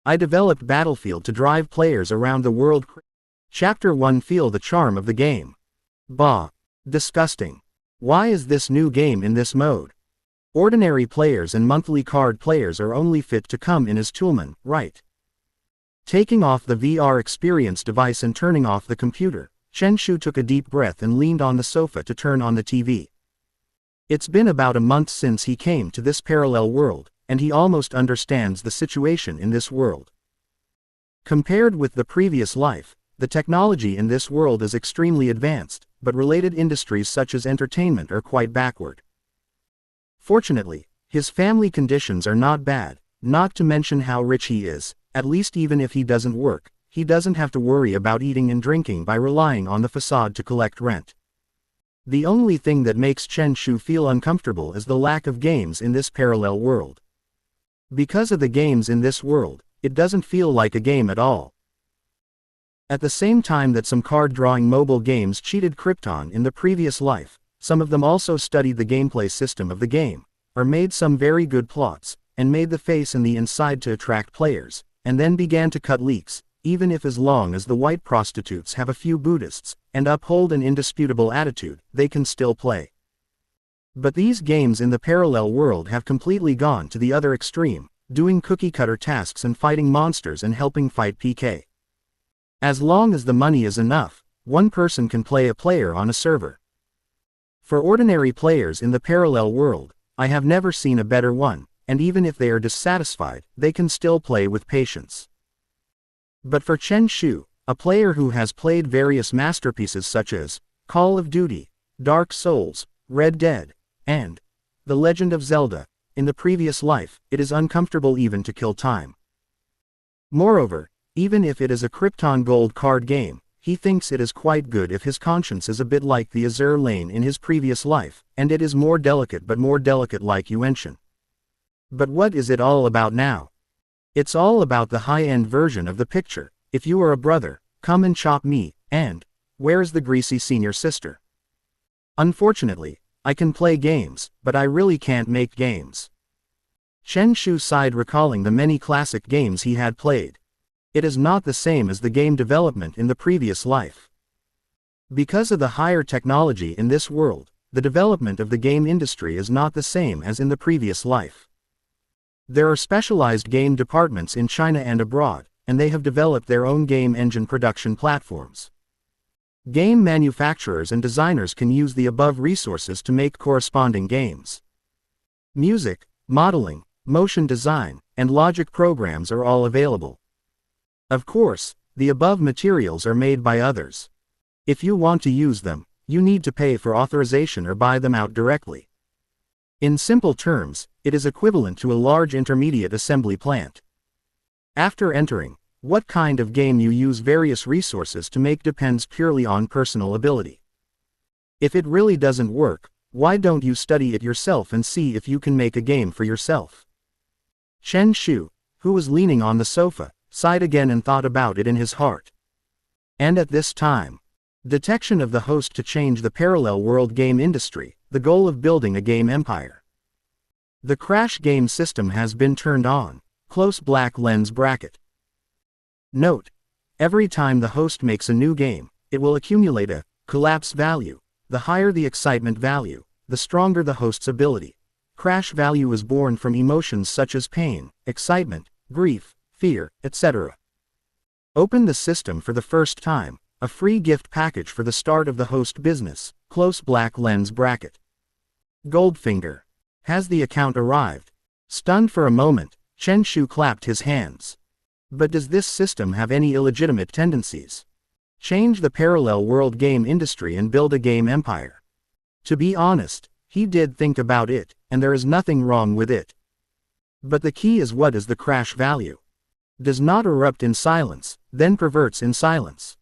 I developed Battlefield to drive players around the world. Chapter 1. Feel the charm of the game. Bah. Disgusting. Why is this new game in this mode? Ordinary players and monthly card players are only fit to come in as toolmen, right? Taking off the VR experience device and turning off the computer, Chen Shu took a deep breath and leaned on the sofa to turn on the TV. It's been about a month since he came to this parallel world, and he almost understands the situation in this world. Compared with the previous life, the technology in this world is extremely advanced, but related industries such as entertainment are quite backward. Fortunately, his family conditions are not bad, not to mention how rich he is. At least even if he doesn't work, he doesn't have to worry about eating and drinking by relying on the facade to collect rent. The only thing that makes Chen Shu feel uncomfortable is the lack of games in this parallel world. Because of the games in this world, it doesn't feel like a game at all. At the same time that some card drawing mobile games cheated Krypton in the previous life, some of them also studied the gameplay system of the game, or made some very good plots, and made the face and the inside to attract players, and then began to cut leaks, even if as long as the white prostitutes have a few Buddhists, and uphold an indisputable attitude, they can still play. But these games in the parallel world have completely gone to the other extreme, doing cookie-cutter tasks and fighting monsters and helping fight PK. As long as the money is enough, one person can play a player on a server. For ordinary players in the parallel world, I have never seen a better one, and even if they are dissatisfied, they can still play with patience. But for Chen Shu, a player who has played various masterpieces such as Call of Duty, Dark Souls, Red Dead, and The Legend of Zelda, in the previous life, it is uncomfortable even to kill time. Moreover, even if it is a Krypton Gold card game, he thinks it is quite good if his conscience is a bit like the Azure Lane in his previous life, and it is more delicate but more delicate like Yuenshin. But what is it all about now? It's all about the high-end version of the picture. If you are a brother, come and chop me, and where's the greasy senior sister? Unfortunately, I can play games, but I really can't make games. Chen Shu sighed, recalling the many classic games he had played. It is not the same as the game development in the previous life. Because of the higher technology in this world, the development of the game industry is not the same as in the previous life. There are specialized game departments in China and abroad, and they have developed their own game engine production platforms. Game manufacturers and designers can use the above resources to make corresponding games. Music, modeling, motion design, and logic programs are all available. Of course, the above materials are made by others. If you want to use them, you need to pay for authorization or buy them out directly. In simple terms, it is equivalent to a large intermediate assembly plant. After entering, what kind of game you use various resources to make depends purely on personal ability. If it really doesn't work, why don't you study it yourself and see if you can make a game for yourself? Chen Shu, who was leaning on the sofa, sighed again and thought about it in his heart. And at this time, detection of the host to change the parallel world game industry, the goal of building a game empire. The crash game system has been turned on. Close black lens bracket. Note: every time the host makes a new game, it will accumulate a collapse value. The higher the excitement value, the stronger the host's ability. Crash value is born from emotions such as pain, excitement, grief, fear, etc. Open the system for the first time. A free gift package for the start of the host business. Close black lens bracket. Goldfinger. Has the account arrived? Stunned for a moment, Chen Shu clapped his hands. But does this system have any illegitimate tendencies? Change the parallel world game industry and build a game empire. To be honest, he did think about it, and there is nothing wrong with it. But the key is, what is the crash value? Does not erupt in silence, then perverts in silence.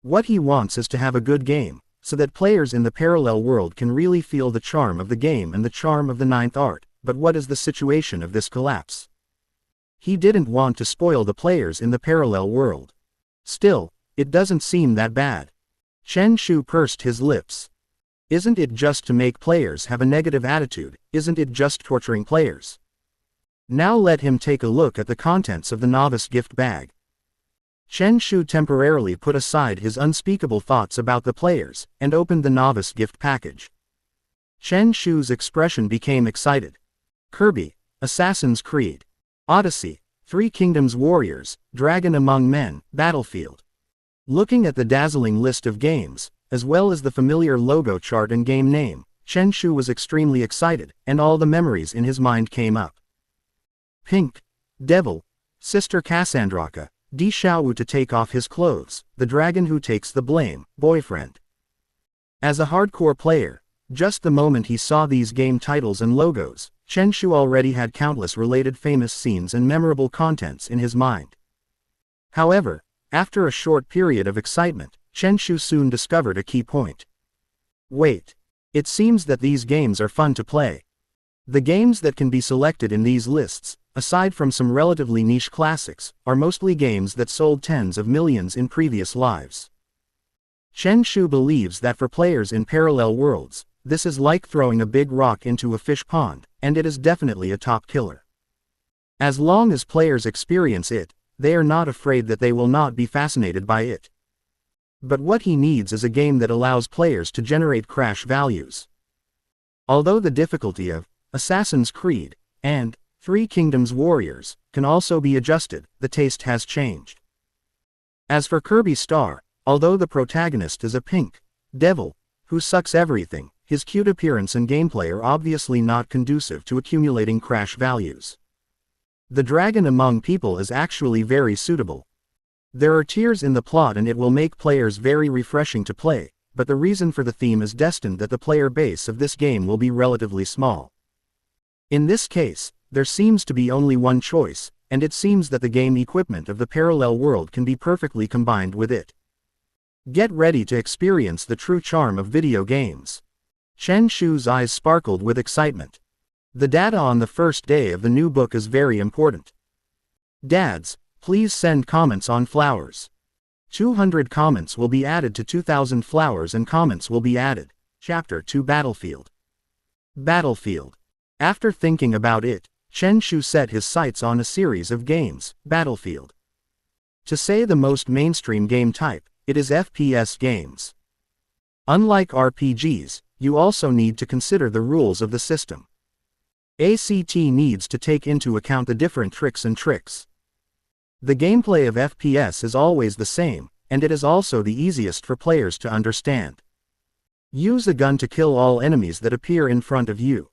What he wants is to have a good game, so that players in the parallel world can really feel the charm of the game and the charm of the ninth art. But what is the situation of this collapse? He didn't want to spoil the players in the parallel world. Still, it doesn't seem that bad. Chen Shu pursed his lips. Isn't it just to make players have a negative attitude? Isn't it just torturing players? Now let him take a look at the contents of the novice gift bag. Chen Shu temporarily put aside his unspeakable thoughts about the players, and opened the novice gift package. Chen Shu's expression became excited. Kirby, Assassin's Creed, Odyssey, Three Kingdoms Warriors, Dragon Among Men, Battlefield. Looking at the dazzling list of games, as well as the familiar logo chart and game name, Chen Shu was extremely excited, and all the memories in his mind came up. Pink, Devil, Sister Cassandraka, Di Xiaowu to take off his clothes, the dragon who takes the blame, boyfriend. As a hardcore player, just the moment he saw these game titles and logos, Chen Shu already had countless related famous scenes and memorable contents in his mind. However, after a short period of excitement, Chen Shu soon discovered a key point. Wait. It seems that these games are fun to play. The games that can be selected in these lists, aside from some relatively niche classics, are mostly games that sold tens of millions in previous lives. Chen Shu believes that for players in parallel worlds, this is like throwing a big rock into a fish pond, and it is definitely a top killer. As long as players experience it, they are not afraid that they will not be fascinated by it. But what he needs is a game that allows players to generate crash values. Although the difficulty of Assassin's Creed and Three Kingdoms Warriors can also be adjusted, the taste has changed. As for Kirby Star, although the protagonist is a pink devil who sucks everything, his cute appearance and gameplay are obviously not conducive to accumulating crash values. The Dragon Among People is actually very suitable. There are tears in the plot and it will make players very refreshing to play, but the reason for the theme is destined that the player base of this game will be relatively small. In this case, there seems to be only one choice, and it seems that the game equipment of the parallel world can be perfectly combined with it. Get ready to experience the true charm of video games. Chen Shu's eyes sparkled with excitement. The data on the first day of the new book is very important. Dads, please send comments on flowers. 200 comments will be added to 2000 flowers and comments will be added. Chapter 2 Battlefield. Battlefield. After thinking about it, Chen Shu set his sights on a series of games, Battlefield. To say the most mainstream game type, it is FPS games. Unlike RPGs, you also need to consider the rules of the system. ACT needs to take into account the different tricks. The gameplay of FPS is always the same, and it is also the easiest for players to understand. Use a gun to kill all enemies that appear in front of you.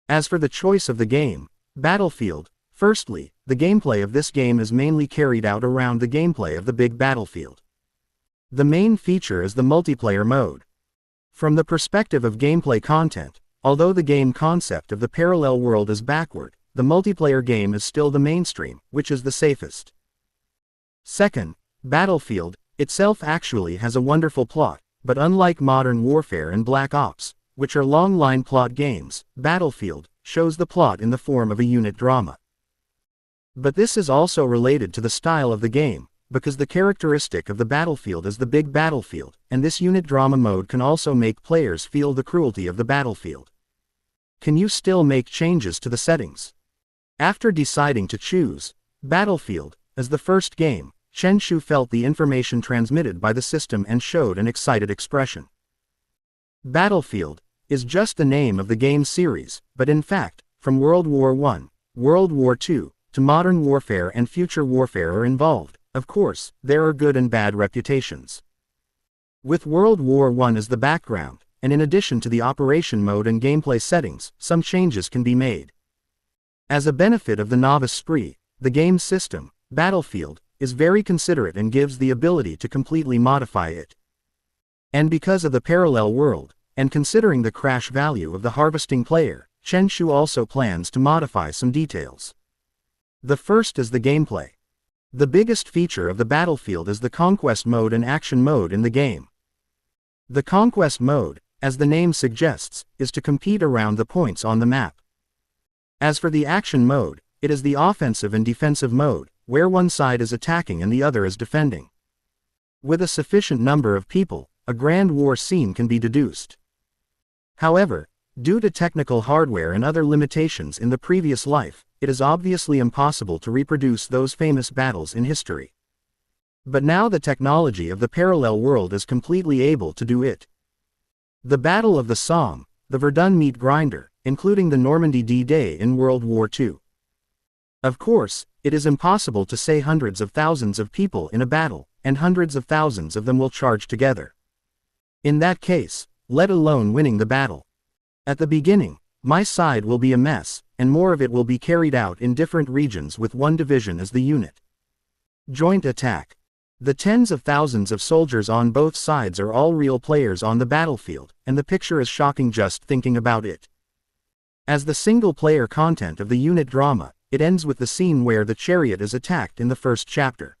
As for the choice of the game, Battlefield, firstly, the gameplay of this game is mainly carried out around the gameplay of the big Battlefield. The main feature is the multiplayer mode. From the perspective of gameplay content, although the game concept of the parallel world is backward, the multiplayer game is still the mainstream, which is the safest. Second, Battlefield itself actually has a wonderful plot, but unlike Modern Warfare and Black Ops, which are long-line plot games, Battlefield shows the plot in the form of a unit drama. But this is also related to the style of the game, because the characteristic of the battlefield is the big battlefield, and this unit drama mode can also make players feel the cruelty of the battlefield. Can you still make changes to the settings? After deciding to choose Battlefield as the first game, Chen Shu felt the information transmitted by the system and showed an excited expression. Battlefield is just the name of the game series, but in fact, from World War I, World War II, to Modern Warfare and Future Warfare are involved. Of course, there are good and bad reputations. With World War I as the background, and in addition to the operation mode and gameplay settings, some changes can be made. As a benefit of the novice spree, the game system, Battlefield, is very considerate and gives the ability to completely modify it. And because of the parallel world, and considering the crash value of the harvesting player, Chen Shu also plans to modify some details. The first is the gameplay. The biggest feature of the Battlefield is the Conquest mode and Action mode in the game. The Conquest mode, as the name suggests, is to compete around the points on the map. As for the Action mode, it is the offensive and defensive mode, where one side is attacking and the other is defending. With a sufficient number of people, a grand war scene can be deduced. However, Due to technical hardware and other limitations in the previous life, it is obviously impossible to reproduce those famous battles in history. But now the technology of the parallel world is completely able to do it. The Battle of the Somme, the Verdun meat grinder, including the Normandy D-Day in World War II. Of course, it is impossible to say hundreds of thousands of people in a battle, and hundreds of thousands of them will charge together. In that case, let alone winning the battle. At the beginning, my side will be a mess, and more of it will be carried out in different regions with one division as the unit. Joint attack. The tens of thousands of soldiers on both sides are all real players on the battlefield, and the picture is shocking just thinking about it. As the single-player content of the unit drama, it ends with the scene where the chariot is attacked in the first chapter.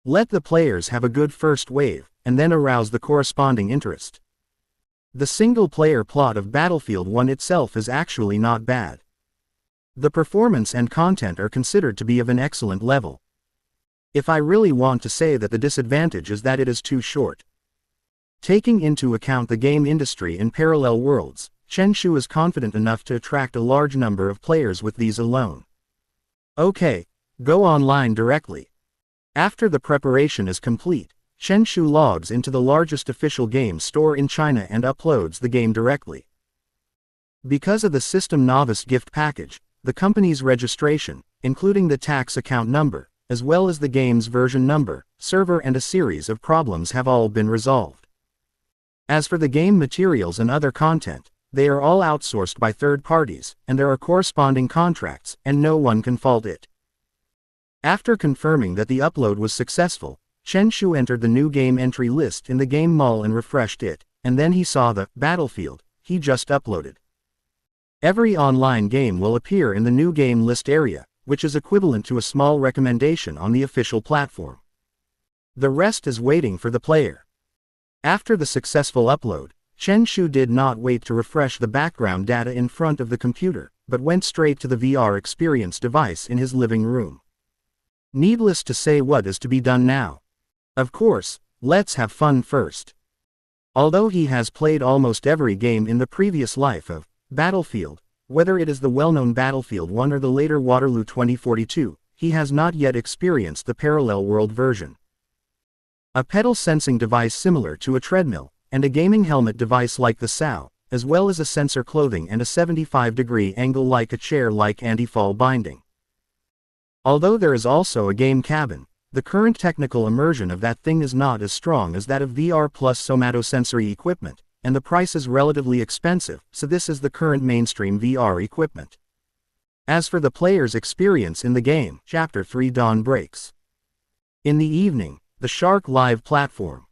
Let the players have a good first wave, and then arouse the corresponding interest. The single-player plot of Battlefield 1 itself is actually not bad. The performance and content are considered to be of an excellent level. If I really want to say that the disadvantage is that it is too short. Taking into account the game industry in parallel worlds, Chenshu is confident enough to attract a large number of players with these alone. Okay, go online directly. After the preparation is complete, Chenshu logs into the largest official game store in China and uploads the game directly. Because of the System Novice gift package, the company's registration, including the tax account number, as well as the game's version number, server and a series of problems have all been resolved. As for the game materials and other content, they are all outsourced by third parties, and there are corresponding contracts, and no one can fault it. After confirming that the upload was successful, Chenshu entered the new game entry list in the game mall and refreshed it, and then he saw the Battlefield he just uploaded. Every online game will appear in the new game list area, which is equivalent to a small recommendation on the official platform. The rest is waiting for the player. After the successful upload, Chenshu did not wait to refresh the background data in front of the computer, but went straight to the VR experience device in his living room. Needless to say, what is to be done now? Of course, let's have fun first. Although he has played almost every game in the previous life of Battlefield, whether it is the well-known Battlefield 1 or the later Waterloo 2042, he has not yet experienced the parallel world version. A pedal sensing device similar to a treadmill, and a gaming helmet device like the SAO, as well as a sensor clothing and a 75-degree angle like a chair-like anti-fall binding. Although there is also a game cabin, the current technical immersion of that thing is not as strong as that of VR plus somatosensory equipment, and the price is relatively expensive, so this is the current mainstream VR equipment. As for the player's experience in the game, Chapter 3 Dawn breaks. In the evening, the Shark Live platform.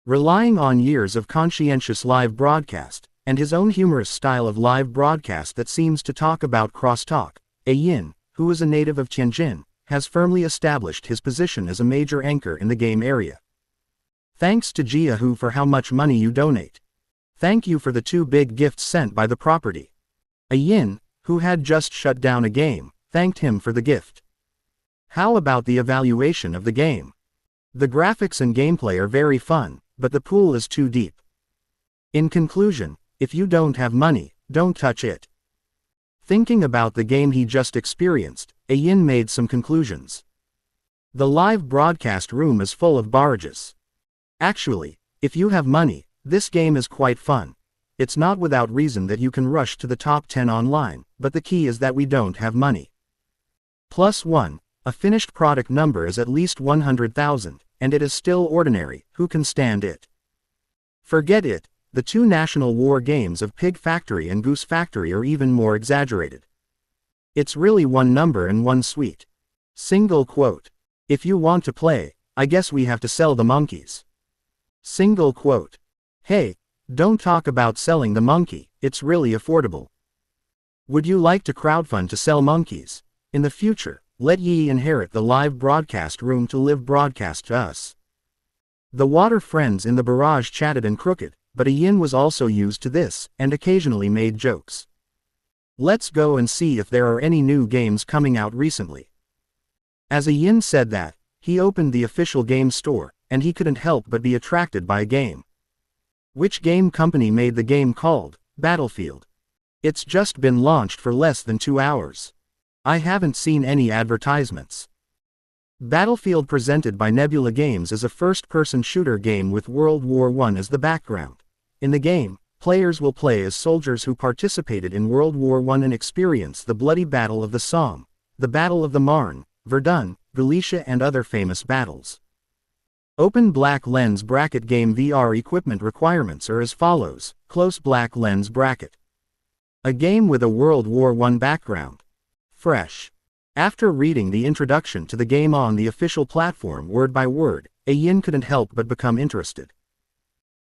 Relying on years of conscientious live broadcast, and his own humorous style of live broadcast that seems to talk about crosstalk, Yin, who is a native of Tianjin, has firmly established his position as a major anchor in the game area. Thanks to Jiahu for how much money you donate. Thank you for the 2 big gifts sent by the property. Yin, who had just shut down a game, thanked him for the gift. How about the evaluation of the game? The graphics and gameplay are very fun, but the pool is too deep. In conclusion, if you don't have money, don't touch it. Thinking about the game he just experienced, Yin made some conclusions. The live broadcast room is full of barrages. Actually, if you have money, this game is quite fun. It's not without reason that you can rush to the top 10 online, but the key is that we don't have money. +1, a finished product number is at least 100,000, and it is still ordinary, who can stand it? Forget it. The 2 national war games of Pig Factory and Goose Factory are even more exaggerated. It's really one number and one sweet. Single quote. If you want to play, I guess we have to sell the monkeys. Single quote. Hey, don't talk about selling the monkey, it's really affordable. Would you like to crowdfund to sell monkeys? In the future, let Yi inherit the live broadcast room to live broadcast to us. The water friends in the barrage chatted and crooked, but Yin was also used to this, and occasionally made jokes. Let's go and see if there are any new games coming out recently. As Yin said that, he opened the official game store, and he couldn't help but be attracted by a game. Which game company made the game called Battlefield. It's just been launched for less than 2 hours. I haven't seen any advertisements. Battlefield, presented by Nebula Games, is a first-person shooter game with World War I as the background. In the game, players will play as soldiers who participated in World War I and experience the bloody Battle of the Somme, the Battle of the Marne, Verdun, Galicia, and other famous battles. Open black lens bracket. Game VR equipment requirements are as follows. Close black lens bracket. A game with a World War I background. Fresh. After reading the introduction to the game on the official platform word by word, Yin couldn't help but become interested.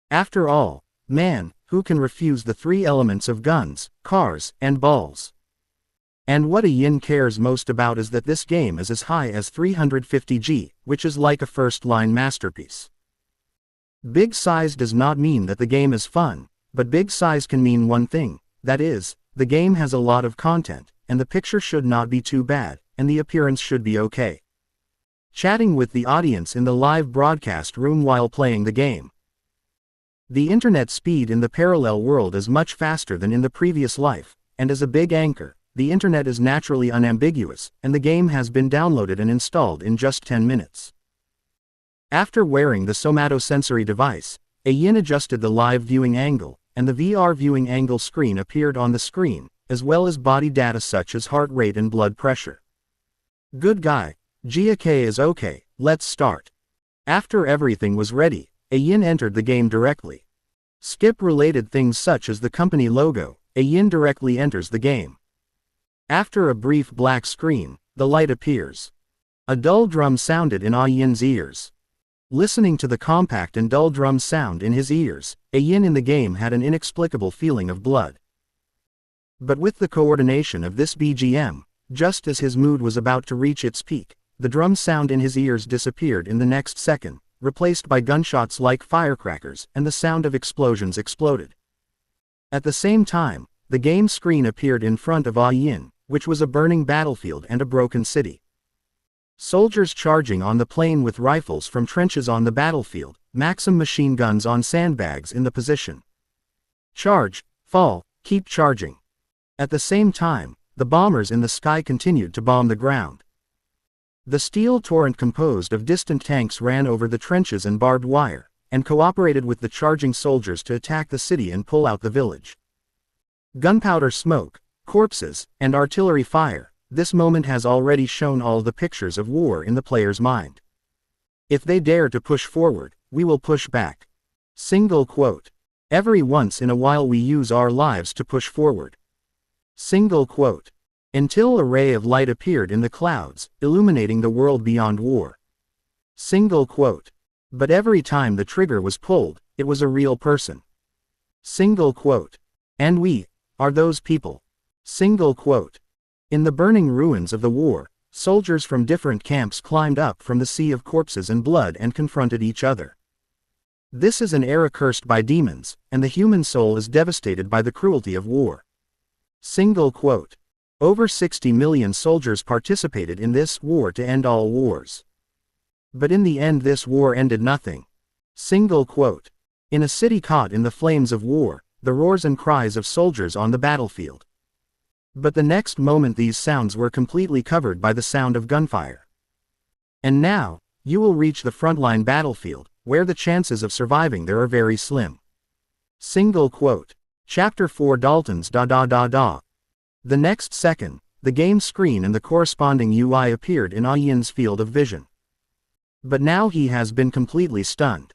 After all, man, who can refuse the three elements of guns, cars, and balls? And what Yin cares most about is that this game is as high as 350G, which is like a first-line masterpiece. Big size does not mean that the game is fun, but big size can mean one thing, that is, the game has a lot of content, and the picture should not be too bad, and the appearance should be okay. Chatting with the audience in the live broadcast room while playing the game. The internet speed in the parallel world is much faster than in the previous life, and as a big anchor, the internet is naturally unambiguous, and the game has been downloaded and installed in just 10 minutes. After wearing the somatosensory device, Yin adjusted the live viewing angle, and the VR viewing angle screen appeared on the screen, as well as body data such as heart rate and blood pressure. Good guy, GK is okay, let's start. After everything was ready, Yin entered the game directly. Skip related things such as the company logo, Yin directly enters the game. After a brief black screen, the light appears. A dull drum sounded in Yin's ears. Listening to the compact and dull drum sound in his ears, Yin in the game had an inexplicable feeling of blood. But with the coordination of this BGM, just as his mood was about to reach its peak, the drum sound in his ears disappeared in the next second, replaced by gunshots like firecrackers, and the sound of explosions exploded. At the same time, the game screen appeared in front of Yin, which was a burning battlefield and a broken city. Soldiers charging on the plain with rifles from trenches on the battlefield, Maxim machine guns on sandbags in the position. Charge, fall, keep charging. At the same time, the bombers in the sky continued to bomb the ground. The steel torrent composed of distant tanks ran over the trenches and barbed wire, and cooperated with the charging soldiers to attack the city and pull out the village. Gunpowder smoke, corpses, and artillery fire, this moment has already shown all the pictures of war in the player's mind. If they dare to push forward, we will push back. Single quote. Every once in a while we use our lives to push forward. Single quote. Until a ray of light appeared in the clouds, illuminating the world beyond war. Single quote. But every time the trigger was pulled, it was a real person. Single quote. And we are those people. Single quote. In the burning ruins of the war, soldiers from different camps climbed up from the sea of corpses and blood and confronted each other. This is an era cursed by demons, and the human soul is devastated by the cruelty of war. Single quote. Over 60 million soldiers participated in this war to end all wars. But in the end this war ended nothing. Single quote. In a city caught in the flames of war, the roars and cries of soldiers on the battlefield. But the next moment these sounds were completely covered by the sound of gunfire. And now, you will reach the frontline battlefield, where the chances of surviving there are very slim. Single quote. Chapter 4 Dalton's da. The next second, the game screen and the corresponding UI appeared in Yin's field of vision. But now he has been completely stunned.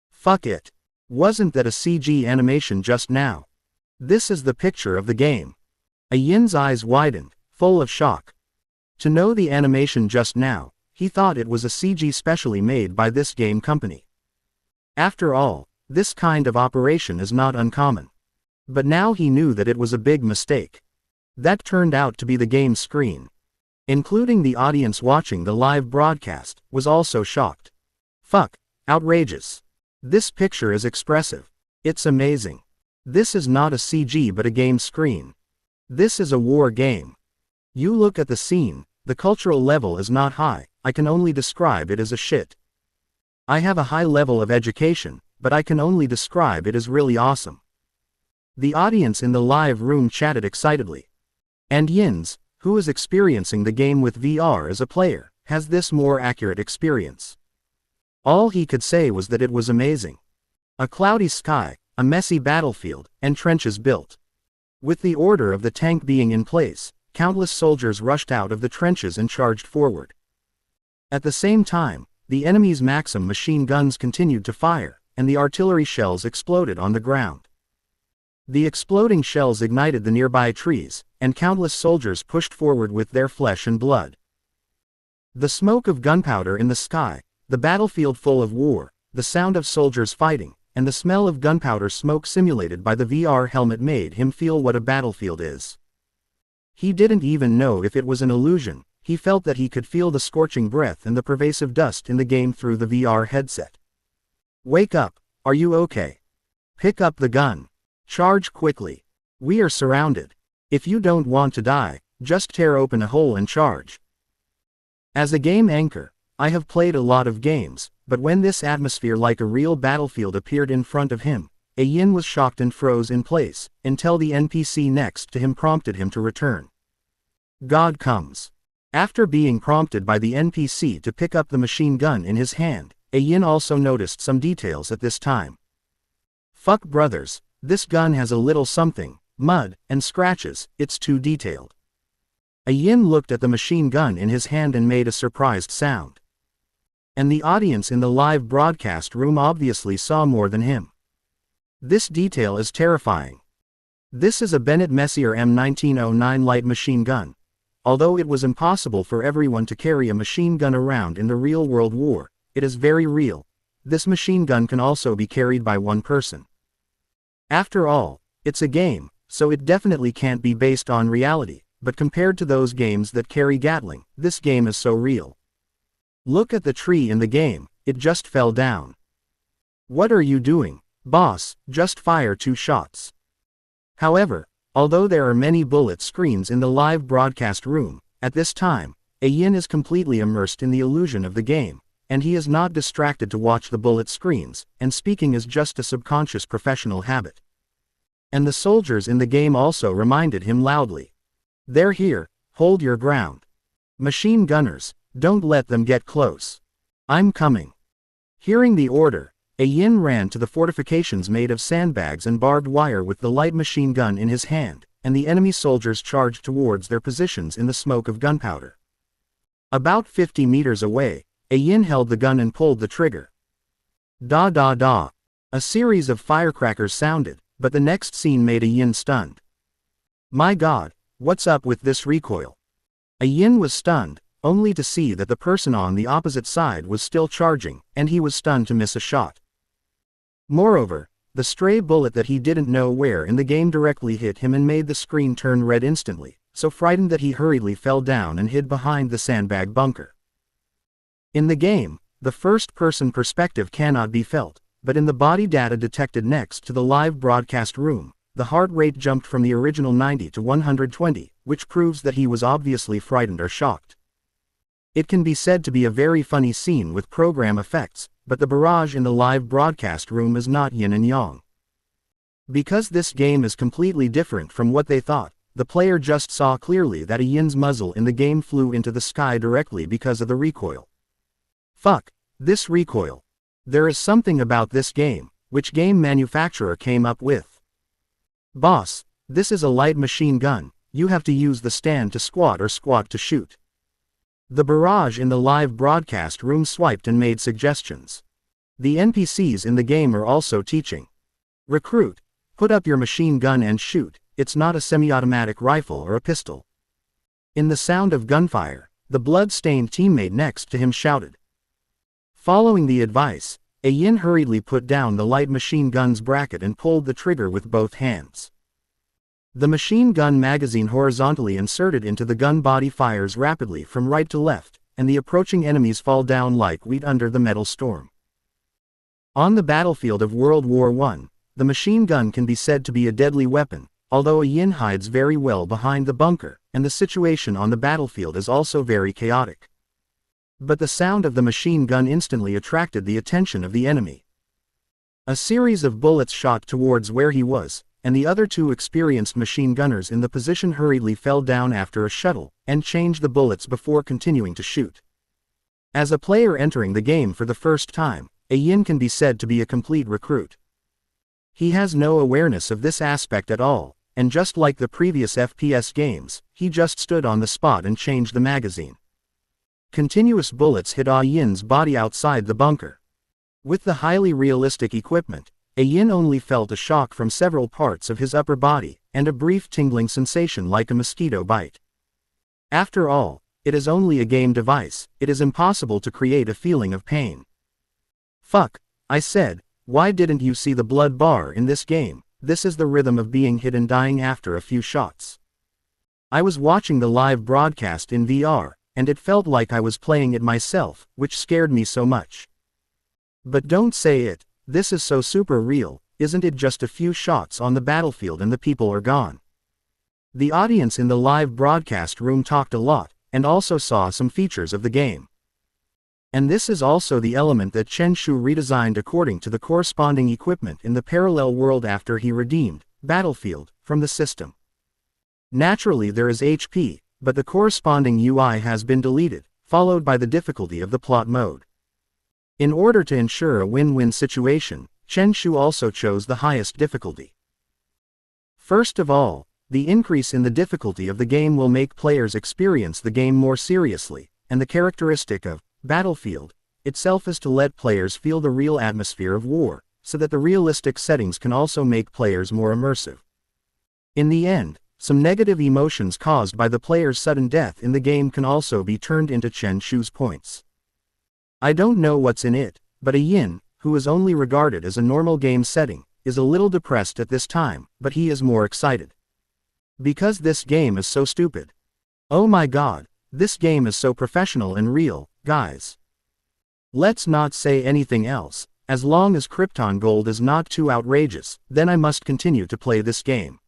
Fuck it. Wasn't that a CG animation just now? This is the picture of the game. Yin's eyes widened, full of shock. To know the animation just now, he thought it was a CG specially made by this game company. After all, this kind of operation is not uncommon. But now he knew that it was a big mistake. That turned out to be the game screen. Including the audience watching the live broadcast, was also shocked. Fuck, outrageous. This picture is expressive. It's amazing. This is not a CG but a game screen. This is a war game. You look at the scene, the cultural level is not high, I can only describe it as a shit. I have a high level of education, but I can only describe it as really awesome. The audience in the live room chatted excitedly. And Yins, who is experiencing the game with VR as a player, has this more accurate experience. All he could say was that it was amazing. A cloudy sky, a messy battlefield, and trenches built. With the order of the tank being in place, countless soldiers rushed out of the trenches and charged forward. At the same time, the enemy's Maxim machine guns continued to fire, and the artillery shells exploded on the ground. The exploding shells ignited the nearby trees, and countless soldiers pushed forward with their flesh and blood. The smoke of gunpowder in the sky, the battlefield full of war, the sound of soldiers fighting, and the smell of gunpowder smoke simulated by the VR helmet made him feel what a battlefield is. He didn't even know if it was an illusion, he felt that he could feel the scorching breath and the pervasive dust in the game through the VR headset. Wake up, are you okay? Pick up the gun. Charge quickly. We are surrounded. If you don't want to die, just tear open a hole and charge. As a game anchor, I have played a lot of games, but when this atmosphere like a real battlefield appeared in front of him, Yin was shocked and froze in place, until the NPC next to him prompted him to return. God comes. After being prompted by the NPC to pick up the machine gun in his hand, Yin also noticed some details at this time. Fuck brothers, this gun has a little something, mud, and scratches, it's too detailed. Yin looked at the machine gun in his hand and made a surprised sound. And the audience in the live broadcast room obviously saw more than him. This detail is terrifying. This is a Bennett Messier M1909 light machine gun. Although it was impossible for everyone to carry a machine gun around in the real World War, it is very real. This machine gun can also be carried by one person. After all, it's a game, so it definitely can't be based on reality, but compared to those games that carry Gatling, this game is so real. Look at the tree in the game, it just fell down. What are you doing, boss? Just fire 2 shots. However, although there are many bullet screens in the live broadcast room, at this time, Yin is completely immersed in the illusion of the game, and he is not distracted to watch the bullet screens, and speaking is just a subconscious professional habit. And the soldiers in the game also reminded him loudly. They're here, hold your ground. Machine gunners, don't let them get close. I'm coming. Hearing the order, Yin ran to the fortifications made of sandbags and barbed wire with the light machine gun in his hand, and the enemy soldiers charged towards their positions in the smoke of gunpowder. About 50 meters away, Yin held the gun and pulled the trigger. Da da da. A series of firecrackers sounded, but the next scene made Yin stunned. My God, what's up with this recoil? Yin was stunned, only to see that the person on the opposite side was still charging, and he was stunned to miss a shot. Moreover, the stray bullet that he didn't know where in the game directly hit him and made the screen turn red instantly, so frightened that he hurriedly fell down and hid behind the sandbag bunker. In the game, the first-person perspective cannot be felt, but in the body data detected next to the live broadcast room, the heart rate jumped from the original 90 to 120, which proves that he was obviously frightened or shocked. It can be said to be a very funny scene with program effects, but the barrage in the live broadcast room is not yin and yang. Because this game is completely different from what they thought, the player just saw clearly that Yin's muzzle in the game flew into the sky directly because of the recoil. Fuck, this recoil. There is something about this game, which game manufacturer came up with. Boss, this is a light machine gun, you have to use the stand to squat or squat to shoot. The barrage in the live broadcast room swiped and made suggestions. The NPCs in the game are also teaching. Recruit, put up your machine gun and shoot, it's not a semi-automatic rifle or a pistol. In the sound of gunfire, the blood-stained teammate next to him shouted. Following the advice, Yin hurriedly put down the light machine gun's bracket and pulled the trigger with both hands. The machine gun magazine horizontally inserted into the gun body fires rapidly from right to left, and the approaching enemies fall down like wheat under the metal storm. On the battlefield of World War I, the machine gun can be said to be a deadly weapon, although Yin hides very well behind the bunker, and the situation on the battlefield is also very chaotic. But the sound of the machine gun instantly attracted the attention of the enemy. A series of bullets shot towards where he was, and the other two experienced machine gunners in the position hurriedly fell down after a shuttle, and changed the bullets before continuing to shoot. As a player entering the game for the first time, a Yin can be said to be a complete recruit. He has no awareness of this aspect at all, and just like the previous FPS games, he just stood on the spot and changed the magazine. Continuous bullets hit Ah Yin's body outside the bunker. With the highly realistic equipment, Ah Yin only felt a shock from several parts of his upper body, and a brief tingling sensation like a mosquito bite. After all, it is only a game device, it is impossible to create a feeling of pain. Fuck, I said, why didn't you see the blood bar in this game? This is the rhythm of being hit and dying after a few shots. I was watching the live broadcast in VR, and it felt like I was playing it myself, which scared me so much. But don't say it, this is so super real, isn't it just a few shots on the battlefield and the people are gone? The audience in the live broadcast room talked a lot, and also saw some features of the game. And this is also the element that Chen Shu redesigned according to the corresponding equipment in the parallel world after he redeemed Battlefield from the system. Naturally there is HP, but the corresponding UI has been deleted, followed by the difficulty of the plot mode. In order to ensure a win-win situation, Chen Shu also chose the highest difficulty. First of all, the increase in the difficulty of the game will make players experience the game more seriously, and the characteristic of Battlefield itself is to let players feel the real atmosphere of war, so that the realistic settings can also make players more immersive. In the end, some negative emotions caused by the player's sudden death in the game can also be turned into Chen Shu's points. I don't know what's in it, but Ah Yin, who is only regarded as a normal game setting, is a little depressed at this time, but he is more excited. Because this game is so stupid. Oh my god, this game is so professional and real, guys. Let's not say anything else, as long as Krypton Gold is not too outrageous, then I must continue to play this game.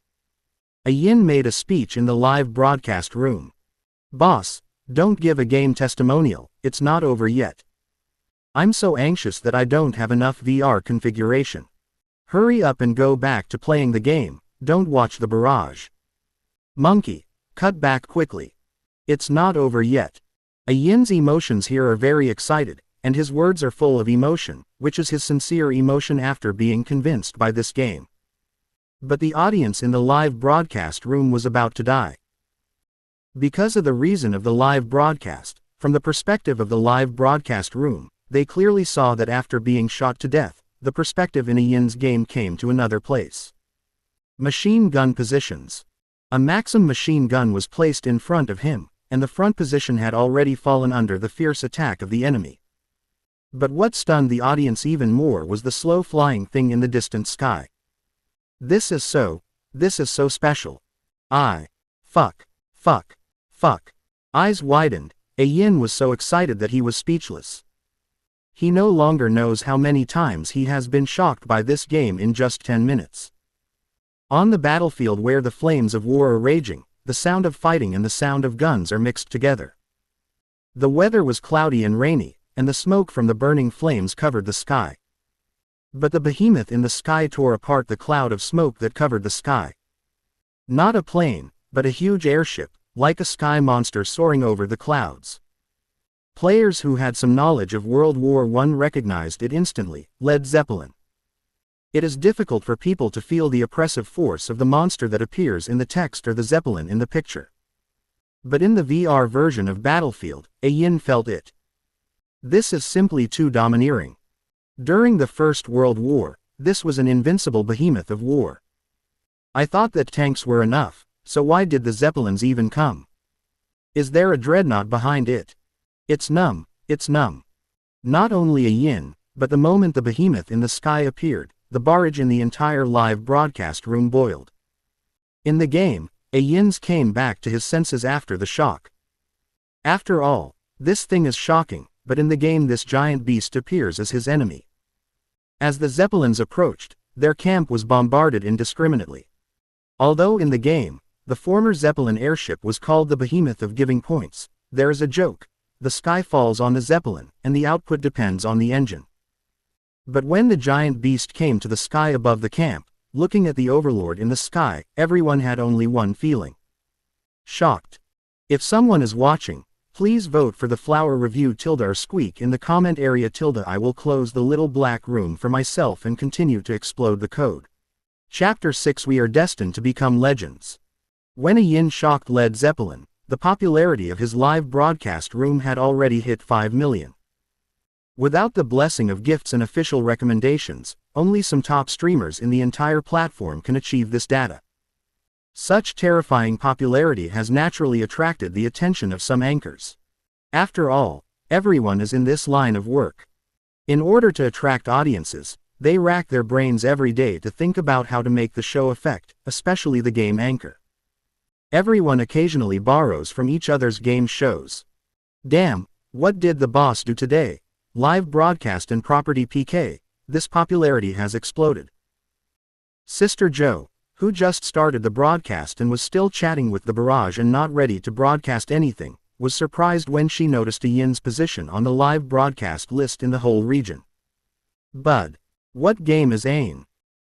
Ah Yin made a speech in the live broadcast room. Boss, don't give a game testimonial, it's not over yet. I'm so anxious that I don't have enough VR configuration. Hurry up and go back to playing the game, don't watch the barrage. Monkey, cut back quickly. It's not over yet. Ah Yin's emotions here are very excited, and his words are full of emotion, which is his sincere emotion after being convinced by this game. But the audience in the live broadcast room was about to die. Because of the reason of the live broadcast, from the perspective of the live broadcast room, they clearly saw that after being shot to death, the perspective in Ah Yin's game came to another place. Machine gun positions. A Maxim machine gun was placed in front of him, and the front position had already fallen under the fierce attack of the enemy. But what stunned the audience even more was the slow flying thing in the distant sky. This is so special. Fuck. Eyes widened, Ah Yin was so excited that he was speechless. He no longer knows how many times he has been shocked by this game in just 10 minutes. On the battlefield where the flames of war are raging, the sound of fighting and the sound of guns are mixed together. The weather was cloudy and rainy, and the smoke from the burning flames covered the sky. But the behemoth in the sky tore apart the cloud of smoke that covered the sky. Not a plane, but a huge airship, like a sky monster soaring over the clouds. Players who had some knowledge of World War I recognized it instantly: Led Zeppelin. It is difficult for people to feel the oppressive force of the monster that appears in the text or the Zeppelin in the picture. But in the VR version of Battlefield, Ah Yin felt it. This is simply too domineering. During the First World War, this was an invincible behemoth of war. I thought that tanks were enough, so why did the Zeppelins even come? Is there a dreadnought behind it? It's numb. Not only Ah Yin, but the moment the behemoth in the sky appeared, the barrage in the entire live broadcast room boiled. In the game, Ah Yin's came back to his senses after the shock. After all, this thing is shocking, but in the game this giant beast appears as his enemy. As the Zeppelins approached, their camp was bombarded indiscriminately. Although in the game, the former Zeppelin airship was called the Behemoth of Giving Points, there is a joke: the sky falls on the Zeppelin, and the output depends on the engine. But when the giant beast came to the sky above the camp, looking at the overlord in the sky, everyone had only one feeling. Shocked. If someone is watching, please vote for the flower review or squeak in the comment area I will close the little black room for myself and continue to explode the code. Chapter 6 We are destined to become legends. When a Yin shocked Led Zeppelin, the popularity of his live broadcast room had already hit 5 million. Without the blessing of gifts and official recommendations, only some top streamers in the entire platform can achieve this data. Such terrifying popularity has naturally attracted the attention of some anchors. After all, everyone is in this line of work. In order to attract audiences, they rack their brains every day to think about how to make the show effect, especially the game anchor. Everyone occasionally borrows from each other's game shows. Damn, what did the boss do today? Live broadcast and property PK, this popularity has exploded. Sister Joe, who just started the broadcast and was still chatting with the barrage and not ready to broadcast anything, was surprised when she noticed a Yin's position on the live broadcast list in the whole region. Bud. What game is AIN?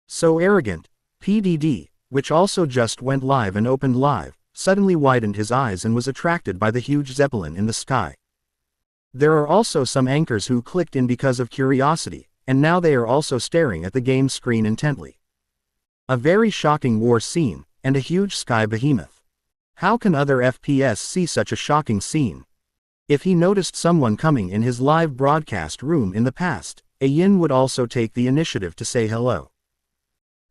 So arrogant. PDD, which also just went live and opened live, suddenly widened his eyes and was attracted by the huge Zeppelin in the sky. There are also some anchors who clicked in because of curiosity, and now they are also staring at the game screen intently. A very shocking war scene, and a huge sky behemoth. How can other FPS see such a shocking scene? If he noticed someone coming in his live broadcast room in the past, a Yin would also take the initiative to say hello.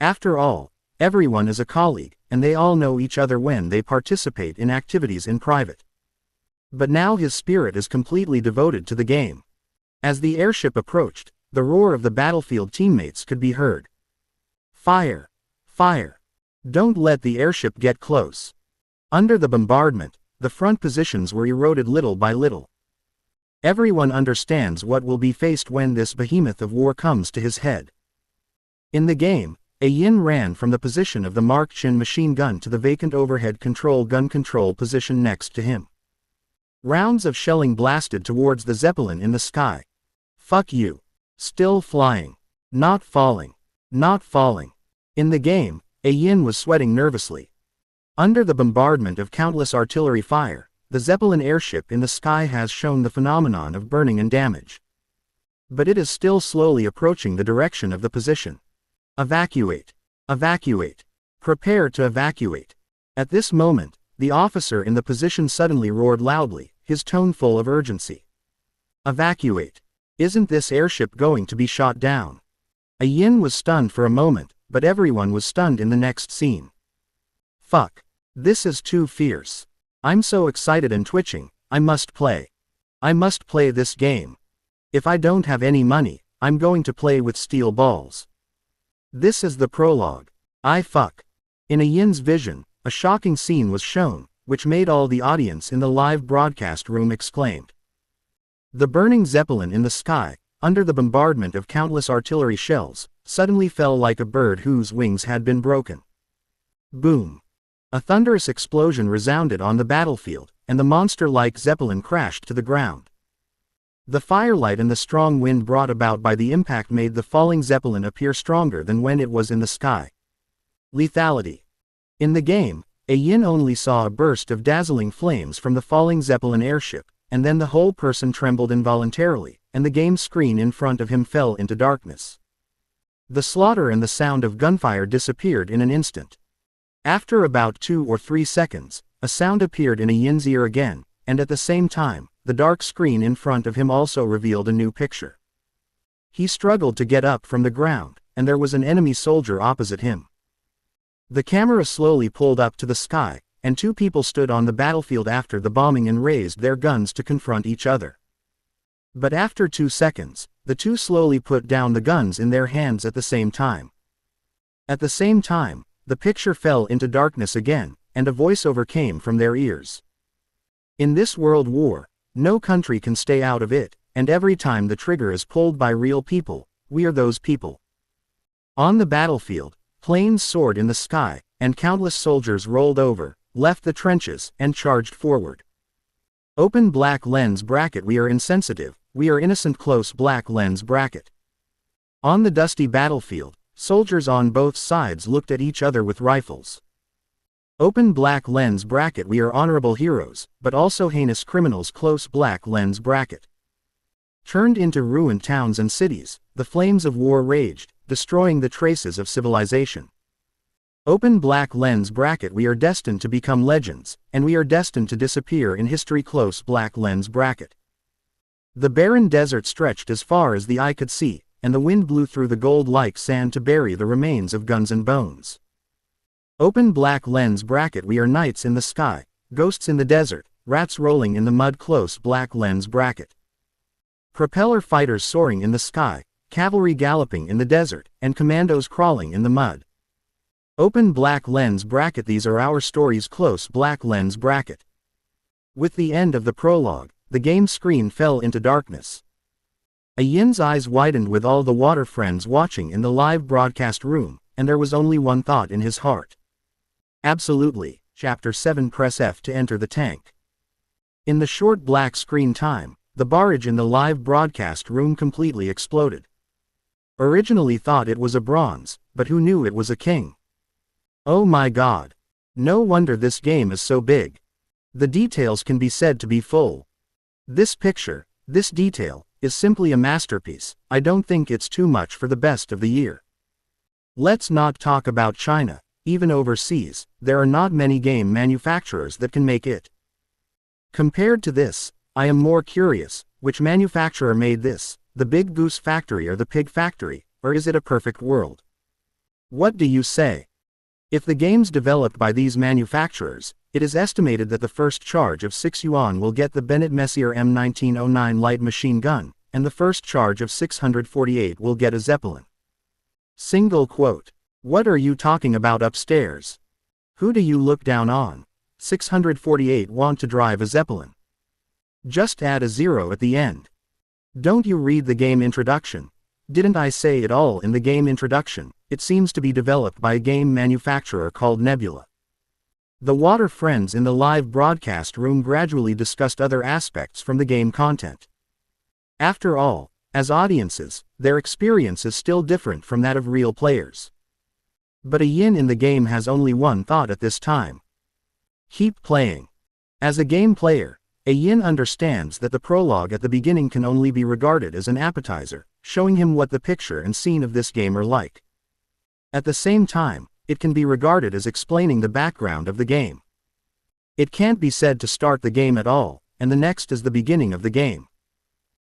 After all, everyone is a colleague, and they all know each other when they participate in activities in private. But now his spirit is completely devoted to the game. As the airship approached, the roar of the battlefield teammates could be heard. Fire! Fire! Don't let the airship get close. Under the bombardment, the front positions were eroded little by little. Everyone understands what will be faced when this behemoth of war comes to his head. In the game, a Yin ran from the position of the Mark Chin machine gun to the vacant overhead gun control position next to him. Rounds of shelling blasted towards the Zeppelin in the sky. Fuck you. Still flying. Not falling. Not falling. In the game, a Yin was sweating nervously. Under the bombardment of countless artillery fire, the Zeppelin airship in the sky has shown the phenomenon of burning and damage. But it is still slowly approaching the direction of the position. Evacuate. Evacuate. Prepare to evacuate. At this moment, the officer in the position suddenly roared loudly, his tone full of urgency. Evacuate. Isn't this airship going to be shot down? A Yin was stunned for a moment, but everyone was stunned in the next scene. Fuck. This is too fierce. I'm so excited and twitching, I must play. I must play this game. If I don't have any money, I'm going to play with steel balls. This is the prologue. I fuck. In a Yin's vision, a shocking scene was shown, which made all the audience in the live broadcast room exclaimed. The burning Zeppelin in the sky, under the bombardment of countless artillery shells, suddenly fell like a bird whose wings had been broken. Boom. A thunderous explosion resounded on the battlefield, and the monster-like Zeppelin crashed to the ground. The firelight and the strong wind brought about by the impact made the falling Zeppelin appear stronger than when it was in the sky. Lethality. In the game, a Yin only saw a burst of dazzling flames from the falling Zeppelin airship, and then the whole person trembled involuntarily, and the game screen in front of him fell into darkness. The slaughter and the sound of gunfire disappeared in an instant. After about 2 or 3 seconds, a sound appeared in a Yin's ear again, and at the same time, the dark screen in front of him also revealed a new picture. He struggled to get up from the ground, and there was an enemy soldier opposite him. The camera slowly pulled up to the sky, and 2 people stood on the battlefield after the bombing and raised their guns to confront each other. But after 2 seconds, the 2 slowly put down the guns in their hands at the same time. At the same time, the picture fell into darkness again, and a voiceover came from their ears. In this world war, no country can stay out of it, and every time the trigger is pulled by real people, we are those people. On the battlefield, planes soared in the sky, and countless soldiers rolled over, left the trenches, and charged forward. Open black lens bracket. We are insensitive, we are innocent. Close black lens bracket. On the dusty battlefield, Soldiers on both sides looked at each other with rifles. Open black lens bracket. We are honorable heroes, but also heinous criminals. Close black lens bracket. Turned into ruined towns and cities, the flames of war raged, destroying the traces of civilization. Open black lens bracket. We are destined to become legends, and we are destined to disappear in history. Close black lens bracket. The barren desert stretched as far as the eye could see, and the wind blew through the gold-like sand to bury the remains of guns and bones. Open black lens bracket. We are nights in the sky, ghosts in the desert, rats rolling in the mud. Close black lens bracket. Propeller fighters soaring in the sky, cavalry galloping in the desert, and commandos crawling in the mud. Open black lens bracket. These are our stories. Close black lens bracket. With the end of the prologue, the game screen fell into darkness. A Yin's eyes widened with all the water friends watching in the live broadcast room, and there was only one thought in his heart. Absolutely. Chapter 7. Press F to enter the tank. In the short black screen time, the barrage in the live broadcast room completely exploded. Originally thought it was a bronze, but who knew it was a king? Oh my god. No wonder this game is so big. The details can be said to be full. This picture, this detail, is simply a masterpiece. I don't think it's too much for the best of the year. Let's not talk about China. Even overseas, there are not many game manufacturers that can make it. Compared to this, I am more curious, which manufacturer made this, the Big Goose Factory or the Pig Factory, or is it a perfect world? What do you say? If the game's developed by these manufacturers, it is estimated that the first charge of 6 yuan will get the Bennett Messier M1909 light machine gun, and the first charge of 648 will get a Zeppelin. Single quote. What are you talking about upstairs? Who do you look down on? 648 want to drive a Zeppelin. Just add a 0 at the end. Don't you read the game introduction? Didn't I say it all in the game introduction? It seems to be developed by a game manufacturer called Nebula. The water friends in the live broadcast room gradually discussed other aspects from the game content. After all, as audiences, their experience is still different from that of real players. But a Yin in the game has only one thought at this time. Keep playing. As a game player, a Yin understands that the prologue at the beginning can only be regarded as an appetizer, showing him what the picture and scene of this game are like. At the same time, it can be regarded as explaining the background of the game. It can't be said to start the game at all, and the next is the beginning of the game.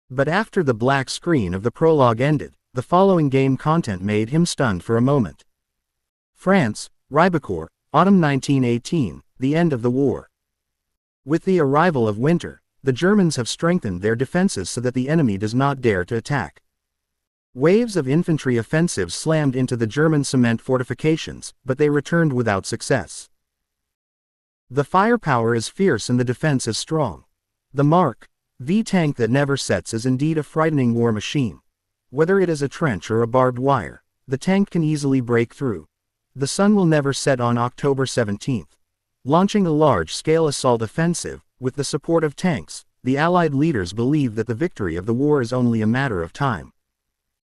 But after the black screen of the prologue ended, the following game content made him stunned for a moment. France, Ribecourt, Autumn 1918, the end of the war. With the arrival of winter, the Germans have strengthened their defenses so that the enemy does not dare to attack. Waves of infantry offensives slammed into the German cement fortifications, but they returned without success. The firepower is fierce and the defense is strong. The Mark V tank that never sets is indeed a frightening war machine. Whether it is a trench or a barbed wire, the tank can easily break through. The sun will never set on October 17th. Launching a large-scale assault offensive, with the support of tanks, the Allied leaders believe that the victory of the war is only a matter of time.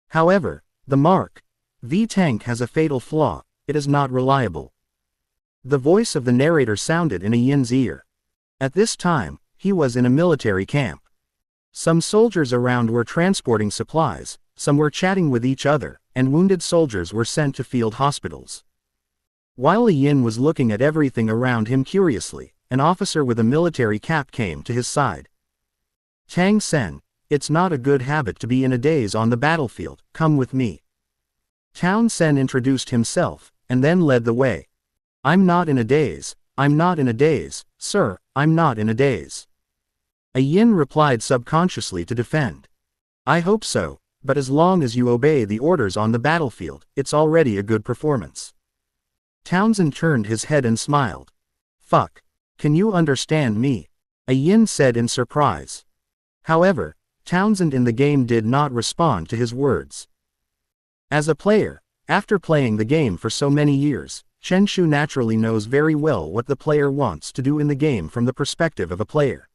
However, the Mark V tank has a fatal flaw: it is not reliable. The voice of the narrator sounded in a Yin's ear. At this time, he was in a military camp. Some soldiers around were transporting supplies, some were chatting with each other, and wounded soldiers were sent to field hospitals. While Yin was looking at everything around him curiously, an officer with a military cap came to his side. Tang Sen, it's not a good habit to be in a daze on the battlefield, come with me. Tang Sen introduced himself, and then led the way. I'm not in a daze, sir, I'm not in a daze. A Yin replied subconsciously to defend. I hope so, but as long as you obey the orders on the battlefield, it's already a good performance. Townsend turned his head and smiled. Fuck. Can you understand me? A Yin said in surprise. However, Townsend in the game did not respond to his words. As a player, after playing the game for so many years, Chen Shu naturally knows very well what the player wants to do in the game from the perspective of a player.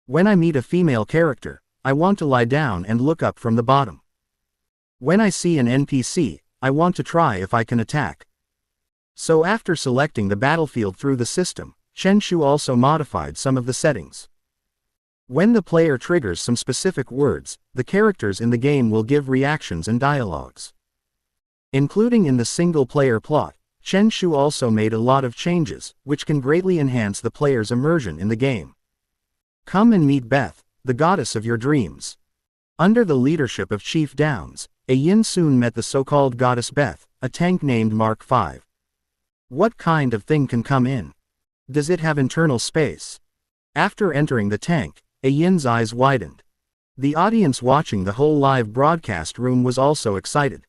When I meet a female character, I want to lie down and look up from the bottom. When I see an NPC, I want to try if I can attack. So after selecting the battlefield through the system, Chen Shu also modified some of the settings. When the player triggers some specific words, the characters in the game will give reactions and dialogues. Including in the single-player plot, Chen Shu also made a lot of changes, which can greatly enhance the player's immersion in the game. Come and meet Beth, the goddess of your dreams. Under the leadership of Chief Downs, Yin soon met the so-called goddess Beth, a tank named Mark V. What kind of thing can come in? Does it have internal space? After entering the tank, Yin's eyes widened. The audience watching the whole live broadcast room was also excited.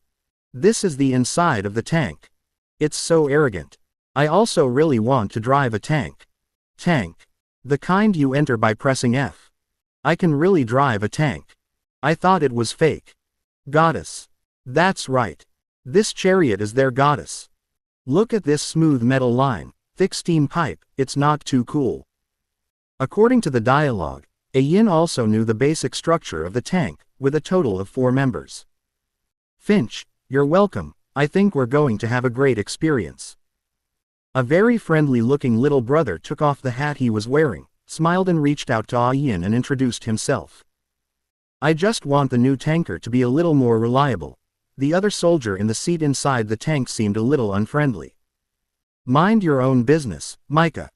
This is the inside of the tank. It's so arrogant. I also really want to drive a tank. Tank. The kind you enter by pressing F. I can really drive a tank. I thought it was fake. Goddess. That's right. This chariot is their goddess. Look at this smooth metal line, thick steam pipe, it's not too cool. According to the dialogue, Yin also knew the basic structure of the tank, with a total of 4 members. Finch, you're welcome, I think we're going to have a great experience. A very friendly-looking little brother took off the hat he was wearing, smiled and reached out to Yin and introduced himself. I just want the new tanker to be a little more reliable. The other soldier in the seat inside the tank seemed a little unfriendly. Mind your own business, Micah.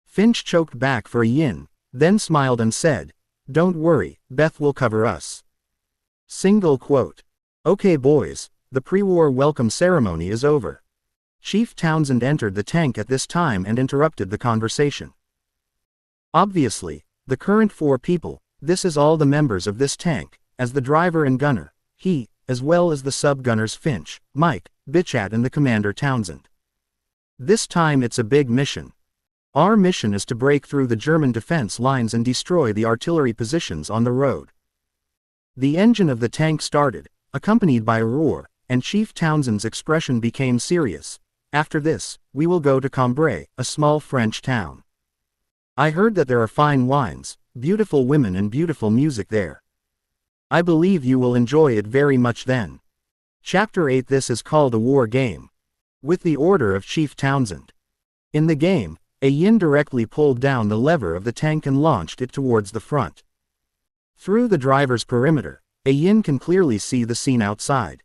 Finch choked back for Yin, then smiled and said, don't worry, Beth will cover us. Single quote. Okay boys, the pre-war welcome ceremony is over. Chief Townsend entered the tank at this time and interrupted the conversation. Obviously, the current 4 people, this is all the members of this tank, as the driver and gunner, he, as well as the sub-gunners Finch, Mike, Bichat and the commander Townsend. This time it's a big mission. Our mission is to break through the German defense lines and destroy the artillery positions on the road. The engine of the tank started, accompanied by a roar, and Chief Townsend's expression became serious. After this, we will go to Cambrai, a small French town. I heard that there are fine wines, beautiful women and beautiful music there. I believe you will enjoy it very much then. Chapter 8. This is called a war game. With the order of Chief Townsend. In the game, Yin directly pulled down the lever of the tank and launched it towards the front. Through the driver's perimeter, Yin can clearly see the scene outside.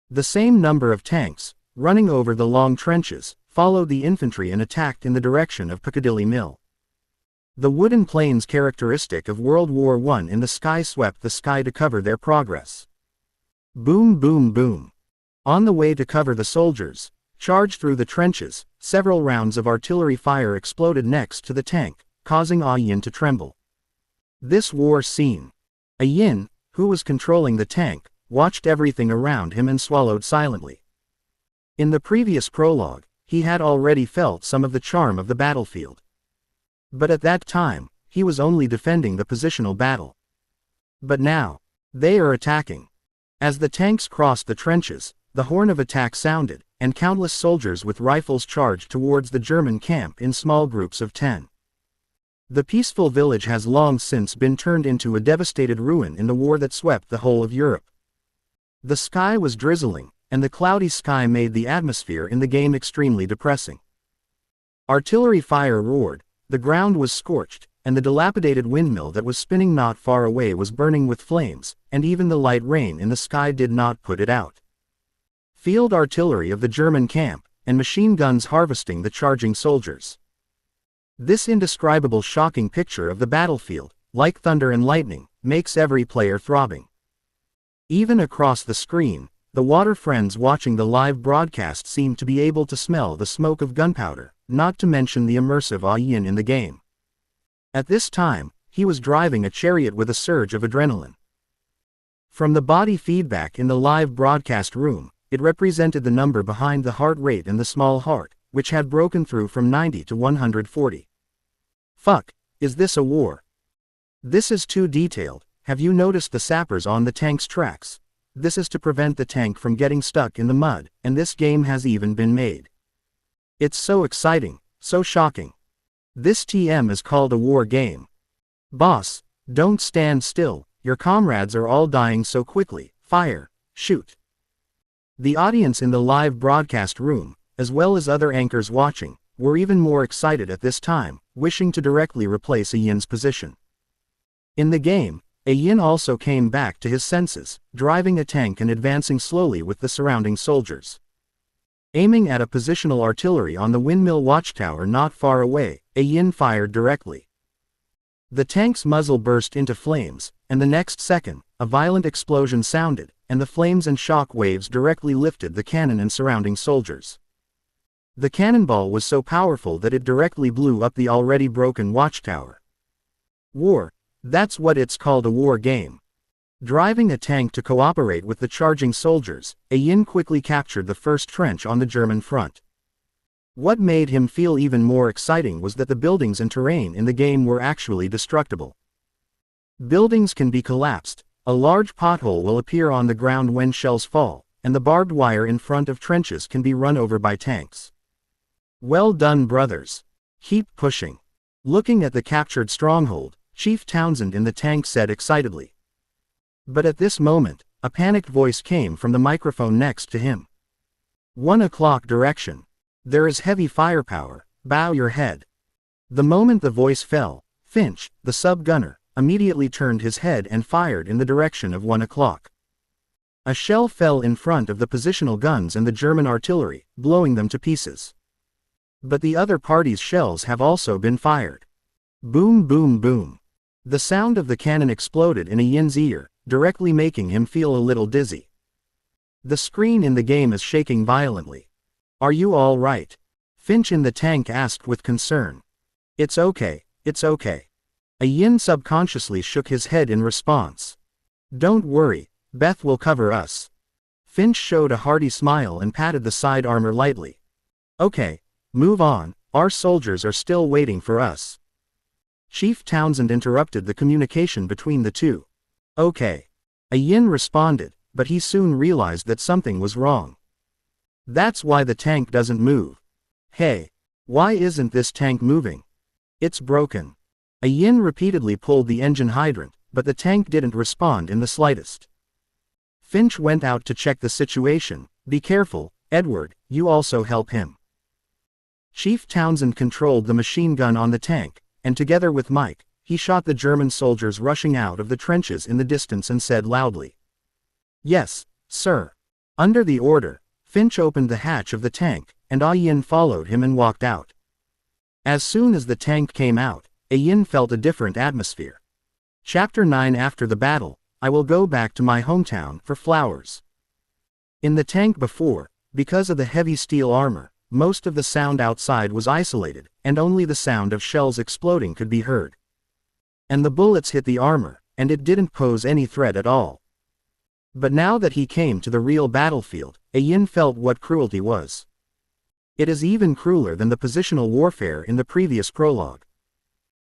The same number of tanks, running over the long trenches, followed the infantry and attacked in the direction of Piccadilly Mill. The wooden planes characteristic of World War I in the sky swept the sky to cover their progress. Boom boom boom. On the way to cover the soldiers, charged through the trenches, several rounds of artillery fire exploded next to the tank, causing Yin to tremble. This war scene. Yin, who was controlling the tank, watched everything around him and swallowed silently. In the previous prologue, he had already felt some of the charm of the battlefield. But at that time, he was only defending the positional battle. But now, they are attacking. As the tanks crossed the trenches, the horn of attack sounded, and countless soldiers with rifles charged towards the German camp in small groups of 10. The peaceful village has long since been turned into a devastated ruin in the war that swept the whole of Europe. The sky was drizzling, and the cloudy sky made the atmosphere in the game extremely depressing. Artillery fire roared, the ground was scorched, and the dilapidated windmill that was spinning not far away was burning with flames, and even the light rain in the sky did not put it out. Field artillery of the German camp, and machine guns harvesting the charging soldiers. This indescribable shocking picture of the battlefield, like thunder and lightning, makes every player throbbing. Even across the screen, the water friends watching the live broadcast seemed to be able to smell the smoke of gunpowder, not to mention the immersive Yin in the game. At this time, he was driving a chariot with a surge of adrenaline. From the body feedback in the live broadcast room, it represented the number behind the heart rate and the small heart, which had broken through from 90 to 140. Fuck, is this a war? This is too detailed. Have you noticed the sappers on the tank's tracks? This is to prevent the tank from getting stuck in the mud, and this game has even been made. It's so exciting, so shocking. This TM is called a war game. Boss, don't stand still, your comrades are all dying so quickly, fire, shoot. The audience in the live broadcast room, as well as other anchors watching, were even more excited at this time, wishing to directly replace Yin's position. In the game, Yin also came back to his senses, driving a tank and advancing slowly with the surrounding soldiers. Aiming at a positional artillery on the windmill watchtower not far away, Yin fired directly. The tank's muzzle burst into flames, and the next second, a violent explosion sounded, and the flames and shock waves directly lifted the cannon and surrounding soldiers. The cannonball was so powerful that it directly blew up the already broken watchtower. War. That's what it's called, a war game. Driving a tank to cooperate with the charging soldiers, Yin quickly captured the first trench on the German front. What made him feel even more exciting was that the buildings and terrain in the game were actually destructible. Buildings can be collapsed, a large pothole will appear on the ground when shells fall, and the barbed wire in front of trenches can be run over by tanks. Well done, brothers. Keep pushing. Looking at the captured stronghold, Chief Townsend in the tank said excitedly. But at this moment, a panicked voice came from the microphone next to him. 1 o'clock direction. There is heavy firepower, bow your head. The moment the voice fell, Finch, the sub-gunner, immediately turned his head and fired in the direction of 1 o'clock. A shell fell in front of the positional guns and the German artillery, blowing them to pieces. But the other party's shells have also been fired. Boom, boom, boom. The sound of the cannon exploded in Yin's ear, directly making him feel a little dizzy. The screen in the game is shaking violently. Are you all right? Finch in the tank asked with concern. It's okay, it's okay. Yin subconsciously shook his head in response. Don't worry, Beth will cover us. Finch showed a hearty smile and patted the side armor lightly. Okay, move on, our soldiers are still waiting for us. Chief Townsend interrupted the communication between the two. Okay. Yin responded, but he soon realized that something was wrong. That's why the tank doesn't move. Hey, why isn't this tank moving? It's broken. Yin repeatedly pulled the engine hydrant, but the tank didn't respond in the slightest. Finch went out to check the situation. Be careful, Edward, you also help him. Chief Townsend controlled the machine gun on the tank, and together with Mike, he shot the German soldiers rushing out of the trenches in the distance and said loudly. Yes, sir. Under the order, Finch opened the hatch of the tank, and Yin followed him and walked out. As soon as the tank came out, Yin felt a different atmosphere. Chapter 9. After the battle, I will go back to my hometown for flowers. In the tank before, because of the heavy steel armor, most of the sound outside was isolated, and only the sound of shells exploding could be heard. And the bullets hit the armor, and it didn't pose any threat at all. But now that he came to the real battlefield, Yin felt what cruelty was. It is even crueler than the positional warfare in the previous prologue.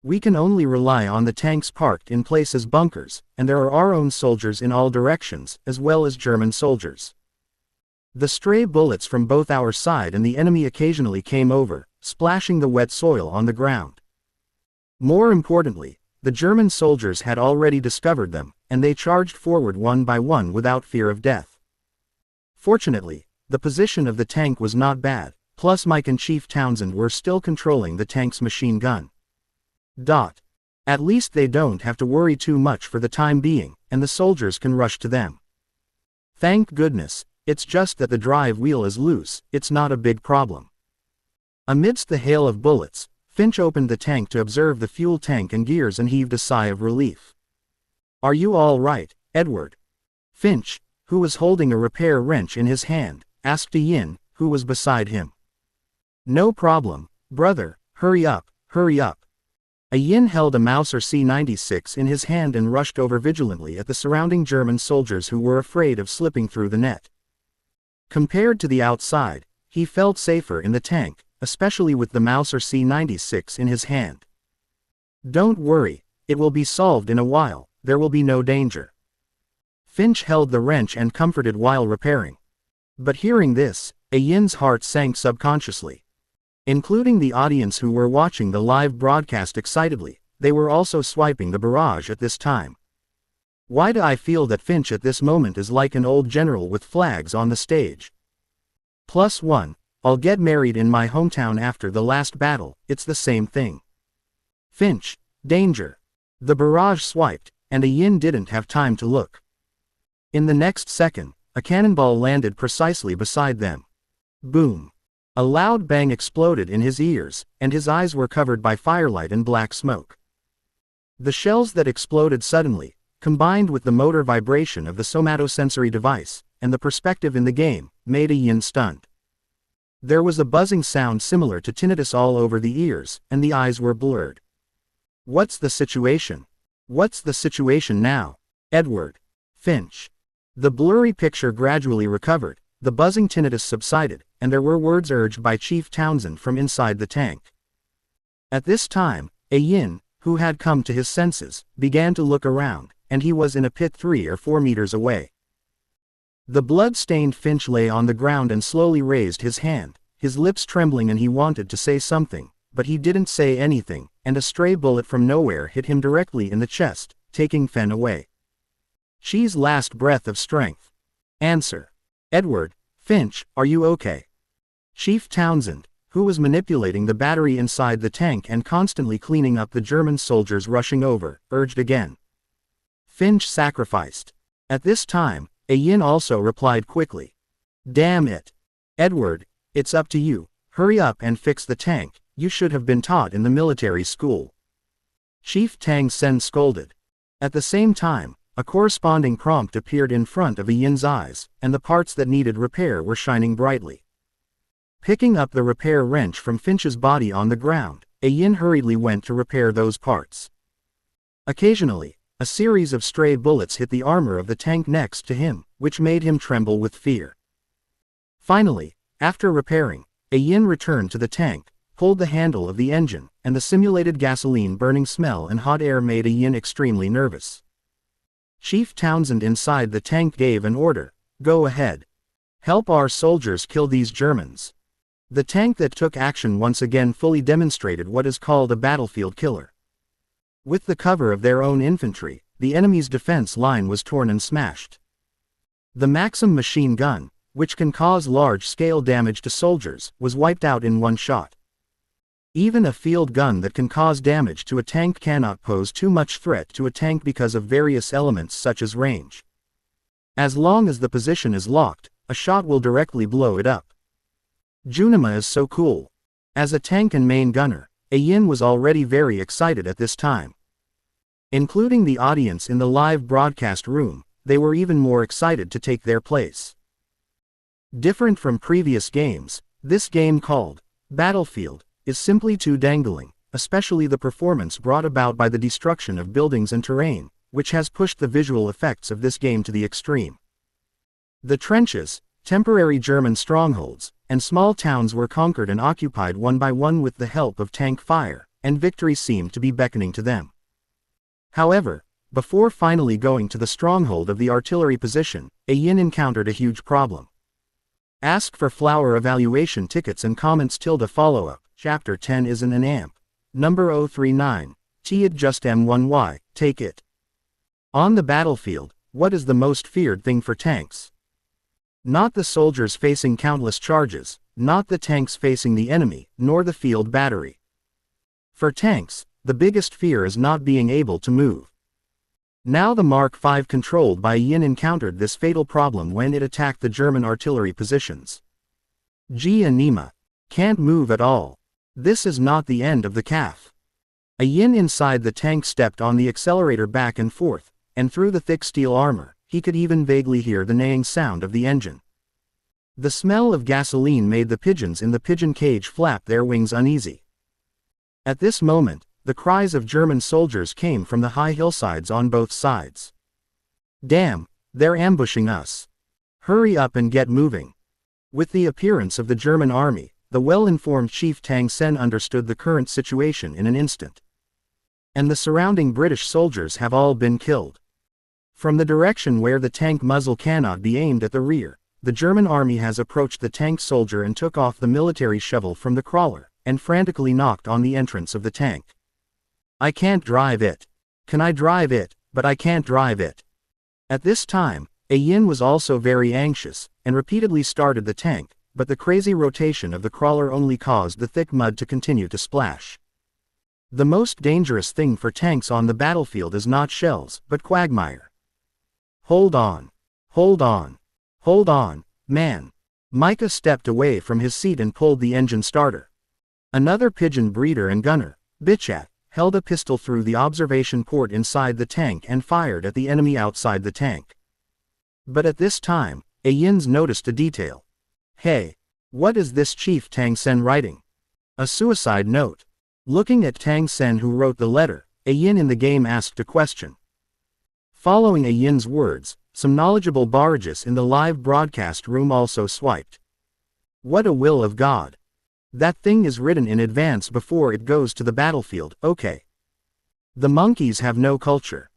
We can only rely on the tanks parked in place as bunkers, and there are our own soldiers in all directions, as well as German soldiers. The stray bullets from both our side and the enemy occasionally came over, splashing the wet soil on the ground. More importantly, the German soldiers had already discovered them, and they charged forward one by one without fear of death. Fortunately, the position of the tank was not bad, plus Mike and Chief Townsend were still controlling the tank's machine gun. At least they don't have to worry too much for the time being, and the soldiers can rush to them. Thank goodness, it's just that the drive wheel is loose, it's not a big problem. Amidst the hail of bullets, Finch opened the tank to observe the fuel tank and gears and heaved a sigh of relief. Are you all right, Edward? Finch, who was holding a repair wrench in his hand, asked Yin, who was beside him. No problem, brother, hurry up, hurry up. Yin held a Mauser C-96 in his hand and rushed over vigilantly at the surrounding German soldiers who were afraid of slipping through the net. Compared to the outside, he felt safer in the tank, especially with the Mauser C-96 in his hand. Don't worry, it will be solved in a while, there will be no danger. Finch held the wrench and comforted while repairing. But hearing this, Yin's heart sank subconsciously. Including the audience who were watching the live broadcast excitedly, they were also swiping the barrage at this time. Why do I feel that Finch at this moment is like an old general with flags on the stage? +1. I'll get married in my hometown after the last battle, it's the same thing. Finch, danger. The barrage swiped, and a Yin didn't have time to look. In the next second, a cannonball landed precisely beside them. Boom. A loud bang exploded in his ears, and his eyes were covered by firelight and black smoke. The shells that exploded suddenly, combined with the motor vibration of the somatosensory device, and the perspective in the game, made a Yin stunned. There was a buzzing sound similar to tinnitus all over the ears, and the eyes were blurred. What's the situation? What's the situation now? Edward. Finch. The blurry picture gradually recovered, the buzzing tinnitus subsided, and there were words urged by Chief Townsend from inside the tank. At this time, a Yin, who had come to his senses, began to look around, and he was in a pit 3 or 4 meters away. The blood-stained Finch lay on the ground and slowly raised his hand, his lips trembling, and he wanted to say something, but he didn't say anything, and a stray bullet from nowhere hit him directly in the chest, taking Fen away. Chi's last breath of strength. Answer. Edward. Finch, are you okay? Chief Townsend, who was manipulating the battery inside the tank and constantly cleaning up the German soldiers rushing over, urged again. Finch sacrificed. At this time, a Yin also replied quickly. Damn it. Edward, it's up to you, hurry up and fix the tank, you should have been taught in the military school. Chief Tang Sen scolded. At the same time, a corresponding prompt appeared in front of a Yin's eyes, and the parts that needed repair were shining brightly. Picking up the repair wrench from Finch's body on the ground, a Yin hurriedly went to repair those parts. Occasionally, a series of stray bullets hit the armor of the tank next to him, which made him tremble with fear. Finally, after repairing, a Yin returned to the tank, pulled the handle of the engine, and the simulated gasoline burning smell and hot air made a Yin extremely nervous. Chief Townsend inside the tank gave an order, go ahead. Help our soldiers kill these Germans. The tank that took action once again fully demonstrated what is called a battlefield killer. With the cover of their own infantry, the enemy's defense line was torn and smashed. The Maxim machine gun, which can cause large-scale damage to soldiers, was wiped out in one shot. Even a field gun that can cause damage to a tank cannot pose too much threat to a tank because of various elements such as range. As long as the position is locked, a shot will directly blow it up. Junima is so cool. As a tank and main gunner, a Yin was already very excited at this time. Including the audience in the live broadcast room, they were even more excited to take their place. Different from previous games, this game called Battlefield is simply too dangling, especially the performance brought about by the destruction of buildings and terrain, which has pushed the visual effects of this game to the extreme. The trenches, temporary German strongholds, and small towns were conquered and occupied one by one with the help of tank fire, and victory seemed to be beckoning to them. However, before finally going to the stronghold of the artillery position, a Yin encountered a huge problem. Ask for flower evaluation tickets and comments follow-up. Chapter 10 isn't an amp. Number 039. It just M1Y, take it. On the battlefield, what is the most feared thing for tanks? Not the soldiers facing countless charges, not the tanks facing the enemy, nor the field battery. For tanks, the biggest fear is not being able to move. Now the Mark V controlled by Yin encountered this fatal problem when it attacked the German artillery positions. Ji Anima. Can't move at all. This is not the end of the calf. A Yin inside the tank stepped on the accelerator back and forth, and through the thick steel armor, he could even vaguely hear the neighing sound of the engine. The smell of gasoline made the pigeons in the pigeon cage flap their wings uneasy. At this moment, the cries of German soldiers came from the high hillsides on both sides. Damn, they're ambushing us. Hurry up and get moving. With the appearance of the German army, the well-informed Chief Tang Sen understood the current situation in an instant. And the surrounding British soldiers have all been killed. From the direction where the tank muzzle cannot be aimed at the rear, the German army has approached the tank soldier and took off the military shovel from the crawler, and frantically knocked on the entrance of the tank. I can't drive it. Can I drive it? But I can't drive it. At this time, Yin was also very anxious, and repeatedly started the tank, but the crazy rotation of the crawler only caused the thick mud to continue to splash. The most dangerous thing for tanks on the battlefield is not shells, but quagmire. Hold on. Hold on. Hold on, man. Micah stepped away from his seat and pulled the engine starter. Another pigeon breeder and gunner, Bichat, held a pistol through the observation port inside the tank and fired at the enemy outside the tank. But at this time, Yin's noticed a detail. Hey, what is this Chief Tang Sen writing? A suicide note. Looking at Tang Sen who wrote the letter, Yin in the game asked a question. Following Yin's words, some knowledgeable barrages in the live broadcast room also swiped. What a will of God. That thing is written in advance before it goes to the battlefield, okay. The monkeys have no culture.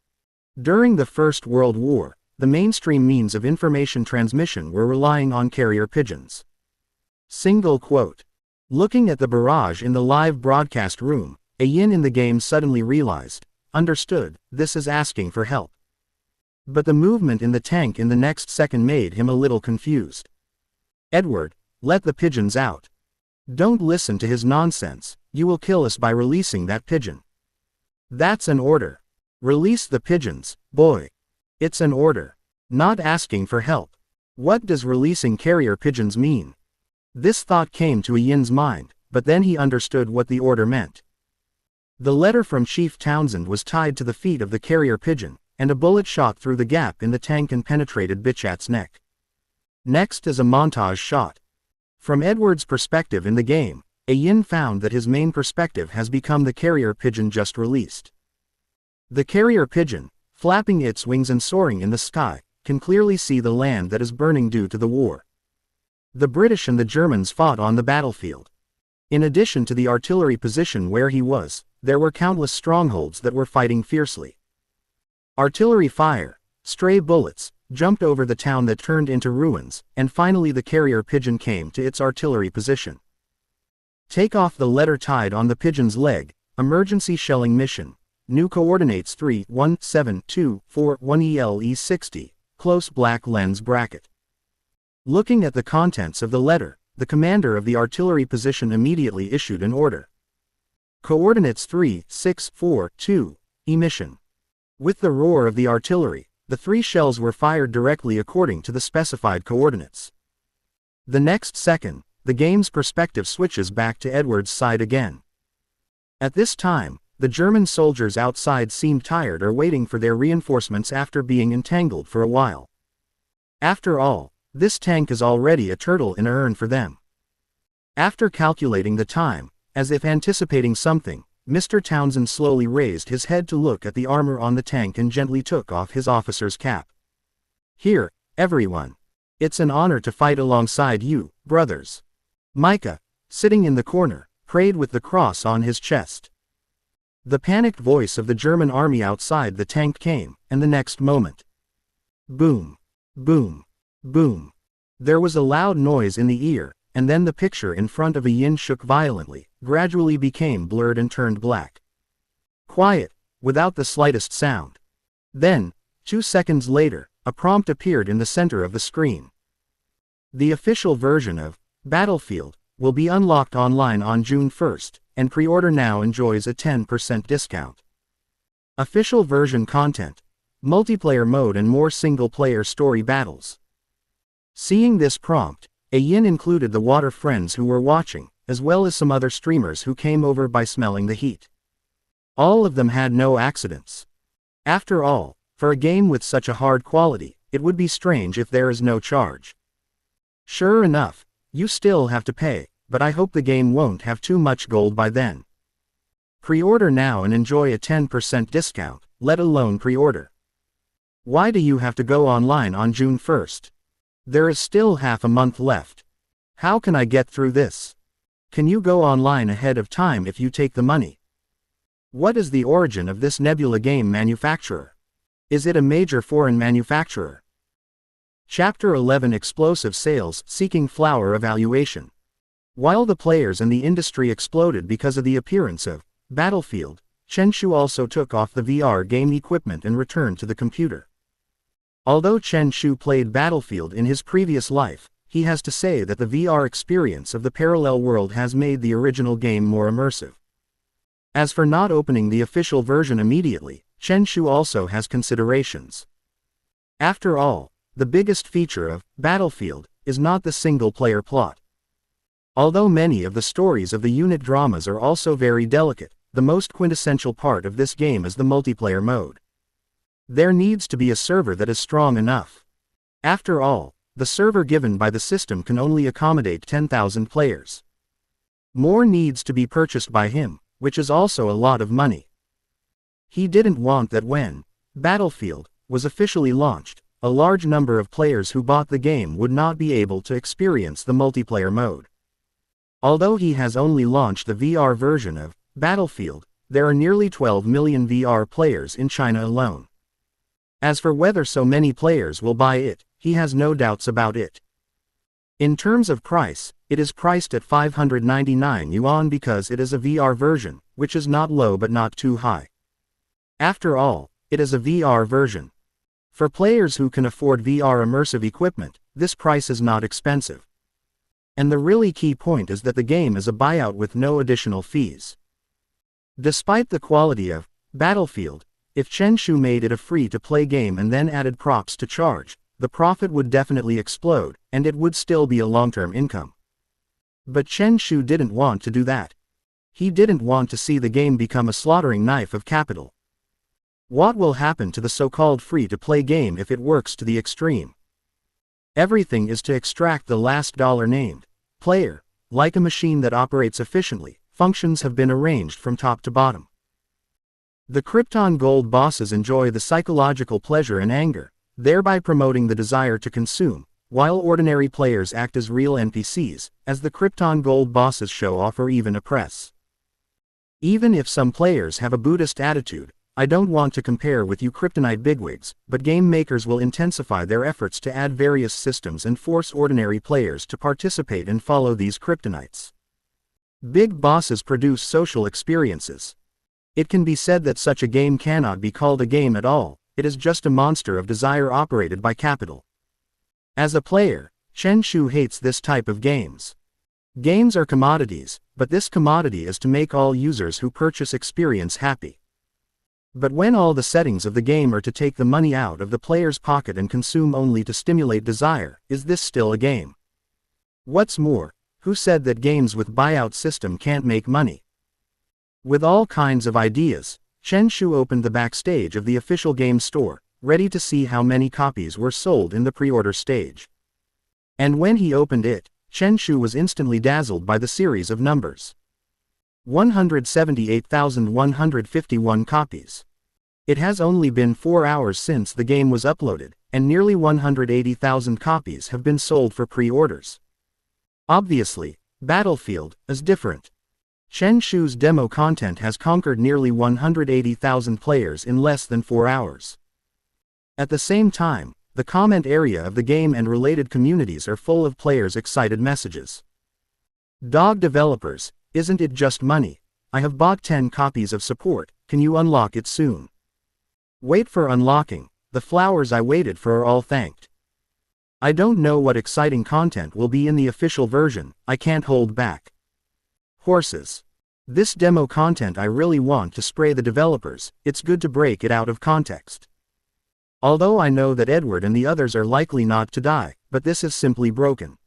During the First World War, the mainstream means of information transmission were relying on carrier pigeons. Single quote. Looking at the barrage in the live broadcast room, Yin in the game suddenly realized, understood, this is asking for help. But the movement in the tank in the next second made him a little confused. Edward, let the pigeons out. Don't listen to his nonsense, you will kill us by releasing that pigeon. That's an order. Release the pigeons, boy. It's an order. Not asking for help. What does releasing carrier pigeons mean? This thought came to Yin's mind, but then he understood what the order meant. The letter from Chief Townsend was tied to the feet of the carrier pigeon, and a bullet shot through the gap in the tank and penetrated Bichat's neck. Next is a montage shot. From Edward's perspective in the game, Yin found that his main perspective has become the carrier pigeon just released. The carrier pigeon, flapping its wings and soaring in the sky, can clearly see the land that is burning due to the war. The British and the Germans fought on the battlefield. In addition to the artillery position where he was, there were countless strongholds that were fighting fiercely. Artillery fire, stray bullets, jumped over the town that turned into ruins, and finally the carrier pigeon came to its artillery position. Take off the letter tied on the pigeon's leg, emergency shelling mission, new coordinates 31724 ELE60, close black lens bracket. Looking at the contents of the letter, the commander of the artillery position immediately issued an order. Coordinates 3642, emission. With the roar of the artillery, the 3 shells were fired directly according to the specified coordinates. The next second, the game's perspective switches back to Edward's side again. At this time, the German soldiers outside seemed tired or waiting for their reinforcements after being entangled for a while. After all, this tank is already a turtle in an urn for them. After calculating the time, as if anticipating something, Mr. Townsend slowly raised his head to look at the armor on the tank and gently took off his officer's cap. Here, everyone. It's an honor to fight alongside you, brothers. Micah, sitting in the corner, prayed with the cross on his chest. The panicked voice of the German army outside the tank came, and the next moment. Boom. Boom. Boom. There was a loud noise in the ear, and then the picture in front of Yin shook violently, gradually became blurred and turned black. Quiet, without the slightest sound. Then, 2 seconds later, a prompt appeared in the center of the screen. The official version of Battlefield will be unlocked online on June 1st, and pre-order now enjoys a 10% discount. Official version content, multiplayer mode and more single-player story battles. Seeing this prompt, Yin included the water friends who were watching, as well as some other streamers who came over by smelling the heat. All of them had no accidents. After all, for a game with such a hard quality, it would be strange if there is no charge. Sure enough, you still have to pay, but I hope the game won't have too much gold by then. Pre-order now and enjoy a 10% discount, let alone pre-order. Why do you have to go online on June 1st? There is still half a month left. How can I get through this? Can you go online ahead of time if you take the money? What is the origin of this Nebula game manufacturer? Is it a major foreign manufacturer? Chapter 11 Explosive Sales Seeking Flower Evaluation. While the players and the industry exploded because of the appearance of Battlefield, Chenshu also took off the VR game equipment and returned to the computer. Although Chen Shu played Battlefield in his previous life, he has to say that the VR experience of the parallel world has made the original game more immersive. As for not opening the official version immediately, Chen Shu also has considerations. After all, the biggest feature of Battlefield is not the single-player plot. Although many of the stories of the unit dramas are also very delicate, the most quintessential part of this game is the multiplayer mode. There needs to be a server that is strong enough. After all, the server given by the system can only accommodate 10,000 players. More needs to be purchased by him, which is also a lot of money. He didn't want that when Battlefield was officially launched, a large number of players who bought the game would not be able to experience the multiplayer mode. Although he has only launched the VR version of Battlefield, there are nearly 12 million VR players in China alone. As for whether so many players will buy it, he has no doubts about it. In terms of price, it is priced at 599 yuan because it is a VR version, which is not low but not too high. After all, it is a VR version. For players who can afford VR immersive equipment, this price is not expensive. And the really key point is that the game is a buyout with no additional fees. Despite the quality of Battlefield, if Chen Shu made it a free-to-play game and then added props to charge, the profit would definitely explode, and it would still be a long-term income. But Chen Shu didn't want to do that. He didn't want to see the game become a slaughtering knife of capital. What will happen to the so-called free-to-play game if it works to the extreme? Everything is to extract the last dollar named player. Like a machine that operates efficiently, functions have been arranged from top to bottom. The Krypton Gold bosses enjoy the psychological pleasure and anger, thereby promoting the desire to consume, while ordinary players act as real NPCs, as the Krypton Gold bosses show off or even oppress. Even if some players have a Buddhist attitude, I don't want to compare with you Kryptonite bigwigs, but game makers will intensify their efforts to add various systems and force ordinary players to participate and follow these Kryptonites. Big bosses produce social experiences. It can be said that such a game cannot be called a game at all, it is just a monster of desire operated by capital. As a player, Chen Shu hates this type of games. Games are commodities, but this commodity is to make all users who purchase experience happy. But when all the settings of the game are to take the money out of the player's pocket and consume only to stimulate desire, is this still a game? What's more, who said that games with buyout system can't make money? With all kinds of ideas, Chen Shu opened the backstage of the official game store, ready to see how many copies were sold in the pre-order stage. And when he opened it, Chen Shu was instantly dazzled by the series of numbers. 178,151 copies. It has only been 4 hours since the game was uploaded, and nearly 180,000 copies have been sold for pre-orders. Obviously, Battlefield is different. Chen Shu's demo content has conquered nearly 180,000 players in less than 4 hours. At the same time, the comment area of the game and related communities are full of players' excited messages. Dog developers, isn't it just money? I have bought 10 copies of support, can you unlock it soon? Wait for unlocking, the flowers I waited for are all thanked. I don't know what exciting content will be in the official version, I can't hold back. Horses. This demo content I really want to spray the developers, it's good to break it out of context. Although I know that Edward and the others are likely not to die, but this is simply broken.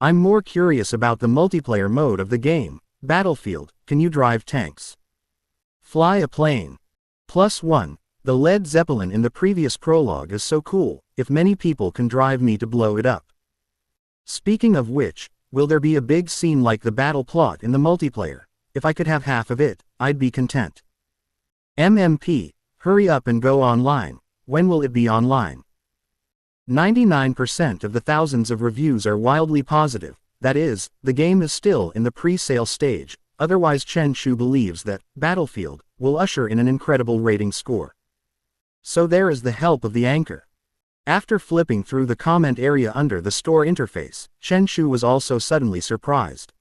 I'm more curious about the multiplayer mode of the game. Battlefield, can you drive tanks? Fly a plane? +1. The Led Zeppelin in the previous prologue is so cool, if many people can drive me to blow it up. Speaking of which, will there be a big scene like the battle plot in the multiplayer? If I could have half of it, I'd be content. MMP, hurry up and go online, when will it be online? 99% of the thousands of reviews are wildly positive, that is, the game is still in the pre-sale stage, otherwise Chen Shu believes that Battlefield will usher in an incredible rating score. So there is the help of the anchor. After flipping through the comment area under the store interface, Chen Shu was also suddenly surprised.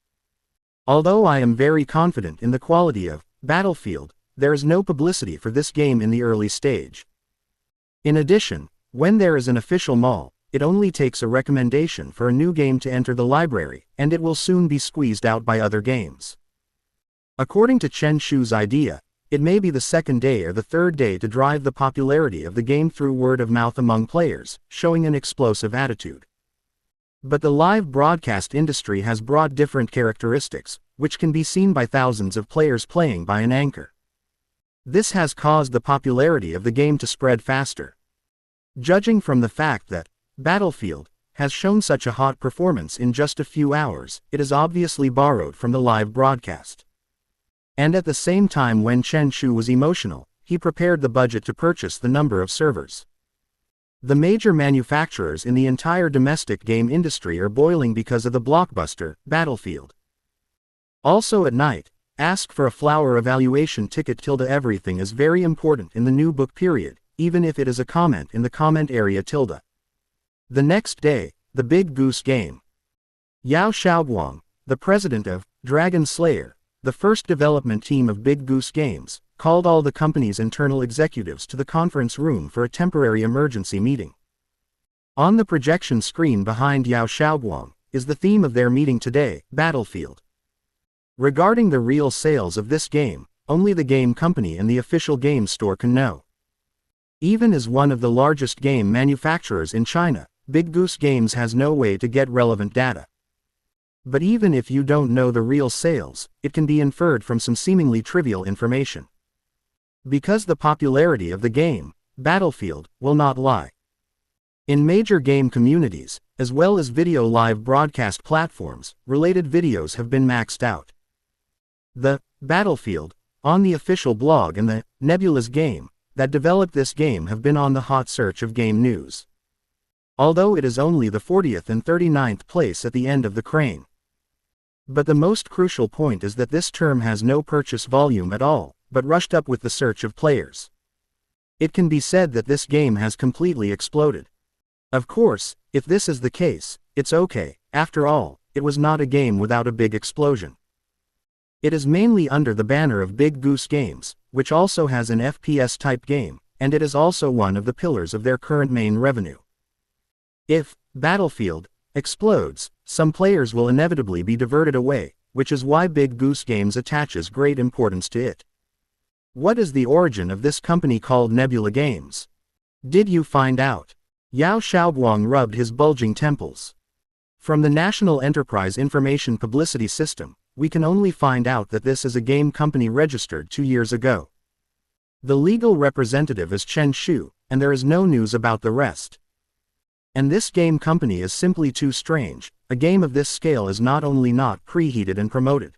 Although I am very confident in the quality of Battlefield, there is no publicity for this game in the early stage. In addition, When there is an official mall, it only takes a recommendation for a new game to enter the library, and it will soon be squeezed out by other games. According to Chen Shu's idea, it may be the second day or the third day to drive the popularity of the game through word of mouth among players, showing an explosive attitude. But the live broadcast industry has broad different characteristics, which can be seen by thousands of players playing by an anchor. This has caused the popularity of the game to spread faster. Judging from the fact that Battlefield has shown such a hot performance in just a few hours, it is obviously borrowed from the live broadcast. And at the same time, when Chen Shu was emotional, he prepared the budget to purchase the number of servers. The major manufacturers in the entire domestic game industry are boiling because of the blockbuster, Battlefield. Also at night, ask for a flower evaluation ticket. Everything is very important in the new book period, even if it is a comment in the comment area. The next day, the Big Goose Game. Yao Xiaoguang, the president of Dragon Slayer, the first development team of Big Goose Games, called all the company's internal executives to the conference room for a temporary emergency meeting. On the projection screen behind Yao Xiaoguang is the theme of their meeting today, Battlefield. Regarding the real sales of this game, only the game company and the official game store can know. Even as one of the largest game manufacturers in China, Big Goose Games has no way to get relevant data. But even if you don't know the real sales, it can be inferred from some seemingly trivial information. Because the popularity of the game, Battlefield, will not lie. In major game communities, as well as video live broadcast platforms, related videos have been maxed out. The Battlefield, on the official blog, and the Nebula's game that developed this game have been on the hot search of game news. Although it is only the 40th and 39th place at the end of the crane. But the most crucial point is that this term has no purchase volume at all, but rushed up with the search of players. It can be said that this game has completely exploded. Of course, if this is the case, it's okay. After all, it was not a game without a big explosion. It is mainly under the banner of Big Goose Games, which also has an FPS-type game, and it is also one of the pillars of their current main revenue. If Battlefield explodes, some players will inevitably be diverted away, which is why Big Goose Games attaches great importance to it. What is the origin of this company called Nebula Games? Did you find out? Yao Xiaoguang rubbed his bulging temples. From the National Enterprise Information Publicity System, we can only find out that this is a game company registered 2 years ago. The legal representative is Chen Shu, and there is no news about the rest. And this game company is simply too strange. A game of this scale is not only not preheated and promoted.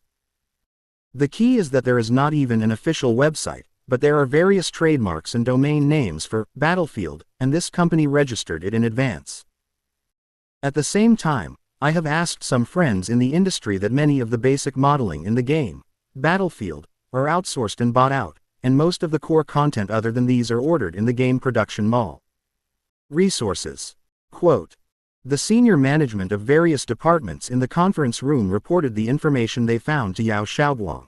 The key is that there is not even an official website, but there are various trademarks and domain names for Battlefield, and this company registered it in advance. At the same time, I have asked some friends in the industry that many of the basic modeling in the game, Battlefield, are outsourced and bought out, and most of the core content other than these are ordered in the game production mall. Resources. Quote. The senior management of various departments in the conference room reported the information they found to Yao Xiaoguang.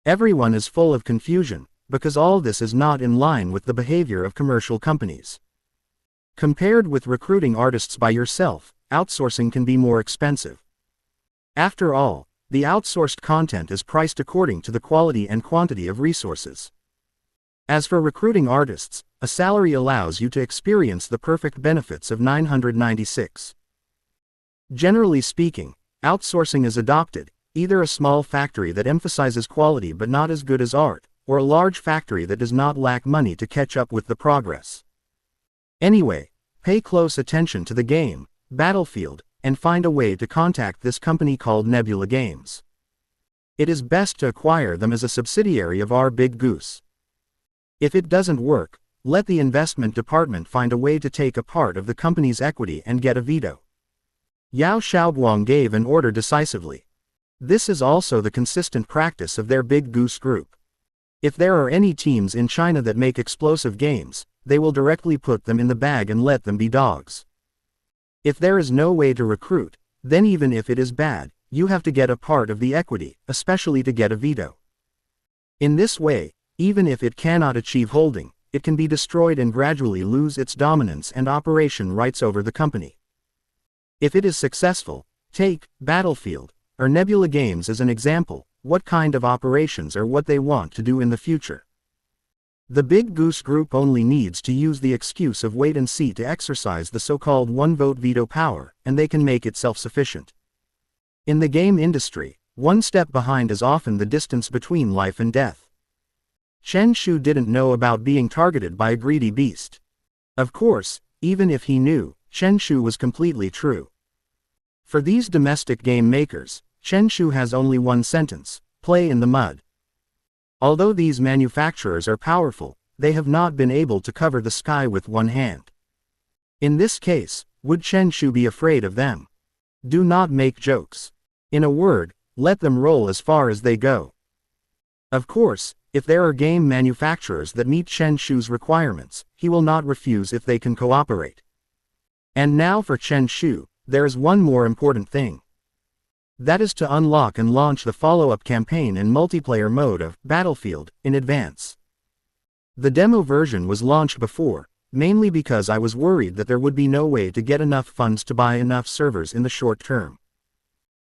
Everyone is full of confusion, because all this is not in line with the behavior of commercial companies. Compared with recruiting artists by yourself, outsourcing can be more expensive. After all, the outsourced content is priced according to the quality and quantity of resources. As for recruiting artists, a salary allows you to experience the perfect benefits of 996. Generally speaking, outsourcing is adopted, either a small factory that emphasizes quality but not as good as art, or a large factory that does not lack money to catch up with the progress. Anyway, pay close attention to the game, Battlefield, and find a way to contact this company called Nebula Games. It is best to acquire them as a subsidiary of our Big Goose. If it doesn't work, let the investment department find a way to take a part of the company's equity and get a veto. Yao Xiaoguang gave an order decisively. This is also the consistent practice of their Big Goose Group. If there are any teams in China that make explosive games, they will directly put them in the bag and let them be dogs. If there is no way to recruit, then even if it is bad, you have to get a part of the equity, especially to get a veto. In this way, even if it cannot achieve holding, it can be destroyed and gradually lose its dominance and operation rights over the company. If it is successful, take Battlefield or Nebula Games as an example, what kind of operations are what they want to do in the future. The Big Goose Group only needs to use the excuse of wait and see to exercise the so-called one-vote veto power, and they can make it self-sufficient. In the game industry, one step behind is often the distance between life and death. Chen Shu didn't know about being targeted by a greedy beast. Of course, even if he knew, Chen Shu was completely true. For these domestic game makers, Chen Shu has only one sentence: play in the mud. Although these manufacturers are powerful, they have not been able to cover the sky with one hand. In this case, would Chen Shu be afraid of them? Do not make jokes. In a word, let them roll as far as they go. Of course, if there are game manufacturers that meet Chen Shu's requirements, he will not refuse if they can cooperate. And now for Chen Shu, there is one more important thing. That is to unlock and launch the follow-up campaign and multiplayer mode of Battlefield in advance. The demo version was launched before, mainly because I was worried that there would be no way to get enough funds to buy enough servers in the short term.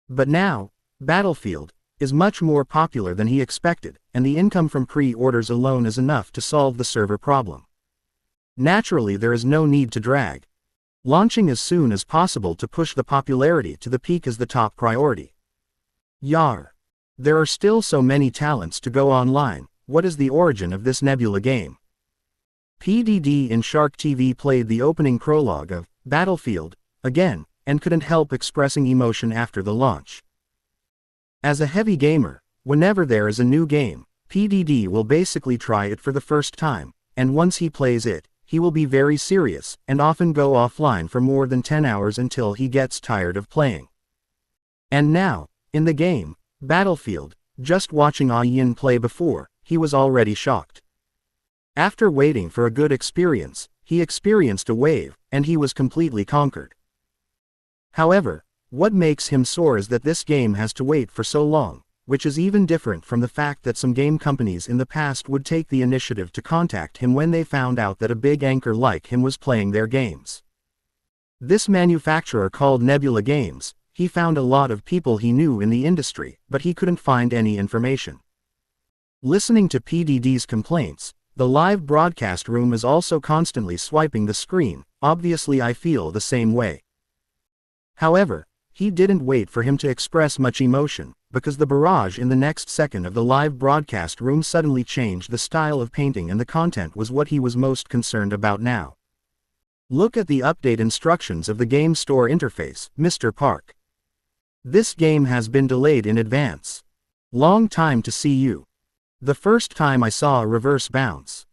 But now, Battlefield is much more popular than he expected, and the income from pre-orders alone is enough to solve the server problem. Naturally, there is no need to drag. Launching as soon as possible to push the popularity to the peak is the top priority. Yar. There are still so many talents to go online. What is the origin of this Nebula game? PDD in Shark TV played the opening prologue of Battlefield again, and couldn't help expressing emotion after the launch. As a heavy gamer, whenever there is a new game, PDD will basically try it for the first time, and once he plays it, he will be very serious, and often go offline for more than 10 hours until he gets tired of playing. And now, in the game, Battlefield, just watching Ah Yin play before, he was already shocked. After waiting for a good experience, he experienced a wave, and he was completely conquered. However, what makes him sore is that this game has to wait for so long, which is even different from the fact that some game companies in the past would take the initiative to contact him when they found out that a big anchor like him was playing their games. This manufacturer called Nebula Games, he found a lot of people he knew in the industry, but he couldn't find any information. Listening to PDD's complaints, the live broadcast room is also constantly swiping the screen. Obviously I feel the same way. However, he didn't wait for him to express much emotion, because the barrage in the next second of the live broadcast room suddenly changed the style of painting, and the content was what he was most concerned about now. Look at the update instructions of the game store interface, Mr. Park. This game has been delayed in advance. Long time to see you. The first time I saw a reverse bounce.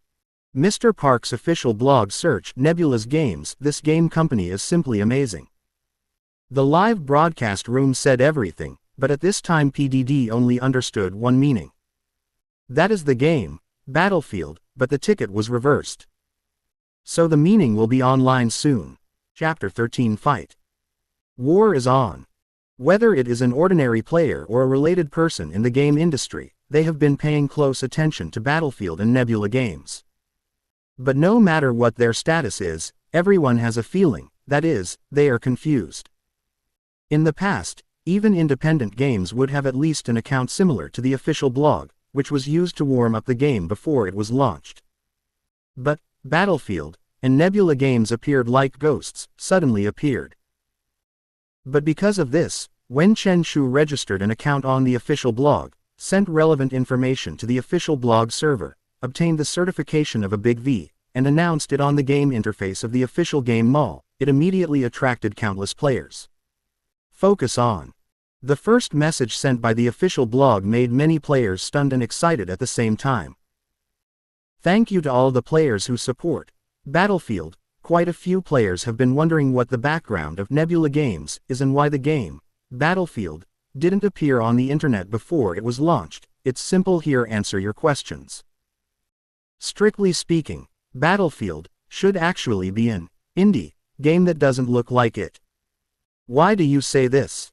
Mr. Park's official blog search Nebula's Games. This game company is simply amazing. The live broadcast room said everything, but at this time PDD only understood one meaning. That is the game, Battlefield, but the ticket was reversed. So the meaning will be online soon. Chapter 13 Fight. War is on. Whether it is an ordinary player or a related person in the game industry, they have been paying close attention to Battlefield and Nebula Games. But no matter what their status is, everyone has a feeling, that is, they are confused. In the past, even independent games would have at least an account similar to the official blog, which was used to warm up the game before it was launched. But Battlefield and Nebula Games appeared like ghosts, suddenly appeared. But because of this, when Chen Shu registered an account on the official blog, sent relevant information to the official blog server, obtained the certification of a Big V, and announced it on the game interface of the official game mall, it immediately attracted countless players. Focus on. The first message sent by the official blog made many players stunned and excited at the same time. Thank you to all the players who support Battlefield. Quite a few players have been wondering what the background of Nebula Games is and why the game, Battlefield, didn't appear on the internet before it was launched. It's simple here, answer your questions. Strictly speaking, Battlefield should actually be an indie game that doesn't look like it. Why do you say this?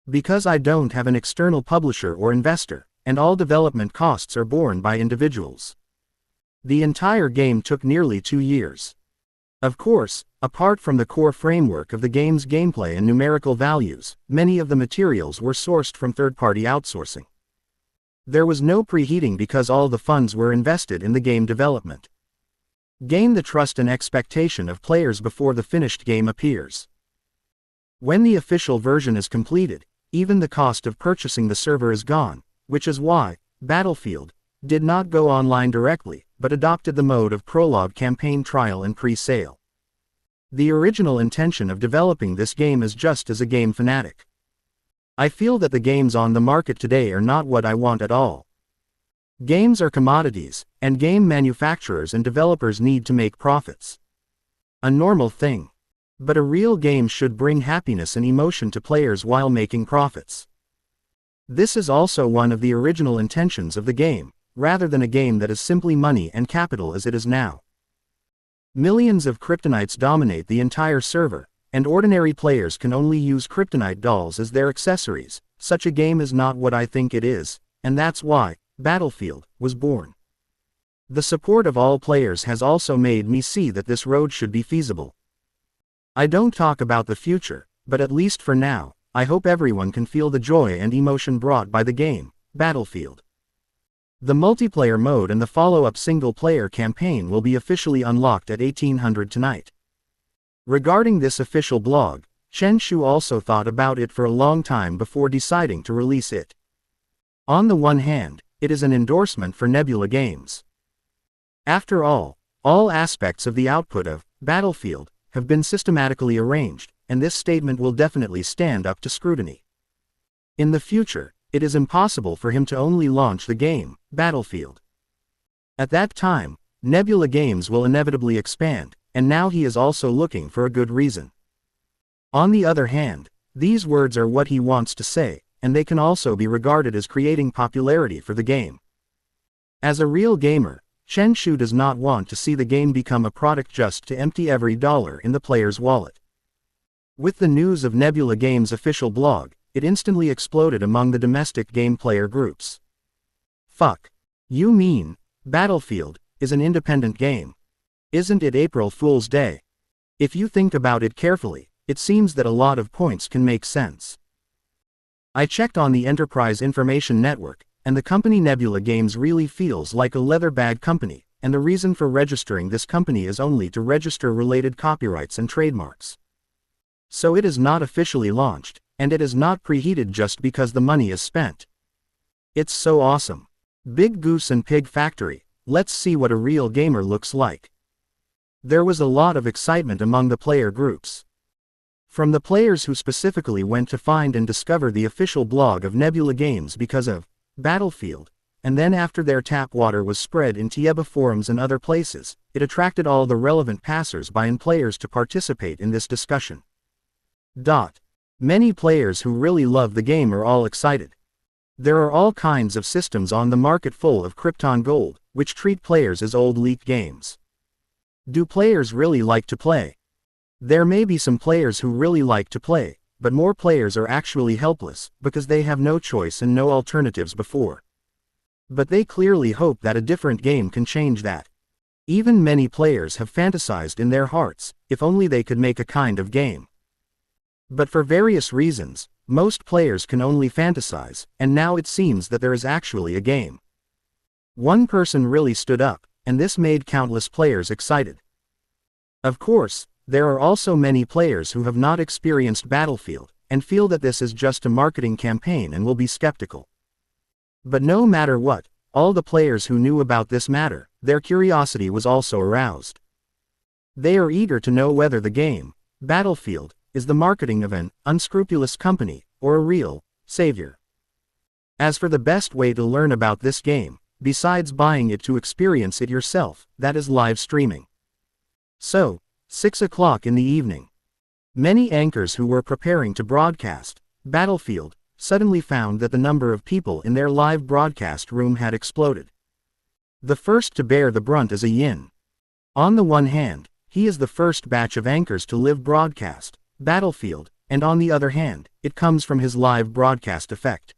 Because I don't have an external publisher or investor, and all development costs are borne by individuals. The entire game took nearly 2 years. Of course, apart from the core framework of the game's gameplay and numerical values, many of the materials were sourced from third-party outsourcing. There was no preheating because all the funds were invested in the game development. Gain the trust and expectation of players before the finished game appears. When the official version is completed, even the cost of purchasing the server is gone, which is why Battlefield did not go online directly, but adopted the mode of prologue campaign trial and pre-sale. The original intention of developing this game is just as a game fanatic. I feel that the games on the market today are not what I want at all. Games are commodities, and game manufacturers and developers need to make profits. A normal thing. But a real game should bring happiness and emotion to players while making profits. This is also one of the original intentions of the game, rather than a game that is simply money and capital as it is now. Millions of Kryptonites dominate the entire server, and ordinary players can only use Kryptonite dolls as their accessories. Such a game is not what I think it is, and that's why Battlefield was born. The support of all players has also made me see that this road should be feasible. I don't talk about the future, but at least for now, I hope everyone can feel the joy and emotion brought by the game, Battlefield. The multiplayer mode and the follow-up single-player campaign will be officially unlocked at 1800 tonight. Regarding this official blog, Chen Shu also thought about it for a long time before deciding to release it. On the one hand, it is an endorsement for Nebula Games. After all aspects of the output of Battlefield have been systematically arranged, and this statement will definitely stand up to scrutiny. In the future, it is impossible for him to only launch the game, Battlefield. At that time, Nebula Games will inevitably expand, and now he is also looking for a good reason. On the other hand, these words are what he wants to say, and they can also be regarded as creating popularity for the game. As a real gamer, Chen Shu does not want to see the game become a product just to empty every dollar in the player's wallet. With the news of Nebula Games' official blog, it instantly exploded among the domestic game player groups. Fuck. You mean Battlefield is an independent game? Isn't it April Fool's Day? If you think about it carefully, it seems that a lot of points can make sense. I checked on the Enterprise Information Network, and the company Nebula Games really feels like a leather bag company, and the reason for registering this company is only to register related copyrights and trademarks. So it is not officially launched, and it is not preheated just because the money is spent. It's so awesome. Big Goose and Pig Factory, let's see what a real gamer looks like. There was a lot of excitement among the player groups. From the players who specifically went to find and discover the official blog of Nebula Games because of Battlefield, and then after their tap water was spread in Tieba forums and other places, it attracted all the relevant passers-by and players to participate in this discussion. Many players who really love the game are all excited. There are all kinds of systems on the market full of Krypton Gold, which treat players as old leaked games. Do players really like to play? There may be some players who really like to play, but more players are actually helpless, because they have no choice and no alternatives before. But they clearly hope that a different game can change that. Even many players have fantasized in their hearts, if only they could make a kind of game. But for various reasons, most players can only fantasize, and now it seems that there is actually a game. One person really stood up, and this made countless players excited. Of course, there are also many players who have not experienced Battlefield, and feel that this is just a marketing campaign and will be skeptical. But no matter what, all the players who knew about this matter, their curiosity was also aroused. They are eager to know whether the game, Battlefield, is the marketing of an unscrupulous company, or a real savior. As for the best way to learn about this game, besides buying it to experience it yourself, that is live streaming. So, 6 o'clock in the evening. Many anchors who were preparing to broadcast Battlefield suddenly found that the number of people in their live broadcast room had exploded. The first to bear the brunt is a Yin. On the one hand, he is the first batch of anchors to live broadcast Battlefield, and on the other hand, it comes from his live broadcast effect.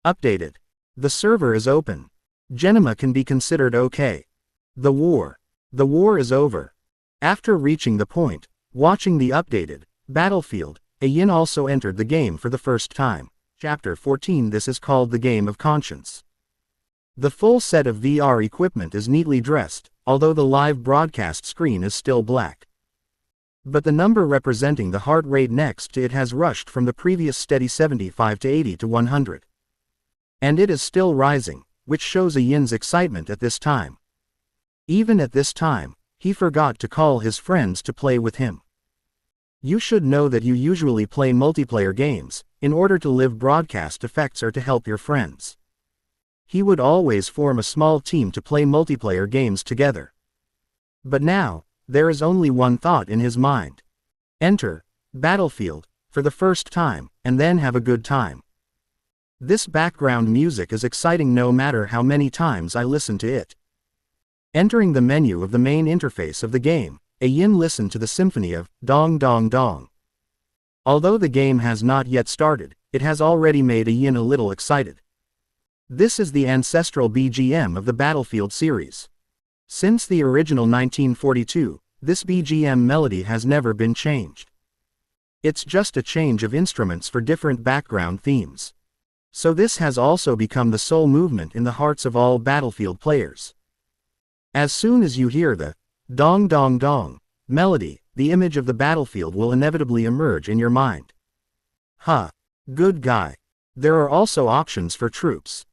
Updated. The server is open. Genema can be considered okay. The war. The war is over. After reaching the point, watching the updated Battlefield, Yin also entered the game for the first time. Chapter 14. This is called the Game of Conscience. The full set of VR equipment is neatly dressed, although the live broadcast screen is still black. But the number representing the heart rate next to it has rushed from the previous steady 75 to 80 to 100. And it is still rising, which shows Yin's excitement at this time. Even at this time, he forgot to call his friends to play with him. You should know that you usually play multiplayer games, in order to live broadcast effects or to help your friends. He would always form a small team to play multiplayer games together. But now, there is only one thought in his mind. Enter Battlefield, for the first time, and then have a good time. This background music is exciting no matter how many times I listen to it. Entering the menu of the main interface of the game, Yin listened to the symphony of Dong Dong Dong. Although the game has not yet started, it has already made Yin a little excited. This is the ancestral BGM of the Battlefield series. Since the original 1942, this BGM melody has never been changed. It's just a change of instruments for different background themes. So this has also become the sole movement in the hearts of all Battlefield players. As soon as you hear the Dong Dong Dong melody, the image of the battlefield will inevitably emerge in your mind. Good guy. There are also options for troops.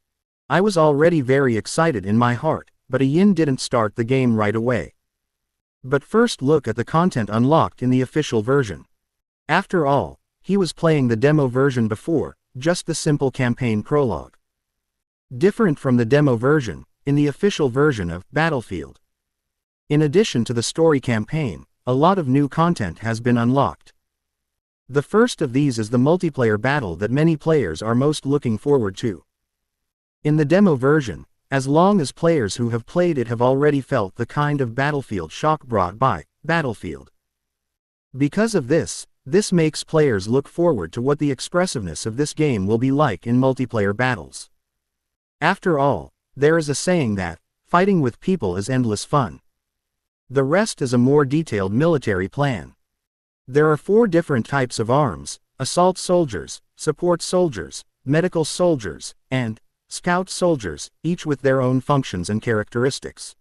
I was already very excited in my heart, but Yin didn't start the game right away. But first look at the content unlocked in the official version. After all, he was playing the demo version before, just the simple campaign prologue. Different from the demo version, in the official version of Battlefield. In addition to the story campaign, a lot of new content has been unlocked. The first of these is the multiplayer battle that many players are most looking forward to. In the demo version, as long as players who have played it have already felt the kind of Battlefield shock brought by Battlefield. Because of this makes players look forward to what the expressiveness of this game will be like in multiplayer battles. After all, there is a saying that, fighting with people is endless fun. The rest is a more detailed military plan. There are 4 different types of arms: assault soldiers, support soldiers, medical soldiers, and scout soldiers, each with their own functions and characteristics.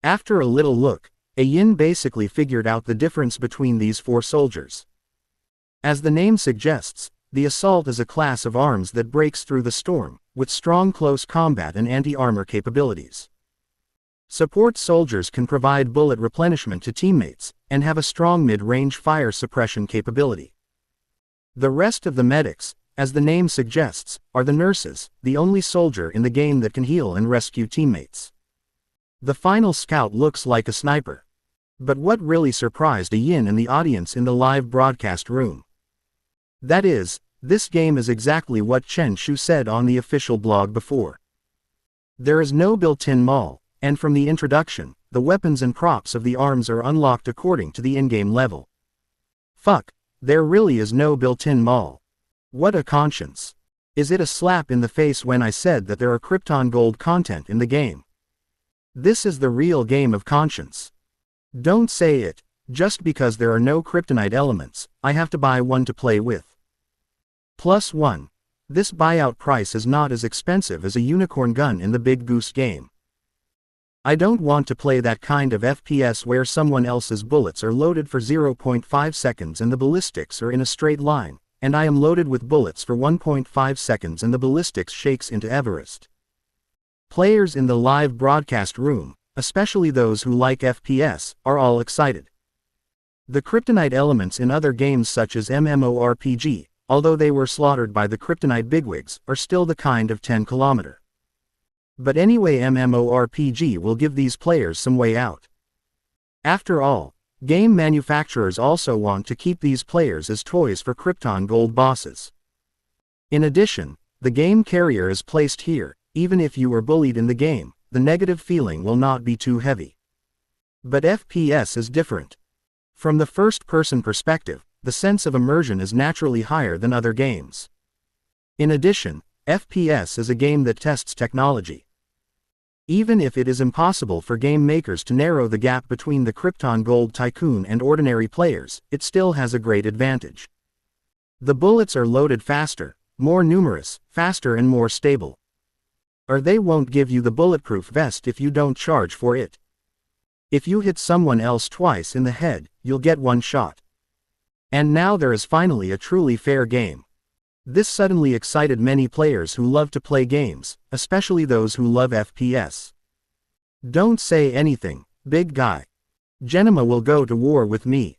After a little look, Yin basically figured out the difference between these 4 soldiers. As the name suggests, the assault is a class of arms that breaks through the storm, with strong close combat and anti-armor capabilities. Support soldiers can provide bullet replenishment to teammates, and have a strong mid-range fire suppression capability. The rest of the medics, as the name suggests, are the nurses, the only soldier in the game that can heal and rescue teammates. The final scout looks like a sniper. But what really surprised Yin and the audience in the live broadcast room? That is, this game is exactly what Chen Shu said on the official blog before. There is no built-in maul, and from the introduction, the weapons and props of the arms are unlocked according to the in-game level. There really is no built-in maul. What a conscience. Is it a slap in the face when I said that there are Krypton Gold content in the game? This is the real game of conscience. Don't say it, just because there are no kryptonite elements, I have to buy one to play with. +1. This buyout price is not as expensive as a unicorn gun in the Big Goose game. I don't want to play that kind of FPS where someone else's bullets are loaded for 0.5 seconds and the ballistics are in a straight line, and I am loaded with bullets for 1.5 seconds and the ballistics shakes into Everest. Players in the live broadcast room, especially those who like FPS, are all excited. The kryptonite elements in other games such as MMORPG, although they were slaughtered by the kryptonite bigwigs, are still the kind of 10 km. But anyway, MMORPG will give these players some way out. After all, game manufacturers also want to keep these players as toys for Krypton Gold bosses. In addition, the game carrier is placed here. Even if you were bullied in the game, the negative feeling will not be too heavy. But FPS is different. From the first-person perspective, the sense of immersion is naturally higher than other games. In addition, FPS is a game that tests technology. Even if it is impossible for game makers to narrow the gap between the Krypton Gold Tycoon and ordinary players, it still has a great advantage. The bullets are loaded faster, more numerous, faster and more stable. Or they won't give you the bulletproof vest if you don't charge for it. If you hit someone else twice in the head, you'll get one shot. And now there is finally a truly fair game. This suddenly excited many players who love to play games, especially those who love FPS. Don't say anything, big guy. Genema will go to war with me.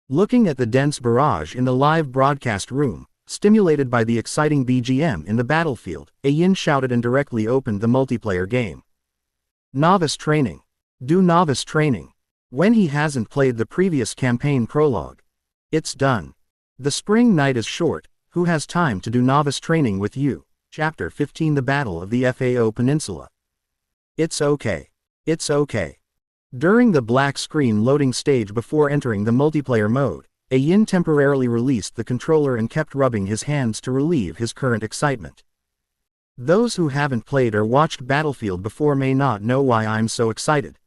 Looking at the dense barrage in the live broadcast room, stimulated by the exciting BGM in the battlefield, Yin shouted and directly opened the multiplayer game. Novice training. Do novice training. When he hasn't played the previous campaign prologue. It's done. The spring night is short, who has time to do novice training with you? Chapter 15 The Battle of the FAO Peninsula. It's okay. It's okay. During the black screen loading stage before entering the multiplayer mode, Yin temporarily released the controller and kept rubbing his hands to relieve his current excitement. Those who haven't played or watched Battlefield before may not know why I'm so excited.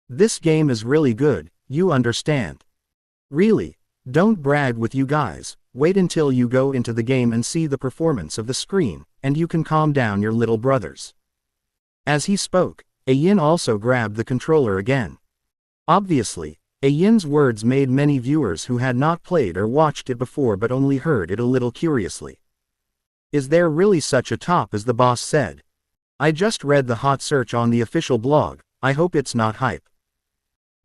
This game is really good, you understand. Really, don't brag with you guys, wait until you go into the game and see the performance of the screen, and you can calm down your little brothers. As he spoke, Yin also grabbed the controller again. Obviously, Yin's words made many viewers who had not played or watched it before but only heard it a little curiously. Is there really such a top as the boss said? I just read the hot search on the official blog, I hope it's not hype.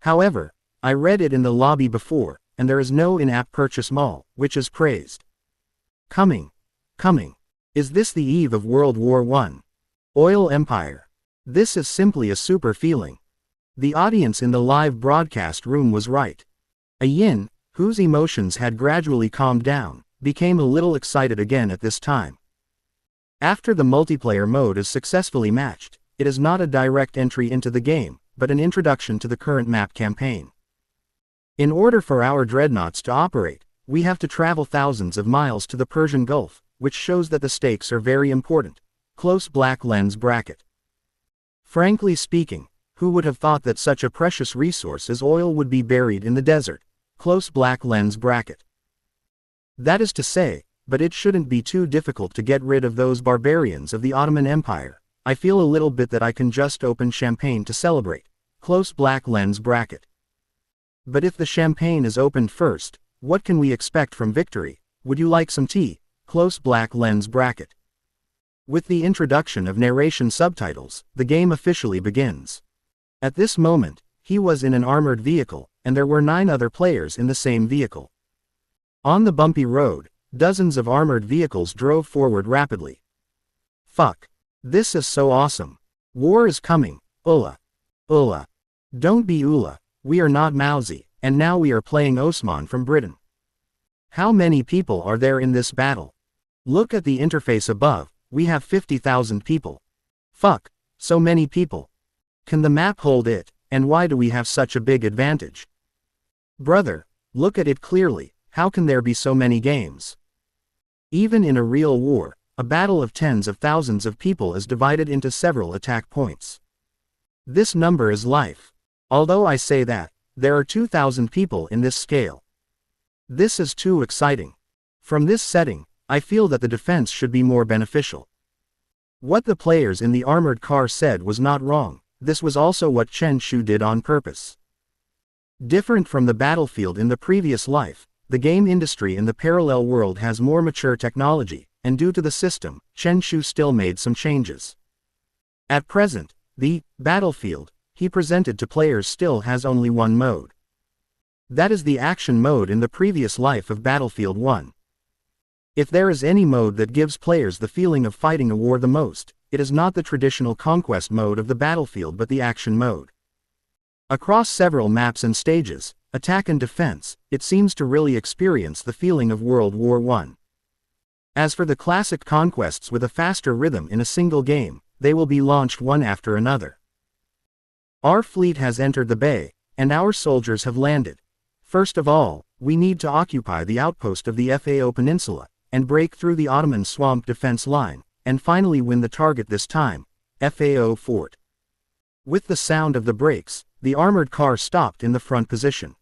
However, I read it in the lobby before, and there is no in-app purchase mall, which is praised. Coming. Is this the eve of World War I? Oil Empire. This is simply a super feeling. The audience in the live broadcast room was right. Yin, whose emotions had gradually calmed down, became a little excited again at this time. After the multiplayer mode is successfully matched, it is not a direct entry into the game, but an introduction to the current map campaign. In order for our dreadnoughts to operate, we have to travel thousands of miles to the Persian Gulf, which shows that the stakes are very important. Close black lens bracket. Frankly speaking, who would have thought that such a precious resource as oil would be buried in the desert? Close black lens bracket. That is to say, but it shouldn't be too difficult to get rid of those barbarians of the Ottoman Empire. I feel a little bit that I can just open champagne to celebrate. Close black lens bracket. But if the champagne is opened first, what can we expect from victory? Would you like some tea? Close black lens bracket. With the introduction of narration subtitles, the game officially begins. At this moment, he was in an armored vehicle, and there were 9 other players in the same vehicle. On the bumpy road, dozens of armored vehicles drove forward rapidly. Fuck. This is so awesome. War is coming. Ulla. Don't be Ulla, we are not Mauzi, and now we are playing Osman from Britain. How many people are there in this battle? Look at the interface above, we have 50,000 people. Fuck, so many people. Can the map hold it, and why do we have such a big advantage? Brother, look at it clearly, how can there be so many games? Even in a real war, a battle of tens of thousands of people is divided into several attack points. This number is life. Although I say that, there are 2,000 people in this scale. This is too exciting. From this setting, I feel that the defense should be more beneficial. What the players in the armored car said was not wrong, this was also what Chen Shu did on purpose. Different from the battlefield in the previous life, the game industry in the parallel world has more mature technology, and due to the system, Chen Shu still made some changes. At present, the battlefield he presented to players still has only one mode. That is the action mode in the previous life of Battlefield 1. If there is any mode that gives players the feeling of fighting a war the most, it is not the traditional conquest mode of the battlefield but the action mode. Across several maps and stages, attack and defense, it seems to really experience the feeling of World War I. As for the classic conquests with a faster rhythm in a single game, they will be launched one after another. Our fleet has entered the bay, and our soldiers have landed. First of all, we need to occupy the outpost of the FAO Peninsula, and break through the Ottoman swamp defense line, and finally win the target this time, FAO Fort. With the sound of the brakes, the armored car stopped in the front position.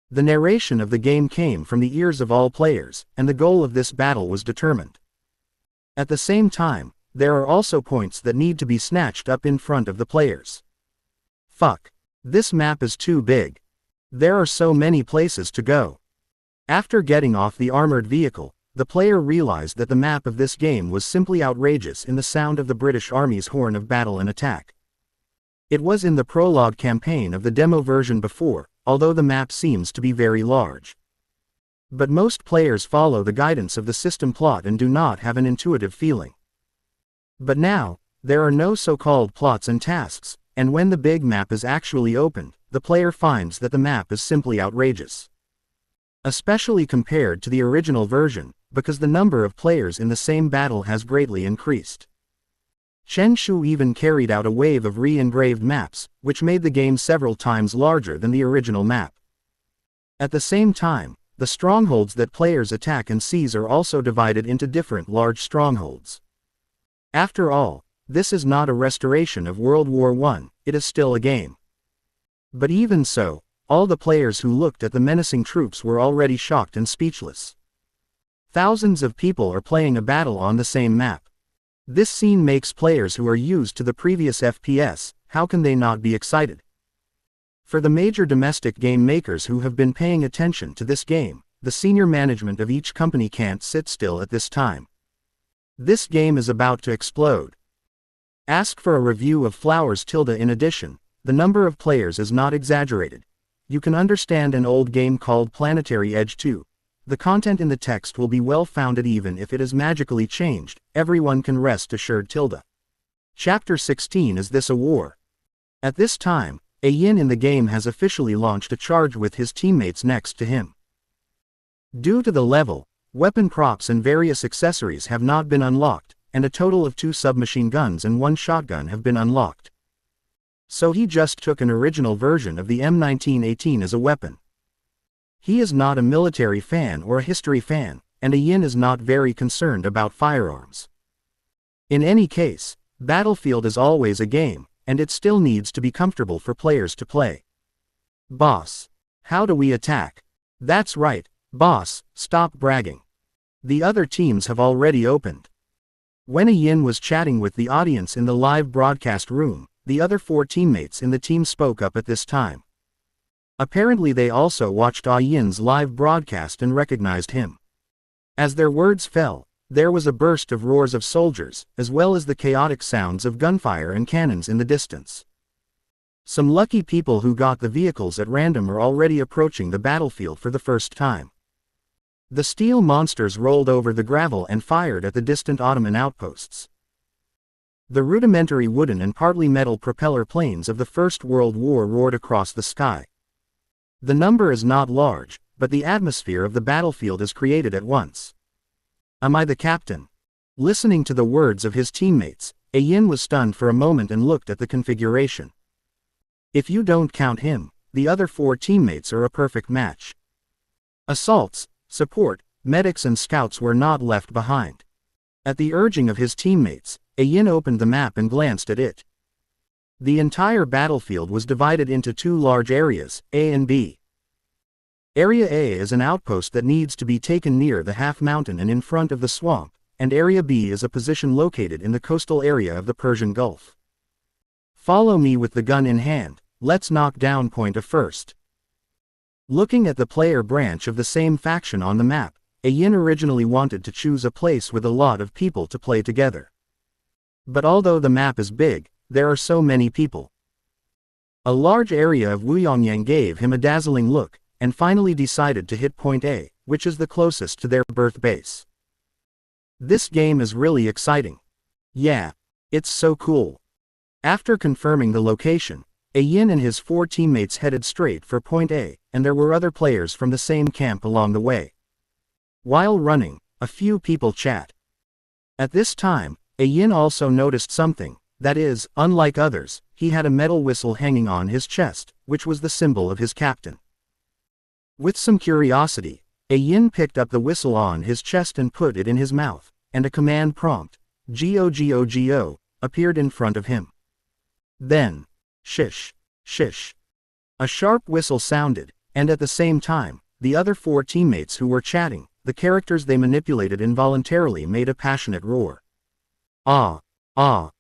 The narration of the game came from the ears of all players, and the goal of this battle was determined. At the same time, there are also points that need to be snatched up in front of the players. Fuck. This map is too big. There are so many places to go. After getting off the armored vehicle, the player realized that the map of this game was simply outrageous in the sound of the British Army's horn of battle and attack. It was in the prologue campaign of the demo version before, although the map seems to be very large. But most players follow the guidance of the system plot and do not have an intuitive feeling. But now, there are no so-called plots and tasks, and when the big map is actually opened, the player finds that the map is simply outrageous. Especially compared to the original version, because the number of players in the same battle has greatly increased. Chen Shu even carried out a wave of re-engraved maps, which made the game several times larger than the original map. At the same time, the strongholds that players attack and seize are also divided into different large strongholds. After all, this is not a restoration of World War I, it is still a game. But even so, all the players who looked at the menacing troops were already shocked and speechless. Thousands of people are playing a battle on the same map. This scene makes players who are used to the previous FPS, how can they not be excited? For the major domestic game makers who have been paying attention to this game, the senior management of each company can't sit still at this time. This game is about to explode. Ask for a review of Flowers Tilde. In addition, the number of players is not exaggerated. You can understand an old game called Planetary Edge 2. The content in the text will be well founded even if it is magically changed, everyone can rest assured. Chapter 16 Is This a War? At this time, a Yin in the game has officially launched a charge with his teammates next to him. Due to the level, weapon props and various accessories have not been unlocked, and a total of 2 submachine guns and 1 shotgun have been unlocked. So he just took an original version of the M1918 as a weapon. He is not a military fan or a history fan, and a Yin is not very concerned about firearms. In any case, Battlefield is always a game, and it still needs to be comfortable for players to play. Boss. How do we attack? That's right, boss, stop bragging. The other teams have already opened. When a Yin was chatting with the audience in the live broadcast room, the other 4 teammates in the team spoke up at this time. Apparently they also watched A Yin's live broadcast and recognized him. As their words fell, there was a burst of roars of soldiers, as well as the chaotic sounds of gunfire and cannons in the distance. Some lucky people who got the vehicles at random are already approaching the battlefield for the first time. The steel monsters rolled over the gravel and fired at the distant Ottoman outposts. The rudimentary wooden and partly metal propeller planes of the First World War roared across the sky. The number is not large, but the atmosphere of the battlefield is created at once. Am I the captain? Listening to the words of his teammates, A Yin was stunned for a moment and looked at the configuration. If you don't count him, the other 4 teammates are a perfect match. Assaults, support, medics and scouts were not left behind. At the urging of his teammates, A Yin opened the map and glanced at it. The entire battlefield was divided into 2 large areas, A and B. Area A is an outpost that needs to be taken near the half mountain and in front of the swamp, and Area B is a position located in the coastal area of the Persian Gulf. Follow me with the gun in hand, let's knock down Point A first. Looking at the player branch of the same faction on the map, A Yin originally wanted to choose a place with a lot of people to play together. But although the map is big, there are so many people. A large area of Wuyongyang gave him a dazzling look, and finally decided to hit Point A, which is the closest to their birth base. This game is really exciting. Yeah, it's so cool. After confirming the location, A Yin and his 4 teammates headed straight for Point A, and there were other players from the same camp along the way. While running, a few people chat. At this time, A Yin also noticed something, that is, unlike others, he had a metal whistle hanging on his chest, which was the symbol of his captain. With some curiosity, A Yin picked up the whistle on his chest and put it in his mouth, and a command prompt, "Go Go Go," appeared in front of him. Then, Shish. Shish. A sharp whistle sounded, and at the same time, the other 4 teammates who were chatting, the characters they manipulated involuntarily made a passionate roar. Ah! Ah!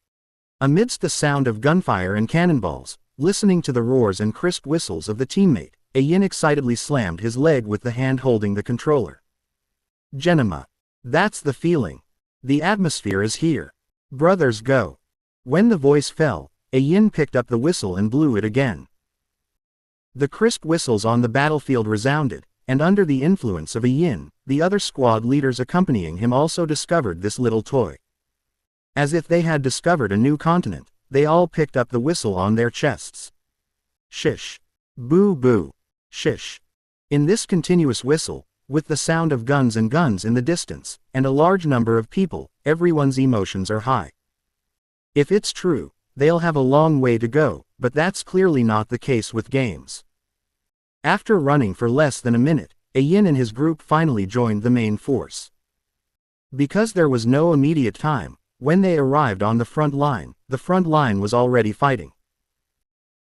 Amidst the sound of gunfire and cannonballs, listening to the roars and crisp whistles of the teammate, Yin excitedly slammed his leg with the hand holding the controller. Genema. That's the feeling. The atmosphere is here. Brothers go. When the voice fell, Yin picked up the whistle and blew it again. The crisp whistles on the battlefield resounded, and under the influence of Yin, the other squad leaders accompanying him also discovered this little toy. As if they had discovered a new continent, they all picked up the whistle on their chests. Shish. Boo boo. Shish. In this continuous whistle, with the sound of guns in the distance, and a large number of people, everyone's emotions are high. If it's true, they'll have a long way to go, but that's clearly not the case with games. After running for less than a minute, Yin and his group finally joined the main force. Because there was no immediate time, when they arrived on the front line was already fighting.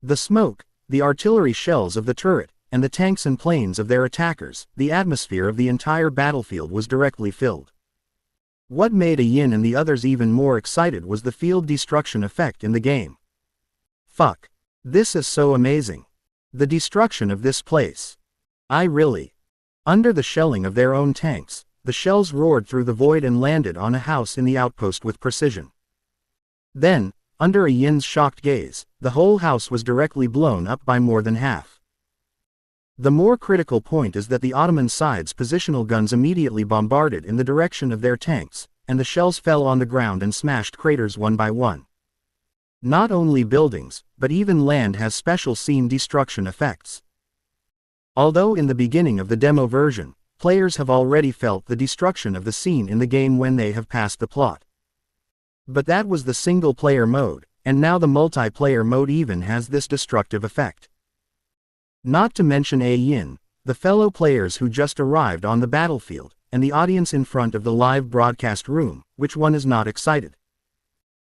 The smoke, the artillery shells of the turret, and the tanks and planes of their attackers, the atmosphere of the entire battlefield was directly filled. What made Yin and the others even more excited was the field destruction effect in the game. Fuck. This is so amazing. The destruction of this place. Under the shelling of their own tanks, the shells roared through the void and landed on a house in the outpost with precision. Then, under Yin's shocked gaze, the whole house was directly blown up by more than half. The more critical point is that the Ottoman side's positional guns immediately bombarded in the direction of their tanks, and the shells fell on the ground and smashed craters one by one. Not only buildings, but even land has special scene destruction effects. Although in the beginning of the demo version, players have already felt the destruction of the scene in the game when they have passed the plot. But that was the single-player mode, and now the multiplayer mode even has this destructive effect. Not to mention Yin, the fellow players who just arrived on the battlefield, and the audience in front of the live broadcast room, which one is not excited?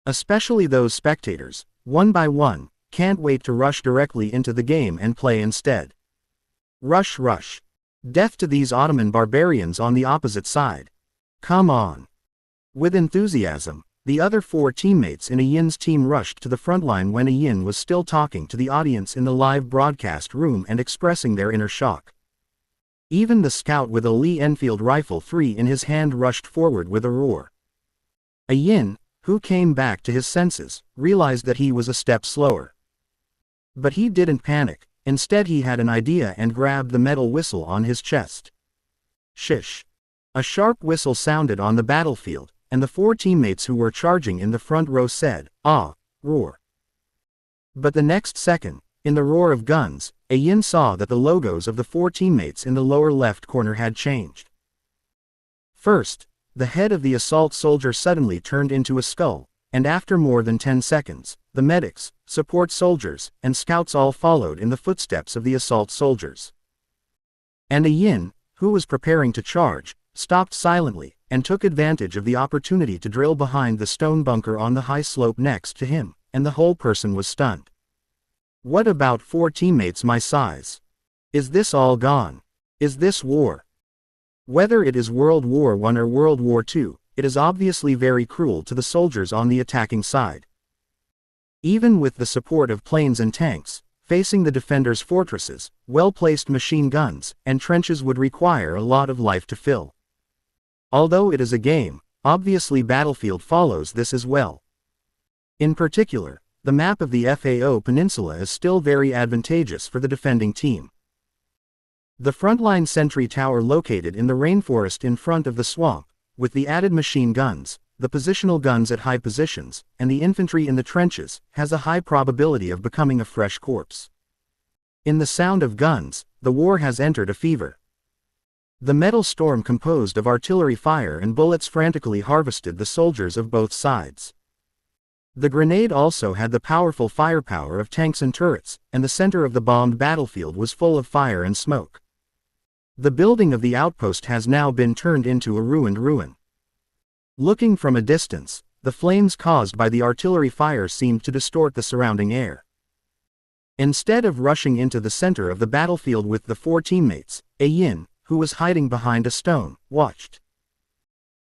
Especially those spectators, one by one, can't wait to rush directly into the game and play instead. Rush rush. Death to these Ottoman barbarians on the opposite side. Come on. With enthusiasm, the other 4 teammates in Yin's team rushed to the front line when Yin was still talking to the audience in the live broadcast room and expressing their inner shock. Even the scout with a Lee Enfield rifle 3 in his hand rushed forward with a roar. Yin, who came back to his senses, realized that he was a step slower. But he didn't panic. Instead he had an idea and grabbed the metal whistle on his chest. Shish. A sharp whistle sounded on the battlefield, and the 4 teammates who were charging in the front row said, "Ah!" roar. But the next second, in the roar of guns, Yin saw that the logos of the 4 teammates in the lower left corner had changed. First, the head of the assault soldier suddenly turned into a skull, and after more than 10 seconds, the medics, support soldiers, and scouts all followed in the footsteps of the assault soldiers. And Yin, who was preparing to charge, stopped silently, and took advantage of the opportunity to drill behind the stone bunker on the high slope next to him, and the whole person was stunned. What about 4 teammates my size? Is this all gone? Is this war? Whether it is World War I or World War II, it is obviously very cruel to the soldiers on the attacking side. Even with the support of planes and tanks, facing the defenders' fortresses, well-placed machine guns, and trenches would require a lot of life to fill. Although it is a game, obviously Battlefield follows this as well. In particular, the map of the FAO Peninsula is still very advantageous for the defending team. The frontline sentry tower located in the rainforest in front of the swamp, with the added machine guns, the positional guns at high positions, and the infantry in the trenches, has a high probability of becoming a fresh corpse. In the sound of guns, the war has entered a fever. The metal storm composed of artillery fire and bullets frantically harvested the soldiers of both sides. The grenade also had the powerful firepower of tanks and turrets, and the center of the bombed battlefield was full of fire and smoke. The building of the outpost has now been turned into a ruined ruin. Looking from a distance, the flames caused by the artillery fire seemed to distort the surrounding air. Instead of rushing into the center of the battlefield with the 4 teammates, A Yin, who was hiding behind a stone, watched.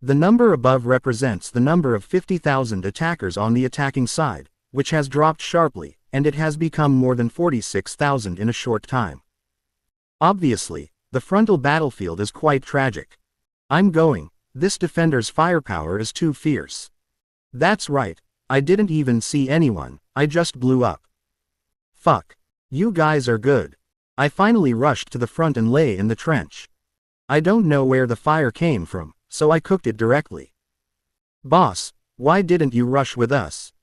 The number above represents the number of 50,000 attackers on the attacking side, which has dropped sharply, and it has become more than 46,000 in a short time. Obviously, the frontal battlefield is quite tragic. I'm going, this defender's firepower is too fierce. That's right, I didn't even see anyone, I just blew up. Fuck. You guys are good. I finally rushed to the front and lay in the trench. I don't know where the fire came from, so I cooked it directly. Boss, why didn't you rush with us?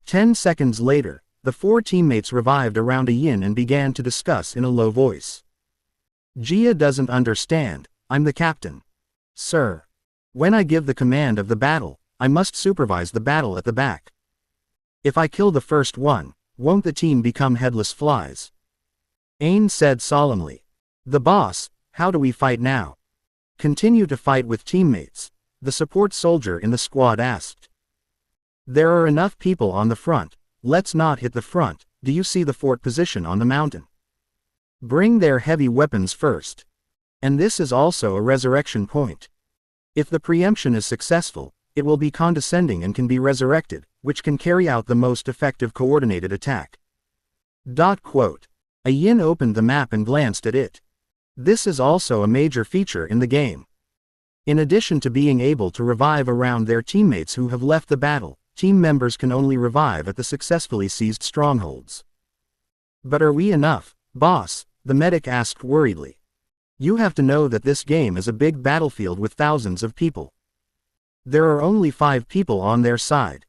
10 seconds later, the 4 teammates revived around A Yin and began to discuss in a low voice. Jia doesn't understand, I'm the captain. Sir. When I give the command of the battle, I must supervise the battle at the back. If I kill the first one, won't the team become headless flies? Ain said solemnly. The boss, how do we fight now? Continue to fight with teammates, the support soldier in the squad asked. There are enough people on the front, let's not hit the front, do you see the fort position on the mountain? Bring their heavy weapons first. And this is also a resurrection point. If the preemption is successful, it will be condescending and can be resurrected, which can carry out the most effective coordinated attack. A Yin opened the map and glanced at it. This is also a major feature in the game. In addition to being able to revive around their teammates who have left the battle, team members can only revive at the successfully seized strongholds. But are we enough, boss? The medic asked worriedly. You have to know that this game is a big battlefield with thousands of people. There are only 5 people on their side.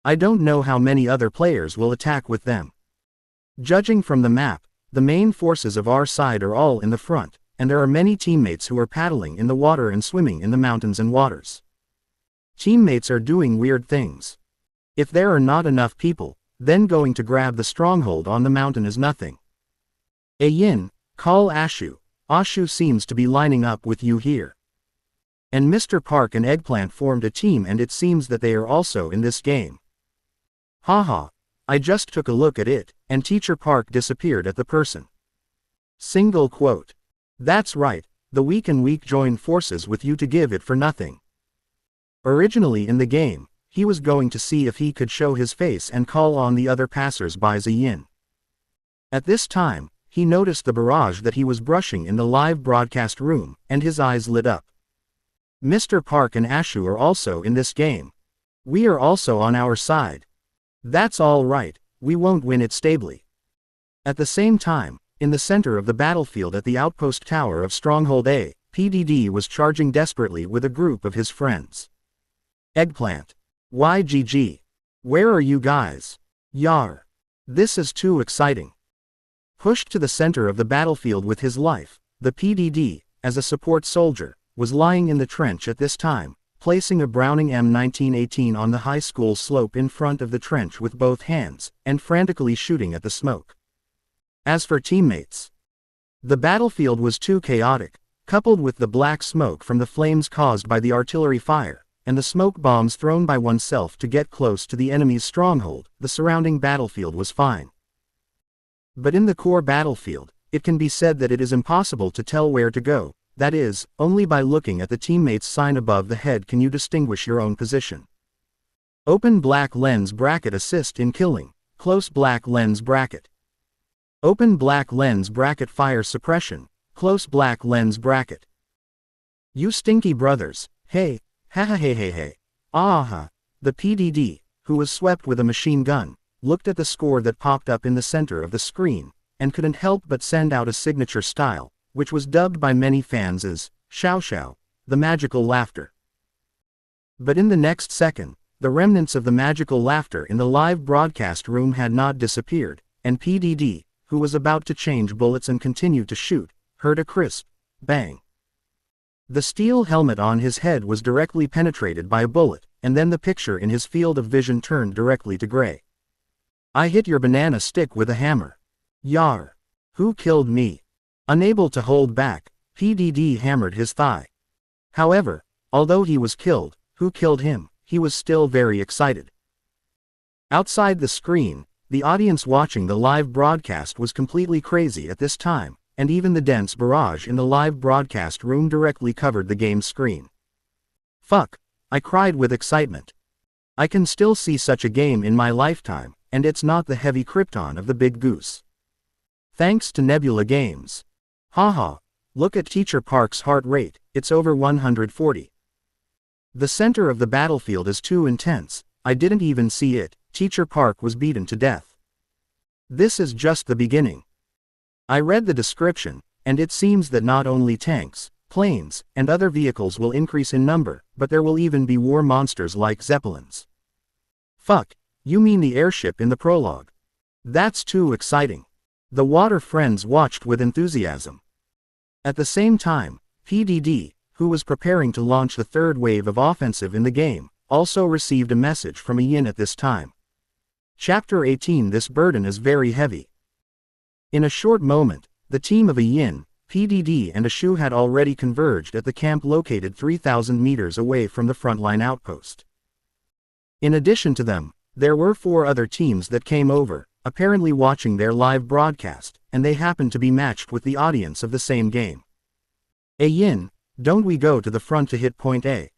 I don't know how many other players will attack with them. Judging from the map, the main forces of our side are all in the front, and there are many teammates who are paddling in the water and swimming in the mountains and waters. Teammates are doing weird things. If there are not enough people, then going to grab the stronghold on the mountain is nothing. A Yin, call Ashu. Ashu seems to be lining up with you here. And Mr. Park and Eggplant formed a team and it seems that they are also in this game. Haha, I just took a look at it, and Teacher Park disappeared at the person. Single quote. That's right, the weak joined forces with you to give it for nothing. Originally in the game, he was going to see if he could show his face and call on the other passers-by A Yin. At this time, he noticed the barrage that he was brushing in the live broadcast room, and his eyes lit up. Mr. Park and Ashu are also in this game. We are also on our side. That's all right, we won't win it stably. At the same time, in the center of the battlefield at the outpost tower of Stronghold A, PDD was charging desperately with a group of his friends. Eggplant. YGG. Where are you guys? Yar. This is too exciting. Pushed to the center of the battlefield with his life, the PDD, as a support soldier, was lying in the trench at this time, placing a Browning M1918 on the high school slope in front of the trench with both hands, and frantically shooting at the smoke. As for teammates, the battlefield was too chaotic, coupled with the black smoke from the flames caused by the artillery fire, and the smoke bombs thrown by oneself to get close to the enemy's stronghold, the surrounding battlefield was fine. But in the core battlefield, it can be said that it is impossible to tell where to go, that is, only by looking at the teammate's sign above the head can you distinguish your own position. Open black lens bracket assist in killing, close black lens bracket. Open black lens bracket fire suppression, close black lens bracket. You stinky brothers, hey, hey. Aha. The PDD, who was swept with a machine gun, looked at the score that popped up in the center of the screen, and couldn't help but send out a signature style, which was dubbed by many fans as, Xiao Xiao, the magical laughter. But in the next second, the remnants of the magical laughter in the live broadcast room had not disappeared, and PDD, who was about to change bullets and continue to shoot, heard a crisp bang. The steel helmet on his head was directly penetrated by a bullet, and then the picture in his field of vision turned directly to gray. I hit your banana stick with a hammer. Yar. Who killed me? Unable to hold back, PDD hammered his thigh. However, although he was killed, who killed him, he was still very excited. Outside the screen, the audience watching the live broadcast was completely crazy at this time, and even the dense barrage in the live broadcast room directly covered the game's screen. Fuck, I cried with excitement. I can still see such a game in my lifetime, and it's not the heavy Krypton of the Big Goose. Thanks to Nebula Games. Haha, look at Teacher Park's heart rate, it's over 140. The center of the battlefield is too intense, I didn't even see it, Teacher Park was beaten to death. This is just the beginning. I read the description, and it seems that not only tanks, planes, and other vehicles will increase in number, but there will even be war monsters like Zeppelins. Fuck, you mean the airship in the prologue? That's too exciting. The water friends watched with enthusiasm. At the same time, PDD, who was preparing to launch the third wave of offensive in the game, also received a message from a Yin at this time. Chapter 18. This burden is very heavy. In a short moment, the team of a Yin, PDD and a Shu had already converged at the camp located 3,000 meters away from the frontline outpost. In addition to them, there were 4 other teams that came over, apparently watching their live broadcast, and they happened to be matched with the audience of the same game. A Yin, don't we go to the front to hit point A?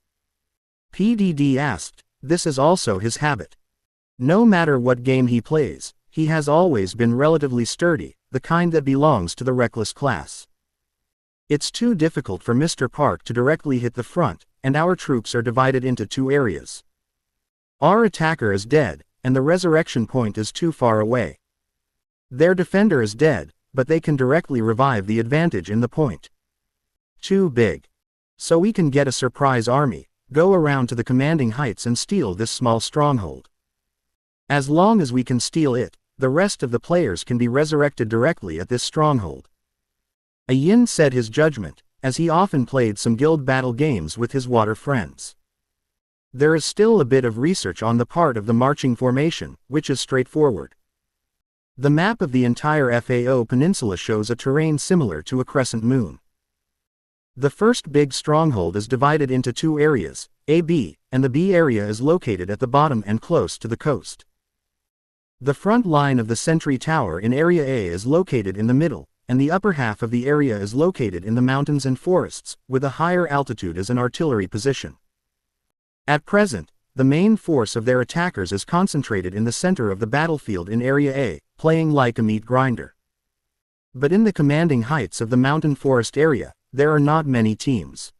PDD asked. This is also his habit. No matter what game he plays, he has always been relatively sturdy, the kind that belongs to the reckless class. It's too difficult for Mr. Park to directly hit the front, and our troops are divided into 2 areas. Our attacker is dead, and the resurrection point is too far away. Their defender is dead, but they can directly revive the advantage in the point. Too big. So we can get a surprise army, go around to the commanding heights and steal this small stronghold. As long as we can steal it, the rest of the players can be resurrected directly at this stronghold. A Yin said his judgment, as he often played some guild battle games with his water friends. There is still a bit of research on the part of the marching formation, which is straightforward. The map of the entire FAO peninsula shows a terrain similar to a crescent moon. The first big stronghold is divided into 2 areas, A-B, and the B area is located at the bottom and close to the coast. The front line of the sentry tower in Area A is located in the middle, and the upper half of the area is located in the mountains and forests, with a higher altitude as an artillery position. At present, the main force of their attackers is concentrated in the center of the battlefield in Area A, playing like a meat grinder. But in the commanding heights of the mountain forest area, there are not many teams.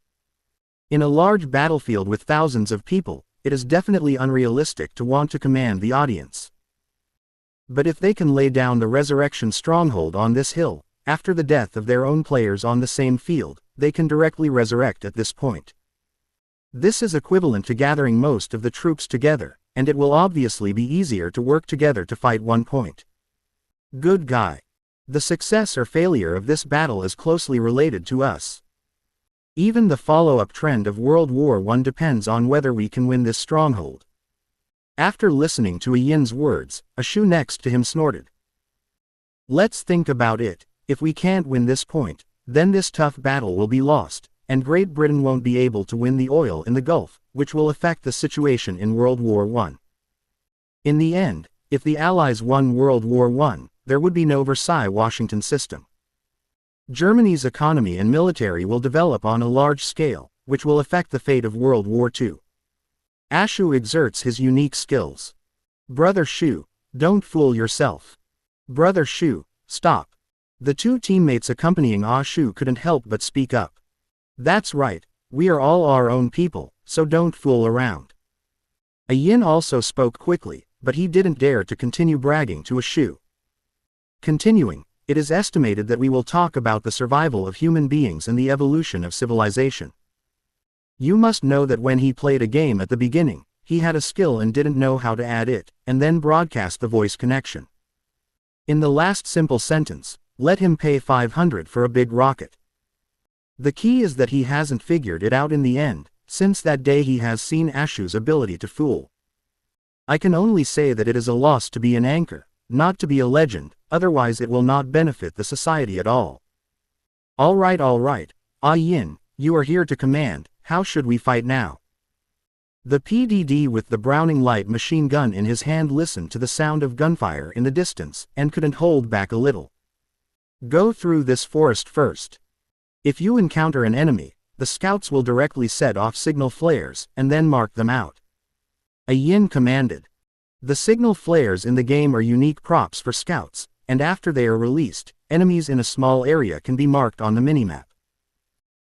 In a large battlefield with thousands of people, it is definitely unrealistic to want to command the audience. But if they can lay down the resurrection stronghold on this hill, after the death of their own players on the same field, they can directly resurrect at this point. This is equivalent to gathering most of the troops together, and it will obviously be easier to work together to fight one point. Good guy. The success or failure of this battle is closely related to us. Even the follow-up trend of World War I depends on whether we can win this stronghold. After listening to a Yin's words, a Shu next to him snorted. Let's think about it. If we can't win this point, then this tough battle will be lost, and Great Britain won't be able to win the oil in the Gulf, which will affect the situation in World War I. In the end, if the Allies won World War I, there would be no Versailles-Washington system. Germany's economy and military will develop on a large scale, which will affect the fate of World War II. Ashu exerts his unique skills. Brother Shu, don't fool yourself. Brother Shu, stop. The 2 teammates accompanying Ashu couldn't help but speak up. That's right, we are all our own people, so don't fool around. A Yin also spoke quickly, but he didn't dare to continue bragging to a Shu. Continuing, it is estimated that we will talk about the survival of human beings and the evolution of civilization. You must know that when he played a game at the beginning, he had a skill and didn't know how to add it, and then broadcast the voice connection. In the last simple sentence, let him pay 500 for a big rocket. The key is that he hasn't figured it out in the end, since that day he has seen Ashu's ability to fool. I can only say that it is a loss to be an anchor, not to be a legend, otherwise it will not benefit the society at all. Alright, Ah Yin, you are here to command, how should we fight now? The PDD with the Browning light machine gun in his hand listened to the sound of gunfire in the distance, and couldn't hold back a little. Go through this forest first. If you encounter an enemy, the scouts will directly set off signal flares, and then mark them out. A Yin commanded. The signal flares in the game are unique props for scouts, and after they are released, enemies in a small area can be marked on the minimap.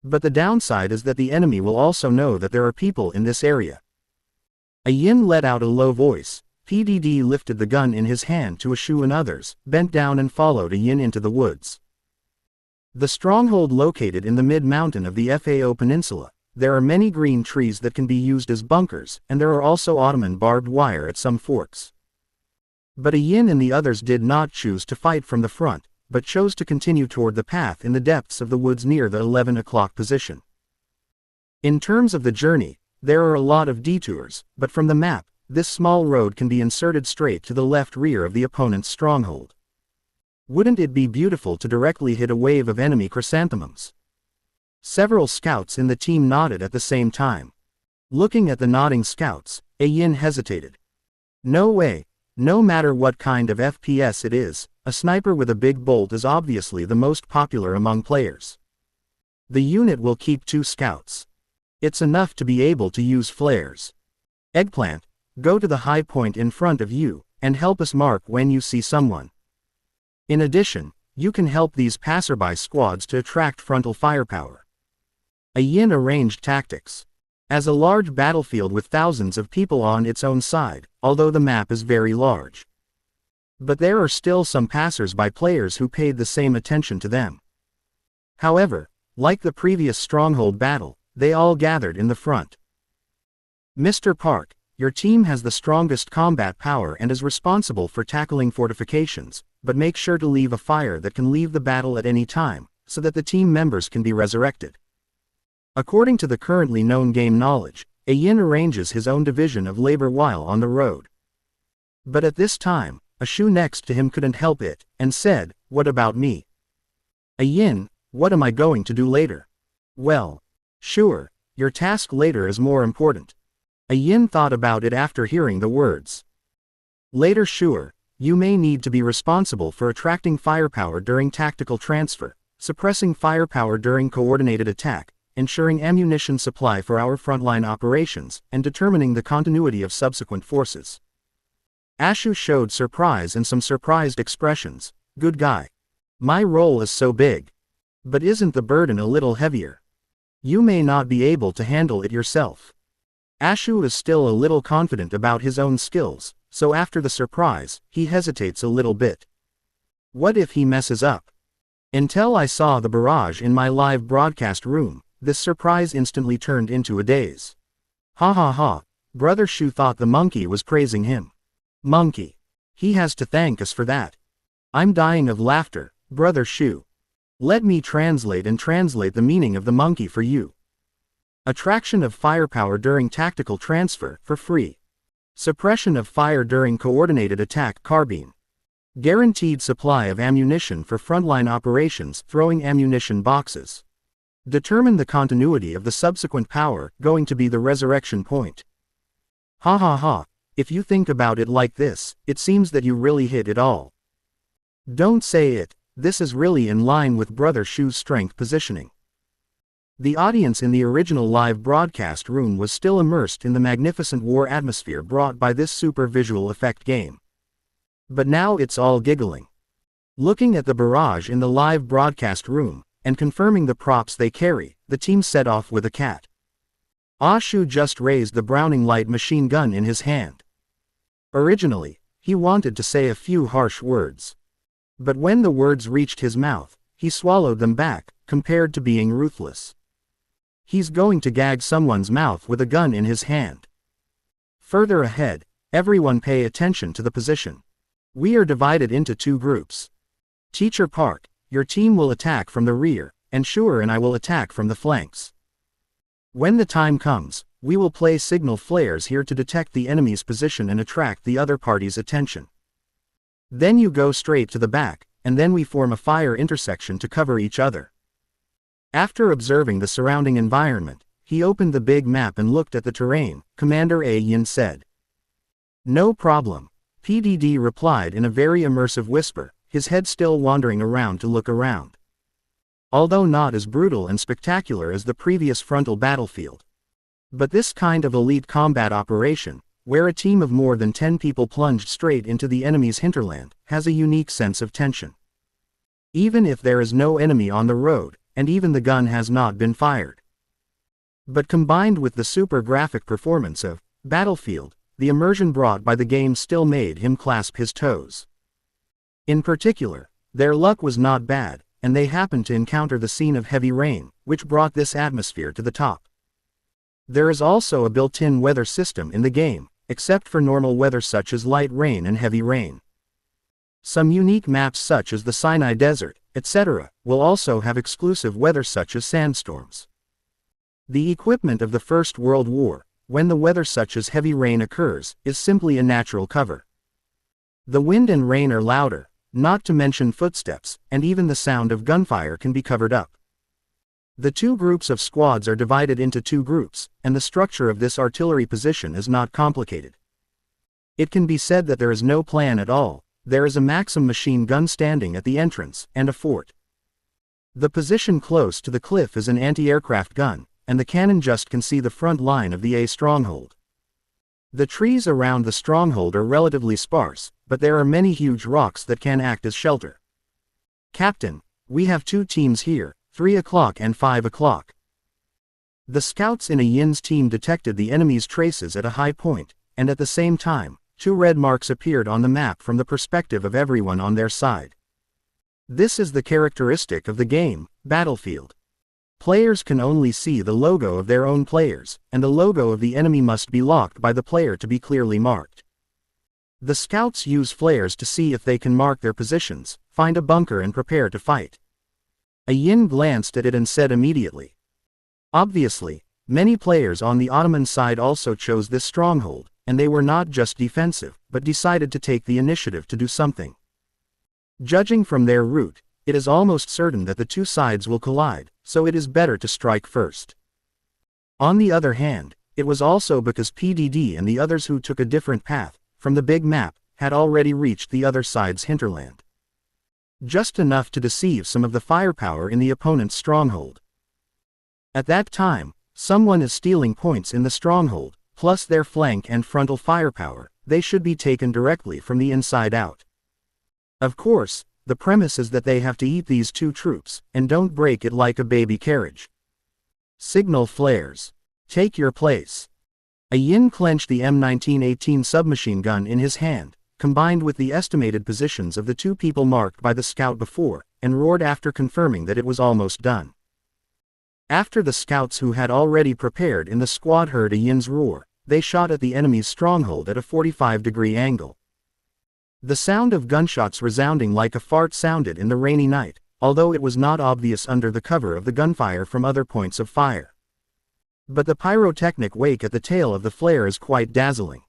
But the downside is that the enemy will also know that there are people in this area. A Yin let out a low voice. PDD lifted the gun in his hand to Ashu and others, bent down and followed a Yin into the woods. The stronghold located in the mid-mountain of the FAO Peninsula. There are many green trees that can be used as bunkers, and there are also Ottoman barbed wire at some forks. But a Yin and the others did not choose to fight from the front, but chose to continue toward the path in the depths of the woods near the 11 o'clock position. In terms of the journey, there are a lot of detours, but from the map, this small road can be inserted straight to the left rear of the opponent's stronghold. Wouldn't it be beautiful to directly hit a wave of enemy chrysanthemums? Several scouts in the team nodded at the same time. Looking at the nodding scouts, a Yin hesitated. No way. No matter what kind of FPS it is, a sniper with a big bolt is obviously the most popular among players. The unit will keep 2 scouts. It's enough to be able to use flares. Eggplant, go to the high point in front of you, and help us mark when you see someone. In addition, you can help these passerby squads to attract frontal firepower. A Yin arranged tactics. As a large battlefield with thousands of people on its own side, although the map is very large. But there are still some passers-by players who paid the same attention to them. However, like the previous stronghold battle, they all gathered in the front. Mr. Park, your team has the strongest combat power and is responsible for tackling fortifications, but make sure to leave a fire that can leave the battle at any time, so that the team members can be resurrected. According to the currently known game knowledge, a Yin arranges his own division of labor while on the road. But at this time, Ashu next to him couldn't help it, and said, "What about me? A Yin, what am I going to do later?" "Well, sure, your task later is more important." A Yin thought about it after hearing the words. "Later, sure, you may need to be responsible for attracting firepower during tactical transfer, suppressing firepower during coordinated attack, ensuring ammunition supply for our frontline operations, and determining the continuity of subsequent forces." Ashu showed surprise and some surprised expressions. "Good guy. My role is so big. But isn't the burden a little heavier? You may not be able to handle it yourself." Ashu is still a little confident about his own skills, so after the surprise, he hesitates a little bit. What if he messes up? Until I saw the barrage in my live broadcast room, this surprise instantly turned into a daze. Ha ha ha, Brother Shu thought the monkey was praising him. Monkey. He has to thank us for that. I'm dying of laughter, Brother Shu. Let me translate the meaning of the monkey for you. Attraction of firepower during tactical transfer, for free. Suppression of fire during coordinated attack, carbine. Guaranteed supply of ammunition for frontline operations, throwing ammunition boxes. Determine the continuity of the subsequent power, going to be the resurrection point. Ha ha ha, if you think about it like this, it seems that you really hit it all. Don't say it, this is really in line with Brother Shu's strength positioning. The audience in the original live broadcast room was still immersed in the magnificent war atmosphere brought by this super visual effect game. But now it's all giggling. Looking at the barrage in the live broadcast room, and confirming the props they carry, the team set off with a cat. Ashu just raised the Browning light machine gun in his hand. Originally, he wanted to say a few harsh words. But when the words reached his mouth, he swallowed them back, compared to being ruthless. He's going to gag someone's mouth with a gun in his hand. Further ahead, everyone pay attention to the position. We are divided into 2 groups. Teacher Park, your team will attack from the rear, and Shure and I will attack from the flanks. When the time comes, we will place signal flares here to detect the enemy's position and attract the other party's attention. Then you go straight to the back, and then we form a fire intersection to cover each other. After observing the surrounding environment, He opened the big map and looked at the terrain. Commander A. Yin said. No problem. PDD replied in a very immersive whisper, his head still wandering around to look around. Although not as brutal and spectacular as the previous frontal battlefield. But this kind of elite combat operation, where a team of more than 10 people plunged straight into the enemy's hinterland, has a unique sense of tension. Even if there is no enemy on the road, and even the gun has not been fired. But combined with the super graphic performance of Battlefield, the immersion brought by the game still made him clasp his toes. In particular, their luck was not bad, and they happened to encounter the scene of heavy rain, which brought this atmosphere to the top. There is also a built-in weather system in the game, except for normal weather such as light rain and heavy rain. Some unique maps such as the Sinai Desert, etc., will also have exclusive weather such as sandstorms. The equipment of the First World War, when the weather such as heavy rain occurs, is simply a natural cover. The wind and rain are louder, not to mention footsteps, and even the sound of gunfire can be covered up. The two groups of squads are divided into two groups, and the structure of this artillery position is not complicated. It can be said that there is no plan at all. There is a Maxim machine gun standing at the entrance, and a fort. The position close to the cliff is an anti-aircraft gun, and the cannon just can see the front line of the A stronghold. The trees around the stronghold are relatively sparse, but there are many huge rocks that can act as shelter. Captain, we have two teams here, 3 o'clock and 5 o'clock. The scouts in a Yin's team detected the enemy's traces at a high point, and at the same time, 2 red marks appeared on the map from the perspective of everyone on their side. This is the characteristic of the game, Battlefield. Players can only see the logo of their own players, and the logo of the enemy must be locked by the player to be clearly marked. The scouts use flares to see if they can mark their positions, find a bunker and prepare to fight. A Yin glanced at it and said immediately. Obviously, many players on the Ottoman side also chose this stronghold, and they were not just defensive, but decided to take the initiative to do something. Judging from their route, it is almost certain that the two sides will collide, so it is better to strike first. On the other hand, it was also because PDD and the others who took a different path, from the big map, had already reached the other side's hinterland. Just enough to deceive some of the firepower in the opponent's stronghold. At that time, someone is stealing points in the stronghold, plus their flank and frontal firepower. They should be taken directly from the inside out. Of course, the premise is that they have to eat these two troops, and don't break it like a baby carriage. Signal flares. Take your place. A Yin clenched the M1918 submachine gun in his hand, combined with the estimated positions of the two people marked by the scout before, and roared after confirming that it was almost done. After the scouts who had already prepared in the squad heard a Yin's roar, they shot at the enemy's stronghold at a 45-degree angle. The sound of gunshots resounding like a fart sounded in the rainy night, although it was not obvious under the cover of the gunfire from other points of fire. But the pyrotechnic wake at the tail of the flare is quite dazzling.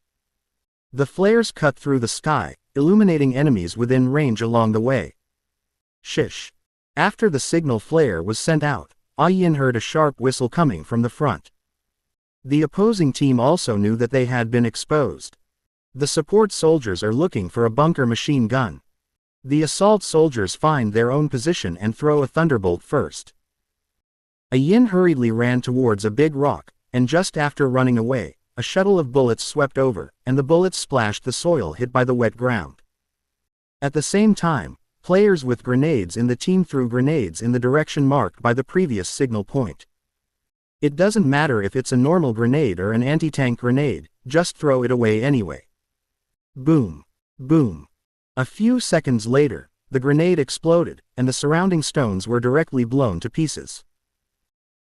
The flares cut through the sky, illuminating enemies within range along the way. Shish. After the signal flare was sent out, Ah Yin heard a sharp whistle coming from the front. The opposing team also knew that they had been exposed. The support soldiers are looking for a bunker machine gun. The assault soldiers find their own position and throw a thunderbolt first. A Yin hurriedly ran towards a big rock, and just after running away, a shuttle of bullets swept over, and the bullets splashed the soil hit by the wet ground. At the same time, players with grenades in the team threw grenades in the direction marked by the previous signal point. It doesn't matter if it's a normal grenade or an anti-tank grenade, just throw it away anyway. Boom. Boom. A few seconds later, the grenade exploded, and the surrounding stones were directly blown to pieces.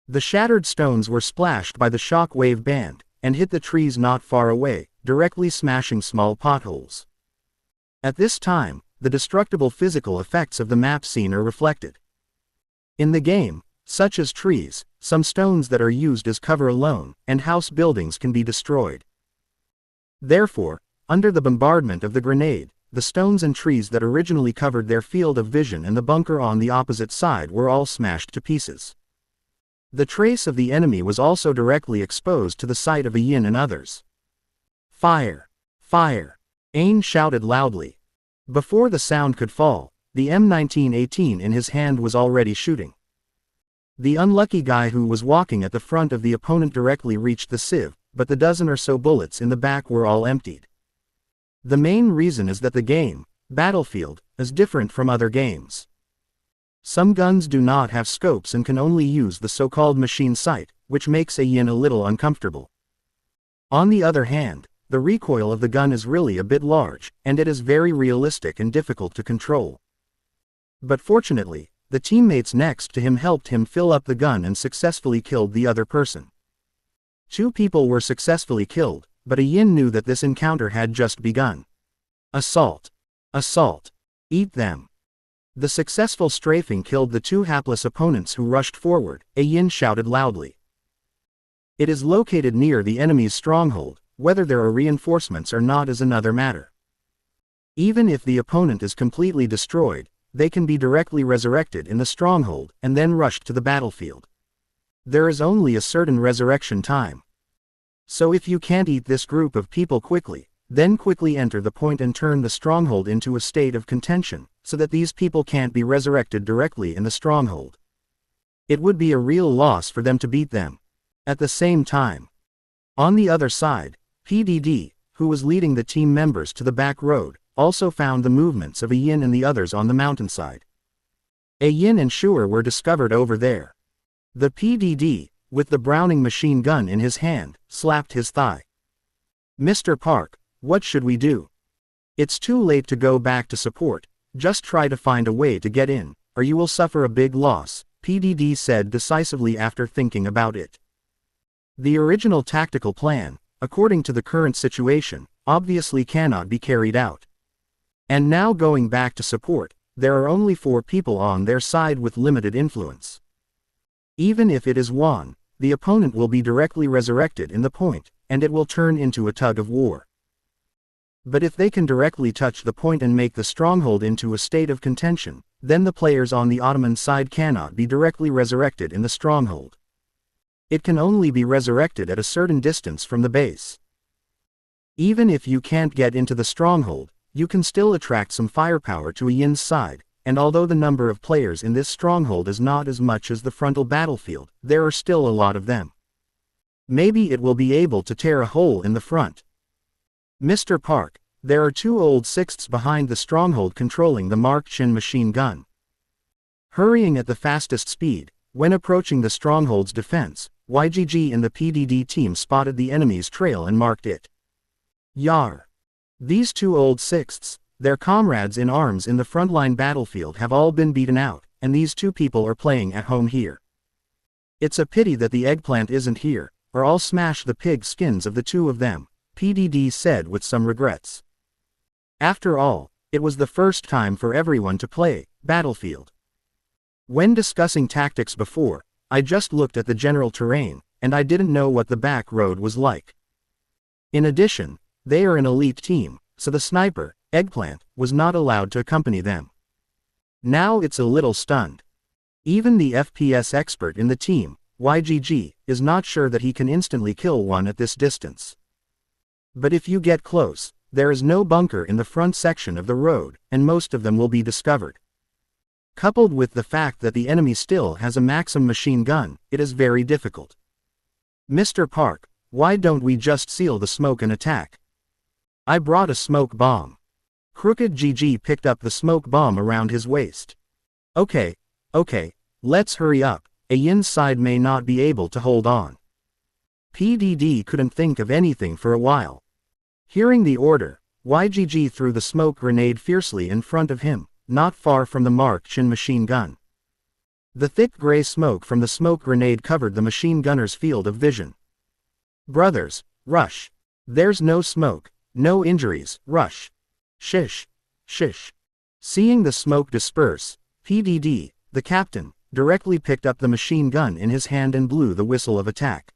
The shattered stones were splashed by the shock wave band, and hit the trees not far away, directly smashing small potholes. At this time, the destructible physical effects of the map scene are reflected. In the game, such as trees, some stones that are used as cover alone, and house buildings can be destroyed. Therefore, under the bombardment of the grenade, the stones and trees that originally covered their field of vision and the bunker on the opposite side were all smashed to pieces. The trace of the enemy was also directly exposed to the sight of Yin and others. Fire! Fire! Ain shouted loudly. Before the sound could fall, the M1918 in his hand was already shooting. The unlucky guy who was walking at the front of the opponent directly reached the sieve, but the dozen or so bullets in the back were all emptied. The main reason is that the game, Battlefield, is different from other games. Some guns do not have scopes and can only use the so-called machine sight, which makes a Yin a little uncomfortable. On the other hand, the recoil of the gun is really a bit large, and it is very realistic and difficult to control. But fortunately, the teammates next to him helped him fill up the gun and successfully killed the other person. 2 people were successfully killed, but a Yin knew that this encounter had just begun. Assault! Assault! Eat them! The successful strafing killed the 2 hapless opponents who rushed forward, a Yin shouted loudly. It is located near the enemy's stronghold. Whether there are reinforcements or not is another matter. Even if the opponent is completely destroyed, they can be directly resurrected in the stronghold and then rushed to the battlefield. There is only a certain resurrection time. So if you can't eat this group of people quickly, then quickly enter the point and turn the stronghold into a state of contention, so that these people can't be resurrected directly in the stronghold. It would be a real loss for them to beat them. At the same time, on the other side, PDD, who was leading the team members to the back road, also found the movements of a Yin and the others on the mountainside. A Yin and Shuer were discovered over there. The PDD, with the Browning machine gun in his hand, slapped his thigh. "Mr. Park, what should we do? It's too late to go back to support, just try to find a way to get in, or you will suffer a big loss," PDD said decisively after thinking about it. The original tactical plan, according to the current situation, obviously cannot be carried out. And now going back to support, there are only 4 people on their side with limited influence. Even if it is won, the opponent will be directly resurrected in the point, and it will turn into a tug of war. But if they can directly touch the point and make the stronghold into a state of contention, then the players on the Ottoman side cannot be directly resurrected in the stronghold. It can only be resurrected at a certain distance from the base. Even if you can't get into the stronghold, you can still attract some firepower to a Yin's side, and although the number of players in this stronghold is not as much as the frontal battlefield, there are still a lot of them. Maybe it will be able to tear a hole in the front. Mr. Park, there are 2 old Sixths behind the stronghold controlling the Mark Chin machine gun. Hurrying at the fastest speed, when approaching the stronghold's defense, YGG and the PDD team spotted the enemy's trail and marked it. Yar! These 2 old Sixths, their comrades in arms in the frontline battlefield, have all been beaten out, and these 2 people are playing at home here. It's a pity that the eggplant isn't here, or I'll smash the pig skins of the 2 of them, PDD said with some regrets. After all, it was the first time for everyone to play Battlefield. When discussing tactics before, I just looked at the general terrain, and I didn't know what the back road was like. In addition, they are an elite team, so the sniper, Eggplant, was not allowed to accompany them. Now it's a little stunned. Even the FPS expert in the team, YGG, is not sure that he can instantly kill one at this distance. But if you get close, there is no bunker in the front section of the road, and most of them will be discovered. Coupled with the fact that the enemy still has a Maxim machine gun, it is very difficult. Mr. Park, why don't we just seal the smoke and attack? I brought a smoke bomb. Crooked GG picked up the smoke bomb around his waist. Okay, let's hurry up, a Yin's side may not be able to hold on. PDD couldn't think of anything for a while. Hearing the order, YGG threw the smoke grenade fiercely in front of him, not far from the Mark Chin machine gun. The thick gray smoke from the smoke grenade covered the machine gunner's field of vision. Brothers, rush. There's no smoke, no injuries, rush. Shish. Seeing the smoke disperse, PDD, the captain, directly picked up the machine gun in his hand and blew the whistle of attack.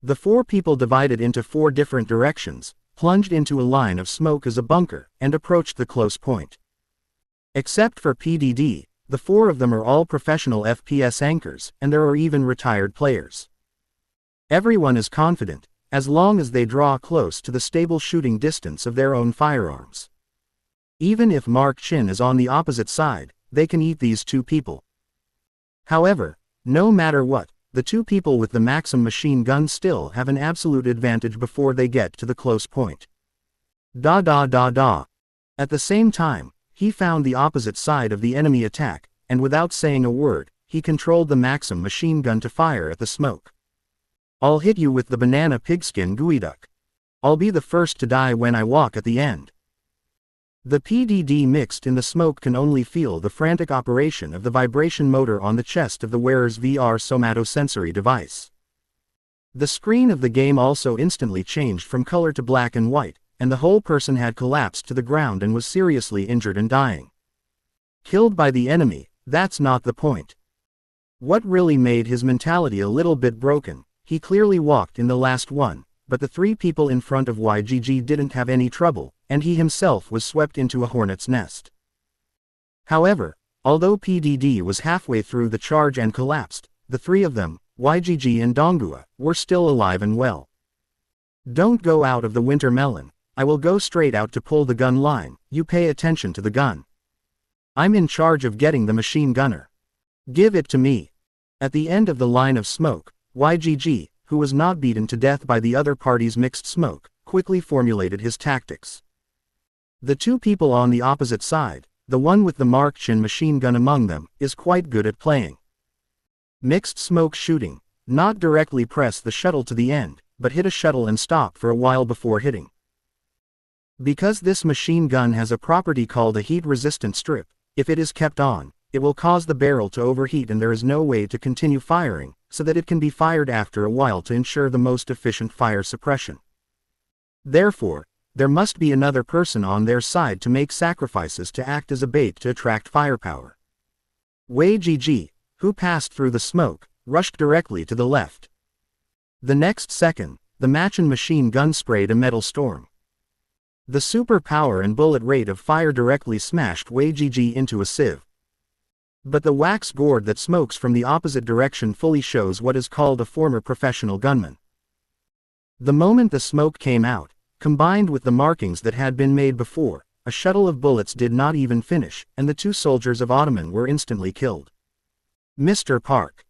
The 4 people divided into 4 different directions, plunged into a line of smoke as a bunker, and approached the close point. Except for PDD, The 4 of them are all professional FPS anchors, and there are even retired players. Everyone is confident, as long as they draw close to the stable shooting distance of their own firearms. Even if Mark Chin is on the opposite side, they can eat these 2 people. However, no matter what, the 2 people with the Maxim machine gun still have an absolute advantage before they get to the close point. At the same time, he found the opposite side of the enemy attack, and without saying a word, he controlled the Maxim machine gun to fire at the smoke. I'll hit you with the banana pigskin Geoduck. I'll be the first to die when I walk at the end. The PDD mixed in the smoke can only feel the frantic operation of the vibration motor on the chest of the wearer's VR somatosensory device. The screen of the game also instantly changed from color to black and white, and the whole person had collapsed to the ground and was seriously injured and dying. Killed by the enemy, that's not the point. What really made his mentality a little bit broken, he clearly walked in the last one, but the 3 people in front of YGG didn't have any trouble, and he himself was swept into a hornet's nest. However, although PDD was halfway through the charge and collapsed, the 3 of them, YGG and Donghua, were still alive and well. Don't go out of the winter melon. I will go straight out to pull the gun line. You pay attention to the gun. I'm in charge of getting the machine gunner. Give it to me. At the end of the line of smoke, YGG, who was not beaten to death by the other party's mixed smoke, quickly formulated his tactics. The 2 people on the opposite side, the one with the Mark Chin machine gun among them, is quite good at playing mixed smoke shooting. Not directly press the shuttle to the end, but hit a shuttle and stop for a while before hitting. Because this machine gun has a property called a heat-resistant strip, if it is kept on, it will cause the barrel to overheat and there is no way to continue firing, so that it can be fired after a while to ensure the most efficient fire suppression. Therefore, there must be another person on their side to make sacrifices to act as a bait to attract firepower. YGG, who passed through the smoke, rushed directly to the left. The next second, the Machin machine gun sprayed a metal storm. The super power and bullet rate of fire directly smashed YGG into a sieve. But the wax gourd that smokes from the opposite direction fully shows what is called a former professional gunman. The moment the smoke came out, combined with the markings that had been made before, a shuttle of bullets did not even finish, and the 2 soldiers of Ottoman were instantly killed. Mr. Park.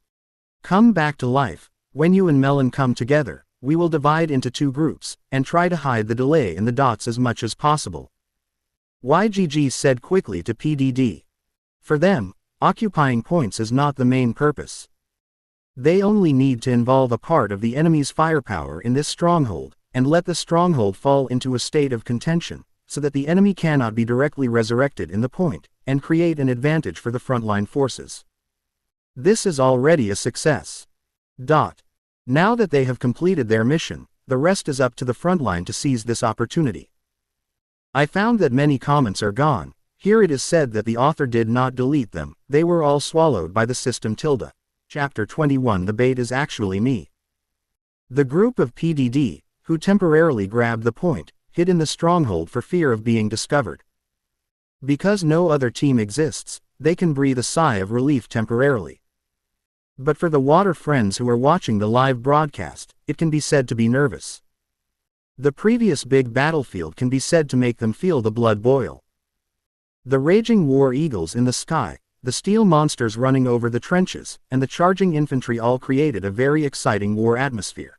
Come back to life. When you and Melon come together, we will divide into 2 groups, and try to hide the delay in the dots as much as possible. YGG said quickly to PDD. For them, occupying points is not the main purpose. They only need to involve a part of the enemy's firepower in this stronghold, and let the stronghold fall into a state of contention, so that the enemy cannot be directly resurrected in the point, and create an advantage for the frontline forces. This is already a success. Now that they have completed their mission, the rest is up to the frontline to seize this opportunity. I found that many comments are gone. Here it is said that the author did not delete them, they were all swallowed by the system tilde. Chapter 21 The bait is actually me. The group of PDD, who temporarily grabbed the point, hid in the stronghold for fear of being discovered. Because no other team exists, they can breathe a sigh of relief temporarily. But for the water friends who are watching the live broadcast, it can be said to be nervous. The previous big battlefield can be said to make them feel the blood boil. The raging war eagles in the sky, the steel monsters running over the trenches, and the charging infantry all created a very exciting war atmosphere.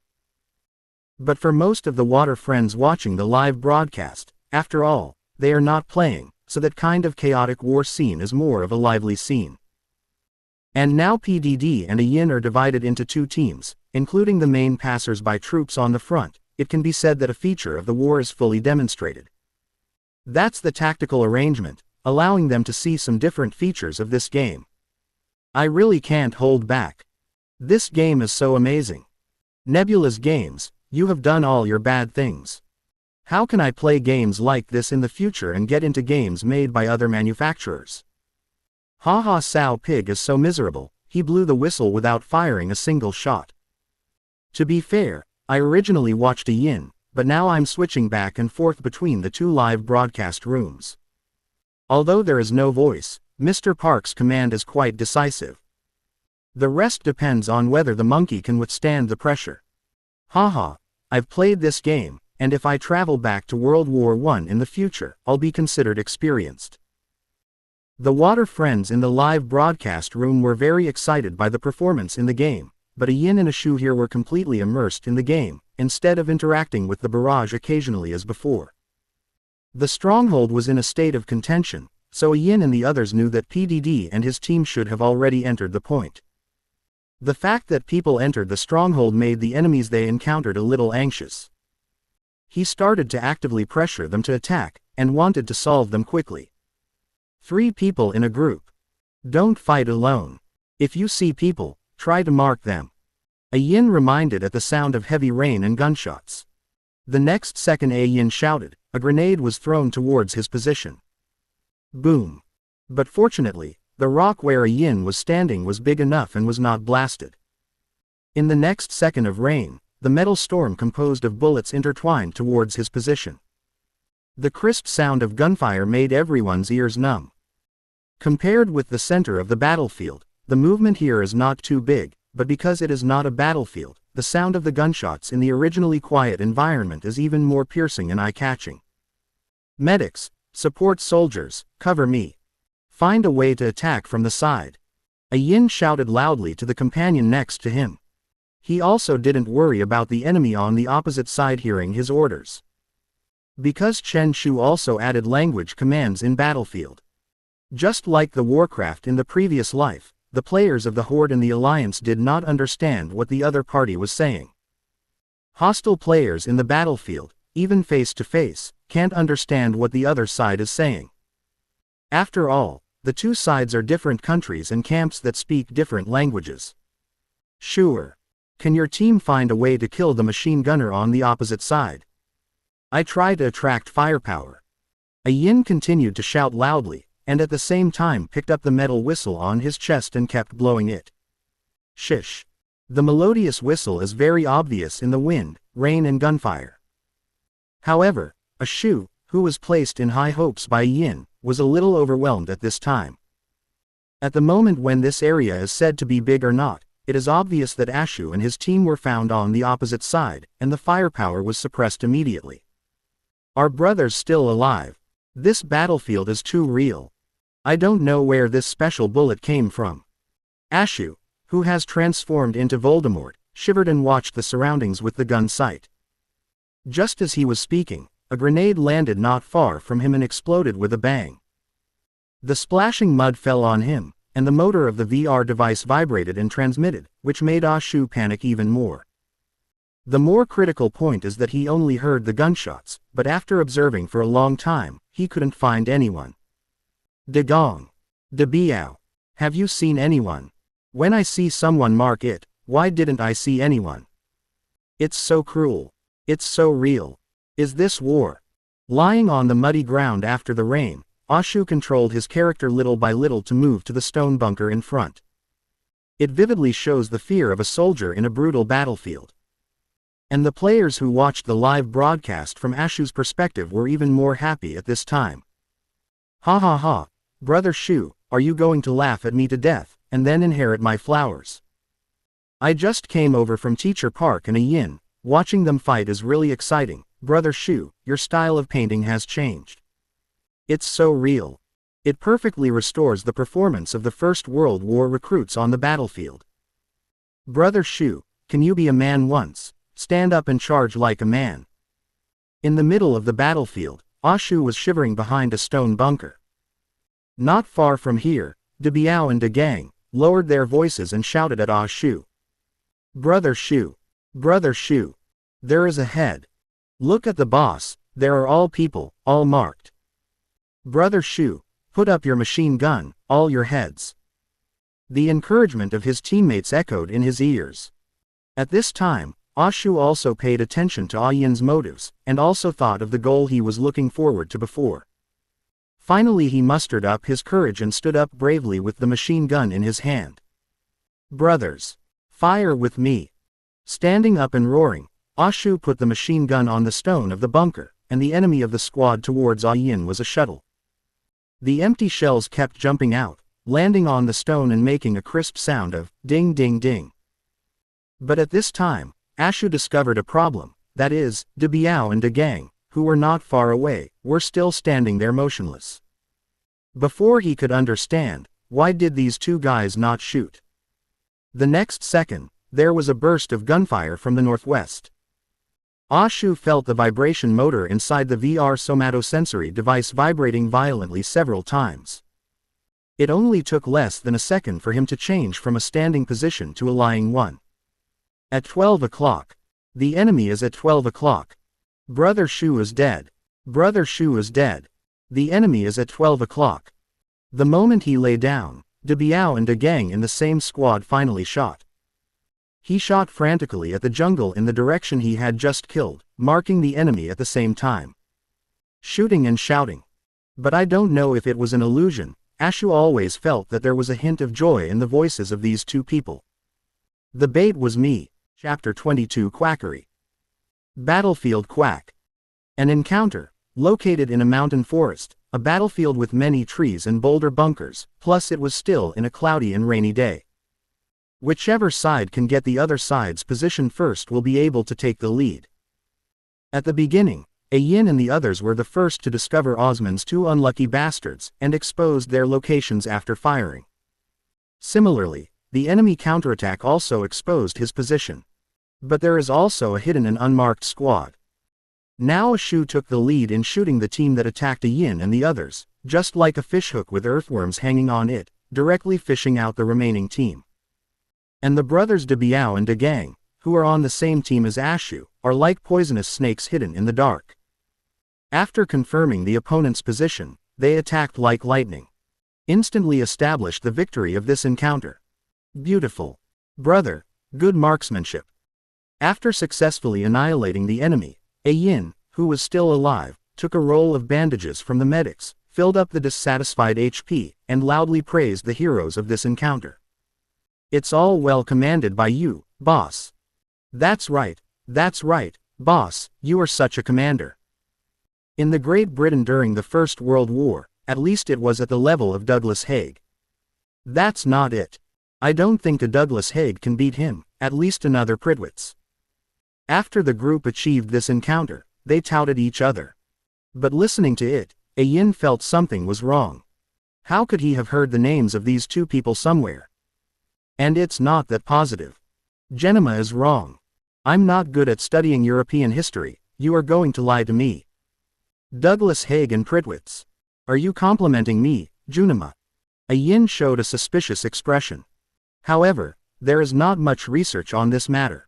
But for most of the water friends watching the live broadcast, after all, they are not playing, so that kind of chaotic war scene is more of a lively scene. And now PDD and a Yin are divided into 2 teams, including the main passers-by troops on the front. It can be said that a feature of the war is fully demonstrated. That's the tactical arrangement, allowing them to see some different features of this game. I really can't hold back. This game is so amazing. Nebula's Games, you have done all your bad things. How can I play games like this in the future and get into games made by other manufacturers? Haha, Sao Pig is so miserable, he blew the whistle without firing a single shot. To be fair, I originally watched a Yin, but now I'm switching back and forth between the 2 live broadcast rooms. Although there is no voice, Mr. Park's command is quite decisive. The rest depends on whether the monkey can withstand the pressure. Haha, I've played this game, and if I travel back to World War I in the future, I'll be considered experienced. The water friends in the live broadcast room were very excited by the performance in the game, but a Yin and a Shu here were completely immersed in the game, instead of interacting with the barrage occasionally as before. The stronghold was in a state of contention, so a Yin and the others knew that PDD and his team should have already entered the point. The fact that people entered the stronghold made the enemies they encountered a little anxious. He started to actively pressure them to attack, and wanted to solve them quickly. 3 people in a group. Don't fight alone. If you see people, try to mark them. A Yin reminded at the sound of heavy rain and gunshots. The next second a Yin shouted, a grenade was thrown towards his position. Boom. But fortunately, the rock where a Yin was standing was big enough and was not blasted. In the next second of rain, the metal storm composed of bullets intertwined towards his position. The crisp sound of gunfire made everyone's ears numb. Compared with the center of the battlefield, the movement here is not too big, but because it is not a battlefield, the sound of the gunshots in the originally quiet environment is even more piercing and eye-catching. Medics, support soldiers, cover me. Find a way to attack from the side. A Yin shouted loudly to the companion next to him. He also didn't worry about the enemy on the opposite side hearing his orders. Because Chen Shu also added language commands in Battlefield. Just like the Warcraft in the previous life, the players of the Horde and the Alliance did not understand what the other party was saying. Hostile players in the battlefield, even face-to-face, can't understand what the other side is saying. After all, the two sides are different countries and camps that speak different languages. Sure. Can your team find a way to kill the machine gunner on the opposite side? I try to attract firepower. A Yin continued to shout loudly, and at the same time picked up the metal whistle on his chest and kept blowing it. Shish. The melodious whistle is very obvious in the wind, rain and gunfire. However, a Shu, who was placed in high hopes by Yin, was a little overwhelmed at this time. At the moment when this area is said to be big or not, it is obvious that Ashu and his team were found on the opposite side, and the firepower was suppressed immediately. Are brothers still alive? This battlefield is too real. I don't know where this special bullet came from. Ashu, who has transformed into Voldemort, shivered and watched the surroundings with the gun sight. Just as he was speaking, a grenade landed not far from him and exploded with a bang. The splashing mud fell on him, and the motor of the VR device vibrated and transmitted, which made Ashu panic even more. The more critical point is that he only heard the gunshots, but after observing for a long time, he couldn't find anyone. Dagong. Dabiao. Have you seen anyone? When I see someone mark it, why didn't I see anyone? It's so cruel. It's so real. Is this war? Lying on the muddy ground after the rain, Ashu controlled his character little by little to move to the stone bunker in front. It vividly shows the fear of a soldier in a brutal battlefield. And the players who watched the live broadcast from Ashu's perspective were even more happy at this time. Ha ha ha, Brother Shu, are you going to laugh at me to death, and then inherit my flowers? I just came over from Teacher Park and a Yin, watching them fight is really exciting. Brother Shu, your style of painting has changed. It's so real. It perfectly restores the performance of the First World War recruits on the battlefield. Brother Shu, can you be a man once? Stand up and charge like a man. In the middle of the battlefield, Ashu was shivering behind a stone bunker. Not far from here, Dabiao and Dagang lowered their voices and shouted at Ashu. Brother Shu. Brother Shu. There is a head. Look at the boss, there are all people, all marked. Brother Shu, put up your machine gun, all your heads. The encouragement of his teammates echoed in his ears. At this time, Ashu also paid attention to Yin's motives, and also thought of the goal he was looking forward to before. Finally he mustered up his courage and stood up bravely with the machine gun in his hand. Brothers, fire with me. Standing up and roaring, Ashu put the machine gun on the stone of the bunker, and the enemy of the squad towards Yin was a shuttle. The empty shells kept jumping out, landing on the stone and making a crisp sound of ding ding ding. But at this time, Ashu discovered a problem, that is, De Biao and De Gang, who were not far away, were still standing there motionless. Before he could understand, why did these two guys not shoot? The next second, there was a burst of gunfire from the northwest. Ashu felt the vibration motor inside the VR somatosensory device vibrating violently several times. It only took less than a second for him to change from a standing position to a lying one. At 12 o'clock. The enemy is at 12 o'clock. Brother Shu is dead. Brother Shu is dead. The enemy is at 12 o'clock. The moment he lay down, De Biao and De Gang in the same squad finally shot. He shot frantically at the jungle in the direction he had just killed, marking the enemy at the same time. Shooting and shouting. But I don't know if it was an illusion, Ashu always felt that there was a hint of joy in the voices of these two people. The bait was me. Chapter 22 Quackery. Battlefield Quack. An encounter, located in a mountain forest, a battlefield with many trees and boulder bunkers, plus it was still in a cloudy and rainy day. Whichever side can get the other side's position first will be able to take the lead. At the beginning, Yin and the others were the first to discover Osman's two unlucky bastards, and exposed their locations after firing. Similarly, the enemy counterattack also exposed his position. But there is also a hidden and unmarked squad. Now Ashu took the lead in shooting the team that attacked Yin and the others, just like a fishhook with earthworms hanging on it, directly fishing out the remaining team. And the brothers De Biao and De Gang, who are on the same team as Ashu, are like poisonous snakes hidden in the dark. After confirming the opponent's position, they attacked like lightning. Instantly established the victory of this encounter. Beautiful. Brother, good marksmanship. After successfully annihilating the enemy, Yin, who was still alive, took a roll of bandages from the medics, filled up the dissatisfied HP, and loudly praised the heroes of this encounter. It's all well commanded by you, boss. That's right, boss, you are such a commander. In the Great Britain during the First World War, at least it was at the level of Douglas Haig. That's not it. I don't think a Douglas Haig can beat him, at least another Pritwitz. After the group achieved this encounter, they touted each other. But listening to it, Yin felt something was wrong. How could he have heard the names of these two people somewhere? And it's not that positive. Genema is wrong. I'm not good at studying European history, you are going to lie to me. Douglas Haig and Pritwitz. Are you complimenting me, Junima? Yin showed a suspicious expression. However, there is not much research on this matter.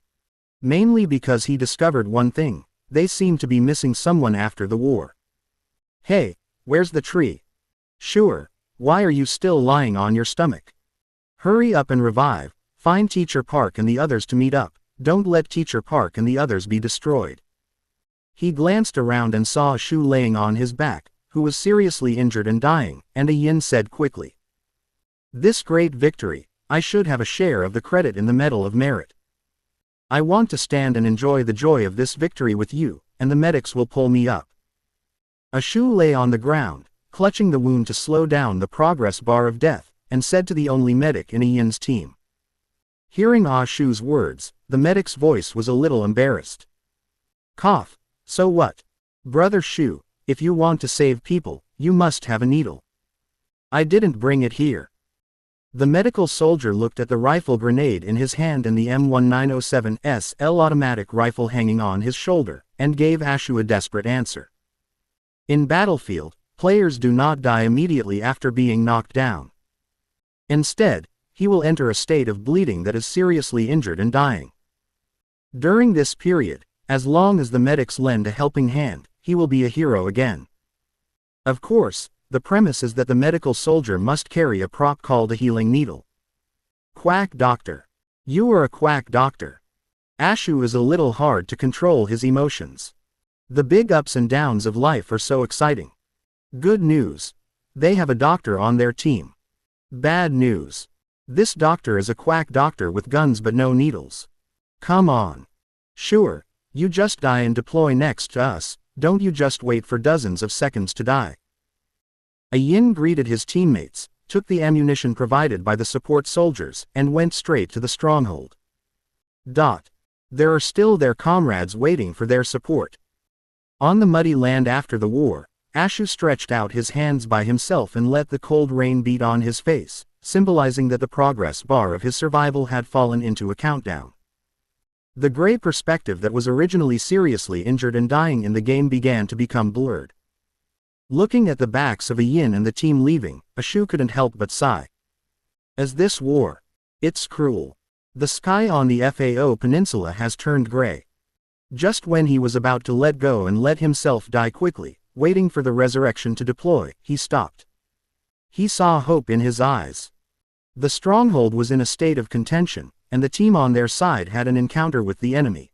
Mainly because he discovered one thing, they seem to be missing someone after the war. Hey, where's the tree? Sure, why are you still lying on your stomach? Hurry up and revive, find Teacher Park and the others to meet up, don't let Teacher Park and the others be destroyed. He glanced around and saw Ashu laying on his back, who was seriously injured and dying, and Yin said quickly. This great victory, I should have a share of the credit in the Medal of Merit. I want to stand and enjoy the joy of this victory with you, and the medics will pull me up. Ashu lay on the ground, clutching the wound to slow down the progress bar of death, and said to the only medic in Yin's team. Hearing Ashu's words, the medic's voice was a little embarrassed. Cough, so what? Brother Shu, if you want to save people, you must have a needle. I didn't bring it here. The medical soldier looked at the rifle grenade in his hand and the M1907 SL automatic rifle hanging on his shoulder, and gave Ashu a desperate answer. In battlefield, players do not die immediately after being knocked down. Instead, he will enter a state of bleeding that is seriously injured and dying. During this period, as long as the medics lend a helping hand, he will be a hero again. Of course, the premise is that the medical soldier must carry a prop called a healing needle. Quack doctor. You are a quack doctor. Ashu is a little hard to control his emotions. The big ups and downs of life are so exciting. Good news. They have a doctor on their team. Bad news. This doctor is a quack doctor with guns but no needles. Come on. Sure, you just die and deploy next to us, don't you just wait for dozens of seconds to die. A Yin greeted his teammates, took the ammunition provided by the support soldiers, and went straight to the stronghold. There are still their comrades waiting for their support. On the muddy land after the war, Ashu stretched out his hands by himself and let the cold rain beat on his face, symbolizing that the progress bar of his survival had fallen into a countdown. The gray perspective that was originally seriously injured and dying in the game began to become blurred. Looking at the backs of a Yin and the team leaving, Ashu couldn't help but sigh. As this war, it's cruel. The sky on the Fao Peninsula has turned gray. Just when he was about to let go and let himself die quickly, waiting for the resurrection to deploy, he stopped. He saw hope in his eyes. The stronghold was in a state of contention, and the team on their side had an encounter with the enemy.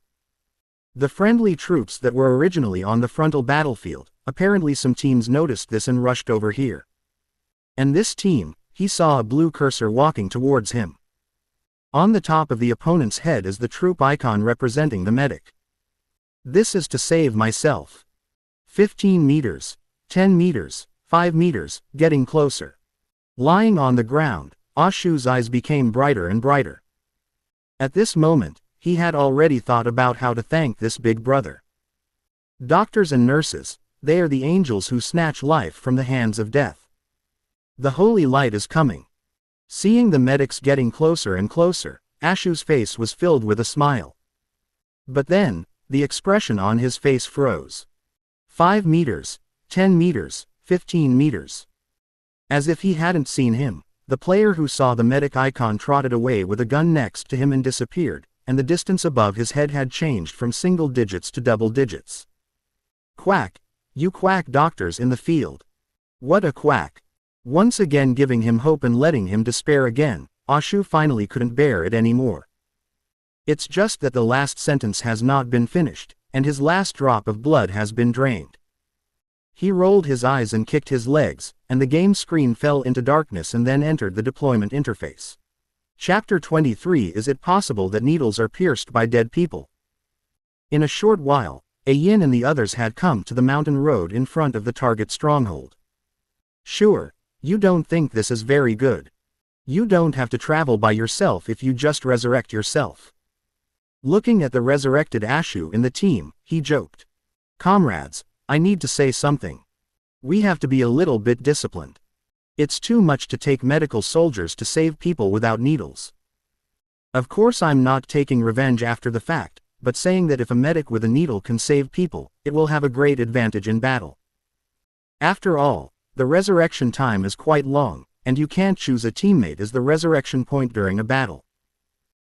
The friendly troops that were originally on the frontal battlefield, apparently some teams noticed this and rushed over here. And this team, he saw a blue cursor walking towards him. On the top of the opponent's head is the troop icon representing the medic. This is to save myself. 15 meters, 10 meters, 5 meters, getting closer. Lying on the ground, Ashu's eyes became brighter and brighter. At this moment, he had already thought about how to thank this big brother. Doctors and nurses, they are the angels who snatch life from the hands of death. The holy light is coming. Seeing the medics getting closer and closer, Ashu's face was filled with a smile. But then, the expression on his face froze. 5 meters, 10 meters, 15 meters. As if he hadn't seen him, the player who saw the medic icon trotted away with a gun next to him and disappeared, and the distance above his head had changed from single digits to double digits. Quack! You quack doctors in the field. What a quack! Once again giving him hope and letting him despair again, Ashu finally couldn't bear it anymore. It's just that the last sentence has not been finished, and his last drop of blood has been drained. He rolled his eyes and kicked his legs, and the game screen fell into darkness and then entered the deployment interface. Chapter 23. Is it possible that needles are pierced by dead people? In a short while, a Yin and the others had come to the mountain road in front of the target stronghold. Sure, you don't think this is very good. You don't have to travel by yourself if you just resurrect yourself. Looking at the resurrected Ashu in the team, he joked. Comrades, I need to say something. We have to be a little bit disciplined. It's too much to take medical soldiers to save people without needles. Of course I'm not taking revenge after the fact, but saying that if a medic with a needle can save people, it will have a great advantage in battle. After all, the resurrection time is quite long, and you can't choose a teammate as the resurrection point during a battle.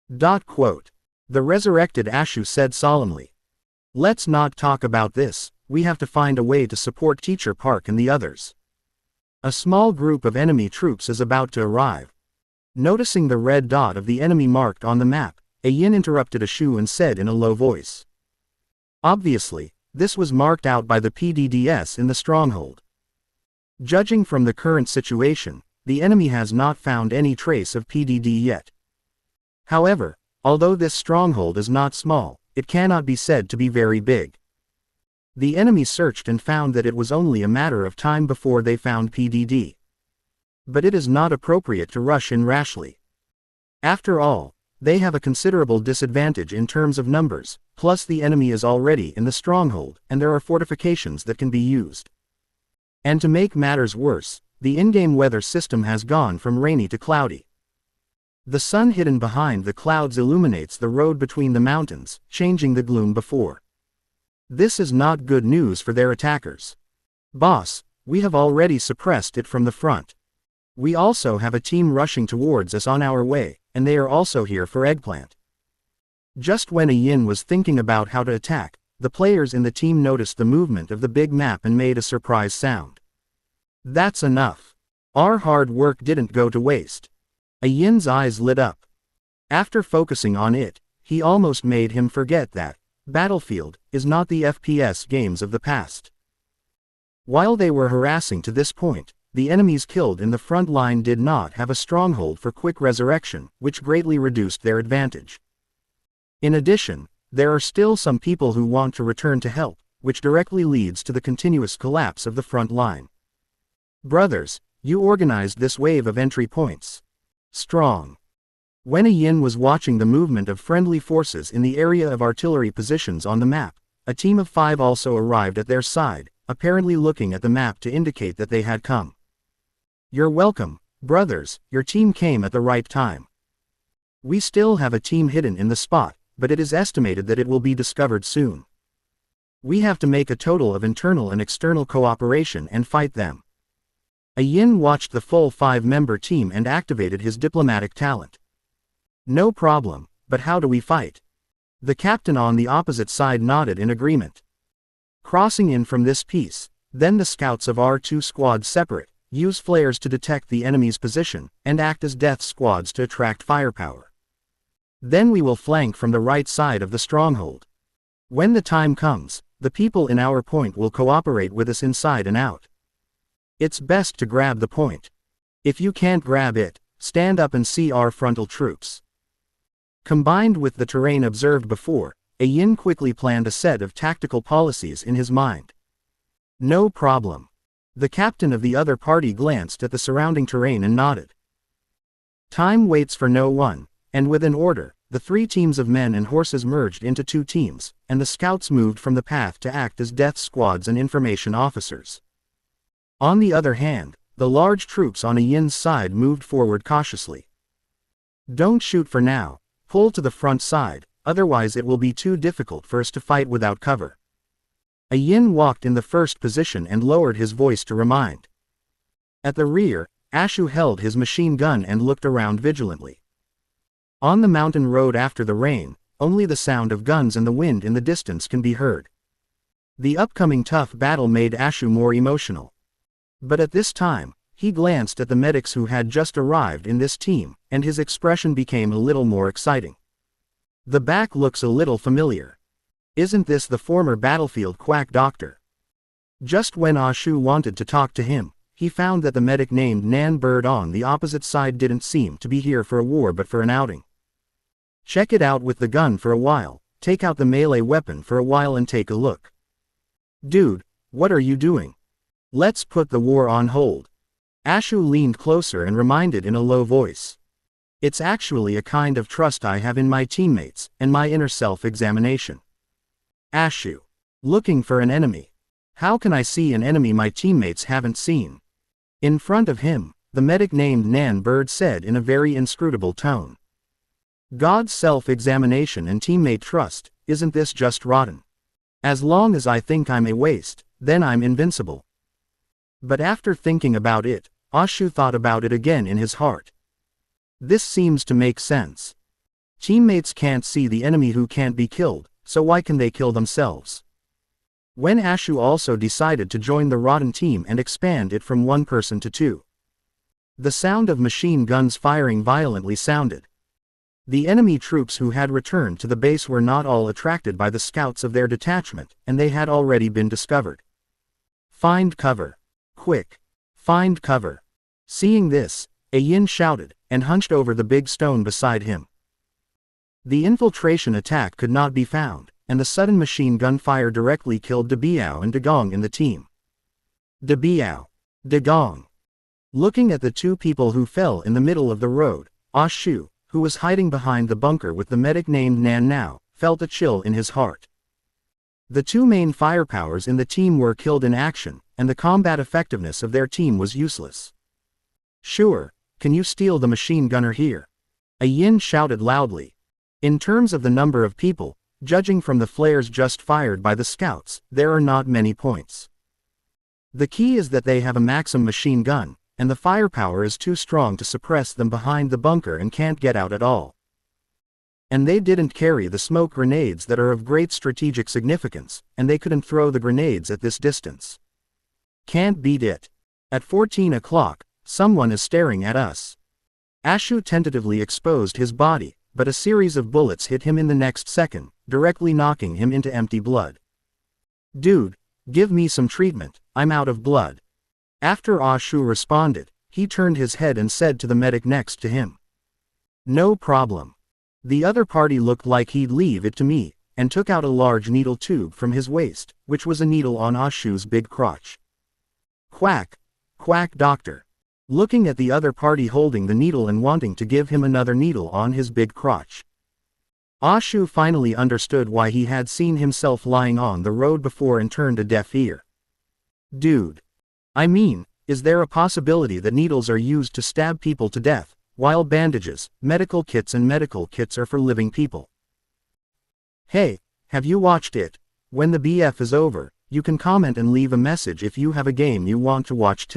The resurrected Ashu said solemnly. Let's not talk about this, we have to find a way to support Teacher Park and the others. A small group of enemy troops is about to arrive. Noticing the red dot of the enemy marked on the map, a Yin interrupted Ashu and said in a low voice. Obviously, this was marked out by the PDDS in the stronghold. Judging from the current situation, the enemy has not found any trace of PDD yet. However, although this stronghold is not small, it cannot be said to be very big. The enemy searched and found that it was only a matter of time before they found PDD. But it is not appropriate to rush in rashly. After all, they have a considerable disadvantage in terms of numbers, plus the enemy is already in the stronghold, and there are fortifications that can be used. And to make matters worse, the in-game weather system has gone from rainy to cloudy. The sun hidden behind the clouds illuminates the road between the mountains, changing the gloom before. This is not good news for their attackers. Boss, we have already suppressed it from the front. We also have a team rushing towards us on our way, and they are also here for Eggplant. Just when a Yin was thinking about how to attack, the players in the team noticed the movement of the big map and made a surprise sound. That's enough. Our hard work didn't go to waste. A Yin's eyes lit up. After focusing on it, he almost made him forget that Battlefield is not the FPS games of the past. While they were harassing to this point, the enemies killed in the front line did not have a stronghold for quick resurrection, which greatly reduced their advantage. In addition, there are still some people who want to return to help, which directly leads to the continuous collapse of the front line. Brothers, you organized this wave of entry points. Strong. When a Yin was watching the movement of friendly forces in the area of artillery positions on the map, a team of 5 also arrived at their side, apparently looking at the map to indicate that they had come. You're welcome, brothers, your team came at the right time. We still have a team hidden in the spot, but it is estimated that it will be discovered soon. We have to make a total of internal and external cooperation and fight them. A Yin watched the full 5-member team and activated his diplomatic talent. No problem, but how do we fight? The captain on the opposite side nodded in agreement. Crossing in from this piece, then the scouts of our 2 squads separate, use flares to detect the enemy's position, and act as death squads to attract firepower. Then we will flank from the right side of the stronghold. When the time comes, the people in our point will cooperate with us inside and out. It's best to grab the point. If you can't grab it, stand up and see our frontal troops. Combined with the terrain observed before, a Yin quickly planned a set of tactical policies in his mind. No problem. The captain of the other party glanced at the surrounding terrain and nodded. Time waits for no one, and with an order, the 3 teams of men and horses merged into 2 teams, and the scouts moved from the path to act as death squads and information officers. On the other hand, the large troops on a Yin's side moved forward cautiously. Don't shoot for now, pull to the front side, otherwise it will be too difficult for us to fight without cover. A Yin walked in the first position and lowered his voice to remind. At the rear, Ashu held his machine gun and looked around vigilantly. On the mountain road after the rain, only the sound of guns and the wind in the distance can be heard. The upcoming tough battle made Ashu more emotional. But at this time, he glanced at the medics who had just arrived in this team, and his expression became a little more exciting. The back looks a little familiar. Isn't this the former battlefield quack doctor? Just when Ashu wanted to talk to him, he found that the medic named Nan Bird on the opposite side didn't seem to be here for a war but for an outing. Check it out with the gun for a while, take out the melee weapon for a while and take a look. Dude, what are you doing? Let's put the war on hold. Ashu leaned closer and reminded in a low voice. It's actually a kind of trust I have in my teammates, and my inner self-examination. Ashu. Looking for an enemy. How can I see an enemy my teammates haven't seen? In front of him, the medic named Nan Bird said in a very inscrutable tone. God's self-examination and teammate trust, isn't this just rotten? As long as I think I'm a waste, then I'm invincible. But after thinking about it, Ashu thought about it again in his heart. This seems to make sense. Teammates can't see the enemy who can't be killed, so why can they kill themselves? When Ashu also decided to join the rotten team and expand it from 1 person to 2. The sound of machine guns firing violently sounded. The enemy troops who had returned to the base were not all attracted by the scouts of their detachment, and they had already been discovered. Find cover. Quick. Find cover. Seeing this, a Yin shouted, and hunched over the big stone beside him. The infiltration attack could not be found, and the sudden machine gun fire directly killed De Biao and De Gong in the team. De Biao. De Gong. Looking at the 2 people who fell in the middle of the road, Ashu, who was hiding behind the bunker with the medic named Nan Now, felt a chill in his heart. The 2 main firepowers in the team were killed in action, and the combat effectiveness of their team was useless. Sure, can you steal the machine gunner here? A Yin shouted loudly. In terms of the number of people, judging from the flares just fired by the scouts, there are not many points. The key is that they have a Maxim machine gun, and the firepower is too strong to suppress them behind the bunker and can't get out at all. And they didn't carry the smoke grenades that are of great strategic significance, and they couldn't throw the grenades at this distance. Can't beat it. At 14 o'clock, someone is staring at us. Ashu tentatively exposed his body, but a series of bullets hit him in the next second, directly knocking him into empty blood. Dude, give me some treatment, I'm out of blood. After Ashu responded, he turned his head and said to the medic next to him. No problem. The other party looked like he'd leave it to me, and took out a large needle tube from his waist, which was a needle on Ashu's big crotch. Quack! quack doctor. Looking at the other party holding the needle and wanting to give him another needle on his big crotch. Ah Shu finally understood why he had seen himself lying on the road before and turned a deaf ear. Dude. I mean, is there a possibility that needles are used to stab people to death, while bandages, medical kits are for living people? Hey, have you watched it? When the BF is over, you can comment and leave a message if you have a game you want to watch.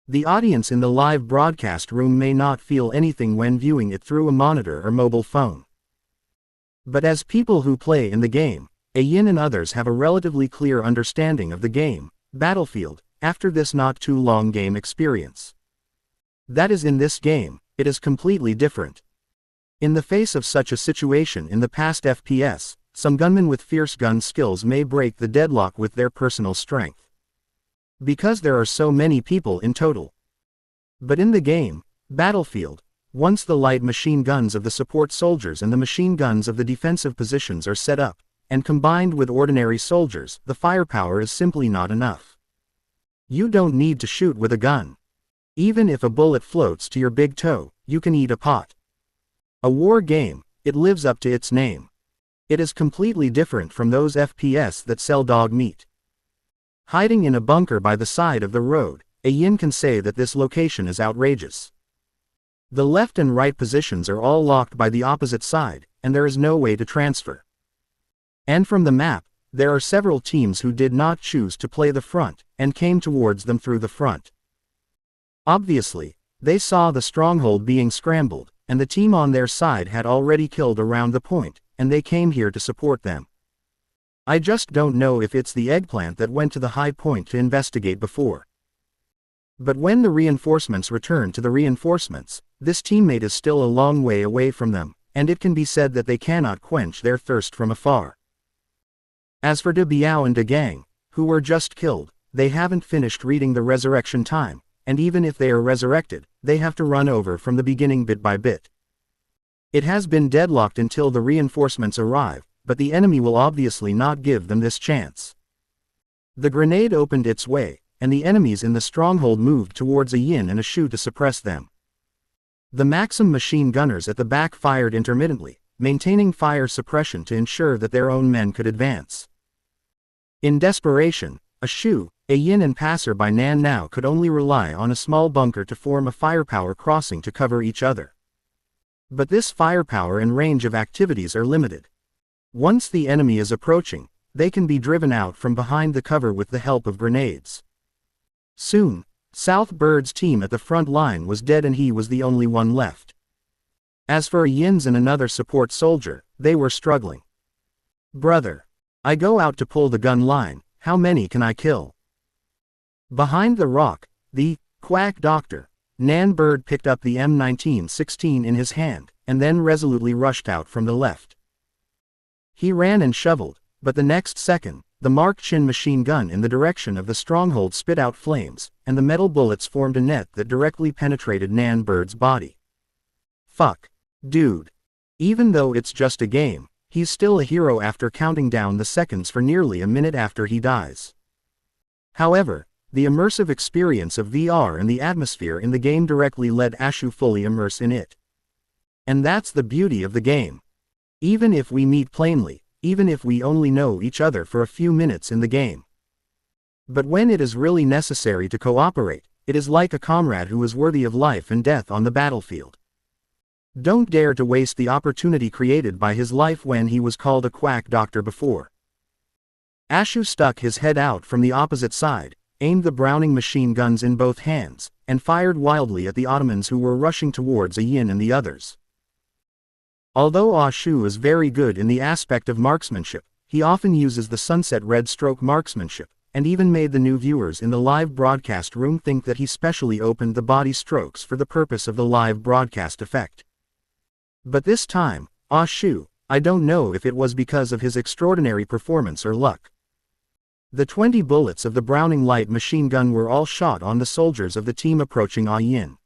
The audience in the live broadcast room may not feel anything when viewing it through a monitor or mobile phone. But as people who play in the game, Ayin and others have a relatively clear understanding of the game, Battlefield, after this not too long game experience. That is, in this game, it is completely different. In the face of such a situation in the past FPS, some gunmen with fierce gun skills may break the deadlock with their personal strength. Because there are so many people in total. But in the game, Battlefield, once the light machine guns of the support soldiers and the machine guns of the defensive positions are set up, and combined with ordinary soldiers, the firepower is simply not enough. You don't need to shoot with a gun. Even if a bullet floats to your big toe, you can eat a pot. A war game, it lives up to its name. It is completely different from those FPS that sell dog meat. Hiding in a bunker by the side of the road, Ayin can say that this location is outrageous. The left and right positions are all locked by the opposite side, and there is no way to transfer. And from the map, there are several teams who did not choose to play the front, and came towards them through the front. Obviously, they saw the stronghold being scrambled, and the team on their side had already killed around the point, and they came here to support them. I just don't know if it's the eggplant that went to the high point to investigate before. But when the reinforcements return to the reinforcements, this teammate is still a long way away from them, and it can be said that they cannot quench their thirst from afar. As for De Biao and De Gang, who were just killed, they haven't finished reading the resurrection time, and even if they are resurrected, they have to run over from the beginning bit by bit. It has been deadlocked until the reinforcements arrive, but the enemy will obviously not give them this chance. The grenade opened its way, and the enemies in the stronghold moved towards Ayin and a Shu to suppress them. The Maxim machine gunners at the back fired intermittently, maintaining fire suppression to ensure that their own men could advance. In desperation, a Shu, Ayin and passer-by Nan now could only rely on a small bunker to form a firepower crossing to cover each other. But this firepower and range of activities are limited. Once the enemy is approaching, they can be driven out from behind the cover with the help of grenades. Soon, South Bird's team at the front line was dead and he was the only one left. As for Ayin's and another support soldier, they were struggling. Brother. I go out to pull the gun line, how many can I kill? Behind the rock, the quack doctor, Nan Bird picked up the M1916 in his hand, and then resolutely rushed out from the left. He ran and shoveled, but the next second, the Mark Chin machine gun in the direction of the stronghold spit out flames, and the metal bullets formed a net that directly penetrated Nan Bird's body. Fuck. Dude. Even though it's just a game, he's still a hero after counting down the seconds for nearly a minute after he dies. However, the immersive experience of VR and the atmosphere in the game directly let Ashu fully immerse in it. And that's the beauty of the game. Even if we meet plainly, even if we only know each other for a few minutes in the game. But when it is really necessary to cooperate, it is like a comrade who is worthy of life and death on the battlefield. Don't dare to waste the opportunity created by his life when he was called a quack doctor before. Ashu stuck his head out from the opposite side, aimed the Browning machine guns in both hands, and fired wildly at the Ottomans who were rushing towards Ayin and the others. Although Ashu is very good in the aspect of marksmanship, he often uses the sunset red stroke marksmanship, and even made the new viewers in the live broadcast room think that he specially opened the body strokes for the purpose of the live broadcast effect. But this time, Ashu, I don't know if it was because of his extraordinary performance or luck. The 20 bullets of the Browning light machine gun were all shot on the soldiers of the team approaching Ayin.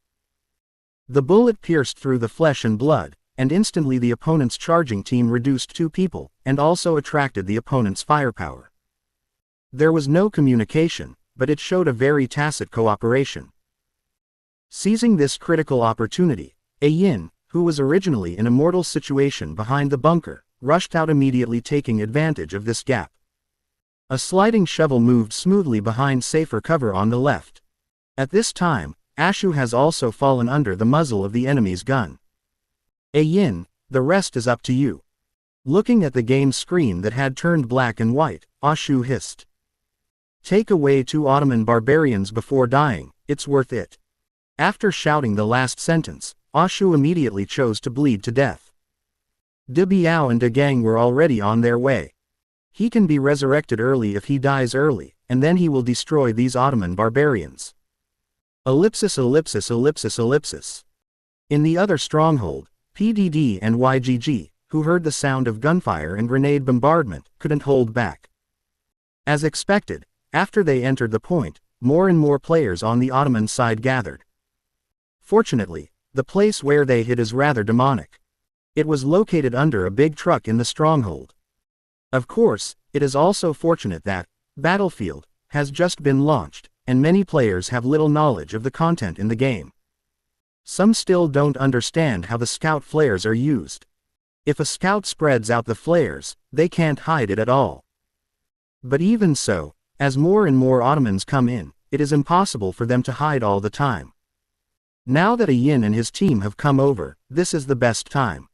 The bullet pierced through the flesh and blood, and instantly the opponent's charging team reduced 2 people, and also attracted the opponent's firepower. There was no communication, but it showed a very tacit cooperation. Seizing this critical opportunity, Yin, who was originally in a mortal situation behind the bunker, rushed out immediately, taking advantage of this gap. A sliding shovel moved smoothly behind safer cover on the left. At this time, Ashu has also fallen under the muzzle of the enemy's gun. Yin, the rest is up to you. Looking at the game screen that had turned black and white, Ashu hissed. Take away 2 Ottoman barbarians before dying, it's worth it. After shouting the last sentence, Ashu immediately chose to bleed to death. De Biao and De Gang were already on their way. He can be resurrected early if he dies early, and then he will destroy these Ottoman barbarians. Ellipsis ellipsis ellipsis ellipsis. In the other stronghold, PDD and YGG, who heard the sound of gunfire and grenade bombardment, couldn't hold back. As expected, after they entered the point, more and more players on the Ottoman side gathered. Fortunately, the place where they hid is rather demonic. It was located under a big truck in the stronghold. Of course, it is also fortunate that Battlefield has just been launched, and many players have little knowledge of the content in the game. Some still don't understand how the scout flares are used. If a scout spreads out the flares, they can't hide it at all. But even so, as more and more Ottomans come in, it is impossible for them to hide all the time. Now that Yin and his team have come over, this is the best time.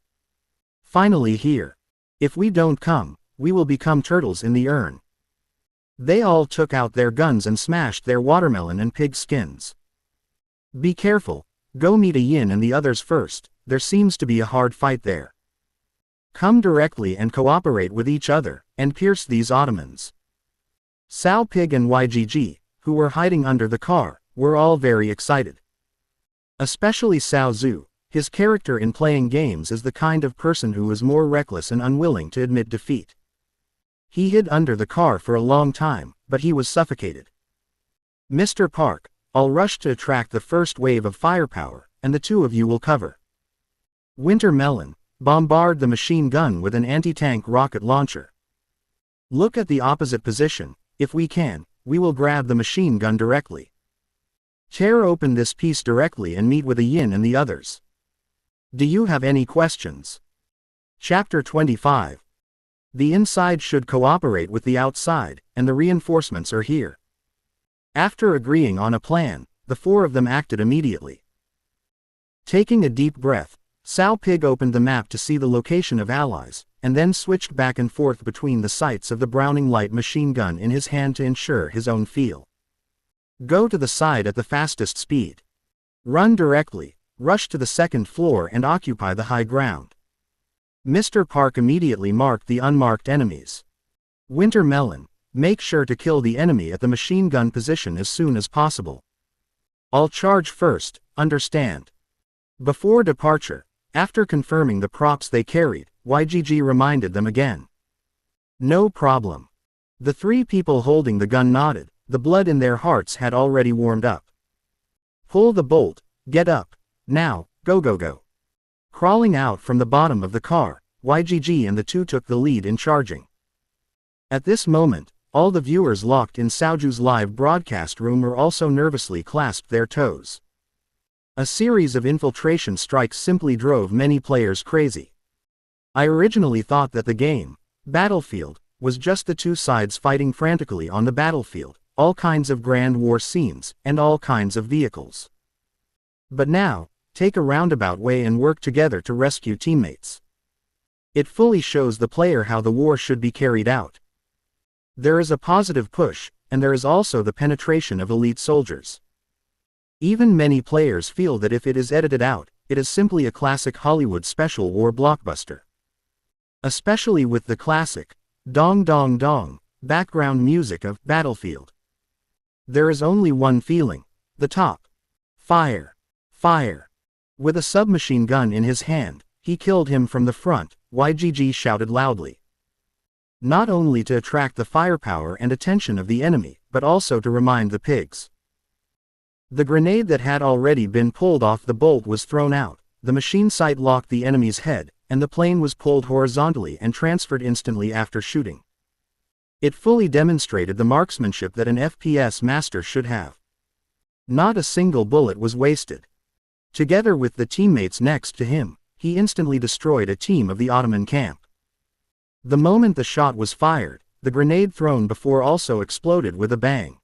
Finally here. If we don't come, we will become turtles in the urn. They all took out their guns and smashed their watermelon and pig skins. Be careful, go meet Yin and the others first, there seems to be a hard fight there. Come directly and cooperate with each other, and pierce these Ottomans. Sao Pig and YGG, who were hiding under the car, were all very excited. Especially Sao Zhu, his character in playing games is the kind of person who is more reckless and unwilling to admit defeat. He hid under the car for a long time, but he was suffocated. Mr. Park, I'll rush to attract the first wave of firepower, and the 2 of you will cover. Winter Melon, bombard the machine gun with an anti-tank rocket launcher. Look at the opposite position, if we can, we will grab the machine gun directly. Tear open this piece directly and meet with Yin and the others. Do you have any questions? Chapter 25. The inside should cooperate with the outside, and the reinforcements are here. After agreeing on a plan, the 4 of them acted immediately. Taking a deep breath, Sao Pig opened the map to see the location of allies, and then switched back and forth between the sights of the Browning light machine gun in his hand to ensure his own feel. Go to the side at the fastest speed. Run directly, rush to the 2nd floor and occupy the high ground. Mr. Park immediately marked the unmarked enemies. Winter Melon, make sure to kill the enemy at the machine gun position as soon as possible. I'll charge first, understand? Before departure, after confirming the props they carried, YGG reminded them again. No problem. The 3 people holding the gun nodded, the blood in their hearts had already warmed up. Pull the bolt, get up, now, go go go. Crawling out from the bottom of the car, YGG and the 2 took the lead in charging. At this moment, all the viewers locked in Saoju's live broadcast room were also nervously clasped their toes. A series of infiltration strikes simply drove many players crazy. I originally thought that the game, Battlefield, was just the 2 sides fighting frantically on the battlefield, all kinds of grand war scenes, and all kinds of vehicles. But now, take a roundabout way and work together to rescue teammates. It fully shows the player how the war should be carried out. There is a positive push, and there is also the penetration of elite soldiers. Even many players feel that if it is edited out, it is simply a classic Hollywood special war blockbuster. Especially with the classic, dong dong dong, background music of Battlefield. There is only one feeling, the top. Fire. Fire. With a submachine gun in his hand, he killed him from the front, YGG shouted loudly. Not only to attract the firepower and attention of the enemy, but also to remind the pigs. The grenade that had already been pulled off the bolt was thrown out, the machine sight locked the enemy's head, and the plane was pulled horizontally and transferred instantly after shooting. It fully demonstrated the marksmanship that an FPS master should have. Not a single bullet was wasted. Together with the teammates next to him, he instantly destroyed a team of the Ottoman camp. The moment the shot was fired, the grenade thrown before also exploded with a bang.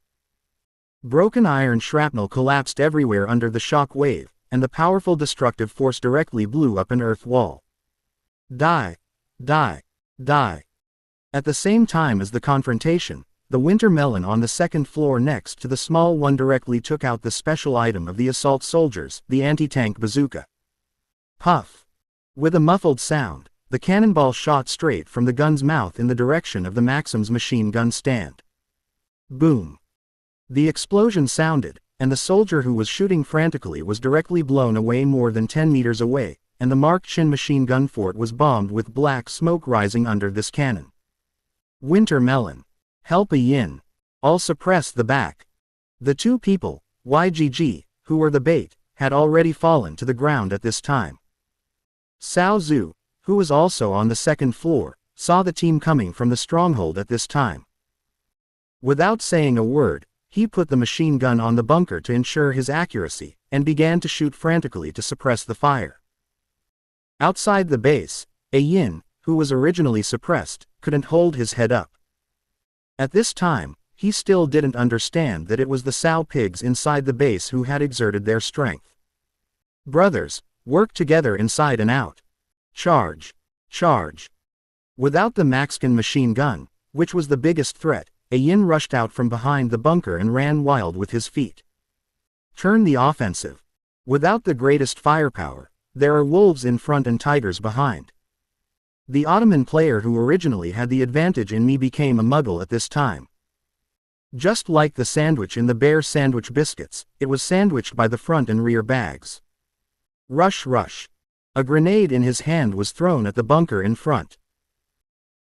Broken iron shrapnel collapsed everywhere under the shock wave, and the powerful destructive force directly blew up an earth wall. Die! Die! Die! At the same time as the confrontation, the winter melon on the second floor next to the small one directly took out the special item of the assault soldiers, the anti-tank bazooka. Puff! With a muffled sound, the cannonball shot straight from the gun's mouth in the direction of the Maxim's machine gun stand. Boom! The explosion sounded, and the soldier who was shooting frantically was directly blown away more than 10 meters away, and the Mark Chin machine gun fort was bombed with black smoke rising under this cannon. Winter melon. Help a yin. All suppress the back. The two people, YGG, who were the bait, had already fallen to the ground at this time. Cao Zhu, who was also on the second floor, saw the team coming from the stronghold at this time. Without saying a word, he put the machine gun on the bunker to ensure his accuracy, and began to shoot frantically to suppress the fire. Outside the base, a yin, who was originally suppressed, couldn't hold his head up. At this time, he still didn't understand that it was the Sao pigs inside the base who had exerted their strength. Brothers, work together inside and out. Charge! Charge! Without the Maxkin machine gun, which was the biggest threat, a yin rushed out from behind the bunker and ran wild with his feet. Turn the offensive. Without the greatest firepower, there are wolves in front and tigers behind. The Ottoman player who originally had the advantage in me became a muggle at this time. Just like the sandwich in the bear sandwich biscuits, it was sandwiched by the front and rear bags. Rush rush. A grenade in his hand was thrown at the bunker in front.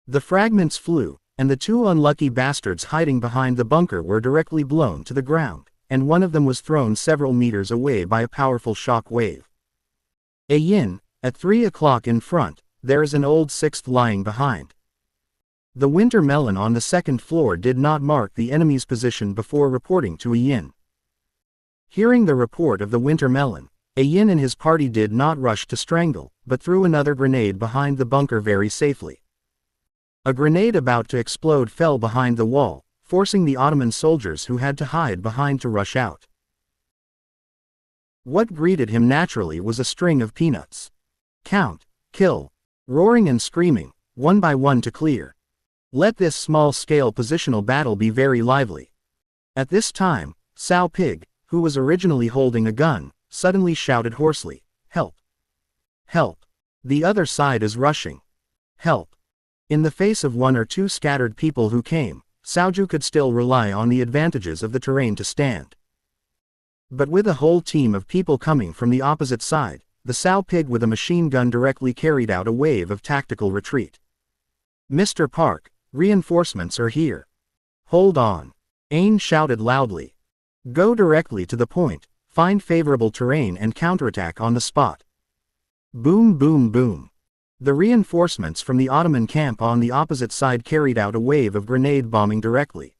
The fragments flew, and the two unlucky bastards hiding behind the bunker were directly blown to the ground, and one of them was thrown several meters away by a powerful shock wave. A yin, at 3 o'clock in front, there is an old sixth lying behind. The winter melon on the second floor did not mark the enemy's position before reporting to a yin. Hearing the report of the winter melon, a yin and his party did not rush to strangle, but threw another grenade behind the bunker very safely. A grenade about to explode fell behind the wall, forcing the Ottoman soldiers who had to hide behind to rush out. What greeted him naturally was a string of peanuts. Count, kill, roaring and screaming, one by one to clear. Let this small-scale positional battle be very lively. At this time, Sao Pig, who was originally holding a gun, suddenly shouted hoarsely, "Help! Help! The other side is rushing! Help!" In the face of one or two scattered people who came, Caoju could still rely on the advantages of the terrain to stand. But with a whole team of people coming from the opposite side, the Sao Pig with a machine gun directly carried out a wave of tactical retreat. "Mr. Park, reinforcements are here. Hold on," Ain shouted loudly. "Go directly to the point, find favorable terrain and counterattack on the spot." Boom boom boom. The reinforcements from the Ottoman camp on the opposite side carried out a wave of grenade bombing directly.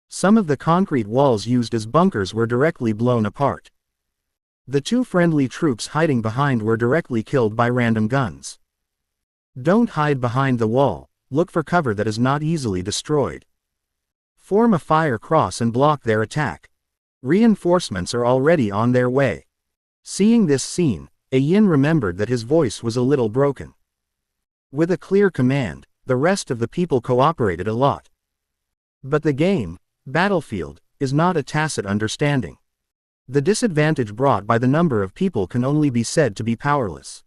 Some of the concrete walls used as bunkers were directly blown apart. The two friendly troops hiding behind were directly killed by random guns. Don't hide behind the wall, look for cover that is not easily destroyed. Form a fire cross and block their attack. Reinforcements are already on their way. Seeing this scene, a yin remembered that his voice was a little broken. With a clear command, the rest of the people cooperated a lot. But the game, battlefield, is not a tacit understanding. The disadvantage brought by the number of people can only be said to be powerless.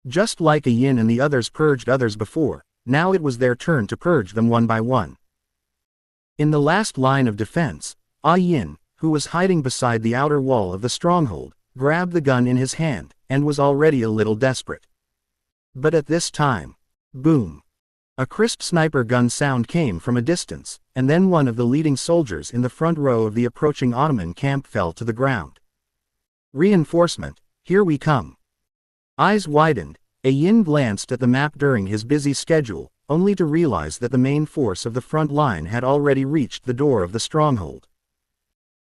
Just like a yin and the others purged others before, now it was their turn to purge them one by one. In the last line of defense, A Yin, who was hiding beside the outer wall of the stronghold, grabbed the gun in his hand, and was already a little desperate. But at this time, boom! A crisp sniper gun sound came from a distance, and then one of the leading soldiers in the front row of the approaching Ottoman camp fell to the ground. Reinforcement, here we come. Eyes widened, a yin glanced at the map during his busy schedule, only to realize that the main force of the front line had already reached the door of the stronghold.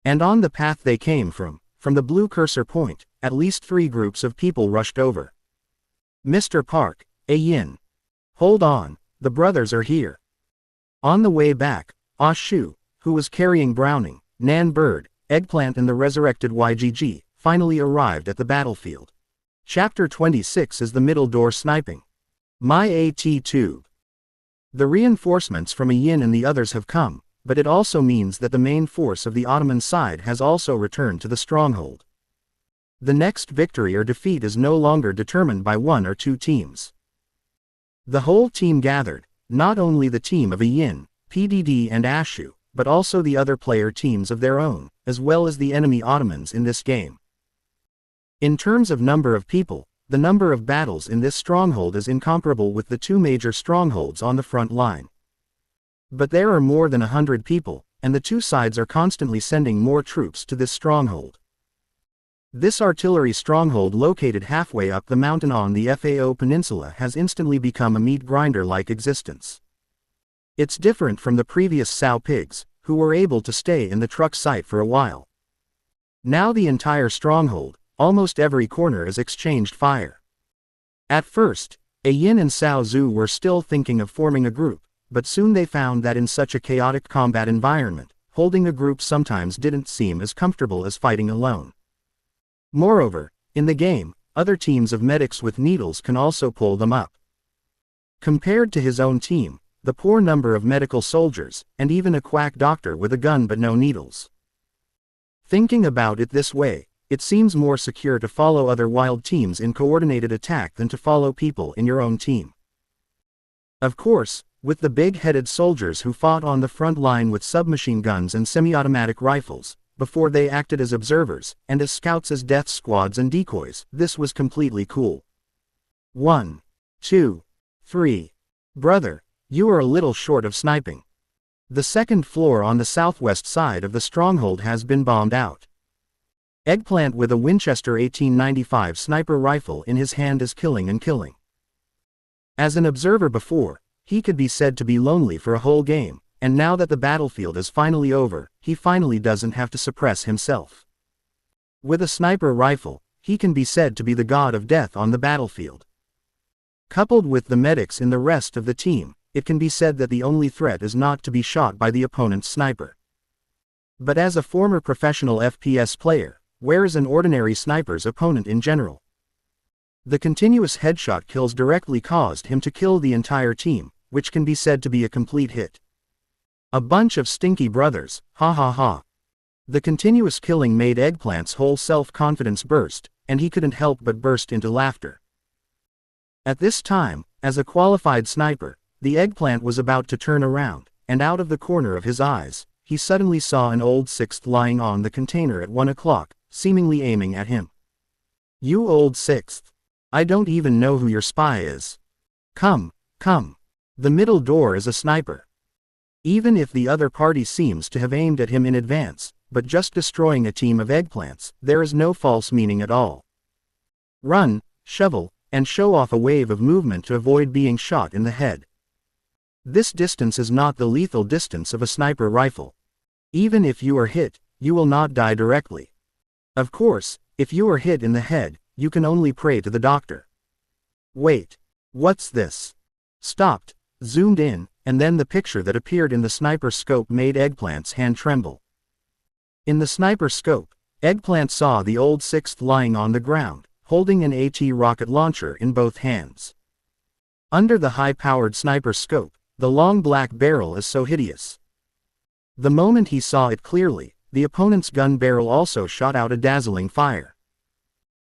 And on the path they came from the blue cursor point, at least 3 groups of people rushed over. "Mr. Park, Yin. Hold on, the brothers are here." On the way back, Ah Shu, who was carrying Browning, Nan Bird, Eggplant and the resurrected YGG, finally arrived at the battlefield. Chapter 26 is the middle door sniping. My AT tube. The reinforcements from Yin and the others have come, but it also means that the main force of the Ottoman side has also returned to the stronghold. The next victory or defeat is no longer determined by 1 or 2 teams. The whole team gathered, not only the team of Yin, PDD and Ashu, but also the other player teams of their own, as well as the enemy Ottomans in this game. In terms of number of people, the number of battles in this stronghold is incomparable with the 2 major strongholds on the front line. But there are more than 100 people, and the 2 sides are constantly sending more troops to this stronghold. This artillery stronghold located halfway up the mountain on the Fao Peninsula has instantly become a meat grinder-like existence. It's different from the previous Sao Pigs, who were able to stay in the truck site for a while. Now the entire stronghold, almost every corner is exchanged fire. At first, Yin and Sao Zhu were still thinking of forming a group, but soon they found that in such a chaotic combat environment, holding a group sometimes didn't seem as comfortable as fighting alone. Moreover, in the game, other teams of medics with needles can also pull them up. Compared to his own team, the poor number of medical soldiers, and even a quack doctor with a gun but no needles. Thinking about it this way, it seems more secure to follow other wild teams in coordinated attack than to follow people in your own team. Of course, with the big-headed soldiers who fought on the front line with submachine guns and semi-automatic rifles, before they acted as observers, and as scouts as death squads and decoys, this was completely cool. 1, 2, 3. Brother, you are a little short of sniping. The second floor on the southwest side of the stronghold has been bombed out. Eggplant with a Winchester 1895 sniper rifle in his hand is killing and killing. As an observer before, he could be said to be lonely for a whole game, and now that the battlefield is finally over, he finally doesn't have to suppress himself. With a sniper rifle, he can be said to be the god of death on the battlefield. Coupled with the medics in the rest of the team, it can be said that the only threat is not to be shot by the opponent's sniper. But as a former professional FPS player, where is an ordinary sniper's opponent in general? The continuous headshot kills directly caused him to kill the entire team, which can be said to be a complete hit. A bunch of stinky brothers, ha ha ha. The continuous killing made Eggplant's whole self-confidence burst, and he couldn't help but burst into laughter. At this time, as a qualified sniper, the Eggplant was about to turn around, and out of the corner of his eyes, he suddenly saw an old Sixth lying on the container at 1 o'clock, seemingly aiming at him. You old Sixth. I don't even know who your spy is. Come, come. The middle door is a sniper. Even if the other party seems to have aimed at him in advance, but just destroying a team of eggplants, there is no false meaning at all. Run, shovel, and show off a wave of movement to avoid being shot in the head. This distance is not the lethal distance of a sniper rifle. Even if you are hit, you will not die directly. Of course, if you are hit in the head, you can only pray to the doctor. Wait. What's this? Stopped, zoomed in, and then the picture that appeared in the sniper scope made Eggplant's hand tremble. In the sniper scope, Eggplant saw the old Sixth lying on the ground, holding an AT rocket launcher in both hands. Under the high-powered sniper scope, the long black barrel is so hideous. The moment he saw it clearly, the opponent's gun barrel also shot out a dazzling fire.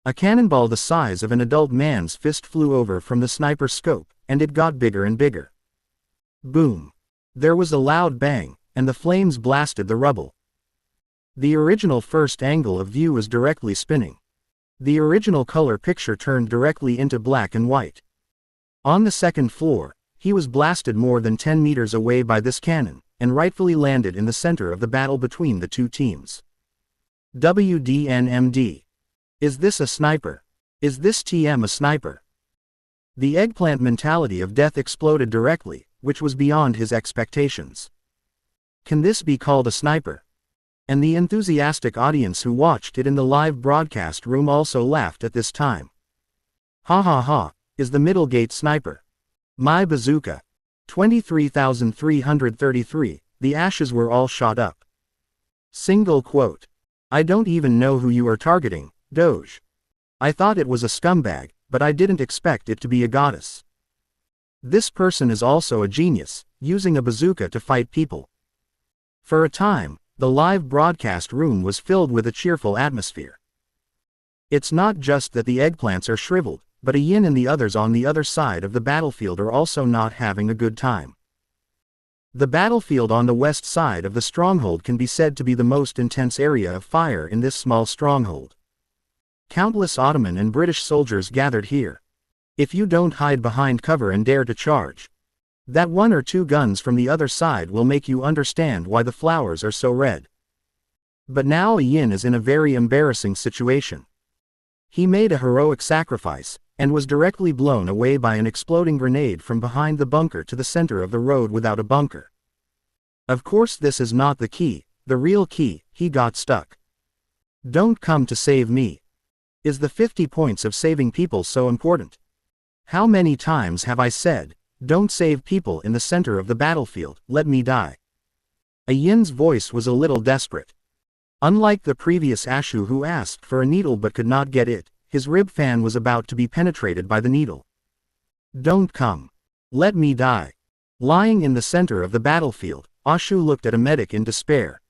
A cannonball the size of an adult man's fist flew over from the sniper scope, and it got bigger and bigger. Boom. There was a loud bang, and the flames blasted the rubble. The original first angle of view was directly spinning. The original color picture turned directly into black and white. On the second floor, he was blasted more than 10 meters away by this cannon, and rightfully landed in the center of the battle between the two teams. WDNMD. Is this a sniper? Is this TM a sniper? The eggplant mentality of death exploded directly, which was beyond his expectations. Can this be called a sniper? And the enthusiastic audience who watched it in the live broadcast room also laughed at this time. Ha ha ha, is the Middlegate sniper. My bazooka. 23,333, the ashes were all shot up. Single quote. I don't even know who you are targeting, Doge. I thought it was a scumbag, but I didn't expect it to be a goddess. This person is also a genius, using a bazooka to fight people. For a time, the live broadcast room was filled with a cheerful atmosphere. It's not just that the eggplants are shriveled, but Yin and the others on the other side of the battlefield are also not having a good time. The battlefield on the west side of the stronghold can be said to be the most intense area of fire in this small stronghold. Countless Ottoman and British soldiers gathered here. If you don't hide behind cover and dare to charge, that one or two guns from the other side will make you understand why the flowers are so red. But now Yin is in a very embarrassing situation. He made a heroic sacrifice, and was directly blown away by an exploding grenade from behind the bunker to the center of the road without a bunker. Of course this is not the key, the real key, he got stuck. Don't come to save me. Is the 50 points of saving people so important? How many times have I said, don't save people in the center of the battlefield, let me die. Yin's voice was a little desperate. Unlike the previous Ashu who asked for a needle but could not get it, his rib fan was about to be penetrated by the needle. Don't come. Let me die. Lying in the center of the battlefield, Ashu looked at a medic in despair.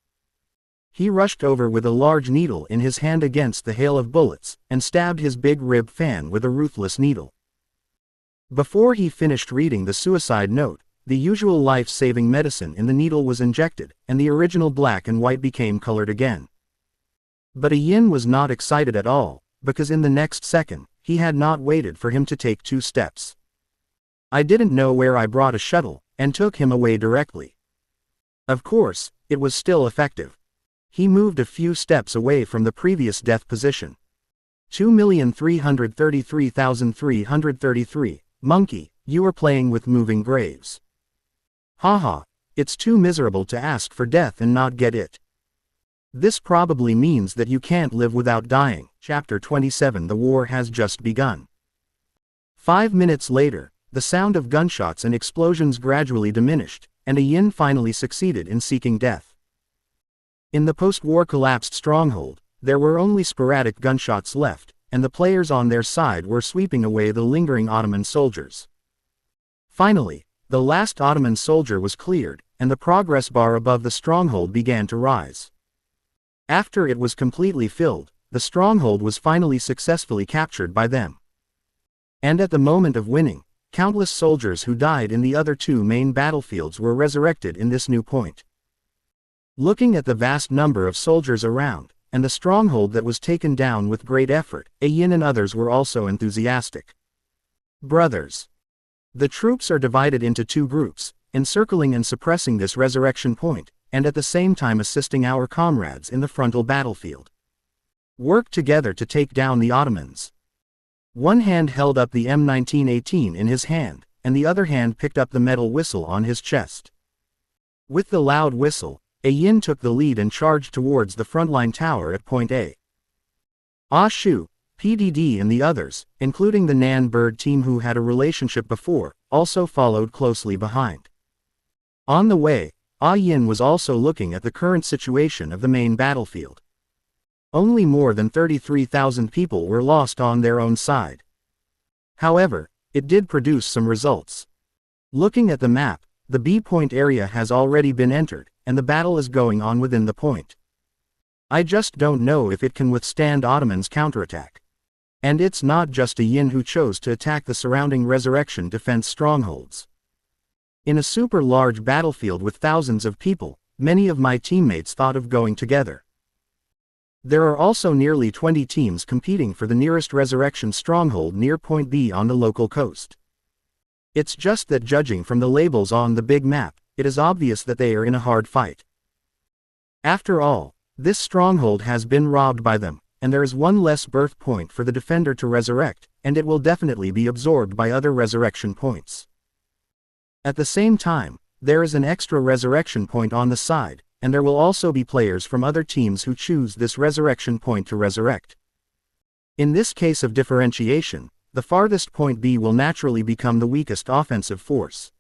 He rushed over with a large needle in his hand against the hail of bullets, and stabbed his big rib fan with a ruthless needle. Before he finished reading the suicide note, the usual life-saving medicine in the needle was injected, and the original black and white became colored again. But Yin was not excited at all, because in the next second, he had not waited for him to take 2 steps. I didn't know where I brought a shuttle, and took him away directly. Of course, it was still effective. He moved a few steps away from the previous death position. 2,333,333, monkey, you are playing with moving graves. Haha, it's too miserable to ask for death and not get it. This probably means that you can't live without dying. Chapter 27. The war has just begun. 5 minutes later, the sound of gunshots and explosions gradually diminished, and Yin finally succeeded in seeking death. In the post-war collapsed stronghold, there were only sporadic gunshots left, and the players on their side were sweeping away the lingering Ottoman soldiers. Finally, the last Ottoman soldier was cleared, and the progress bar above the stronghold began to rise. After it was completely filled, the stronghold was finally successfully captured by them. And at the moment of winning, countless soldiers who died in the other 2 main battlefields were resurrected in this new point. Looking at the vast number of soldiers around, and the stronghold that was taken down with great effort, Yin and others were also enthusiastic. Brothers. The troops are divided into 2 groups, encircling and suppressing this resurrection point, and at the same time assisting our comrades in the frontal battlefield. Work together to take down the Ottomans. One hand held up the M1918 in his hand, and the other hand picked up the metal whistle on his chest. With the loud whistle, Yin took the lead and charged towards the frontline tower at point A. Ashu, PDD and the others, including the Nan Bird team who had a relationship before, also followed closely behind. On the way, Yin was also looking at the current situation of the main battlefield. Only more than 33,000 people were lost on their own side. However, it did produce some results. Looking at the map, the B point area has already been entered, and the battle is going on within the point. I just don't know if it can withstand Ottoman's counterattack. And it's not just Yin who chose to attack the surrounding resurrection defense strongholds. In a super large battlefield with thousands of people, many of my teammates thought of going together. There are also nearly 20 teams competing for the nearest resurrection stronghold near point B on the local coast. It's just that judging from the labels on the big map, it is obvious that they are in a hard fight. After all, this stronghold has been robbed by them, and there is one less birth point for the defender to resurrect, and it will definitely be absorbed by other resurrection points. At the same time, there is an extra resurrection point on the side, and there will also be players from other teams who choose this resurrection point to resurrect. In this case of differentiation, the farthest point B will naturally become the weakest offensive force.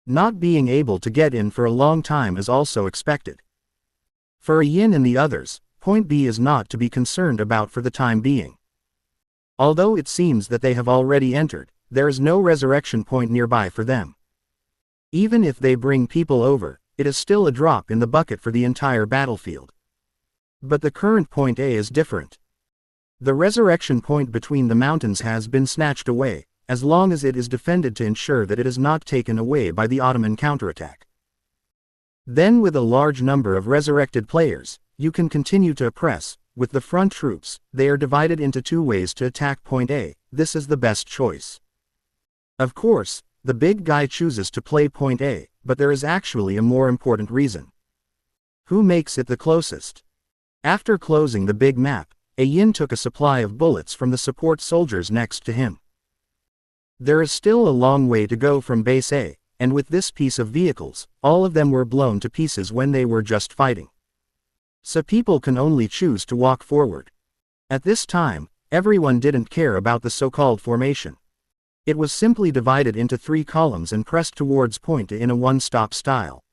Not being able to get in for a long time is also expected. For a Yin and the others, point B is not to be concerned about for the time being. Although it seems that they have already entered, there is no resurrection point nearby for them. Even if they bring people over, it is still a drop in the bucket for the entire battlefield. But the current point A is different. The resurrection point between the mountains has been snatched away, as long as it is defended to ensure that it is not taken away by the Ottoman counterattack. Then with a large number of resurrected players, you can continue to press. With the front troops, they are divided into two ways to attack point A. This is the best choice. Of course, the big guy chooses to play point A, but there is actually a more important reason. Who makes it the closest? After closing the big map, a Yin took a supply of bullets from the support soldiers next to him. There is still a long way to go from base A, and with this piece of vehicles, all of them were blown to pieces when they were just fighting. So people can only choose to walk forward. At this time, everyone didn't care about the so-called formation. It was simply divided into 3 columns and pressed towards point A in a one-stop style.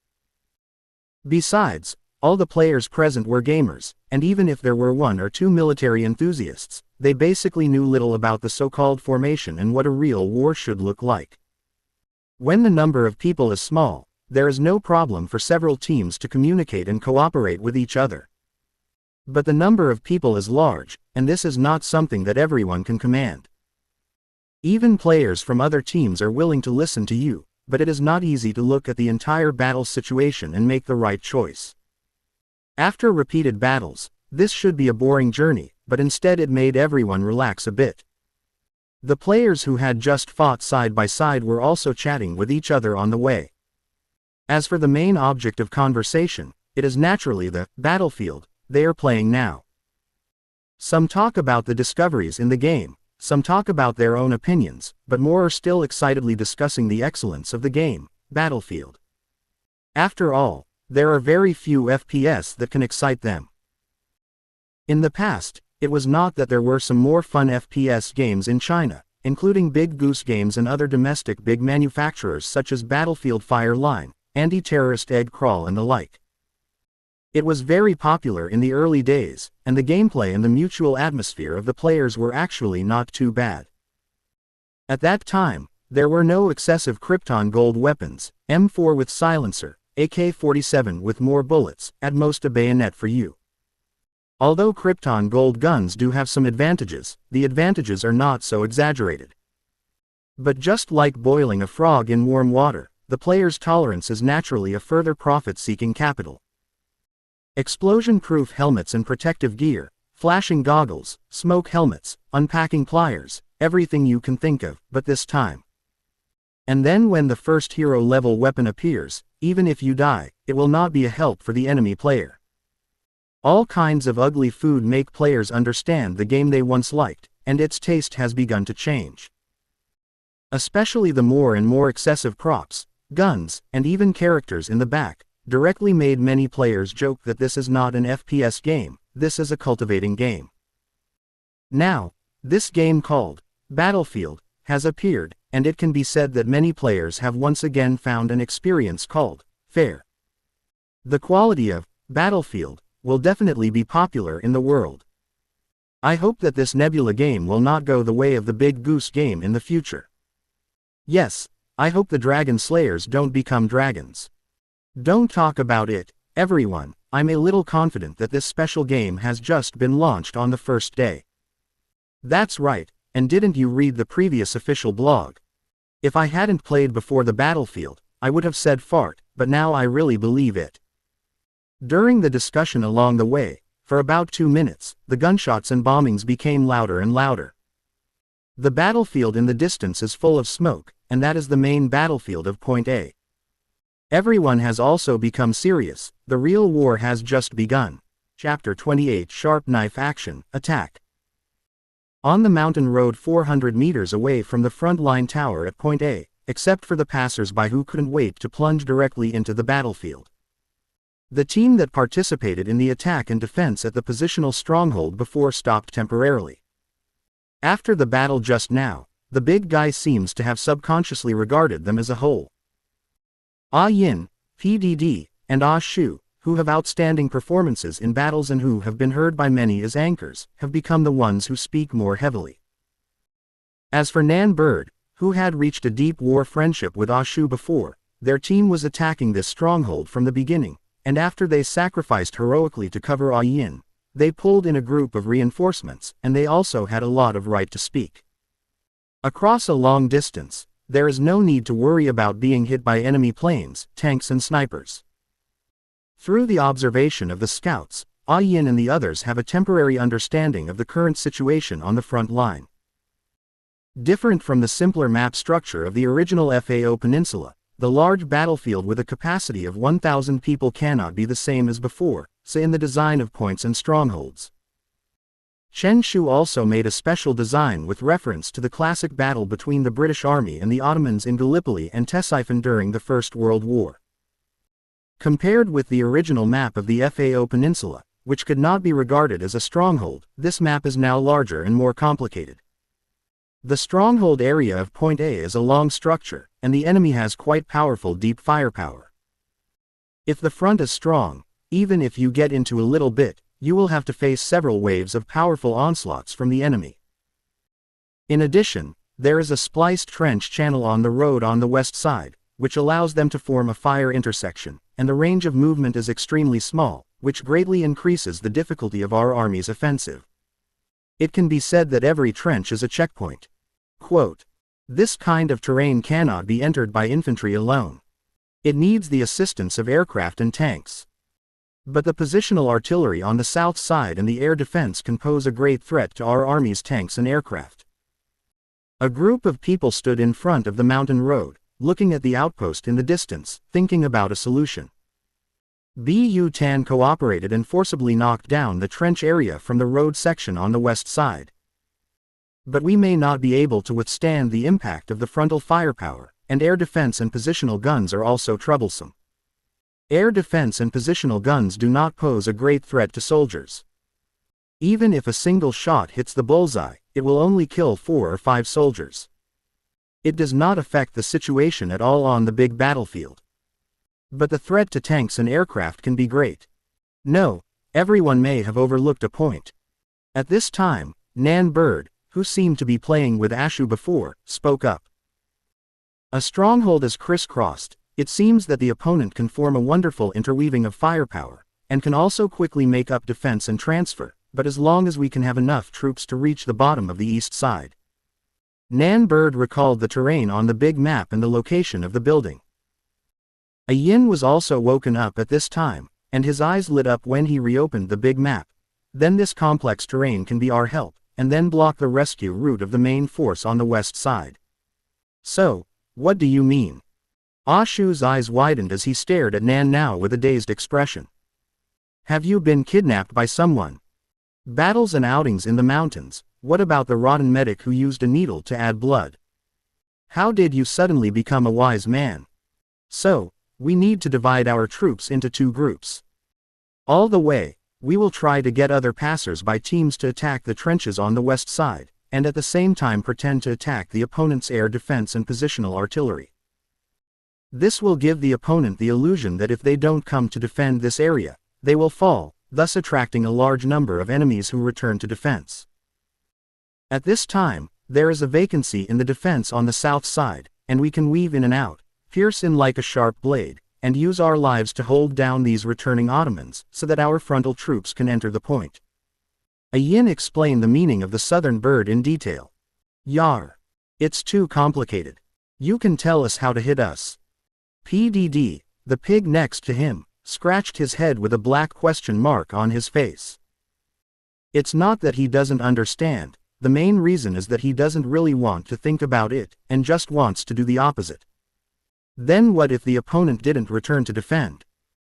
Besides, all the players present were gamers, and even if there were 1 or 2 military enthusiasts, they basically knew little about the so-called formation and what a real war should look like. When the number of people is small, there is no problem for several teams to communicate and cooperate with each other. But the number of people is large, and this is not something that everyone can command. Even players from other teams are willing to listen to you, but it is not easy to look at the entire battle situation and make the right choice. After repeated battles, this should be a boring journey, but instead it made everyone relax a bit. The players who had just fought side by side were also chatting with each other on the way. As for the main object of conversation, it is naturally the battlefield they are playing now. Some talk about the discoveries in the game, some talk about their own opinions, but more are still excitedly discussing the excellence of the game, Battlefield. After all, there are very few FPS that can excite them. In the past, it was not that there were some more fun FPS games in China, including Big Goose Games and other domestic big manufacturers such as Battlefield Fire Line, Anti-Terrorist Egg Crawl and the like. It was very popular in the early days, and the gameplay and the mutual atmosphere of the players were actually not too bad. At that time, there were no excessive Krypton Gold weapons, M4 with silencer, AK-47 with more bullets, at most a bayonet for you. Although Krypton Gold guns do have some advantages, the advantages are not so exaggerated. But just like boiling a frog in warm water, the player's tolerance is naturally a further profit-seeking capital. Explosion-proof helmets and protective gear, flashing goggles, smoke helmets, unpacking pliers, everything you can think of, but this time. And then when the first hero-level weapon appears, even if you die, it will not be a help for the enemy player. All kinds of ugly food make players understand the game they once liked, and its taste has begun to change. Especially the more and more excessive props, guns, and even characters in the back, directly made many players joke that this is not an FPS game, this is a cultivating game. Now, this game called Battlefield has appeared, and it can be said that many players have once again found an experience called fair. The quality of Battlefield will definitely be popular in the world. I hope that this Nebula game will not go the way of the Big Goose game in the future. Yes, I hope the Dragon Slayers don't become dragons. Don't talk about it, everyone. I'm a little confident that this special game has just been launched on the first day. That's right, and didn't you read the previous official blog? If I hadn't played before the Battlefield, I would have said fart, but now I really believe it. During the discussion along the way, for about 2 minutes, the gunshots and bombings became louder and louder. The battlefield in the distance is full of smoke, and that is the main battlefield of Point A. Everyone has also become serious, the real war has just begun. Chapter 28 Sharp Knife Action, Attack. On the mountain road 400 meters away from the front line tower at Point A, except for the passers-by who couldn't wait to plunge directly into the battlefield. The team that participated in the attack and defense at the positional stronghold before stopped temporarily. After the battle just now, the big guy seems to have subconsciously regarded them as a whole. Ah Yin, PDD, and Ah Shu, who have outstanding performances in battles and who have been heard by many as anchors, have become the ones who speak more heavily. As for Nan Bird, who had reached a deep war friendship with Ah Shu before, their team was attacking this stronghold from the beginning, and after they sacrificed heroically to cover Ah Yin, they pulled in a group of reinforcements, and they also had a lot of right to speak. Across a long distance, there is no need to worry about being hit by enemy planes, tanks and snipers. Through the observation of the scouts, Ah Yin and the others have a temporary understanding of the current situation on the front line. Different from the simpler map structure of the original FAO Peninsula, the large battlefield with a capacity of 1,000 people cannot be the same as before, say in the design of points and strongholds. Chen Shu also made a special design with reference to the classic battle between the British Army and the Ottomans in Gallipoli and Ctesiphon during the First World War. Compared with the original map of the FAO Peninsula, which could not be regarded as a stronghold, this map is now larger and more complicated. The stronghold area of Point A is a long structure, and the enemy has quite powerful deep firepower. If the front is strong, even if you get into a little bit, you will have to face several waves of powerful onslaughts from the enemy. In addition, there is a spliced trench channel on the road on the west side, which allows them to form a fire intersection, and the range of movement is extremely small, which greatly increases the difficulty of our army's offensive. It can be said that every trench is a checkpoint. Quote, "This kind of terrain cannot be entered by infantry alone. It needs the assistance of aircraft and tanks. But the positional artillery on the south side and the air defense can pose a great threat to our army's tanks and aircraft." A group of people stood in front of the mountain road, looking at the outpost in the distance, thinking about a solution. Bu Tan cooperated and forcibly knocked down the trench area from the road section on the west side. But we may not be able to withstand the impact of the frontal firepower, and air defense and positional guns are also troublesome. Air defense and positional guns do not pose a great threat to soldiers. Even if a single shot hits the bullseye, it will only kill 4 or 5 soldiers. It does not affect the situation at all on the big battlefield. But the threat to tanks and aircraft can be great. No, everyone may have overlooked a point. At this time, Nan Bird, who seemed to be playing with Ah Shu before, spoke up. "A stronghold is crisscrossed. It seems that the opponent can form a wonderful interweaving of firepower, and can also quickly make up defense and transfer, but as long as we can have enough troops to reach the bottom of the east side." Nan Bird recalled the terrain on the big map and the location of the building. Ah Yin was also woken up at this time, and his eyes lit up when he reopened the big map. Then this complex terrain can be our help, and then block the rescue route of the main force on the west side. "So, what do you mean?" Ah Shu's eyes widened as he stared at Nan now with a dazed expression. "Have you been kidnapped by someone? Battles and outings in the mountains, what about the rotten medic who used a needle to add blood? How did you suddenly become a wise man? So, we need to divide our troops into 2 groups. All the way, we will try to get other passers-by teams to attack the trenches on the west side, and at the same time pretend to attack the opponent's air defense and positional artillery. This will give the opponent the illusion that if they don't come to defend this area, they will fall, thus attracting a large number of enemies who return to defense. At this time, there is a vacancy in the defense on the south side, and we can weave in and out, pierce in like a sharp blade, and use our lives to hold down these returning Ottomans, so that our frontal troops can enter the point." Ah Yin explained the meaning of the southern bird in detail. "Yar. It's too complicated. You can tell us how to hit us." PDD, the pig next to him, scratched his head with a black question mark on his face. "It's not that he doesn't understand, the main reason is that he doesn't really want to think about it, and just wants to do the opposite." "Then what if the opponent didn't return to defend?"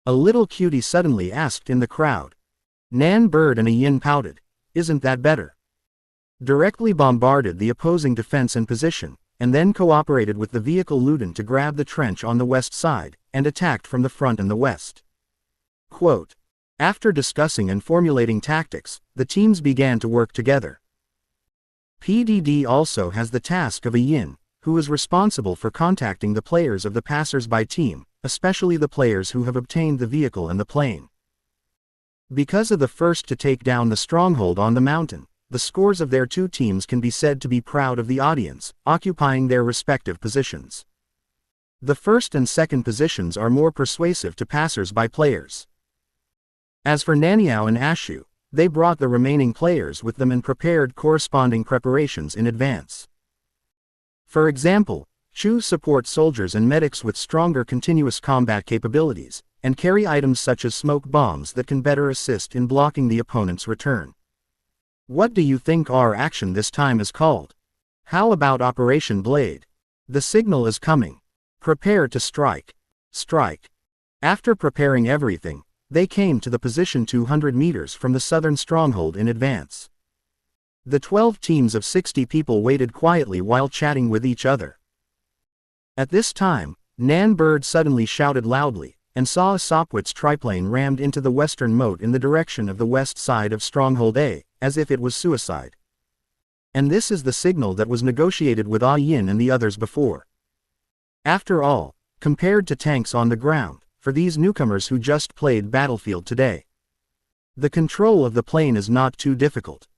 a little cutie suddenly asked in the crowd. Nan Bird and Ah Yin pouted. "Isn't that better?" directly bombarded the opposing defense and position, and then cooperated with the vehicle Luden to grab the trench on the west side, and attacked from the front and the west. Quote, after discussing and formulating tactics, the teams began to work together. PDD also has the task of a yin, who is responsible for contacting the players of the passers-by team, especially the players who have obtained the vehicle and the plane. Because of the first to take down the stronghold on the mountain, the scores of their two teams can be said to be proud of the audience, occupying their respective positions. The first and second positions are more persuasive to passers-by players. As for Naniao and Ashu, they brought the remaining players with them and prepared corresponding preparations in advance. For example, choose support soldiers and medics with stronger continuous combat capabilities, and carry items such as smoke bombs that can better assist in blocking the opponent's return. What do you think our action this time is called? How about Operation Blade? The signal is coming. Prepare to strike. Strike. After preparing everything, they came to the position 200 meters from the southern stronghold in advance. The 12 teams of 60 people waited quietly while chatting with each other. At this time, Nan Bird suddenly shouted loudly, and saw a Sopwith's triplane rammed into the western moat in the direction of the west side of Stronghold A, as if it was suicide. And this is the signal that was negotiated with Ah Yin and the others before. After all, compared to tanks on the ground, for these newcomers who just played Battlefield today, the control of the plane is not too difficult.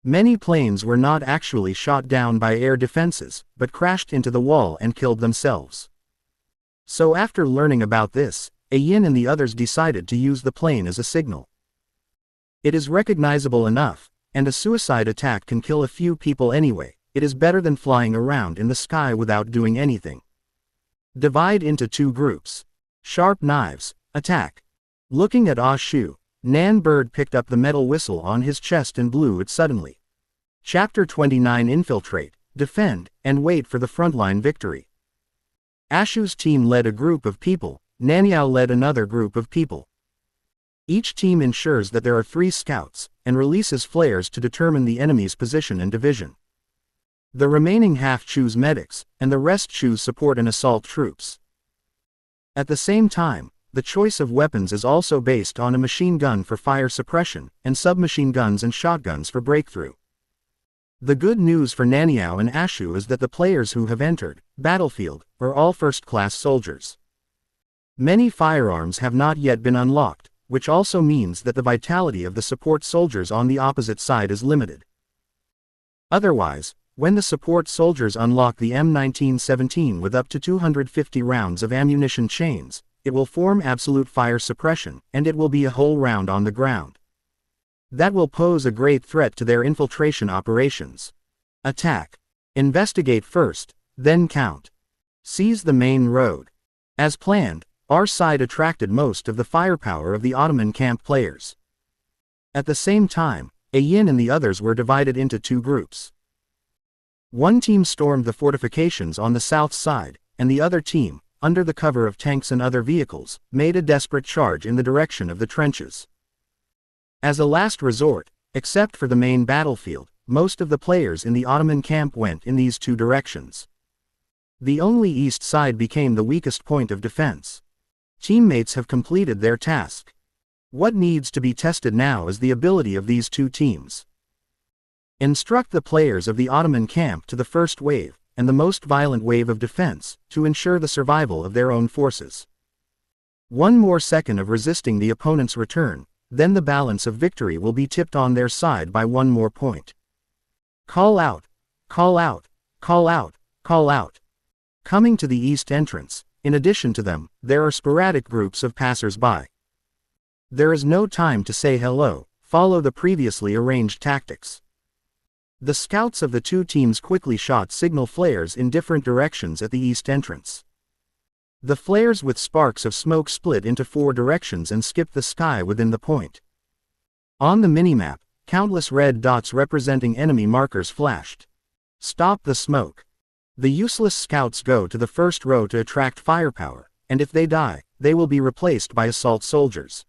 Many planes were not actually shot down by air defenses, but crashed into the wall and killed themselves. So after learning about this, A Yin and the others decided to use the plane as a signal. It is recognizable enough, and a suicide attack can kill a few people anyway. It is better than flying around in the sky without doing anything. Divide into two groups. Sharp knives, attack. Looking at Ah Shu, Nan Bird picked up the metal whistle on his chest and blew it suddenly. Chapter 29 Infiltrate, defend, and wait for the frontline victory. Ashu's team led a group of people, Naniao led another group of people. Each team ensures that there are 3 scouts, and releases flares to determine the enemy's position and division. The remaining half choose medics, and the rest choose support and assault troops. At the same time, the choice of weapons is also based on a machine gun for fire suppression, and submachine guns and shotguns for breakthrough. The good news for Naniao and Ashu is that the players who have entered Battlefield are all first-class soldiers. Many firearms have not yet been unlocked, which also means that the vitality of the support soldiers on the opposite side is limited. Otherwise, when the support soldiers unlock the M1917 with up to 250 rounds of ammunition chains, it will form absolute fire suppression, and it will be a whole round on the ground. That will pose a great threat to their infiltration operations. Attack. Investigate first, then count. Seize the main road. As planned, our side attracted most of the firepower of the Ottoman camp players. At the same time, A Yin and the others were divided into 2 groups. One team stormed the fortifications on the south side, and the other team, under the cover of tanks and other vehicles, made a desperate charge in the direction of the trenches. As a last resort, except for the main battlefield, most of the players in the Ottoman camp went in these 2 directions. The only east side became the weakest point of defense. Teammates have completed their task. What needs to be tested now is the ability of these 2 teams. Instruct the players of the Ottoman camp to the first wave, and the most violent wave of defense, to ensure the survival of their own forces. One more second of resisting the opponent's return, then the balance of victory will be tipped on their side by one more point. Call out! Call out! Call out! Call out! Coming to the east entrance, in addition to them, there are sporadic groups of passers-by. There is no time to say hello, follow the previously arranged tactics. The scouts of the 2 teams quickly shot signal flares in different directions at the east entrance. The flares with sparks of smoke split into 4 directions and skipped the sky within the point. On the minimap, countless red dots representing enemy markers flashed. Stop the smoke. The useless scouts go to the first row to attract firepower, and if they die, they will be replaced by assault soldiers.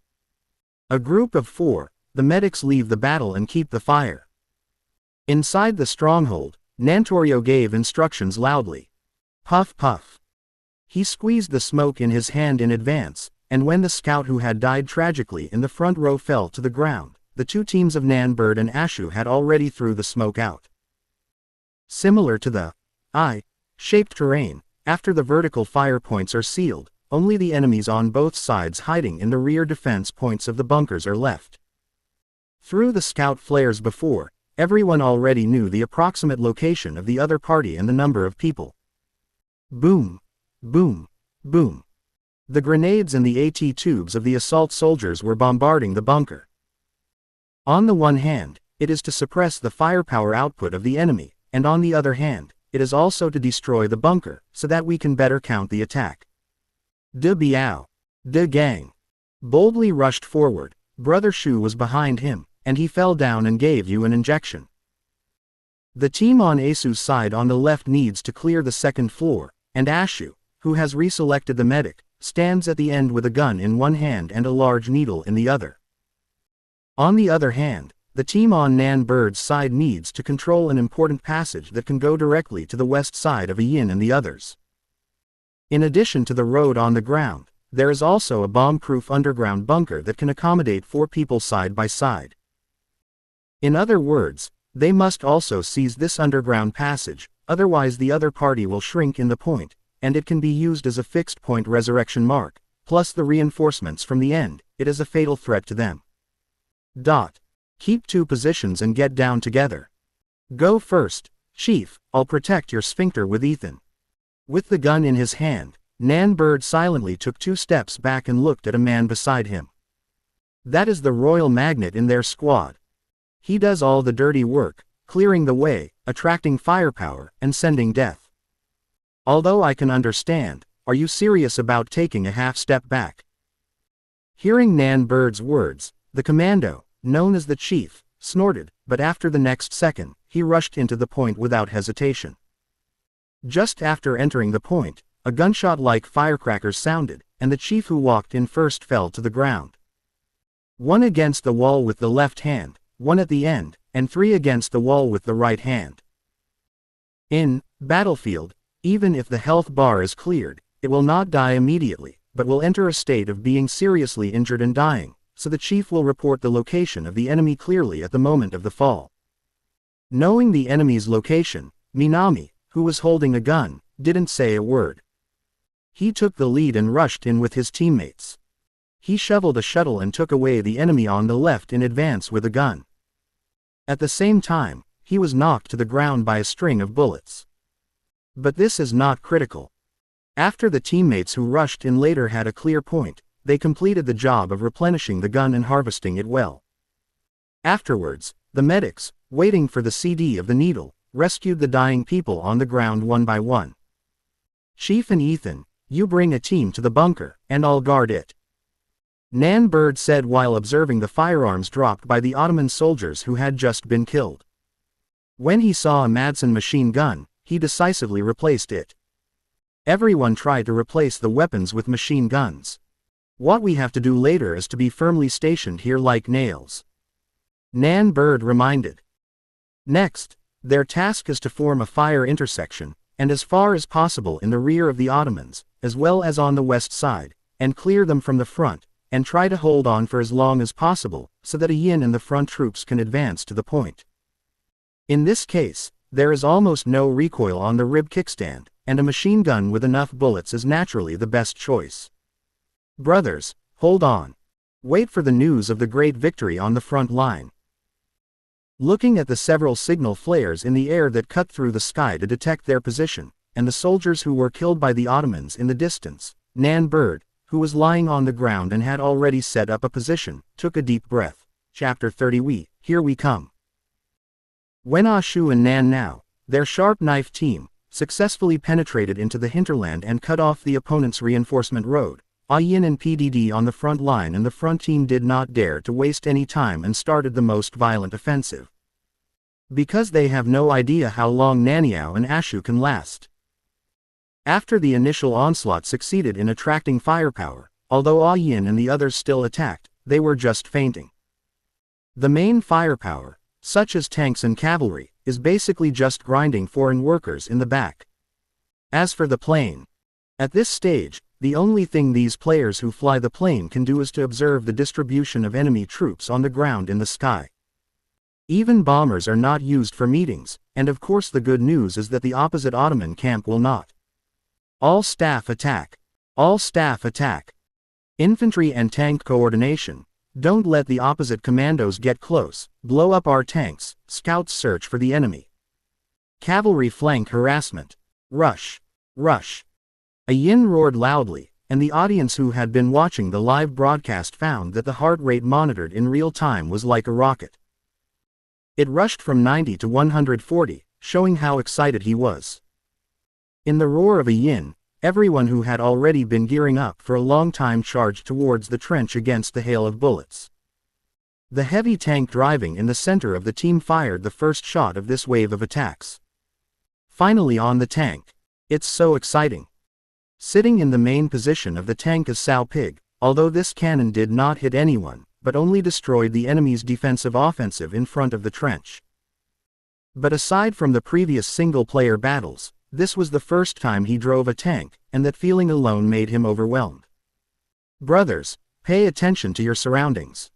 A group of 4, the medics leave the battle and keep the fire. Inside the stronghold, Nantorio gave instructions loudly. Puff puff. He squeezed the smoke in his hand in advance, and when the scout who had died tragically in the front row fell to the ground, the two teams of Nanbird and Ashu had already threw the smoke out. Similar to the I-shaped terrain, after the vertical fire points are sealed, only the enemies on both sides hiding in the rear defense points of the bunkers are left. Through the scout flares before, everyone already knew the approximate location of the other party and the number of people. Boom, boom, boom. The grenades and the AT tubes of the assault soldiers were bombarding the bunker. On the one hand, it is to suppress the firepower output of the enemy, and on the other hand, it is also to destroy the bunker, so that we can better count the attack. De Biao. De Gang. Boldly rushed forward, Brother Shu was behind him, and he fell down and gave you an injection. The team on Asu's side on the left needs to clear the second floor, and Ashu, who has reselected the medic, stands at the end with a gun in one hand and a large needle in the other. On the other hand, the team on Nanbird's side needs to control an important passage that can go directly to the west side of Yin and the others. In addition to the road on the ground, there is also a bomb-proof underground bunker that can accommodate 4 people side by side. In other words, they must also seize this underground passage, otherwise the other party will shrink in the point, and it can be used as a fixed point resurrection mark, plus the reinforcements from the end, it is a fatal threat to them. Keep 2 positions and get down together. Go first, Chief, I'll protect your sphincter with Ethan. With the gun in his hand, Nanbird silently took 2 steps back and looked at a man beside him. That is the Royal Magnet in their squad. He does all the dirty work, clearing the way, attracting firepower, and sending death. Although I can understand, are you serious about taking a half step back? Hearing Nanbird's words, the commando, known as the Chief, snorted, but after the next second, he rushed into the point without hesitation. Just after entering the point, a gunshot like firecrackers sounded, and the Chief who walked in first fell to the ground. 1 against the wall with the left hand, 1 at the end, and 3 against the wall with the right hand. In Battlefield, even if the health bar is cleared, it will not die immediately, but will enter a state of being seriously injured and dying, so the Chief will report the location of the enemy clearly at the moment of the fall. Knowing the enemy's location, Minami, who was holding a gun, didn't say a word. He took the lead and rushed in with his teammates. He shoveled a shuttle and took away the enemy on the left in advance with a gun. At the same time, he was knocked to the ground by a string of bullets. But this is not critical. After the teammates who rushed in later had a clear point, they completed the job of replenishing the gun and harvesting it well. Afterwards, the medics, waiting for the CD of the needle, rescued the dying people on the ground one by one. Chief and Ethan, you bring a team to the bunker, and I'll guard it. Nanbird said while observing the firearms dropped by the Ottoman soldiers who had just been killed. When he saw a Madsen machine gun, he decisively replaced it. Everyone tried to replace the weapons with machine guns. What we have to do later is to be firmly stationed here like nails. Nanbird reminded. Next, their task is to form a fire intersection, and as far as possible in the rear of the Ottomans, as well as on the west side, and clear them from the front, and try to hold on for as long as possible, so that Yin and the front troops can advance to the point. In this case, there is almost no recoil on the rib kickstand, and a machine gun with enough bullets is naturally the best choice. Brothers, hold on. Wait for the news of the great victory on the front line. Looking at the several signal flares in the air that cut through the sky to detect their position, and the soldiers who were killed by the Ottomans in the distance, Nanbird, who was lying on the ground and had already set up a position, took a deep breath. Chapter 30. Here we come. When Ashu and Nan Now, their sharp knife team, successfully penetrated into the hinterland and cut off the opponent's reinforcement road, Yin and PDD on the front line and the front team did not dare to waste any time and started the most violent offensive. Because they have no idea how long Naniao and Ashu can last. After the initial onslaught succeeded in attracting firepower, although Yin and the others still attacked, they were just fainting. The main firepower, such as tanks and cavalry, is basically just grinding foreign workers in the back. As for the plane, at this stage, the only thing these players who fly the plane can do is to observe the distribution of enemy troops on the ground in the sky. Even bombers are not used for meetings, and of course the good news is that the opposite Ottoman camp will not. All staff attack. All staff attack. Infantry and tank coordination. Don't let the opposite commandos get close, blow up our tanks, scouts search for the enemy. Cavalry flank harassment. Rush. Rush. A yin roared loudly, and the audience who had been watching the live broadcast found that the heart rate monitored in real time was like a rocket. It rushed from 90 to 140, showing how excited he was. In the roar of a yin, everyone who had already been gearing up for a long time charged towards the trench against the hail of bullets. The heavy tank driving in the center of the team fired the first shot of this wave of attacks. Finally on the tank. It's so exciting. Sitting in the main position of the tank is Sao Pig, although this cannon did not hit anyone, but only destroyed the enemy's defensive offensive in front of the trench. But aside from the previous single-player battles, this was the first time he drove a tank, and that feeling alone made him overwhelmed. Brothers, pay attention to your surroundings.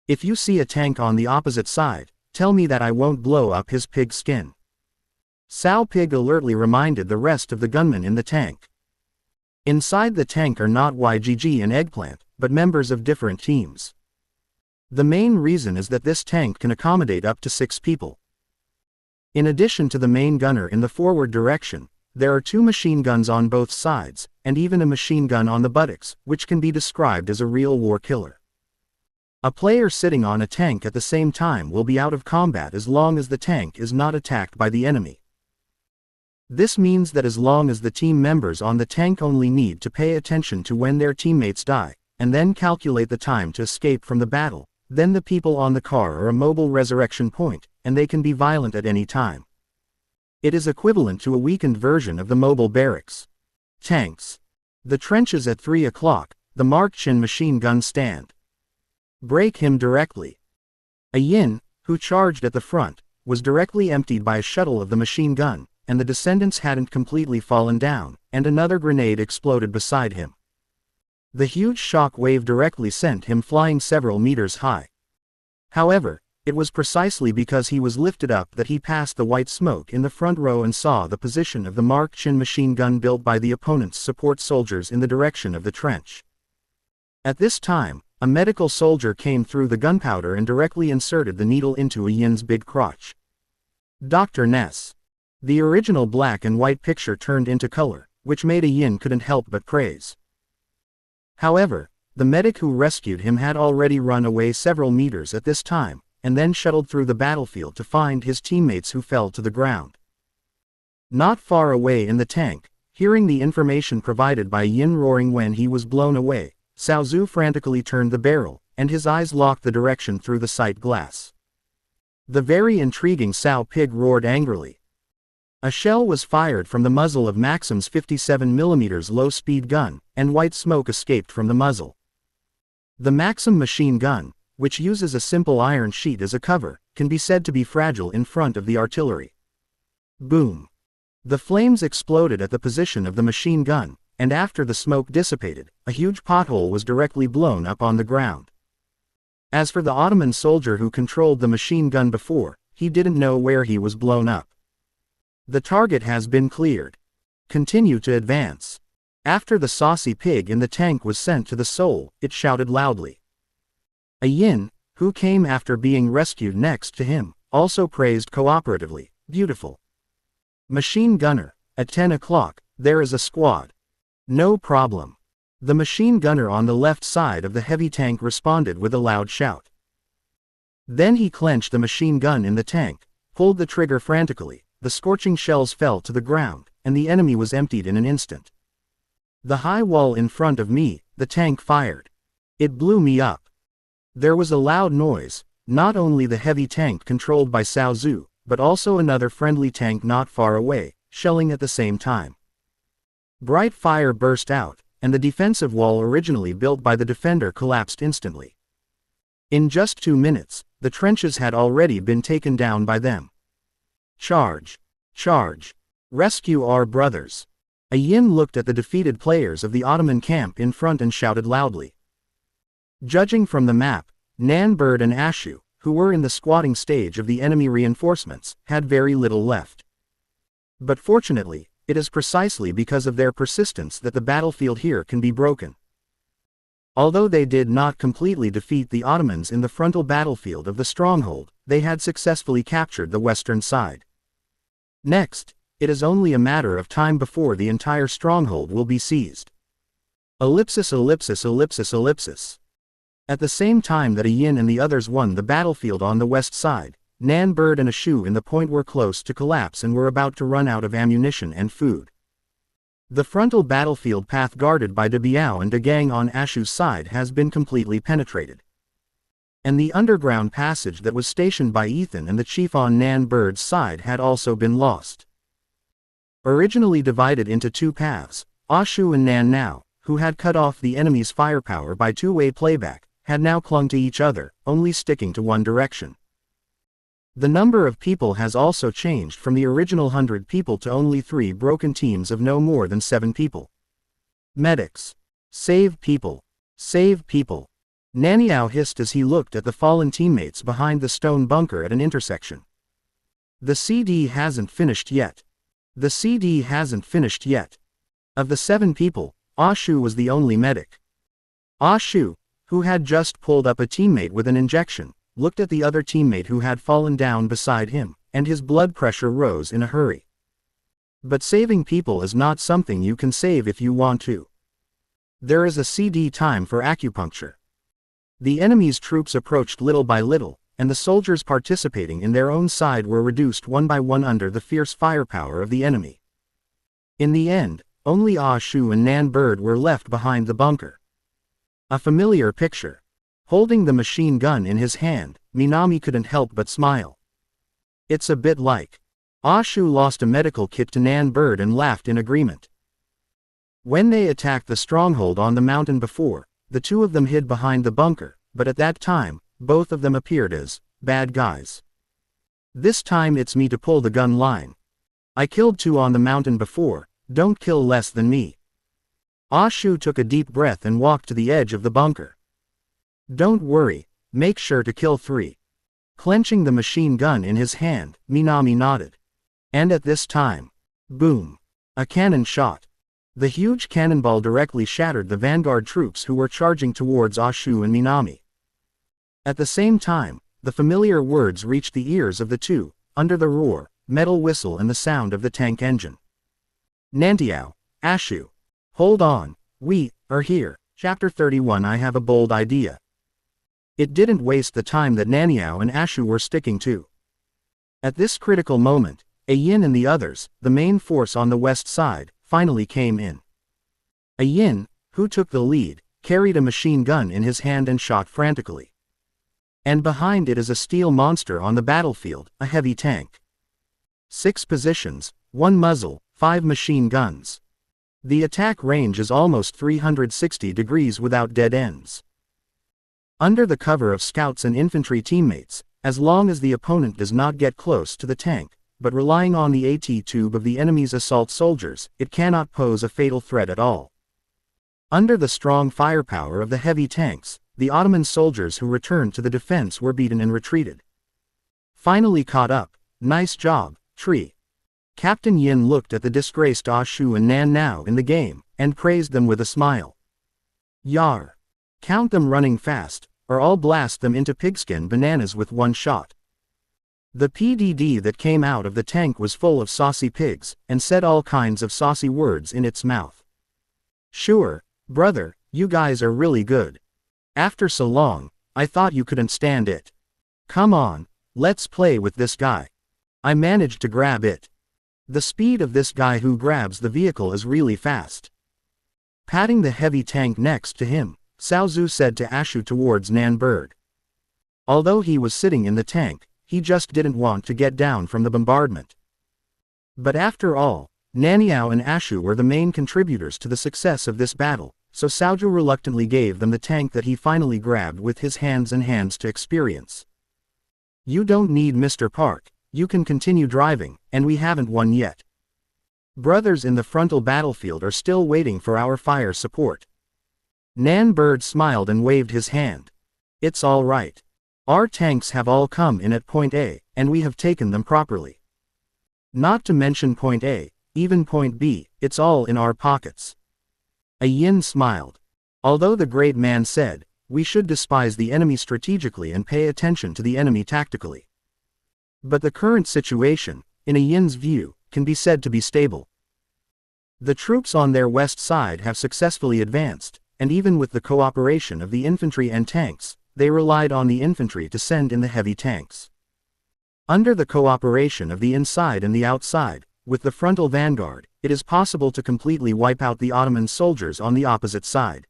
If you see a tank on the opposite side, tell me that I won't blow up his pig skin. Sao Pig alertly reminded the rest of the gunmen in the tank. Inside the tank are not YGG and Eggplant, but members of different teams. The main reason is that this tank can accommodate up to 6 people. In addition to the main gunner in the forward direction, there are 2 machine guns on both sides, and even a machine gun on the buttocks, which can be described as a real war killer. A player sitting on a tank at the same time will be out of combat as long as the tank is not attacked by the enemy. This means that as long as the team members on the tank only need to pay attention to when their teammates die, and then calculate the time to escape from the battle, then the people on the car are a mobile resurrection point, and they can be violent at any time. It is equivalent to a weakened version of the mobile barracks. Tanks. The trenches at 3 o'clock, the Mark Chin machine gun stand. Break him directly. A yin, who charged at the front, was directly emptied by a shuttle of the machine gun, and the descendants hadn't completely fallen down, and another grenade exploded beside him. The huge shock wave directly sent him flying several meters high. However, it was precisely because he was lifted up that he passed the white smoke in the front row and saw the position of the Mark Chin machine gun built by the opponent's support soldiers in the direction of the trench. At this time, a medical soldier came through the gunpowder and directly inserted the needle into a yin's big crotch. Dr. Ness. The original black and white picture turned into color, which made a yin couldn't help but praise. However, the medic who rescued him had already run away several meters at this time, and then shuttled through the battlefield to find his teammates who fell to the ground. Not far away in the tank, hearing the information provided by Yin roaring when he was blown away, Cao Zhu frantically turned the barrel, and his eyes locked the direction through the sight glass. The very intriguing Sao Pig roared angrily. A shell was fired from the muzzle of Maxim's 57mm low-speed gun, and white smoke escaped from the muzzle. The Maxim machine gun, which uses a simple iron sheet as a cover, can be said to be fragile in front of the artillery. Boom! The flames exploded at the position of the machine gun, and after the smoke dissipated, a huge pothole was directly blown up on the ground. As for the Ottoman soldier who controlled the machine gun before, he didn't know where he was blown up. The target has been cleared. Continue to advance. After the saucy pig in the tank was sent to the Seoul, it shouted loudly. A yin, who came after being rescued next to him, also praised cooperatively, beautiful. Machine gunner, at 10 o'clock, there is a squad. No problem. The machine gunner on the left side of the heavy tank responded with a loud shout. Then he clenched the machine gun in the tank, pulled the trigger frantically, the scorching shells fell to the ground, and the enemy was emptied in an instant. The high wall in front of me, the tank fired. It blew me up. There was a loud noise, not only the heavy tank controlled by Cao Zhu, but also another friendly tank not far away, shelling at the same time. Bright fire burst out, and the defensive wall originally built by the defender collapsed instantly. In just 2 minutes, the trenches had already been taken down by them. Charge! Charge! Rescue our brothers! A yin looked at the defeated players of the Ottoman camp in front and shouted loudly. Judging from the map, Nan Bird and Ashu, who were in the squatting stage of the enemy reinforcements, had very little left. But fortunately, it is precisely because of their persistence that the battlefield here can be broken. Although they did not completely defeat the Ottomans in the frontal battlefield of the stronghold, they had successfully captured the western side. Next, it is only a matter of time before the entire stronghold will be seized. Ellipsis ellipsis ellipsis ellipsis. At the same time that a yin and the others won the battlefield on the west side, Nan Bird and Ashu in the point were close to collapse and were about to run out of ammunition and food. The frontal battlefield path guarded by De Biao and De Gang on Ashu's side has been completely penetrated. And the underground passage that was stationed by Ethan and the chief on Nan Bird's side had also been lost. Originally divided into two paths, Ashu and Nan now, who had cut off the enemy's firepower by two-way playback, had now clung to each other, only sticking to one direction. The number of people has also changed from the original 100 people to only 3 broken teams of no more than 7 people. Medics. Save people. Save people. Naniao hissed as he looked at the fallen teammates behind the stone bunker at an intersection. The CD hasn't finished yet. The CD hasn't finished yet. Of the 7 people, Ashu was the only medic. Ashu, who had just pulled up a teammate with an injection, looked at the other teammate who had fallen down beside him, and his blood pressure rose in a hurry. But saving people is not something you can save if you want to. There is a CD time for acupuncture. The enemy's troops approached little by little, and the soldiers participating in their own side were reduced one by one under the fierce firepower of the enemy. In the end, only Ashu and Nan Bird were left behind the bunker. A familiar picture. Holding the machine gun in his hand, Minami couldn't help but smile. It's a bit like. Ashu lost a medical kit to Nan Bird and laughed in agreement. When they attacked the stronghold on the mountain before, the two of them hid behind the bunker, but at that time, both of them appeared as bad guys. This time it's me to pull the gun line. I killed 2 on the mountain before, don't kill less than me. Ashu took a deep breath and walked to the edge of the bunker. Don't worry, make sure to kill 3. Clenching the machine gun in his hand, Minami nodded. And at this time, boom! A cannon shot. The huge cannonball directly shattered the vanguard troops who were charging towards Ashu and Minami. At the same time, the familiar words reached the ears of the two, under the roar, metal whistle and the sound of the tank engine. Nantiao, Ashu. Hold on, we are here. Chapter 31. I have a bold idea. It didn't waste the time that Naniao and Ashu were sticking to. At this critical moment, A Yin and the others, the main force on the west side, finally came in. A Yin, who took the lead, carried a machine gun in his hand and shot frantically. And behind it is a steel monster on the battlefield, a heavy tank. 6 positions, 1 muzzle, 5 machine guns. The attack range is almost 360 degrees without dead ends. Under the cover of scouts and infantry teammates, as long as the opponent does not get close to the tank, but relying on the AT tube of the enemy's assault soldiers, it cannot pose a fatal threat at all. Under the strong firepower of the heavy tanks, the Ottoman soldiers who returned to the defense were beaten and retreated. Finally caught up. Nice job, Tree. Captain Yin looked at the disgraced Ashu and Nan now in the game, and praised them with a smile. Yar. Count them running fast, or I'll blast them into pigskin bananas with one shot. The PDD that came out of the tank was full of saucy pigs, and said all kinds of saucy words in its mouth. Sure, brother, you guys are really good. After so long, I thought you couldn't stand it. Come on, let's play with this guy. I managed to grab it. The speed of this guy who grabs the vehicle is really fast. Patting the heavy tank next to him, Cao Zhu said to Ashu towards Nan Bird. Although he was sitting in the tank, he just didn't want to get down from the bombardment. But after all, Naniao and Ashu were the main contributors to the success of this battle, so Cao Zhu reluctantly gave them the tank that he finally grabbed with his hands and hands to experience. You don't need Mr. Park, you can continue driving, and we haven't won yet. Brothers in the frontal battlefield are still waiting for our fire support. Nan Bird smiled and waved his hand. It's all right. Our tanks have all come in at point A, and we have taken them properly. Not to mention point A, even point B, it's all in our pockets. A Yin smiled. Although the great man said, we should despise the enemy strategically and pay attention to the enemy tactically. But the current situation, in a Yin's view, can be said to be stable. The troops on their west side have successfully advanced, and even with the cooperation of the infantry and tanks, they relied on the infantry to send in the heavy tanks. Under the cooperation of the inside and the outside, with the frontal vanguard, it is possible to completely wipe out the Ottoman soldiers on the opposite side.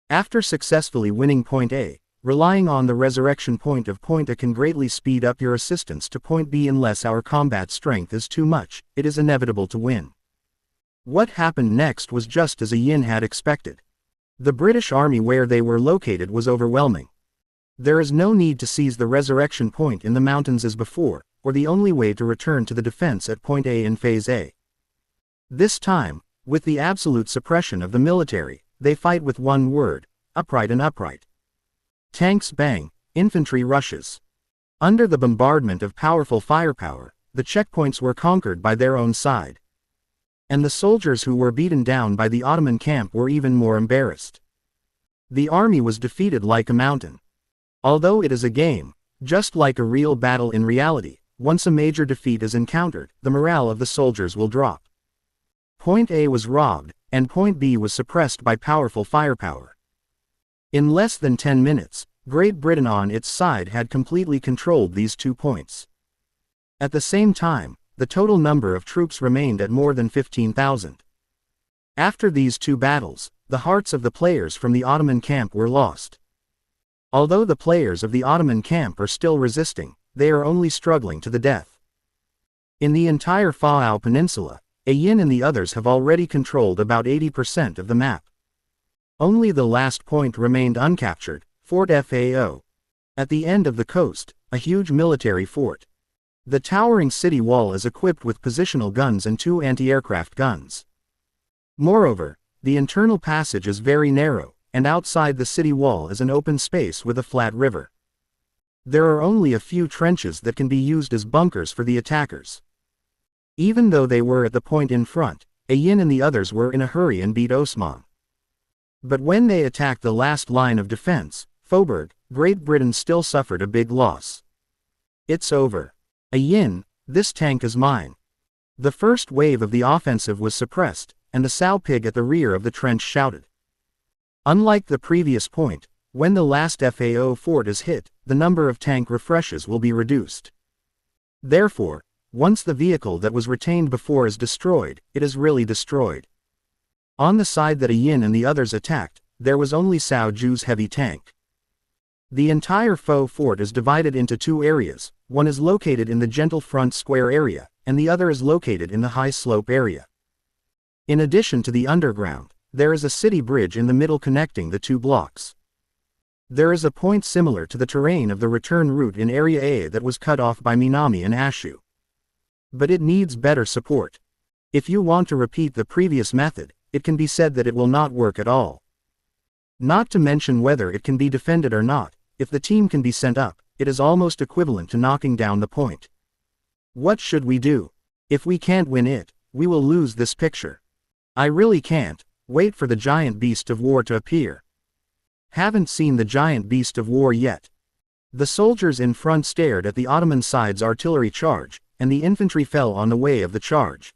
After successfully winning point A, relying on the resurrection point of point A can greatly speed up your assistance to point B unless our combat strength is too much, it is inevitable to win. What happened next was just as a Yin had expected. The British army where they were located was overwhelming. There is no need to seize the resurrection point in the mountains as before, or the only way to return to the defense at point A in Phase A. This time, with the absolute suppression of the military, they fight with one word, upright and upright. Tanks bang, infantry rushes. Under the bombardment of powerful firepower, the checkpoints were conquered by their own side. And the soldiers who were beaten down by the Ottoman camp were even more embarrassed. The army was defeated like a mountain. Although it is a game, just like a real battle in reality, once a major defeat is encountered, the morale of the soldiers will drop. Point A was robbed, and point B was suppressed by powerful firepower. In less than 10 minutes, Great Britain on its side had completely controlled these 2 points. At the same time, the total number of troops remained at more than 15,000. After these 2 battles, the hearts of the players from the Ottoman camp were lost. Although the players of the Ottoman camp are still resisting, they are only struggling to the death. In the entire Fa'ao Peninsula, a Yin and the others have already controlled about 80% of the map. Only the last point remained uncaptured, Fort Fao. At the end of the coast, a huge military fort. The towering city wall is equipped with positional guns and 2 anti-aircraft guns. Moreover, the internal passage is very narrow, and outside the city wall is an open space with a flat river. There are only a few trenches that can be used as bunkers for the attackers. Even though they were at the point in front, a Yin and the others were in a hurry and beat Osman. But when they attacked the last line of defense, Faubourg, Great Britain still suffered a big loss. It's over. A Yin, this tank is mine. The first wave of the offensive was suppressed, and the Sow Pig at the rear of the trench shouted. Unlike the previous point, when the last FAO fort is hit, the number of tank refreshes will be reduced. Therefore, once the vehicle that was retained before is destroyed, it is really destroyed. On the side that a Yin and the others attacked, there was only Cao Ju's heavy tank. The entire Faux fort is divided into 2 areas, one is located in the gentle front square area, and the other is located in the high slope area. In addition to the underground, there is a city bridge in the middle connecting the 2 blocks. There is a point similar to the terrain of the return route in Area A that was cut off by Minami and Ashu. But it needs better support. If you want to repeat the previous method, it can be said that it will not work at all. Not to mention whether it can be defended or not, if the team can be sent up, it is almost equivalent to knocking down the point. What should we do? If we can't win it, we will lose this picture. I really can't wait for the giant beast of war to appear. Haven't seen the giant beast of war yet. The soldiers in front stared at the Ottoman side's artillery charge, and the infantry fell on the way of the charge.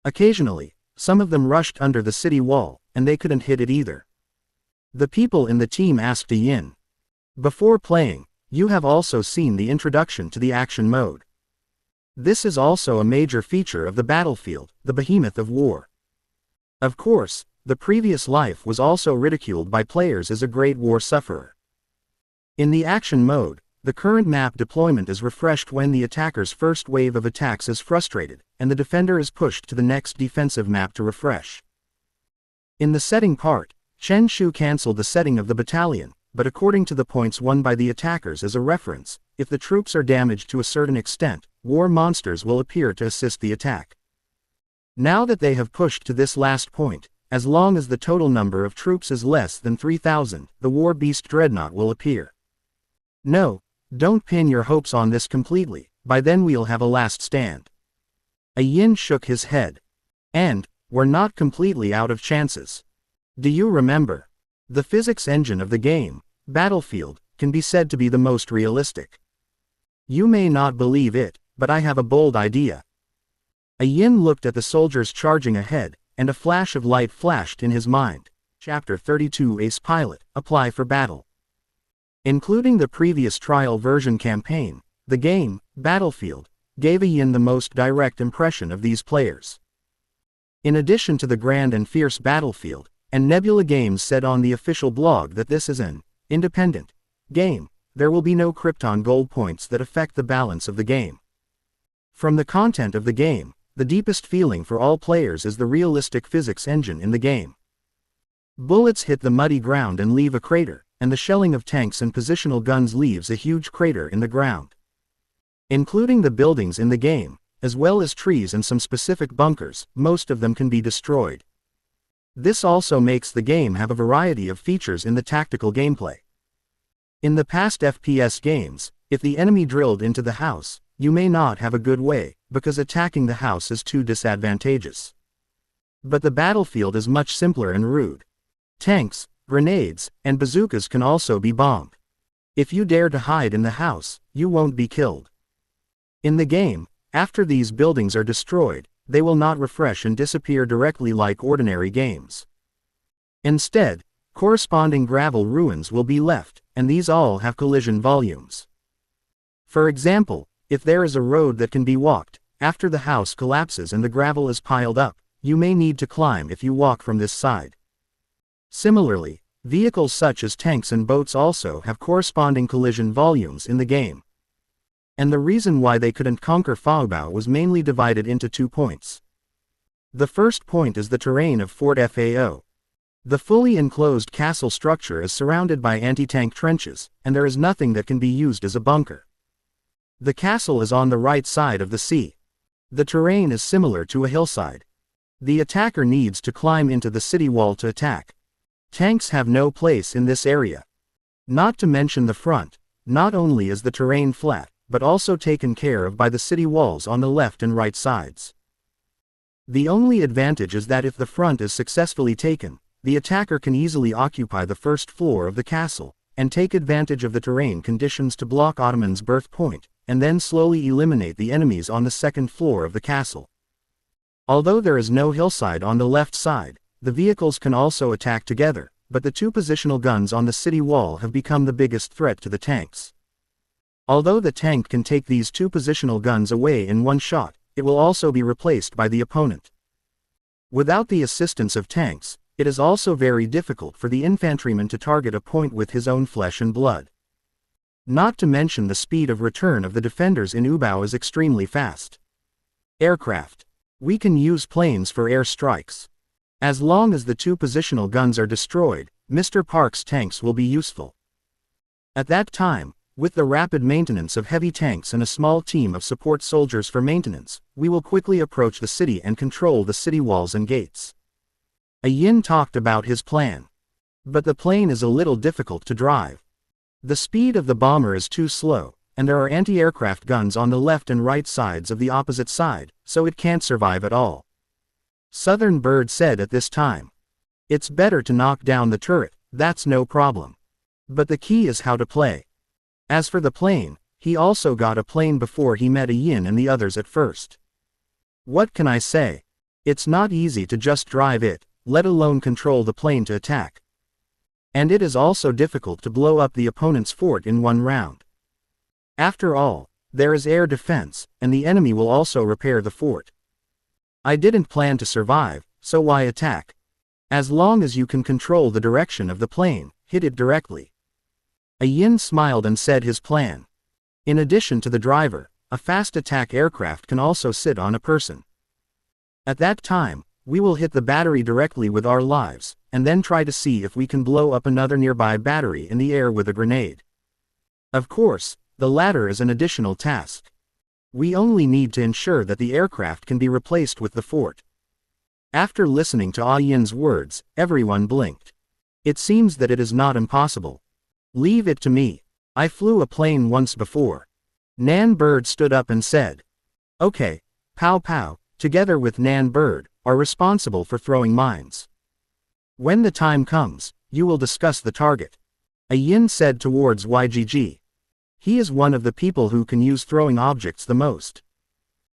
Occasionally, some of them rushed under the city wall, and they couldn't hit it either. The people in the team asked a Yin. Before playing, you have also seen the introduction to the action mode. This is also a major feature of the battlefield, the behemoth of war. Of course, the previous life was also ridiculed by players as a great war sufferer. In the action mode, the current map deployment is refreshed when the attacker's first wave of attacks is frustrated, and the defender is pushed to the next defensive map to refresh. In the setting part, Chen Shu cancelled the setting of the battalion, but according to the points won by the attackers as a reference, if the troops are damaged to a certain extent, war monsters will appear to assist the attack. Now that they have pushed to this last point, as long as the total number of troops is less than 3,000, the War Beast Dreadnought will appear. No, don't pin your hopes on this completely, by then we'll have a last stand. A Yin shook his head. And, we're not completely out of chances. Do you remember? The physics engine of the game, Battlefield, can be said to be the most realistic. You may not believe it, but I have a bold idea. A Yin looked at the soldiers charging ahead, and a flash of light flashed in his mind. Chapter 32 Ace Pilot, Apply for Battle. Including the previous trial version campaign, the game, Battlefield, gave a Yin the most direct impression of these players. In addition to the grand and fierce Battlefield, and Nebula Games said on the official blog that this is an independent game, there will be no Krypton gold points that affect the balance of the game. From the content of the game, the deepest feeling for all players is the realistic physics engine in the game. Bullets hit the muddy ground and leave a crater, and the shelling of tanks and positional guns leaves a huge crater in the ground. Including the buildings in the game, as well as trees and some specific bunkers, most of them can be destroyed. This also makes the game have a variety of features in the tactical gameplay. In the past FPS games, if the enemy drilled into the house, you may not have a good way, because attacking the house is too disadvantageous. But the battlefield is much simpler and rude. Tanks, grenades, and bazookas can also be bombed. If you dare to hide in the house, you won't be killed. In the game, after these buildings are destroyed, they will not refresh and disappear directly like ordinary games. Instead, corresponding gravel ruins will be left, and these all have collision volumes. For example, if there is a road that can be walked, after the house collapses and the gravel is piled up, you may need to climb if you walk from this side. Similarly, vehicles such as tanks and boats also have corresponding collision volumes in the game. And the reason why they couldn't conquer Faobao was mainly divided into 2 points. The first point is the terrain of Fort Fao. The fully enclosed castle structure is surrounded by anti-tank trenches, and there is nothing that can be used as a bunker. The castle is on the right side of the sea. The terrain is similar to a hillside. The attacker needs to climb into the city wall to attack. Tanks have no place in this area. Not to mention the front, not only is the terrain flat, but also taken care of by the city walls on the left and right sides. The only advantage is that if the front is successfully taken, the attacker can easily occupy the first floor of the castle, and take advantage of the terrain conditions to block Ottoman's birth point, and then slowly eliminate the enemies on the second floor of the castle. Although there is no hillside on the left side, the vehicles can also attack together, but the 2 positional guns on the city wall have become the biggest threat to the tanks. Although the tank can take these 2 positional guns away in one shot, it will also be replaced by the opponent. Without the assistance of tanks, it is also very difficult for the infantryman to target a point with his own flesh and blood. Not to mention the speed of return of the defenders in Ubao is extremely fast. Aircraft. We can use planes for air strikes. As long as the 2 positional guns are destroyed, Mr. Park's tanks will be useful. At that time, with the rapid maintenance of heavy tanks and a small team of support soldiers for maintenance, we will quickly approach the city and control the city walls and gates. A Yin talked about his plan. But the plane is a little difficult to drive. The speed of the bomber is too slow, and there are anti-aircraft guns on the left and right sides of the opposite side, so it can't survive at all. Southern Bird said at this time. It's better to knock down the turret, that's no problem. But the key is how to play. As for the plane, he also got a plane before he met a Yin and the others at first. What can I say? It's not easy to just drive it, let alone control the plane to attack. And it is also difficult to blow up the opponent's fort in one round. After all, there is air defense, and the enemy will also repair the fort. I didn't plan to survive, so why attack? As long as you can control the direction of the plane, hit it directly. A Yin smiled and said his plan. In addition to the driver, a fast attack aircraft can also sit on a person. At that time, we will hit the battery directly with our lives, and then try to see if we can blow up another nearby battery in the air with a grenade. Of course, The latter is an additional task. We only need to ensure that the aircraft can be replaced with the fort. After listening to Ah Yin's words, everyone blinked. It seems that it is not impossible. Leave it to me. I flew a plane once before. Nan Bird stood up and said. Okay, Pow Pow, together with Nan Bird, are responsible for throwing mines. When the time comes, you will discuss the target. Ah Yin said towards YGG. He is one of the people who can use throwing objects the most.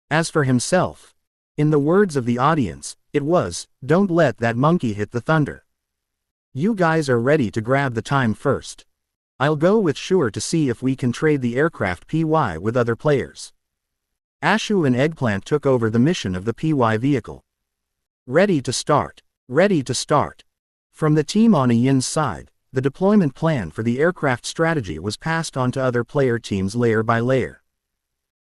As for himself, in the words of the audience, it was, don't let that monkey hit the thunder. You guys are ready to grab the time first. I'll go with Shure to see if we can trade the aircraft PY with other players. Ashu and Eggplant took over the mission of the PY vehicle. Ready to start. Ready to start. From the team on Ah Yin's side, the deployment plan for the aircraft strategy was passed on to other player teams layer by layer.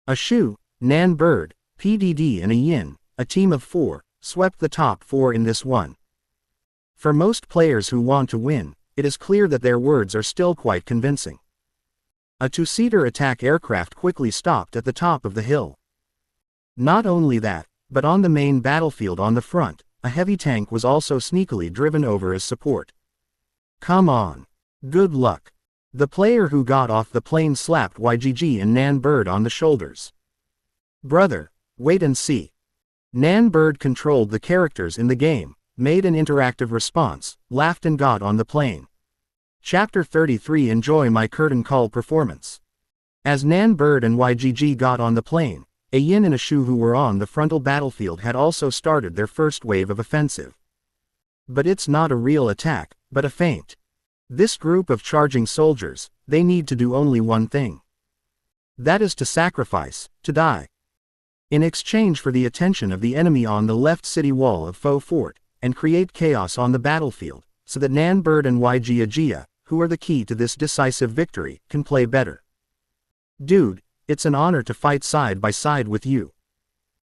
Ashu, Nan Bird, PDD and Ah Yin, a team of 4, swept the top 4 in this one. For most players who want to win, it is clear that their words are still quite convincing. A two-seater attack aircraft quickly stopped at the top of the hill. Not only that, but on the main battlefield on the front, a heavy tank was also sneakily driven over as support. Come on. Good luck. The player who got off the plane slapped YGG and Nan Bird on the shoulders. Brother, wait and see. Nan Bird controlled the characters in the game, made an interactive response, laughed and got on the plane. Chapter 33. Enjoy my curtain call performance. As Nan Bird and YGG got on the plane, Ah Yin and Ashu who were on the frontal battlefield had also started their first wave of offensive. But it's not a real attack, but a feint. This group of charging soldiers, they need to do only one thing. That is to sacrifice, to die. In exchange for the attention of the enemy on the left city wall of Faux Fort, and create chaos on the battlefield, so that Nan Bird and YG Ajia, who are the key to this decisive victory, can play better. Dude, it's an honor to fight side by side with you.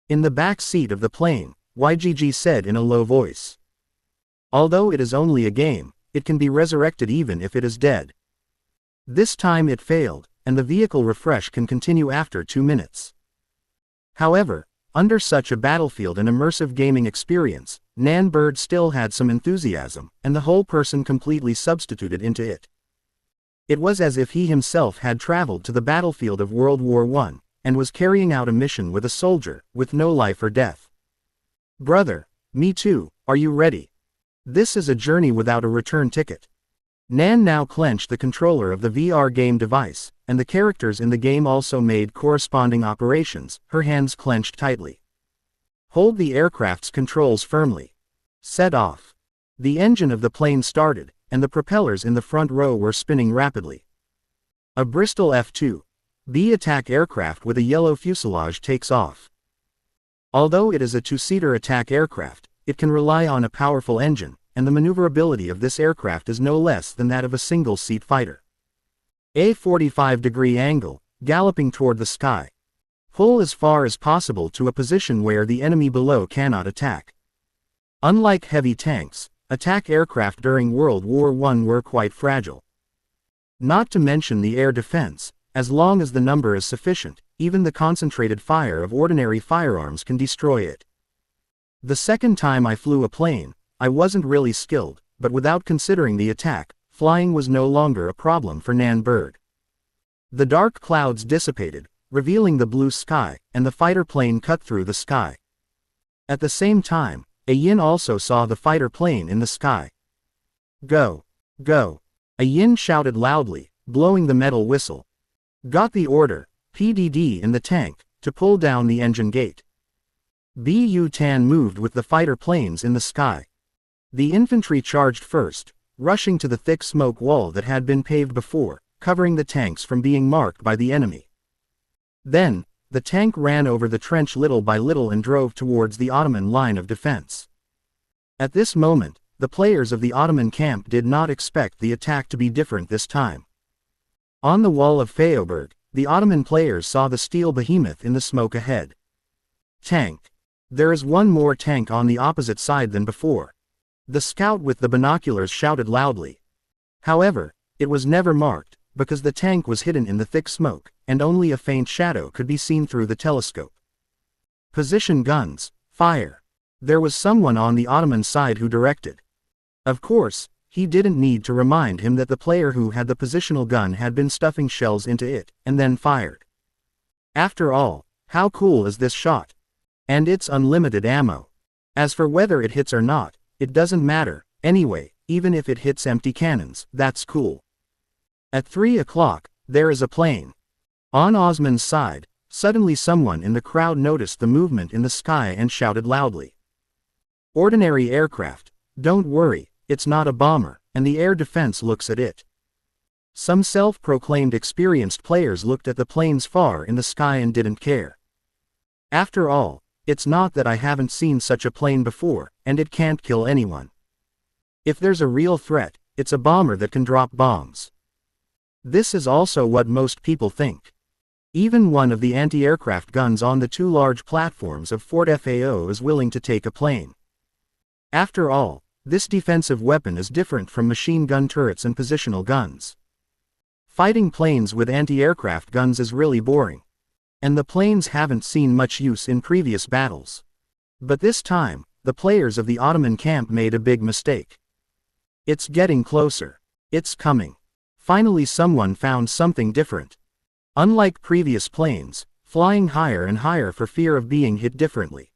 In the back seat of the plane, YGG said in a low voice. Although it is only a game, it can be resurrected even if it is dead. This time it failed, and the vehicle refresh can continue after 2 minutes. However, under such a battlefield and immersive gaming experience, Nan Bird still had some enthusiasm, and the whole person completely substituted into it. It was as if he himself had traveled to the battlefield of World War I, and was carrying out a mission with a soldier, with no life or death. Brother, me too, are you ready? This is a journey without a return ticket. Nan now clenched the controller of the VR game device, and the characters in the game also made corresponding operations, her hands clenched tightly. Hold the aircraft's controls firmly. Set off. The engine of the plane started, and the propellers in the front row were spinning rapidly. A Bristol F-2B attack aircraft with a yellow fuselage takes off. Although it is a two-seater attack aircraft, it can rely on a powerful engine, and the maneuverability of this aircraft is no less than that of a single-seat fighter. A 45-degree angle, galloping toward the sky. Pull as far as possible to a position where the enemy below cannot attack. Unlike heavy tanks, attack aircraft during World War I were quite fragile. Not to mention the air defense, as long as the number is sufficient, even the concentrated fire of ordinary firearms can destroy it. The second time I flew a plane, I wasn't really skilled, but without considering the attack, flying was no longer a problem for Nan Bird. The dark clouds dissipated, revealing the blue sky, and the fighter plane cut through the sky. At the same time, Ah Yin also saw the fighter plane in the sky. Go! Go! Ah Yin shouted loudly, blowing the metal whistle. Got the order, PDD in the tank, to pull down the engine gate. Bu Tan moved with the fighter planes in the sky. The infantry charged first, rushing to the thick smoke wall that had been paved before, covering the tanks from being marked by the enemy. Then, the tank ran over the trench little by little and drove towards the Ottoman line of defense. At this moment, the players of the Ottoman camp did not expect the attack to be different this time. On the wall of Feoberg, the Ottoman players saw the steel behemoth in the smoke ahead. Tank. There is one more tank on the opposite side than before. The scout with the binoculars shouted loudly. However, it was never marked, because the tank was hidden in the thick smoke, and only a faint shadow could be seen through the telescope. Position guns, fire. There was someone on the Ottoman side who directed. Of course, he didn't need to remind him that the player who had the positional gun had been stuffing shells into it, and then fired. After all, how cool is this shot? And it's unlimited ammo. As for whether it hits or not, it doesn't matter, anyway, even if it hits empty cannons, that's cool. At 3 o'clock, there is a plane. On Osman's side, suddenly someone in the crowd noticed the movement in the sky and shouted loudly. Ordinary aircraft, don't worry, it's not a bomber, and the air defense looks at it. Some self-proclaimed experienced players looked at the planes far in the sky and didn't care. After all, it's not that I haven't seen such a plane before, and it can't kill anyone. If there's a real threat, it's a bomber that can drop bombs. This is also what most people think. Even one of the anti-aircraft guns on the two large platforms of Fort Fao is willing to take a plane. After all, this defensive weapon is different from machine gun turrets and positional guns. Fighting planes with anti-aircraft guns is really boring. And the planes haven't seen much use in previous battles. But this time, the players of the Ottoman camp made a big mistake. It's getting closer. It's coming. Finally someone found something different. Unlike previous planes, flying higher and higher for fear of being hit differently.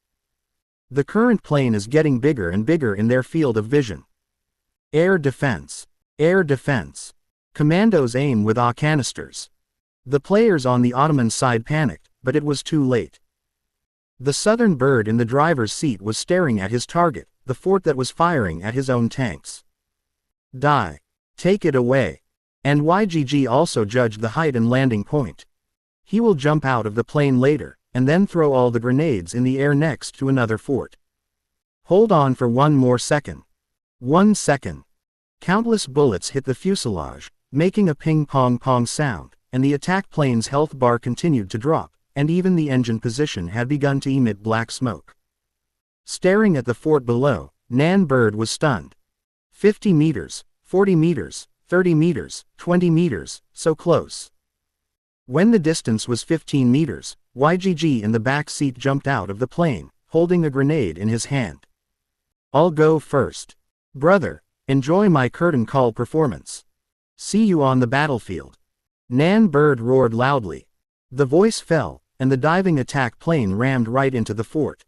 The current plane is getting bigger and bigger in their field of vision. Air defense. Air defense. Commandos aim with AW canisters. The players on the Ottoman side panicked, but it was too late. The southern bird in the driver's seat was staring at his target, the fort that was firing at his own tanks. Die. Take it away. And YGG also judged the height and landing point. He will jump out of the plane later, and then throw all the grenades in the air next to another fort. Hold on for one more second. 1 second. Countless bullets hit the fuselage, making a ping-pong-pong sound, and the attack plane's health bar continued to drop, and even the engine position had begun to emit black smoke. Staring at the fort below, Nan Bird was stunned. 50 meters, 40 meters, 30 meters, 20 meters, so close. When the distance was 15 meters, YGG in the back seat jumped out of the plane, holding a grenade in his hand. I'll go first. Brother, enjoy my curtain call performance. See you on the battlefield. Nan Bird roared loudly. The voice fell, and the diving attack plane rammed right into the fort.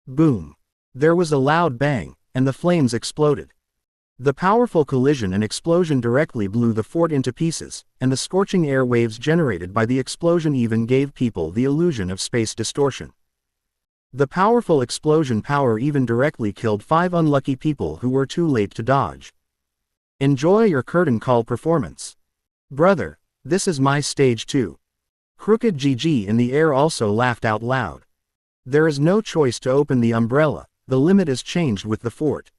Boom. There was a loud bang, and the flames exploded. The powerful collision and explosion directly blew the fort into pieces, and the scorching air waves generated by the explosion even gave people the illusion of space distortion. The powerful explosion power even directly killed 5 unlucky people who were too late to dodge. Enjoy your curtain call performance. Brother, this is my stage too. Crooked GG in the air also laughed out loud. There is no choice to open the umbrella, the limit is changed with the fort.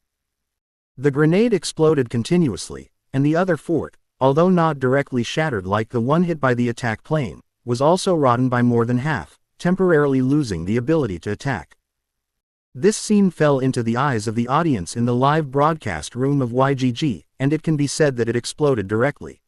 The grenade exploded continuously, and the other fort, although not directly shattered like the one hit by the attack plane, was also rotten by more than half, temporarily losing the ability to attack. This scene fell into the eyes of the audience in the live broadcast room of YGG, and it can be said that it exploded directly.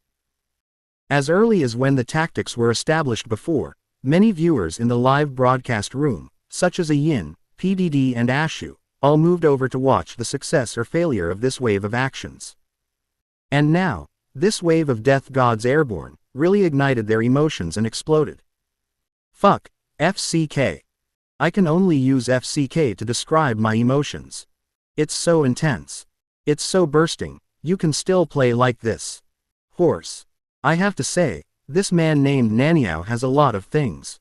As early as when the tactics were established before, many viewers in the live broadcast room, such as Yin, PDD and Ashu, all moved over to watch the success or failure of this wave of actions. And now, this wave of Death Gods Airborne, really ignited their emotions and exploded. Fuck, FCK. I can only use FCK to describe my emotions. It's so intense. It's so bursting, you can still play like this. Horse. I have to say, this man named Naniao has a lot of things.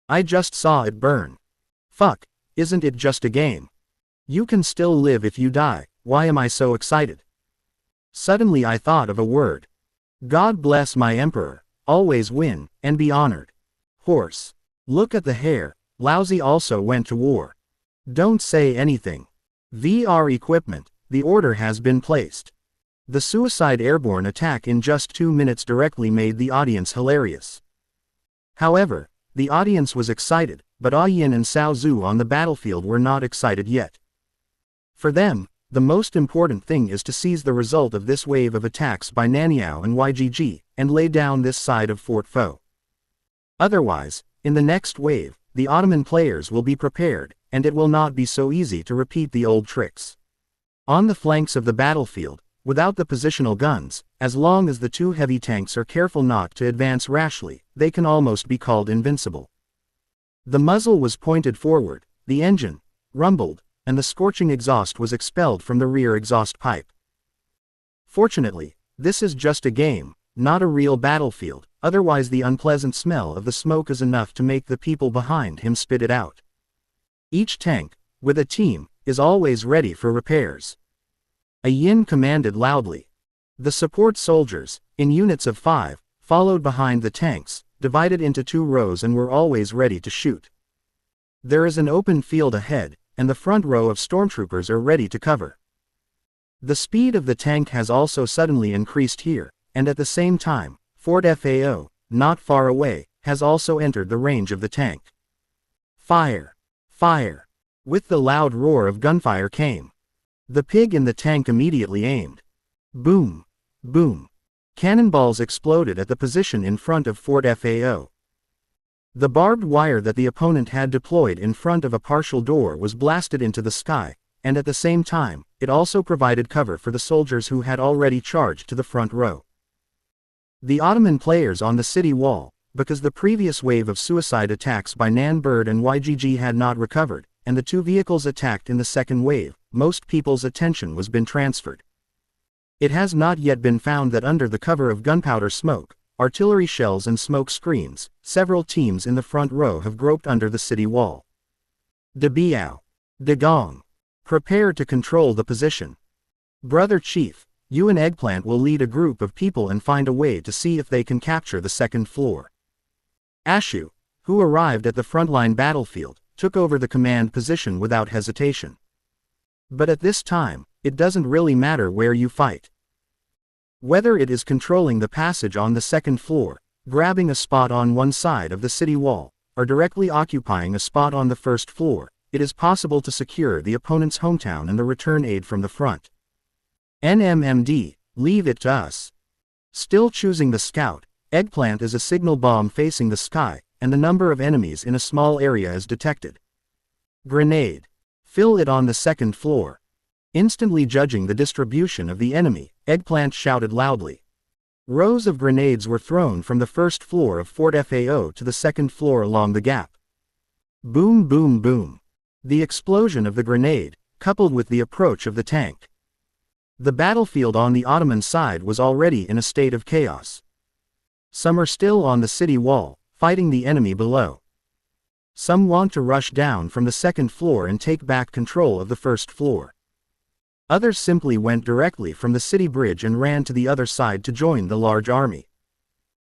I just saw it burn. Fuck, isn't it just a game? You can still live if you die, why am I so excited? Suddenly I thought of a word. God bless my emperor, always win, and be honored. Horse. Look at the hair, Lousy also went to war. Don't say anything. VR equipment, the order has been placed. The suicide airborne attack in just 2 minutes directly made the audience hilarious. However, the audience was excited, but Ah Yin and Cao Zhu on the battlefield were not excited yet. For them, The most important thing is to seize the result of this wave of attacks by Naniao and YGG, and lay down this side of Fort Foe. Otherwise, in the next wave, the Ottoman players will be prepared, and it will not be so easy to repeat the old tricks. On the flanks of the battlefield, without the positional guns, as long as the two heavy tanks are careful not to advance rashly, they can almost be called invincible. The muzzle was pointed forward, the engine rumbled, and the scorching exhaust was expelled from the rear exhaust pipe. Fortunately, this is just a game, not a real battlefield, otherwise the unpleasant smell of the smoke is enough to make the people behind him spit it out. Each tank, with a team, is always ready for repairs. A yin commanded loudly. The support soldiers, in units of 5, followed behind the tanks, divided into 2 rows and were always ready to shoot. There is an open field ahead, and the front row of stormtroopers are ready to cover. The speed of the tank has also suddenly increased here, and at the same time, Fort Fao, not far away, has also entered the range of the tank. Fire! Fire! With the loud roar of gunfire came. The pig in the tank immediately aimed. Boom! Boom! Cannonballs exploded at the position in front of Fort Fao. The barbed wire that the opponent had deployed in front of a partial door was blasted into the sky, and at the same time, it also provided cover for the soldiers who had already charged to the front row. The Ottoman players on the city wall, because the previous wave of suicide attacks by Nan Bird and YGG had not recovered, and the 2 vehicles attacked in the second wave, most people's attention was been transferred. It has not yet been found that under the cover of gunpowder smoke, artillery shells and smoke screens, several teams in the front row have groped under the city wall. De Biao. De Gong. Prepare to control the position. Brother Chief, you and Eggplant will lead a group of people and find a way to see if they can capture the second floor. Ashu, who arrived at the frontline battlefield, took over the command position without hesitation. But at this time, it doesn't really matter where you fight. Whether it is controlling the passage on the second floor, grabbing a spot on one side of the city wall, or directly occupying a spot on the first floor, it is possible to secure the opponent's hometown and the return aid from the front. NMMD, leave it to us. Still choosing the scout, Eggplant is a signal bomb facing the sky, and the number of enemies in a small area is detected. Grenade. Fill it on the second floor. Instantly judging the distribution of the enemy, Eggplant shouted loudly. Rows of grenades were thrown from the first floor of Fort Fao to the second floor along the gap. Boom boom boom. The explosion of the grenade, coupled with the approach of the tank. The battlefield on the Ottoman side was already in a state of chaos. Some are still on the city wall, fighting the enemy below. Some want to rush down from the second floor and take back control of the first floor. Others simply went directly from the city bridge and ran to the other side to join the large army.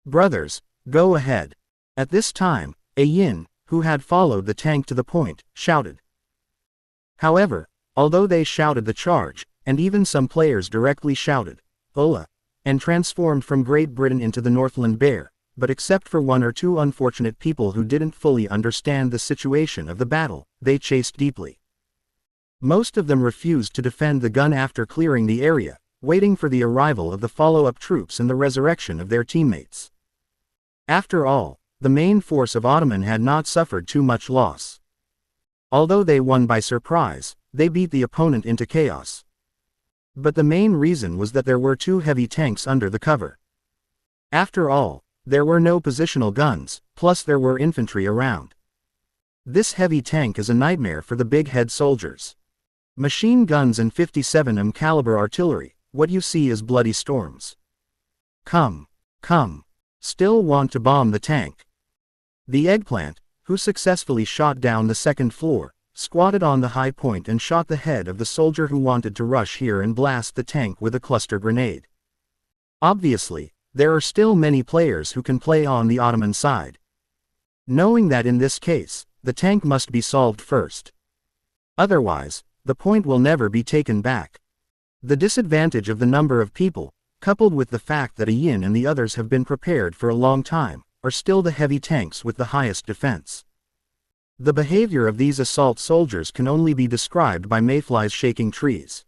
Brothers, go ahead. At this time, a yin, who had followed the tank to the point, shouted. However, although they shouted the charge, and even some players directly shouted, Ola, and transformed from Great Britain into the Northland Bear, but except for 1 or 2 unfortunate people who didn't fully understand the situation of the battle, they chased deeply. Most of them refused to defend the gun after clearing the area, waiting for the arrival of the follow-up troops and the resurrection of their teammates. After all, the main force of Ottoman had not suffered too much loss. Although they won by surprise, they beat the opponent into chaos. But the main reason was that there were 2 heavy tanks under the cover. After all, there were no positional guns, plus there were infantry around. This heavy tank is a nightmare for the big head soldiers. Machine guns and 57mm caliber artillery, what you see is bloody storms. Come. Still want to bomb the tank. The Eggplant, who successfully shot down the second floor, squatted on the high point and shot the head of the soldier who wanted to rush here and blast the tank with a cluster grenade. Obviously, there are still many players who can play on the Ottoman side. Knowing that in this case, the tank must be solved first. Otherwise, the point will never be taken back. The disadvantage of the number of people, coupled with the fact that a yin and the others have been prepared for a long time, are still the heavy tanks with the highest defense. The behavior of these assault soldiers can only be described by mayflies shaking trees.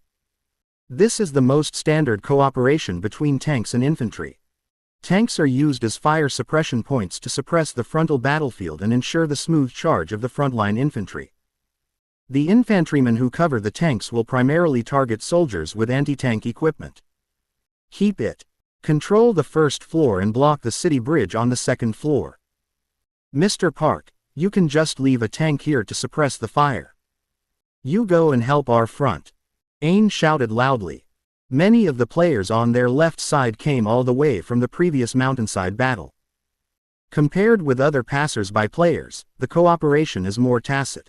This is the most standard cooperation between tanks and infantry. Tanks are used as fire suppression points to suppress the frontal battlefield and ensure the smooth charge of the frontline infantry. The infantrymen who cover the tanks will primarily target soldiers with anti-tank equipment. Keep it. Control the first floor and block the city bridge on the second floor. Mr. Park, you can just leave a tank here to suppress the fire. You go and help our front. Ain shouted loudly. Many of the players on their left side came all the way from the previous mountainside battle. Compared with other passers-by players, the cooperation is more tacit.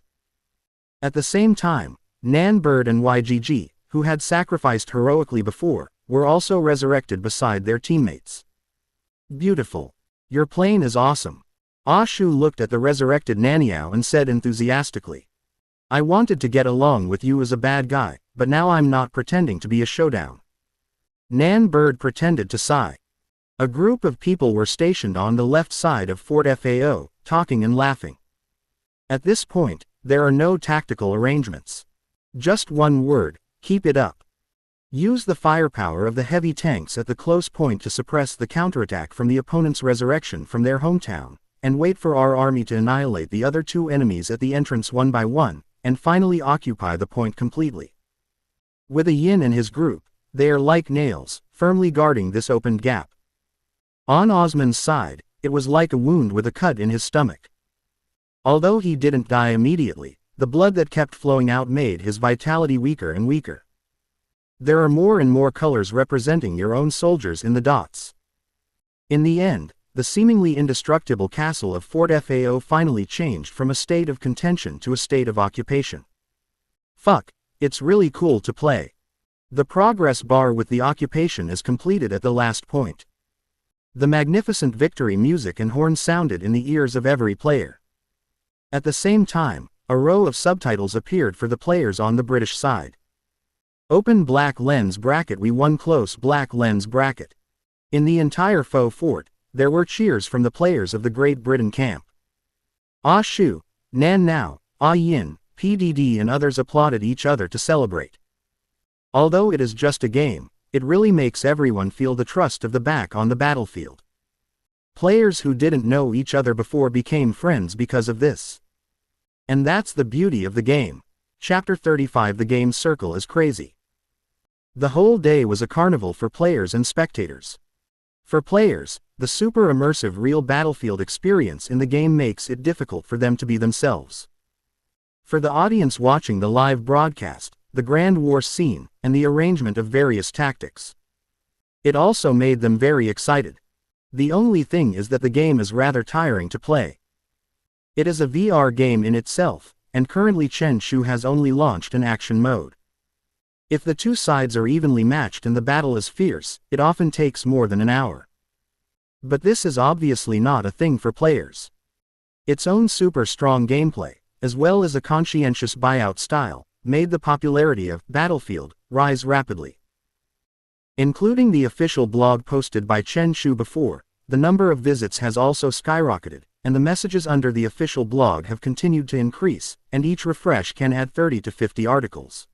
At the same time, Nan Bird and YGG, who had sacrificed heroically before, were also resurrected beside their teammates. Beautiful. Your plane is awesome. Ashu looked at the resurrected Naniao and said enthusiastically. I wanted to get along with you as a bad guy, but now I'm not pretending to be a showdown. Nan Bird pretended to sigh. A group of people were stationed on the left side of Fort Fao, talking and laughing. At this point, there are no tactical arrangements. Just one word, keep it up. Use the firepower of the heavy tanks at the close point to suppress the counterattack from the opponent's resurrection from their hometown, and wait for our army to annihilate the other two enemies at the entrance one by one, and finally occupy the point completely. With a Yin and his group, they are like nails, firmly guarding this opened gap. On Osman's side, it was like a wound with a cut in his stomach. Although he didn't die immediately, the blood that kept flowing out made his vitality weaker and weaker. There are more and more colors representing your own soldiers in the dots. In the end, the seemingly indestructible castle of Fort Fao finally changed from a state of contention to a state of occupation. Fuck, it's really cool to play. The progress bar with the occupation is completed at the last point. The magnificent victory music and horn sounded in the ears of every player. At the same time, a row of subtitles appeared for the players on the British side. Open black lens bracket, we won close black lens bracket. In the entire faux fort, there were cheers from the players of the Great Britain camp. Ah Shu, Nan Nao, Ah Yin, PDD and others applauded each other to celebrate. Although it is just a game, it really makes everyone feel the trust of the back on the battlefield. Players who didn't know each other before became friends because of this. And that's the beauty of the game. Chapter 35. The game circle is crazy. The whole day was a carnival for players and spectators. For players, the super immersive real battlefield experience in the game makes it difficult for them to be themselves. For the audience watching the live broadcast, the grand war scene, and the arrangement of various tactics, it also made them very excited. The only thing is that the game is rather tiring to play. It is a VR game in itself, and currently Chen Shu has only launched an action mode. If the two sides are evenly matched and the battle is fierce, it often takes more than an hour. But this is obviously not a thing for players. Its own super strong gameplay, as well as a conscientious buyout style, made the popularity of Battlefield rise rapidly. Including the official blog posted by Chen Shu before, the number of visits has also skyrocketed, and the messages under the official blog have continued to increase, and each refresh can add 30 to 50 articles.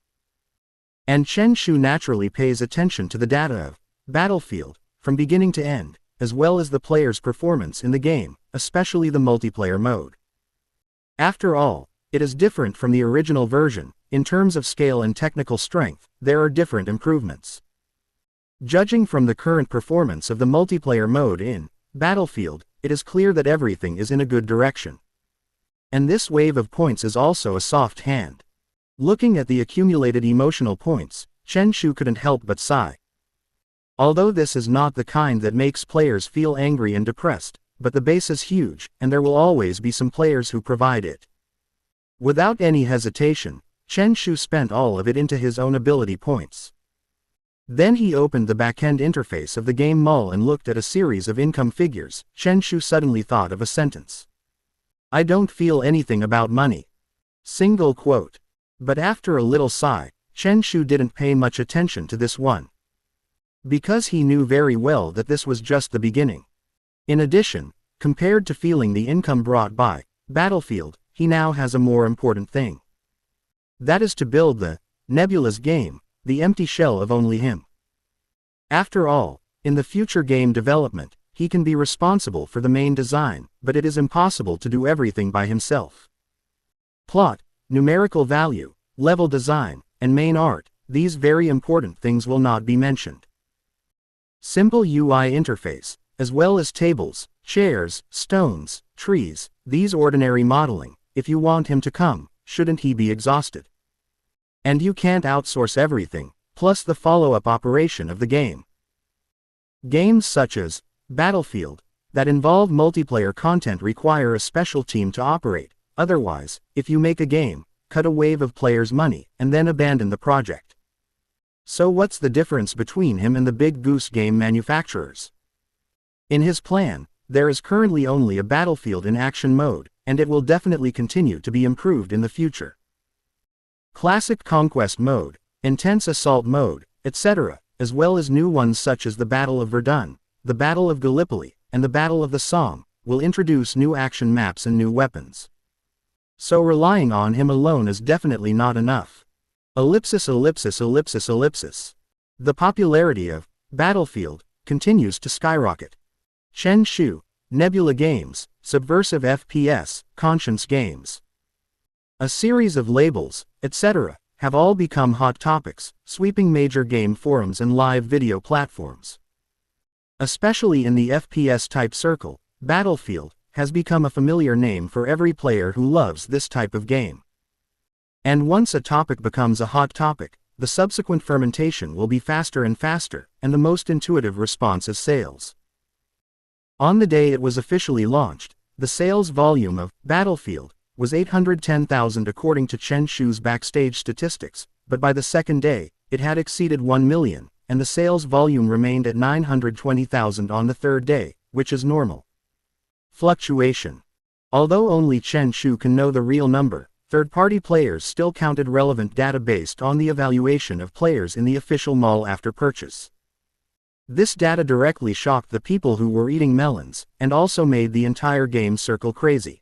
And Chen Shu naturally pays attention to the data of Battlefield, from beginning to end, as well as the player's performance in the game, especially the multiplayer mode. After all, it is different from the original version. In terms of scale and technical strength, there are different improvements. Judging from the current performance of the multiplayer mode in Battlefield, it is clear that everything is in a good direction. And this wave of points is also a soft hand. Looking at the accumulated emotional points, Chen Shu couldn't help but sigh. Although this is not the kind that makes players feel angry and depressed, but the base is huge, and there will always be some players who provide it. Without any hesitation, Chen Shu spent all of it into his own ability points. Then he opened the backend interface of the game mall and looked at a series of income figures. Chen Shu suddenly thought of a sentence. I don't feel anything about money. Single quote. But after a little sigh, Chen Shu didn't pay much attention to this one. Because he knew very well that this was just the beginning. In addition, compared to feeling the income brought by Battlefield, he now has a more important thing. That is to build the Nebula's game, the empty shell of only him. After all, in the future game development, he can be responsible for the main design, but it is impossible to do everything by himself. Plot, numerical value, level design, and main art, these very important things will not be mentioned. Simple UI interface, as well as tables, chairs, stones, trees, these ordinary modeling, if you want him to come, shouldn't he be exhausted? And you can't outsource everything, plus the follow-up operation of the game. Games such as Battlefield, that involve multiplayer content require a special team to operate, otherwise, if you make a game, cut a wave of players' money, and then abandon the project. So what's the difference between him and the Big Goose game manufacturers? In his plan, there is currently only a Battlefield in action mode, and it will definitely continue to be improved in the future. Classic Conquest mode, Intense Assault mode, etc., as well as new ones such as the Battle of Verdun, the Battle of Gallipoli, and the Battle of the Somme, will introduce new action maps and new weapons. So relying on him alone is definitely not enough. The popularity of Battlefield continues to skyrocket. Chen Shu, Nebula Games, Subversive FPS, Conscience Games. A series of labels, etc., have all become hot topics, sweeping major game forums and live video platforms. Especially in the FPS-type circle, Battlefield has become a familiar name for every player who loves this type of game. And once a topic becomes a hot topic, the subsequent fermentation will be faster and faster, and the most intuitive response is sales. On the day it was officially launched, the sales volume of Battlefield was 810,000 according to Chen Shu's backstage statistics, but by the second day, it had exceeded 1 million, and the sales volume remained at 920,000 on the third day, which is normal. Fluctuation. Although only Chen Shu can know the real number, third-party players still counted relevant data based on the evaluation of players in the official mall after purchase. This data directly shocked the people who were eating melons, and also made the entire game circle crazy.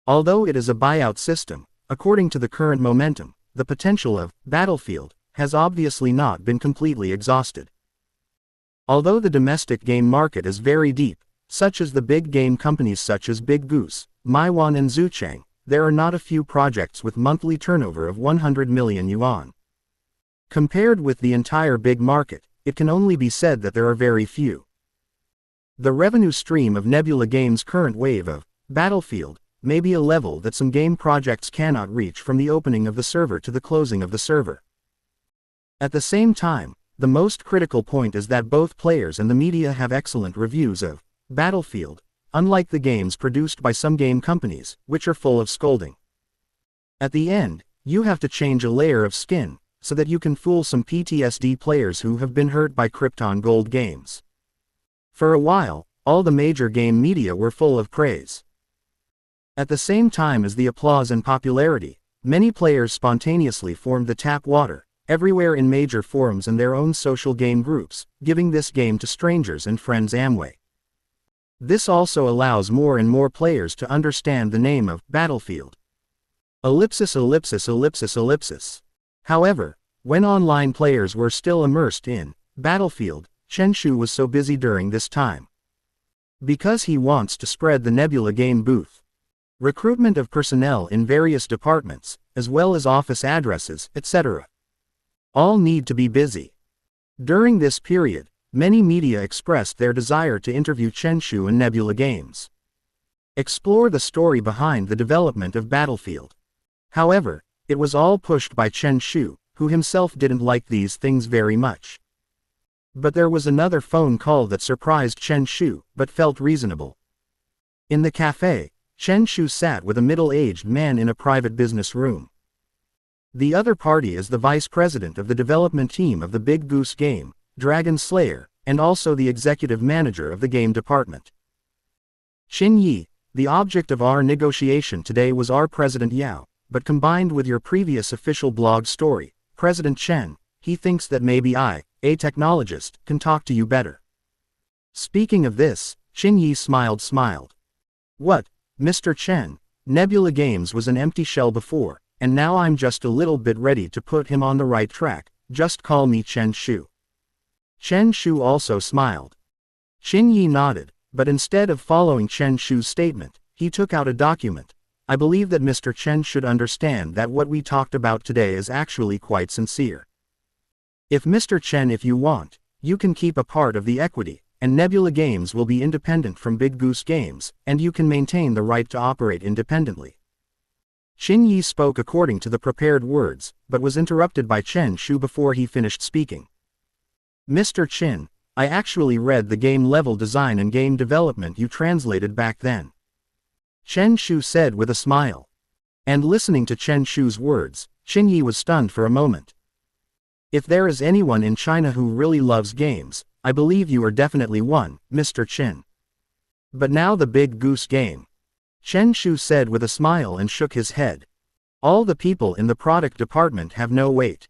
Although it is a buyout system, according to the current momentum, the potential of Battlefield has obviously not been completely exhausted. Although the domestic game market is very deep, such as the big game companies such as Big Goose, Maiwan and Zhuchang, there are not a few projects with monthly turnover of 100 million yuan. Compared with the entire big market, it can only be said that there are very few. The revenue stream of Nebula Games' current wave of Battlefield may be a level that some game projects cannot reach from the opening of the server to the closing of the server. At the same time, the most critical point is that both players and the media have excellent reviews of Battlefield, unlike the games produced by some game companies, which are full of scolding. At the end, you have to change a layer of skin, so that you can fool some PTSD players who have been hurt by Krypton Gold games. For a while, all the major game media were full of praise. At the same time as the applause and popularity, many players spontaneously formed the tap water, everywhere in major forums and their own social game groups, giving this game to strangers and friends Amway. This also allows more and more players to understand the name of Battlefield. However, when online players were still immersed in Battlefield, Chen Shu was so busy during this time. Because he wants to spread the Nebula game booth. Recruitment of personnel in various departments, as well as office addresses, etc. All need to be busy. During this period, many media expressed their desire to interview Chen Shu and Nebula Games. Explore the story behind the development of Battlefield. However, it was all pushed by Chen Shu, who himself didn't like these things very much. But there was another phone call that surprised Chen Shu, but felt reasonable. In the cafe, Chen Shu sat with a middle-aged man in a private business room. The other party is the vice president of the development team of the Big Goose game, Dragon Slayer, and also the executive manager of the game department. Qin Yi, the object of our negotiation today was our President Yao, but combined with your previous official blog story, President Chen, he thinks that maybe I, a technologist, can talk to you better. Speaking of this, Qin Yi smiled. What, Mr. Chen, Nebula Games was an empty shell before, and now I'm just a little bit ready to put him on the right track, just call me Chen Shu." Chen Shu also smiled. Qin Yi nodded, but instead of following Chen Shu's statement, he took out a document. "I believe that Mr. Chen should understand that what we talked about today is actually quite sincere. If Mr. Chen, if you want, you can keep a part of the equity, and Nebula Games will be independent from Big Goose Games, and you can maintain the right to operate independently." Qin Yi spoke according to the prepared words, but was interrupted by Chen Shu before he finished speaking. "Mr. Qin, I actually read the game level design and game development you translated back then," Chen Shu said with a smile. And listening to Chen Shu's words, Qin Yi was stunned for a moment. "If there is anyone in China who really loves games, I believe you are definitely one, Mr. Qin. But now the Big Goose Game," Chen Shu said with a smile and shook his head. "All the people in the product department have no weight.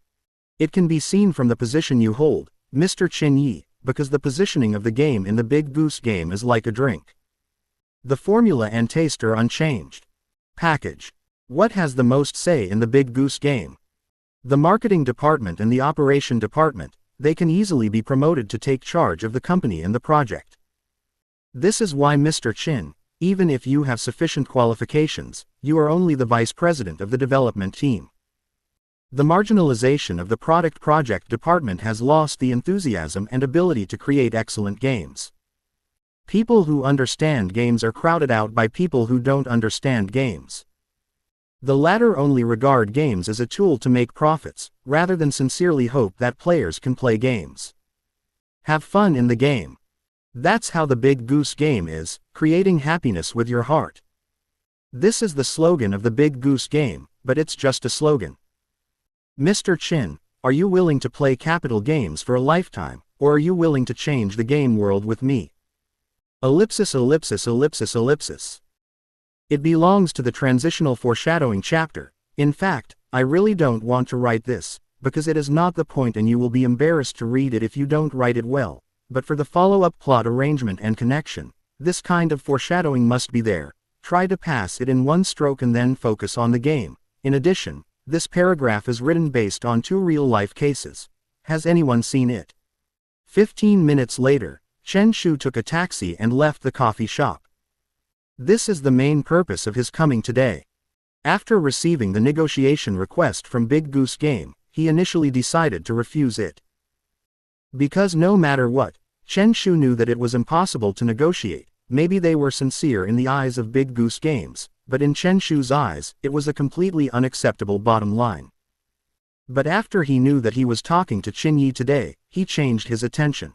It can be seen from the position you hold, Mr. Qin Yi, because the positioning of the game in the Big Goose Game is like a drink. The formula and taste are unchanged. Package. What has the most say in the Big Goose Game? The marketing department and the operation department, they can easily be promoted to take charge of the company and the project. This is why, Mr. Qin, even if you have sufficient qualifications, you are only the vice president of the development team. The marginalization of the product project department has lost the enthusiasm and ability to create excellent games. People who understand games are crowded out by people who don't understand games. The latter only regard games as a tool to make profits, rather than sincerely hope that players can play games. Have fun in the game. That's how the Big Goose Game is, creating happiness with your heart. This is the slogan of the Big Goose Game, but it's just a slogan. Mr. Qin, are you willing to play capital games for a lifetime, or are you willing to change the game world with me? Ellipsis ellipsis ellipsis ellipsis. It belongs to the transitional foreshadowing chapter. In fact, I really don't want to write this, because it is not the point and you will be embarrassed to read it if you don't write it well, but for the follow-up plot arrangement and connection, this kind of foreshadowing must be there. Try to pass it in one stroke and then focus on the game. In addition, this paragraph is written based on 2 real-life cases. Has anyone seen it? 15 minutes later, Chen Shu took a taxi and left the coffee shop. This is the main purpose of his coming today. After receiving the negotiation request from Big Goose Game, he initially decided to refuse it. Because no matter what, Chen Shu knew that it was impossible to negotiate. Maybe they were sincere in the eyes of Big Goose Games, but in Chen Shu's eyes, it was a completely unacceptable bottom line. But after he knew that he was talking to Qin Yi today, he changed his attention.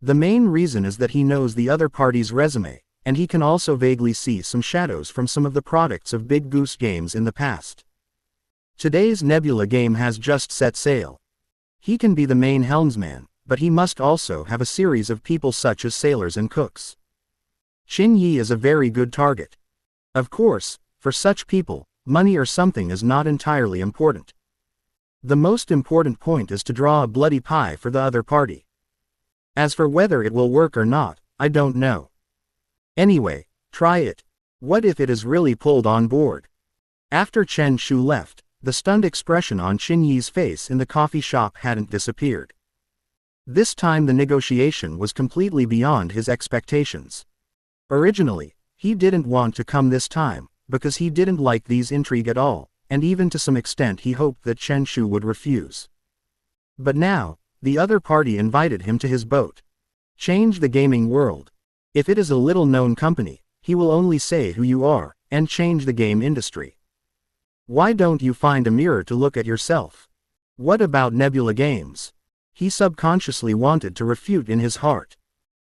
The main reason is that he knows the other party's resume, and he can also vaguely see some shadows from some of the products of Big Goose Games in the past. Today's Nebula game has just set sail. He can be the main helmsman, but he must also have a series of people such as sailors and cooks. Qin Yi is a very good target. Of course, for such people, money or something is not entirely important. The most important point is to draw a bloody pie for the other party. As for whether it will work or not, I don't know. Anyway, try it. What if it is really pulled on board? After Chen Shu left, the stunned expression on Qin Yi's face in the coffee shop hadn't disappeared. This time the negotiation was completely beyond his expectations. Originally, he didn't want to come this time, because he didn't like these intrigue at all, and even to some extent he hoped that Chen Shu would refuse. But now, the other party invited him to his boat. Change the gaming world. If it is a little-known company, he will only say who you are, and change the game industry. Why don't you find a mirror to look at yourself? What about Nebula Games? He subconsciously wanted to refute in his heart.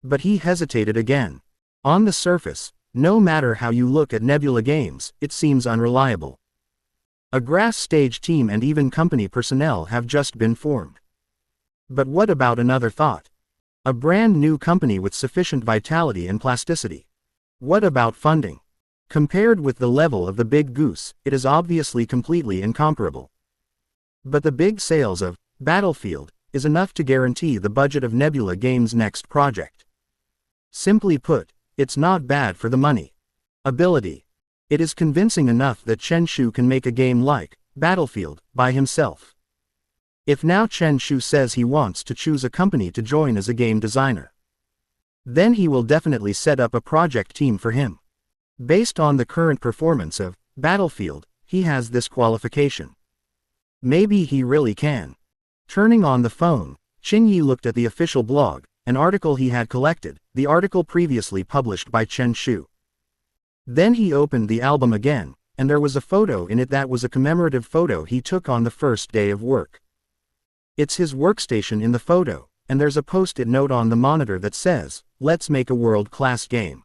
But he hesitated again. On the surface, no matter how you look at Nebula Games, it seems unreliable. A grass stage team and even company personnel have just been formed. But what about another thought? A brand new company with sufficient vitality and plasticity. What about funding? Compared with the level of the Big Goose, it is obviously completely incomparable. But the big sales of Battlefield is enough to guarantee the budget of Nebula Games' next project. Simply put, it's not bad for the money. Ability. It is convincing enough that Chen Shu can make a game like Battlefield by himself. If now Chen Shu says he wants to choose a company to join as a game designer, then he will definitely set up a project team for him. Based on the current performance of Battlefield, he has this qualification. Maybe he really can. Turning on the phone, Qin Yi looked at the official blog, an article he had collected, the article previously published by Chen Shu. Then he opened the album again, and there was a photo in it that was a commemorative photo he took on the first day of work. It's his workstation in the photo, and there's a post-it note on the monitor that says, "Let's make a world-class game."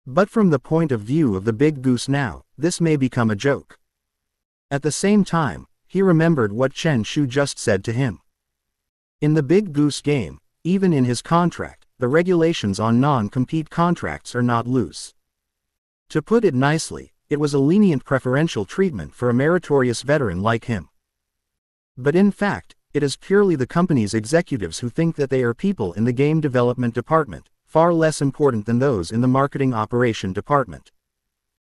But from the point of view of the Big Goose now, this may become a joke. At the same time, he remembered what Chen Shu just said to him. In the Big Goose game, even in his contract, the regulations on non-compete contracts are not loose. To put it nicely, it was a lenient preferential treatment for a meritorious veteran like him. But in fact, it is purely the company's executives who think that they are people in the game development department, far less important than those in the marketing operation department.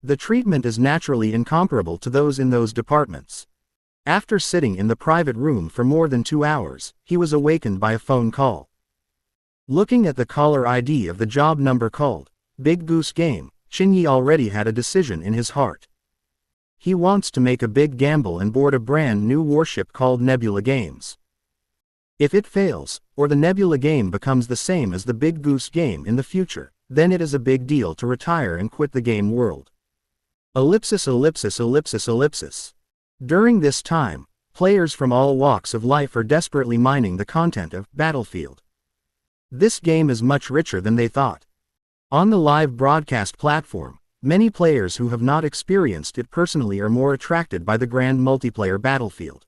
The treatment is naturally incomparable to those in those departments. After sitting in the private room for more than 2 hours, he was awakened by a phone call. Looking at the caller ID of the job number called Big Goose Game, Qin Yi already had a decision in his heart. He wants to make a big gamble and board a brand new warship called Nebula Games. If it fails, or the Nebula game becomes the same as the Big Goose game in the future, then it is a big deal to retire and quit the game world. Ellipsis ellipsis ellipsis ellipsis. During this time, players from all walks of life are desperately mining the content of Battlefield. This game is much richer than they thought. On the live broadcast platform, many players who have not experienced it personally are more attracted by the grand multiplayer Battlefield.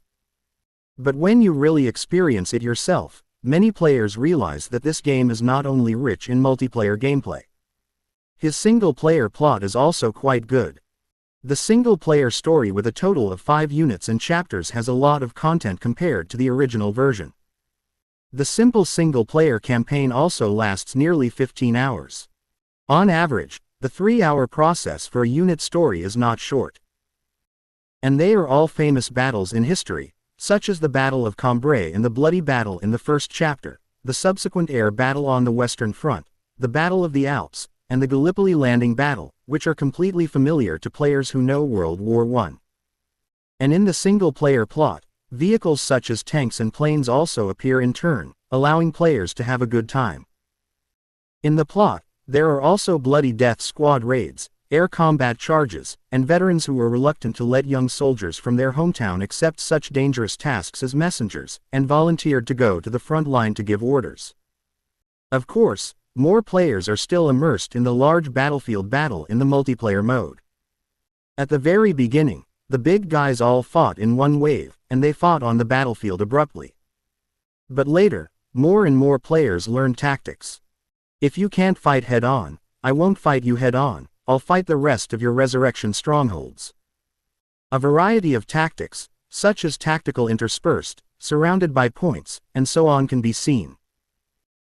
But when you really experience it yourself, many players realize that this game is not only rich in multiplayer gameplay. His single-player plot is also quite good. The single-player story with a total of 5 units and chapters has a lot of content compared to the original version. The simple single-player campaign also lasts nearly 15 hours. On average, the 3-hour process for a unit story is not short. And they are all famous battles in history, such as the Battle of Cambrai and the bloody battle in the first chapter, the subsequent air battle on the Western Front, the Battle of the Alps, and the Gallipoli Landing battle, which are completely familiar to players who know World War I. And in the single-player plot, vehicles such as tanks and planes also appear in turn, allowing players to have a good time. In the plot, there are also bloody death squad raids, air combat charges, and veterans who are reluctant to let young soldiers from their hometown accept such dangerous tasks as messengers, and volunteered to go to the front line to give orders. Of course, more players are still immersed in the large battlefield battle in the multiplayer mode. At the very beginning, the big guys all fought in one wave, and they fought on the battlefield abruptly. But later, more and more players learn tactics. If you can't fight head-on, I won't fight you head-on, I'll fight the rest of your resurrection strongholds. A variety of tactics, such as tactical interspersed, surrounded by points, and so on can be seen.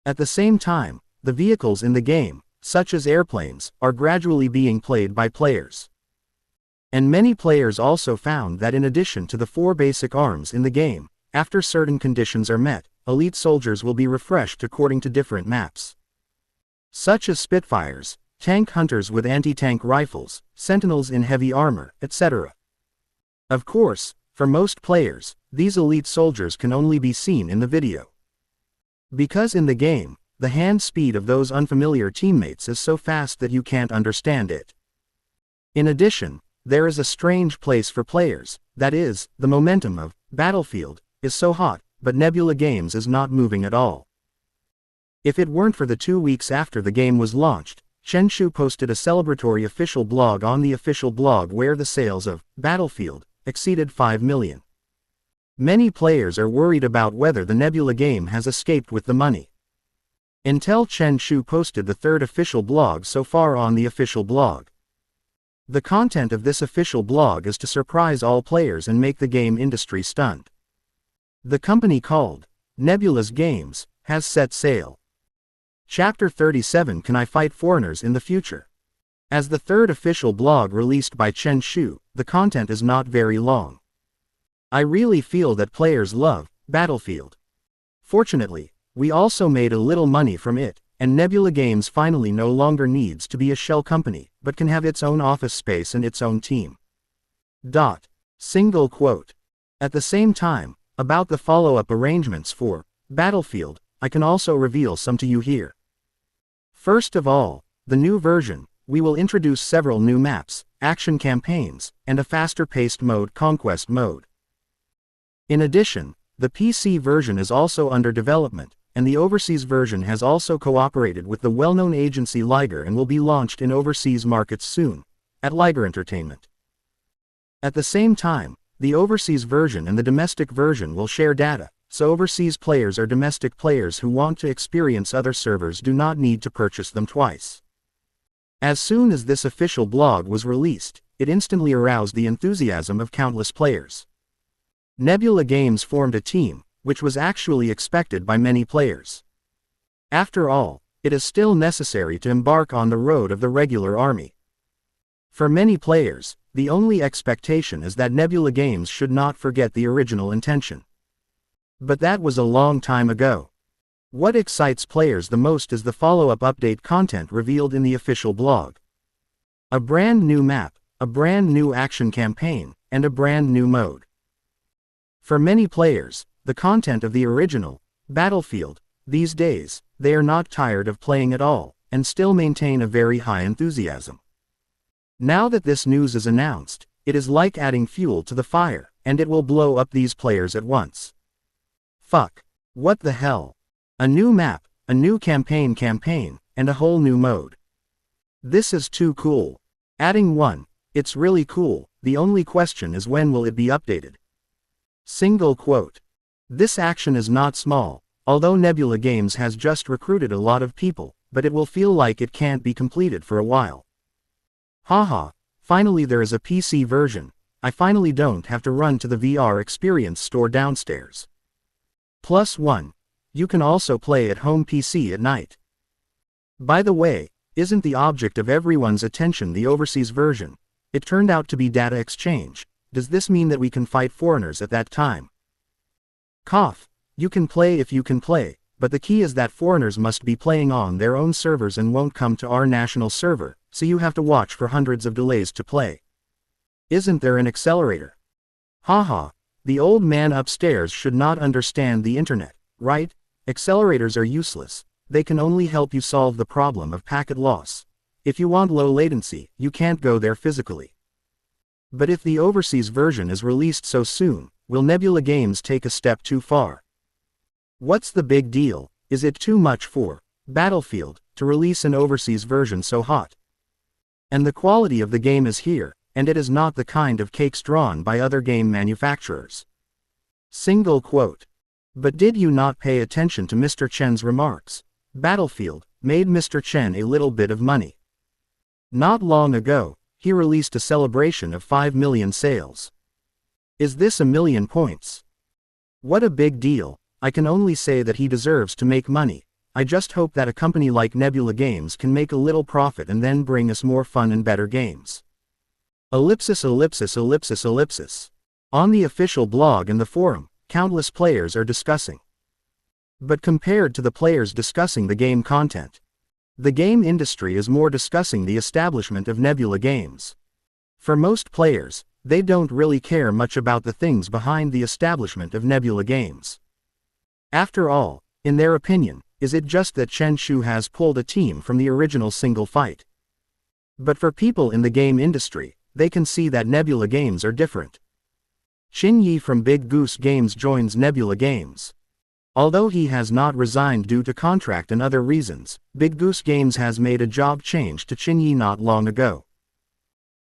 At the same time, the vehicles in the game, such as airplanes, are gradually being played by players. And many players also found that in addition to the 4 basic arms in the game, after certain conditions are met, elite soldiers will be refreshed according to different maps. Such as Spitfires, tank hunters with anti-tank rifles, sentinels in heavy armor, etc. Of course, for most players, these elite soldiers can only be seen in the video. Because in the game, the hand speed of those unfamiliar teammates is so fast that you can't understand it. In addition, there is a strange place for players, that is, the momentum of Battlefield is so hot, but Nebula Games is not moving at all. If it weren't for the 2 weeks after the game was launched, Chen Shu posted a celebratory official blog on the official blog where the sales of Battlefield exceeded 5 million. Many players are worried about whether the Nebula game has escaped with the money. Until Chen Shu posted the 3rd official blog so far on the official blog. The content of this official blog is to surprise all players and make the game industry stunned. The company called Nebula's Games has set sail. Chapter 37 Can I Fight Foreigners in the Future? As the 3rd official blog released by Chen Shu, the content is not very long. I really feel that players love Battlefield. Fortunately, we also made a little money from it, and Nebula Games finally no longer needs to be a shell company, but can have its own office space and its own team. Single quote. At the same time, about the follow-up arrangements for Battlefield, I can also reveal some to you here. First of all, the new version, we will introduce several new maps, action campaigns, and a faster-paced mode, Conquest mode. In addition, the PC version is also under development, and the overseas version has also cooperated with the well-known agency Liger and will be launched in overseas markets soon, at Liger Entertainment. At the same time, the overseas version and the domestic version will share data, so overseas players or domestic players who want to experience other servers do not need to purchase them twice. As soon as this official blog was released, it instantly aroused the enthusiasm of countless players. Nebula Games formed a team, which was actually expected by many players. After all, it is still necessary to embark on the road of the regular army. For many players, the only expectation is that Nebula Games should not forget the original intention. But that was a long time ago. What excites players the most is the follow-up update content revealed in the official blog. A brand new map, a brand new action campaign, and a brand new mode. For many players, the content of the original Battlefield, these days, they are not tired of playing at all, and still maintain a very high enthusiasm. Now that this news is announced, it is like adding fuel to the fire, and it will blow up these players at once. Fuck. What the hell? A new map, a new campaign, and a whole new mode. This is too cool. Adding one, it's really cool, the only question is when will it be updated? Single quote. This action is not small, although Nebula Games has just recruited a lot of people, but it will feel like it can't be completed for a while. Haha, finally there is a PC version, I finally don't have to run to the VR Experience store downstairs. +1. You can also play at home PC at night. By the way, isn't the object of everyone's attention the overseas version? It turned out to be data exchange. Does this mean that we can fight foreigners at that time? Cough. You can play if you can play, but the key is that foreigners must be playing on their own servers and won't come to our national server, so you have to watch for hundreds of delays to play. Isn't there an accelerator? Haha, the old man upstairs should not understand the internet, right? Accelerators are useless, they can only help you solve the problem of packet loss. If you want low latency, you can't go there physically. But if the overseas version is released so soon, will Nebula Games take a step too far? What's the big deal? Is it too much for Battlefield to release an overseas version so hot? And the quality of the game is here, and it is not the kind of cakes drawn by other game manufacturers. Single quote. But did you not pay attention to Mr. Chen's remarks? Battlefield made Mr. Chen a little bit of money. Not long ago, he released a celebration of 5 million sales. Is this a million points? What a big deal. I can only say that he deserves to make money. I just hope that a company like Nebula Games can make a little profit and then bring us more fun and better games. ellipsis. On the official blog and the forum, countless players are discussing. But compared to the players discussing the game content, the game industry is more discussing the establishment of Nebula Games. For most players, they don't really care much about the things behind the establishment of Nebula Games. After all, in their opinion, is it just that Chen Shu has pulled a team from the original Single Fight? But for people in the game industry, they can see that Nebula Games are different. Qin Yi from Big Goose Games joins Nebula Games. Although he has not resigned due to contract and other reasons, Big Goose Games has made a job change to Qin Yi not long ago.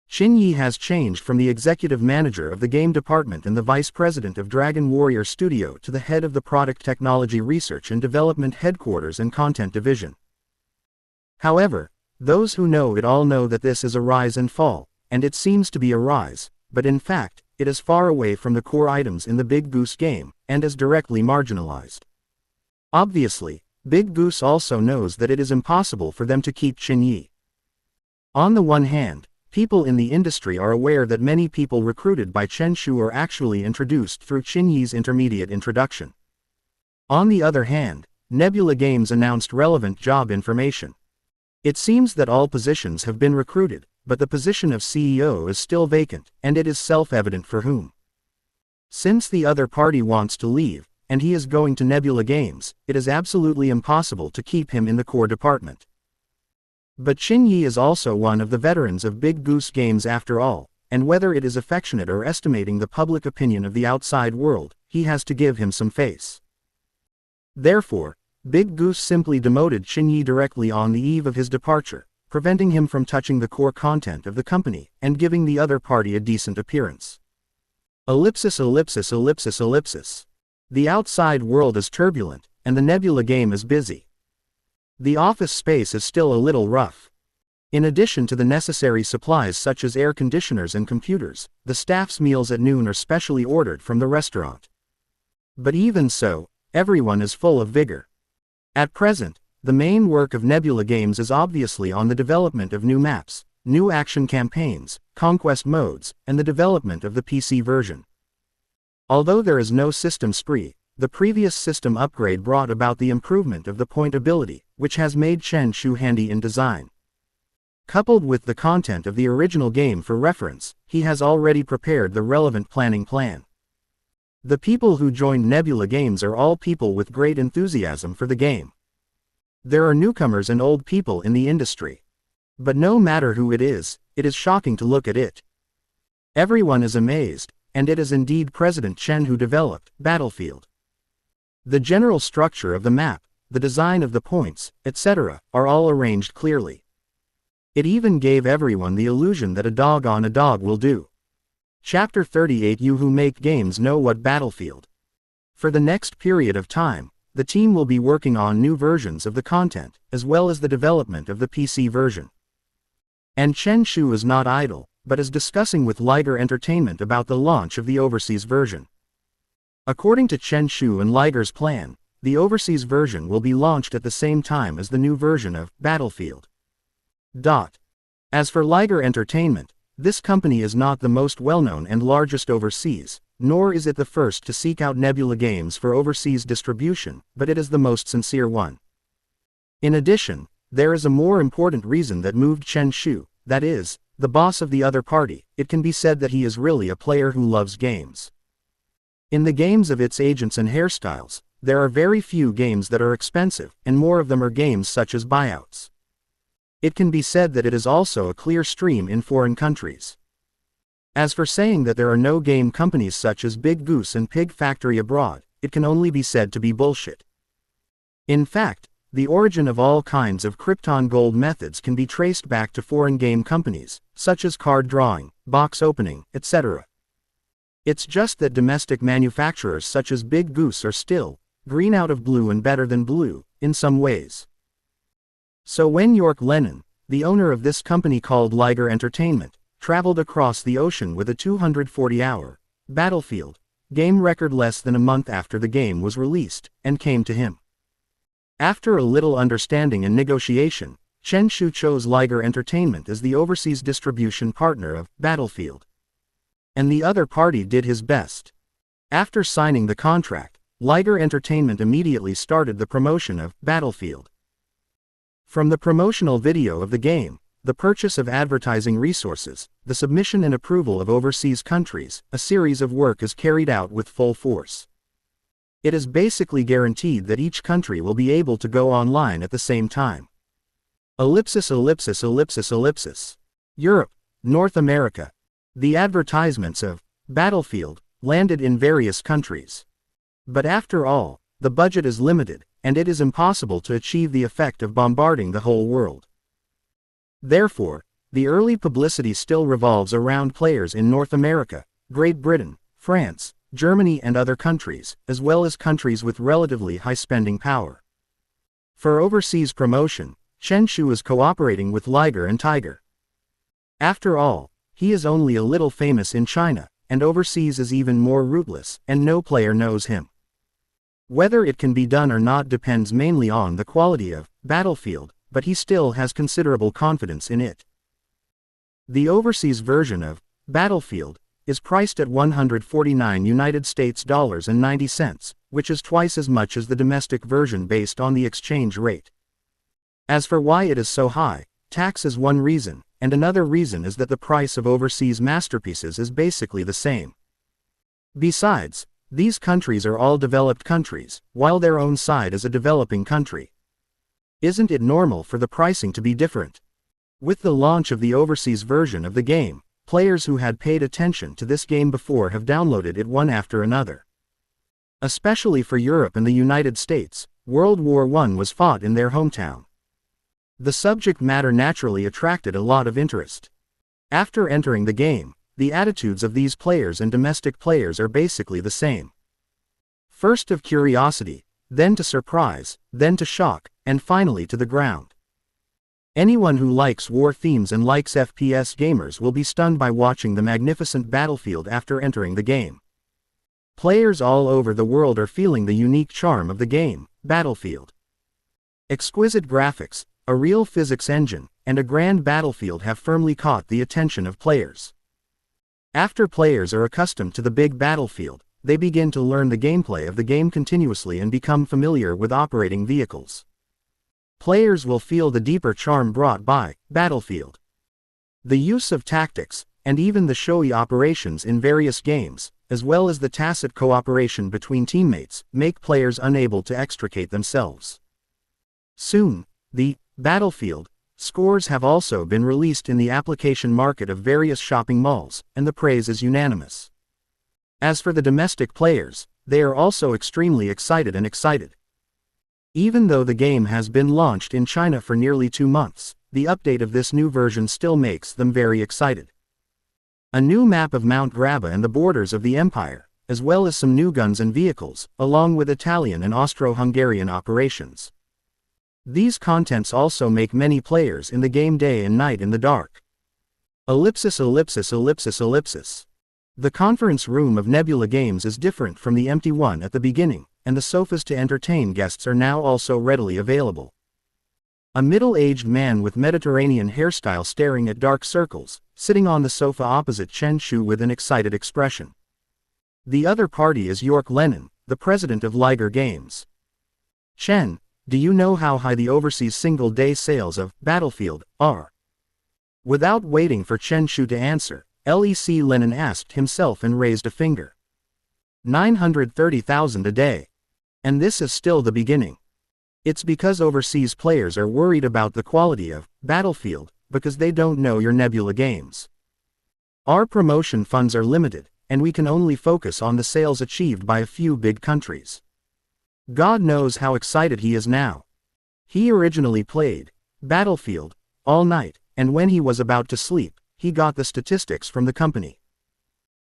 Qin Yi has changed from the executive manager of the game department and the vice president of Dragon Warrior Studio to the head of the product technology research and development headquarters and content division. However, those who know it all know that this is a rise and fall, and it seems to be a rise, but in fact, it is far away from the core items in the Big Goose game, and is directly marginalized. Obviously, Big Goose also knows that it is impossible for them to keep Qin Yi. On the one hand, People in the industry are aware that many people recruited by Chen Shu are actually introduced through Qin Yi's intermediate introduction. On the other hand, Nebula Games announced relevant job information. It seems that all positions have been recruited, but the position of CEO is still vacant, and it is self-evident for whom. Since the other party wants to leave, and he is going to Nebula Games, it is absolutely impossible to keep him in the core department. But Qin Yi is also one of the veterans of Big Goose Games after all, and whether it is affectionate or estimating the public opinion of the outside world, he has to give him some face. Therefore, Big Goose simply demoted Qin Yi directly on the eve of his departure, preventing him from touching the core content of the company, and giving the other party a decent appearance. Ellipsis ellipsis ellipsis ellipsis. The outside world is turbulent, and the Nebula game is busy. The office space is still a little rough. In addition to the necessary supplies such as air conditioners and computers, the staff's meals at noon are specially ordered from the restaurant. But even so, everyone is full of vigor. At present, the main work of Nebula Games is obviously on the development of new maps, new action campaigns, conquest modes, and the development of the PC version. Although there is no system spree, the previous system upgrade brought about the improvement of the point ability, which has made Chen Shu handy in design. Coupled with the content of the original game for reference, he has already prepared the relevant planning plan. The people who joined Nebula Games are all people with great enthusiasm for the game. There are newcomers and old people in the industry. But no matter who it is shocking to look at it. Everyone is amazed, and it is indeed President Chen who developed Battlefield. The general structure of the map, the design of the points, etc., are all arranged clearly. It even gave everyone the illusion that a dog on a dog will do. Chapter 38. You who make games know what Battlefield. For the next period of time, the team will be working on new versions of the content, as well as the development of the PC version. And Chen Shu is not idle, but is discussing with Liger Entertainment about the launch of the overseas version. According to Chen Shu and Liger's plan, the overseas version will be launched at the same time as the new version of Battlefield. As for Liger Entertainment, this company is not the most well-known and largest overseas, nor is it the first to seek out Nebula Games for overseas distribution, but it is the most sincere one. In addition, there is a more important reason that moved Chen Shu, that is, the boss of the other party. It can be said that he is really a player who loves games. In the games of its agents and hairstyles, there are very few games that are expensive, and more of them are games such as buyouts. It can be said that it is also a clear stream in foreign countries. As for saying that there are no game companies such as Big Goose and Pig Factory abroad, it can only be said to be bullshit. In fact, the origin of all kinds of Krypton Gold methods can be traced back to foreign game companies, such as card drawing, box opening, etc. It's just that domestic manufacturers such as Big Goose are still green out of blue and better than blue, in some ways. So when York Lennon, the owner of this company called Liger Entertainment, traveled across the ocean with a 240-hour Battlefield game record less than a month after the game was released, and came to him. After a little understanding and negotiation, Chen Shu chose Liger Entertainment as the overseas distribution partner of Battlefield. And the other party did his best. After signing the contract, Liger Entertainment immediately started the promotion of Battlefield. From the promotional video of the game, the purchase of advertising resources, the submission and approval of overseas countries, a series of work is carried out with full force. It is basically guaranteed that each country will be able to go online at the same time. Ellipsis ellipsis ellipsis ellipsis. Europe, North America. The advertisements of Battlefield landed in various countries. But after all, the budget is limited, and it is impossible to achieve the effect of bombarding the whole world. Therefore, the early publicity still revolves around players in North America, Great Britain, France, Germany and other countries, as well as countries with relatively high spending power. For overseas promotion, Chen Shu is cooperating with Liger and Tiger. After all, he is only a little famous in China, and overseas is even more rootless, and no player knows him. Whether it can be done or not depends mainly on the quality of Battlefield, but he still has considerable confidence in it. The overseas version of Battlefield is priced at $149, which is twice as much as the domestic version based on the exchange rate. As for why it is so high, tax is one reason, and another reason is that the price of overseas masterpieces is basically the same. Besides, these countries are all developed countries, while their own side is a developing country. Isn't it normal for the pricing to be different? With the launch of the overseas version of the game, players who had paid attention to this game before have downloaded it one after another. Especially for Europe and the United States, World War I was fought in their hometown. The subject matter naturally attracted a lot of interest. After entering the game, the attitudes of these players and domestic players are basically the same. First of curiosity, then to surprise, then to shock, and finally to the ground. Anyone who likes war themes and likes FPS gamers will be stunned by watching the magnificent Battlefield after entering the game. Players all over the world are feeling the unique charm of the game, Battlefield. Exquisite graphics, a real physics engine, and a grand battlefield have firmly caught the attention of players. After players are accustomed to the big battlefield, they begin to learn the gameplay of the game continuously and become familiar with operating vehicles. Players will feel the deeper charm brought by Battlefield. The use of tactics, and even the showy operations in various games, as well as the tacit cooperation between teammates, make players unable to extricate themselves. Soon, the Battlefield scores have also been released in the application market of various shopping malls, and the praise is unanimous. As for the domestic players, they are also extremely excited. Even though the game has been launched in China for nearly 2 months, the update of this new version still makes them very excited. A new map of Mount Graba and the borders of the Empire, as well as some new guns and vehicles, along with Italian and Austro-Hungarian operations. These contents also make many players in the game day and night in the dark. The conference room of Nebula Games is different from the empty one at the beginning, and the sofas to entertain guests are now also readily available. A middle-aged man with Mediterranean hairstyle staring at dark circles, sitting on the sofa opposite Chen Shu with an excited expression. The other party is York Lennon, the president of Liger Games. Chen, do you know how high the overseas single-day sales of Battlefield are? Without waiting for Chen Shu to answer, Lec Lennon asked himself and raised a finger. 930,000 a day. And this is still the beginning. It's because overseas players are worried about the quality of Battlefield, because they don't know your Nebula Games. Our promotion funds are limited, and we can only focus on the sales achieved by a few big countries. God knows how excited he is now. He originally played Battlefield all night, and when he was about to sleep, he got the statistics from the company.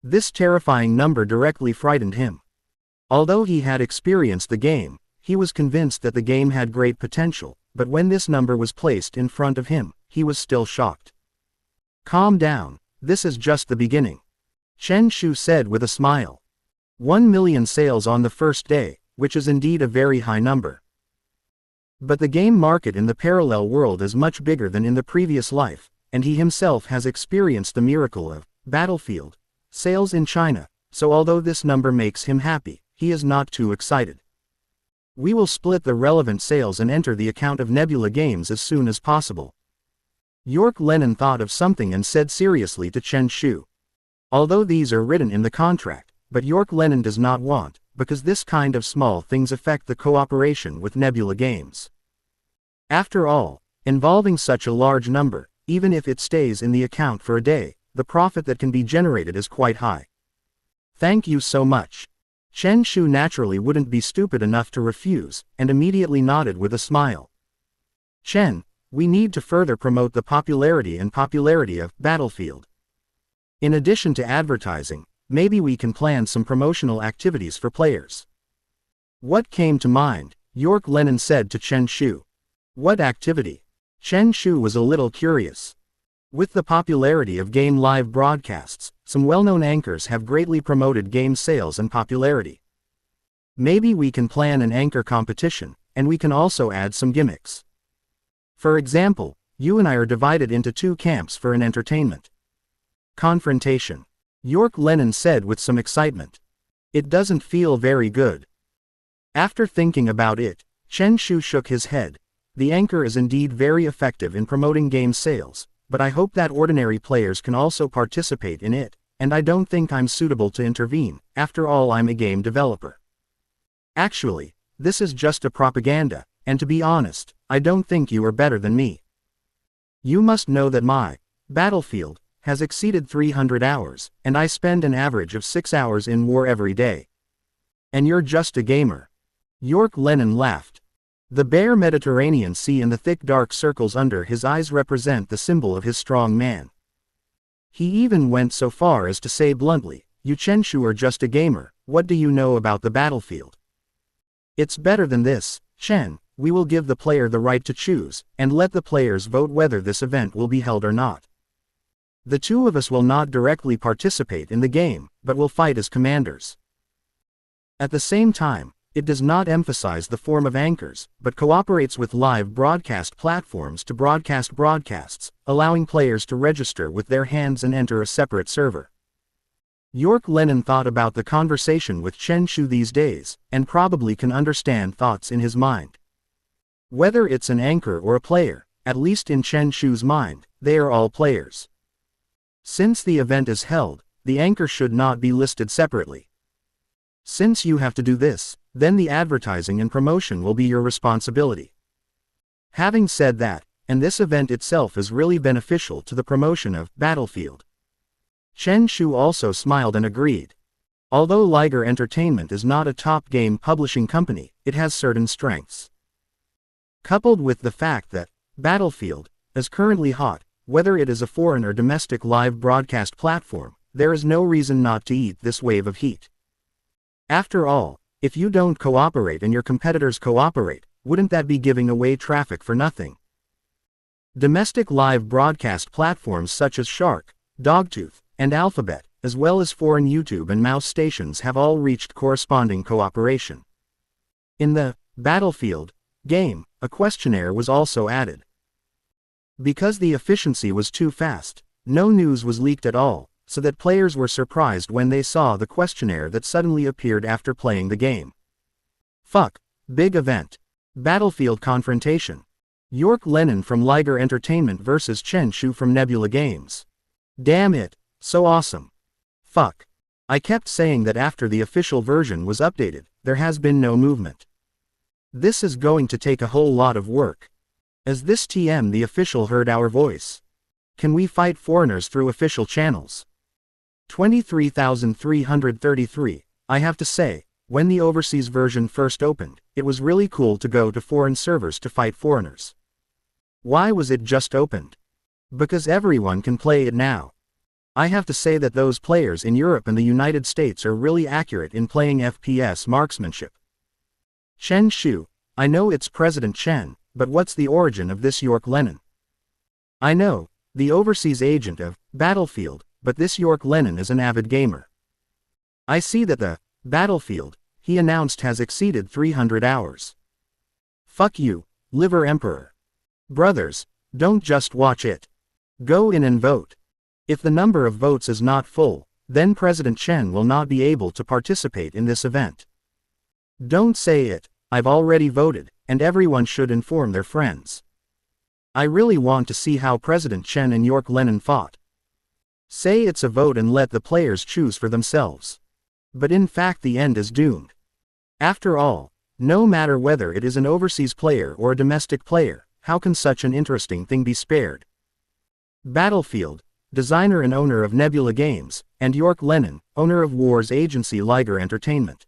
This terrifying number directly frightened him. Although he had experienced the game, he was convinced that the game had great potential, but when this number was placed in front of him, he was still shocked. Calm down, this is just the beginning. Chen Shu said with a smile. 1 million sales on the first day, which is indeed a very high number. But the game market in the parallel world is much bigger than in the previous life, and he himself has experienced the miracle of Battlefield sales in China, so although this number makes him happy, he is not too excited. We will split the relevant sales and enter the account of Nebula Games as soon as possible. York Lennon thought of something and said seriously to Chen Shu. Although these are written in the contract, but York Lennon does not want, because this kind of small things affect the cooperation with Nebula Games. After all, involving such a large number, even if it stays in the account for a day, the profit that can be generated is quite high. Thank you so much. Chen Shu naturally wouldn't be stupid enough to refuse, and immediately nodded with a smile. Chen, we need to further promote the popularity of Battlefield. In addition to advertising, maybe we can plan some promotional activities for players. What came to mind? York Lennon said to Chen Shu. What activity? Chen Shu was a little curious. With the popularity of game live broadcasts, some well-known anchors have greatly promoted game sales and popularity. Maybe we can plan an anchor competition, and we can also add some gimmicks. For example, you and I are divided into 2 camps for an entertainment. Confrontation. York Lennon said with some excitement. It doesn't feel very good. After thinking about it, Chen Shu shook his head. The anchor is indeed very effective in promoting game sales, but I hope that ordinary players can also participate in it, and I don't think I'm suitable to intervene. After all, I'm a game developer. Actually, this is just a propaganda, and to be honest, I don't think you are better than me. You must know that my Battlefield has exceeded 300 hours, and I spend an average of 6 hours in war every day. And you're just a gamer. York Lennon laughed. The bare Mediterranean Sea and the thick dark circles under his eyes represent the symbol of his strong man. He even went so far as to say bluntly, "You Chen Shu are just a gamer, what do you know about the battlefield?" It's better than this, Chen. We will give the player the right to choose, and let the players vote whether this event will be held or not. The two of us will not directly participate in the game, but will fight as commanders. At the same time, it does not emphasize the form of anchors, but cooperates with live broadcast platforms to broadcast broadcasts, allowing players to register with their hands and enter a separate server. York Lennon thought about the conversation with Chen Shu these days, and probably can understand thoughts in his mind. Whether it's an anchor or a player, at least in Chen Shu's mind, they are all players. Since the event is held, the anchor should not be listed separately. Since you have to do this, then the advertising and promotion will be your responsibility. Having said that, and this event itself is really beneficial to the promotion of Battlefield. Chen Shu also smiled and agreed. Although Liger Entertainment is not a top game publishing company, it has certain strengths. Coupled with the fact that Battlefield is currently hot, whether it is a foreign or domestic live broadcast platform, there is no reason not to eat this wave of heat. After all, if you don't cooperate and your competitors cooperate, wouldn't that be giving away traffic for nothing? Domestic live broadcast platforms such as Shark, Dogtooth, and Alphabet, as well as foreign YouTube and Mouse stations have all reached corresponding cooperation. In the Battlefield game, a questionnaire was also added. Because the efficiency was too fast, no news was leaked at all, so that players were surprised when they saw the questionnaire that suddenly appeared after playing the game. Fuck. Big event. Battlefield confrontation. York Lennon from Liger Entertainment vs Chen Shu from Nebula Games. Damn it, so awesome. Fuck. I kept saying that after the official version was updated, there has been no movement. This is going to take a whole lot of work. As this TM the official heard our voice. Can we fight foreigners through official channels? 23,333. I have to say, when the overseas version first opened, it was really cool to go to foreign servers to fight foreigners. Why was it just opened? Because everyone can play it now. I have to say that those players in Europe and the United States are really accurate in playing FPS marksmanship. Chen Shu. I know it's President Chen, but what's the origin of this York Lennon? I know, the overseas agent of Battlefield, but this York Lennon is an avid gamer. I see that the Battlefield he announced has exceeded 300 hours. Fuck you, Liver Emperor. Brothers, don't just watch it. Go in and vote. If the number of votes is not full, then President Chen will not be able to participate in this event. Don't say it, I've already voted, and everyone should inform their friends. I really want to see how President Chen and York Lennon fought. Say it's a vote and let the players choose for themselves. But in fact the end is doomed. After all, no matter whether it is an overseas player or a domestic player, how can such an interesting thing be spared? Battlefield, designer and owner of Nebula Games, and York Lennon, owner of Wars agency Liger Entertainment.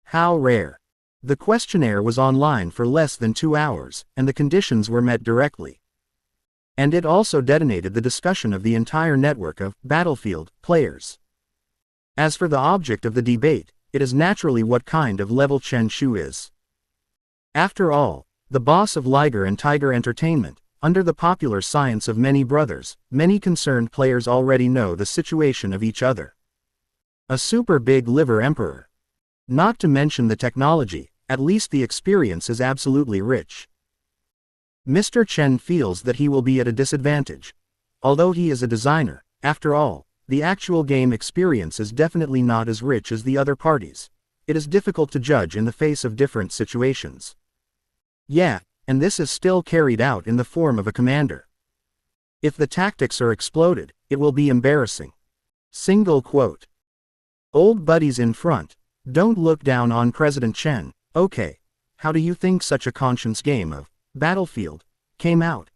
How rare. The questionnaire was online for less than 2 hours, and the conditions were met directly. And it also detonated the discussion of the entire network of Battlefield players. As for the object of the debate, it is naturally what kind of level Chen Shu is. After all, the boss of Liger and Tiger Entertainment, under the popular science of many brothers, many concerned players already know the situation of each other. A super big liver emperor. Not to mention the technology, at least the experience is absolutely rich. Mr. Chen feels that he will be at a disadvantage. Although he is a designer, After all, the actual game experience is definitely not as rich as the other parties. It is difficult to judge in the face of different situations. Yeah, and this is still carried out in the form of a commander. If the tactics are exploded, it will be embarrassing. Single quote. Old buddies in front, don't look down on President Chen. Okay, how do you think such a conscience game of Battlefield came out?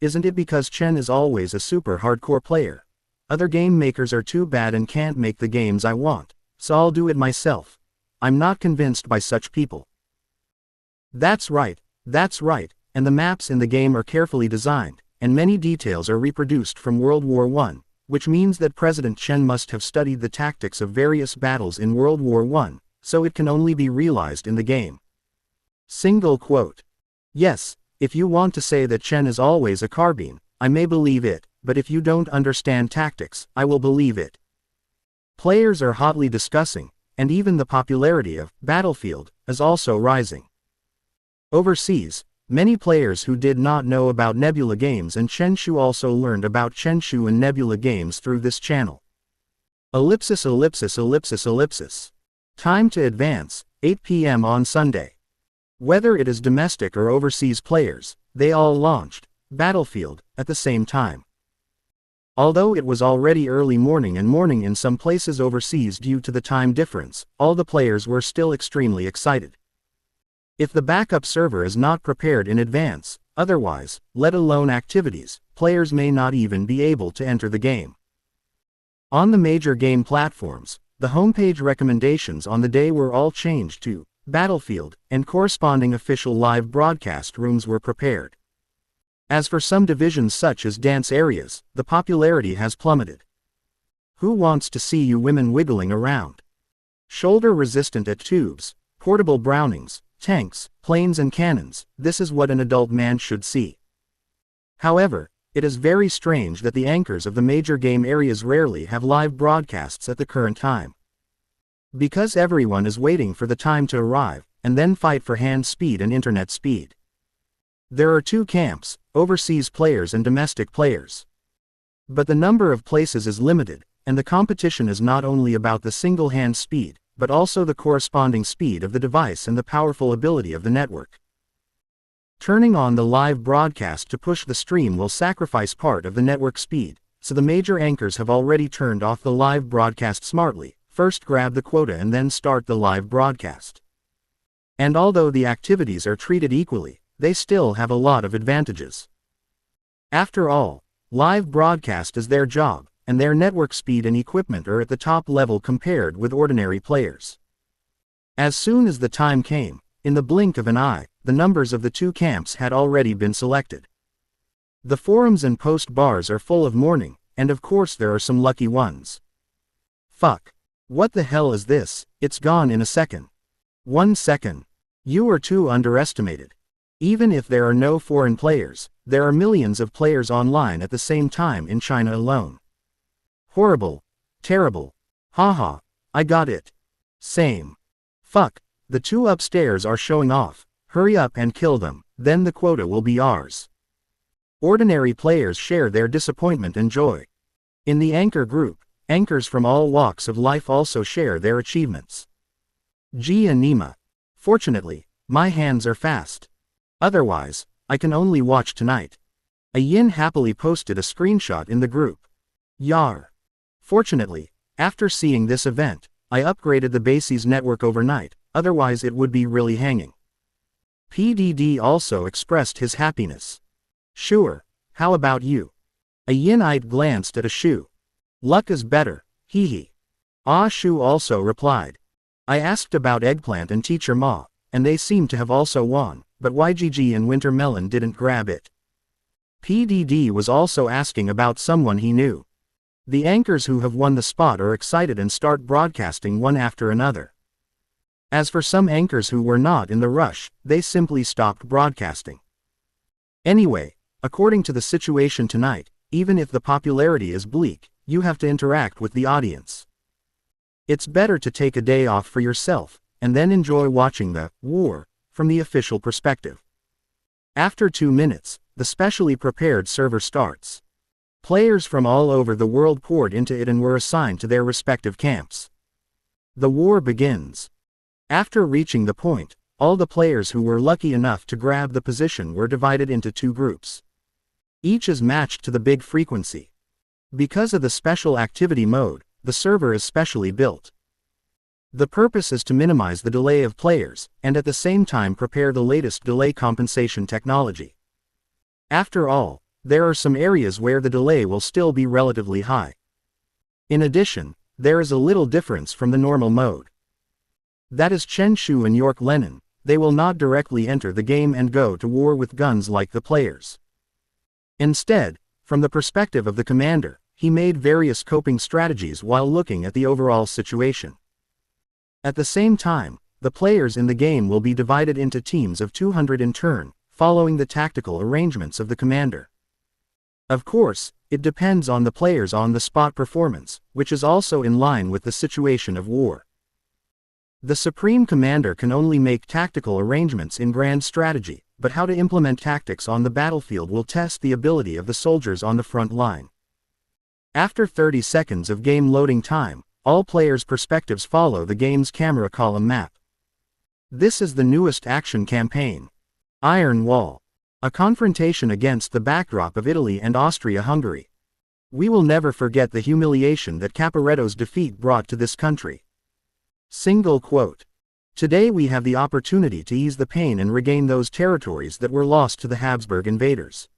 Isn't it because Chen is always a super hardcore player? Other game makers are too bad and can't make the games I want, so I'll do it myself. I'm not convinced by such people. That's right, and the maps in the game are carefully designed, and many details are reproduced from World War I, which means that President Chen must have studied the tactics of various battles in World War I, so it can only be realized in the game. Single quote. Yes, if you want to say that Chen is always a carbine, I may believe it, but if you don't understand tactics, I will believe it. Players are hotly discussing, and even the popularity of Battlefield is also rising. Overseas, many players who did not know about Nebula Games and Chenshu also learned about Chenshu and Nebula Games through this channel. Ellipsis. Time to advance, 8 p.m. on Sunday. Whether it is domestic or overseas players, they all launched Battlefield at the same time. Although it was already early morning in some places overseas due to the time difference, all the players were still extremely excited. If the backup server is not prepared in advance, otherwise, let alone activities, players may not even be able to enter the game. On the major game platforms, the homepage recommendations on the day were all changed to Battlefield, and corresponding official live broadcast rooms were prepared. As for some divisions such as dance areas, the popularity has plummeted. Who wants to see you women wiggling around? Shoulder-resistant at tubes, portable Brownings, tanks, planes and cannons, this is what an adult man should see. However, it is very strange that the anchors of the major game areas rarely have live broadcasts at the current time. Because everyone is waiting for the time to arrive, and then fight for hand speed and internet speed. There are two camps, overseas players and domestic players. But the number of places is limited, and the competition is not only about the single hand speed, but also the corresponding speed of the device and the powerful ability of the network. Turning on the live broadcast to push the stream will sacrifice part of the network speed, so the major anchors have already turned off the live broadcast smartly. First grab the quota and then start the live broadcast. And although the activities are treated equally, they still have a lot of advantages. After all, live broadcast is their job, and their network speed and equipment are at the top level compared with ordinary players. As soon as the time came, in the blink of an eye, the numbers of the two camps had already been selected. The forums and post bars are full of mourning, and of course there are some lucky ones. Fuck. What the hell is this? It's gone in a second. 1 second. You are too underestimated. Even if there are no foreign players, there are millions of players online at the same time in China alone. Horrible. Terrible. Haha. I got it. Same. Fuck. The two upstairs are showing off. Hurry up and kill them, then the quota will be ours. Ordinary players share their disappointment and joy. In the anchor group, anchors from all walks of life also share their achievements. G and Nima. Fortunately, my hands are fast. Otherwise, I can only watch tonight. A Yin happily posted a screenshot in the group. Yar. Fortunately, after seeing this event, I upgraded the base's network overnight, otherwise it would be really hanging. PDD also expressed his happiness. Sure, how about you? A Yinite glanced at a Shu. Luck is better, hee. Ah Shu also replied. I asked about Eggplant and Teacher Ma, and they seem to have also won, but YGG and Winter Melon didn't grab it. PDD was also asking about someone he knew. The anchors who have won the spot are excited and start broadcasting one after another. As for some anchors who were not in the rush, they simply stopped broadcasting. Anyway, according to the situation tonight, even if the popularity is bleak, you have to interact with the audience. It's better to take a day off for yourself, and then enjoy watching the war from the official perspective. After 2 minutes, the specially prepared server starts. Players from all over the world poured into it and were assigned to their respective camps. The war begins. After reaching the point, all the players who were lucky enough to grab the position were divided into two groups. Each is matched to the big frequency. Because of the special activity mode, the server is specially built. The purpose is to minimize the delay of players, and at the same time prepare the latest delay compensation technology. After all, there are some areas where the delay will still be relatively high. In addition, there is a little difference from the normal mode. That is Chen Shu and York Lennon, they will not directly enter the game and go to war with guns like the players. Instead, from the perspective of the commander, he made various coping strategies while looking at the overall situation. At the same time, the players in the game will be divided into teams of 200 in turn, following the tactical arrangements of the commander. Of course, it depends on the players' on-the-spot performance, which is also in line with the situation of war. The Supreme Commander can only make tactical arrangements in grand strategy, but how to implement tactics on the battlefield will test the ability of the soldiers on the front line. After 30 seconds of game loading time, all players' perspectives follow the game's camera column map. This is the newest action campaign. Iron Wall. A confrontation against the backdrop of Italy and Austria-Hungary. We will never forget the humiliation that Caporetto's defeat brought to this country. Single quote. Today we have the opportunity to ease the pain and regain those territories that were lost to the Habsburg invaders.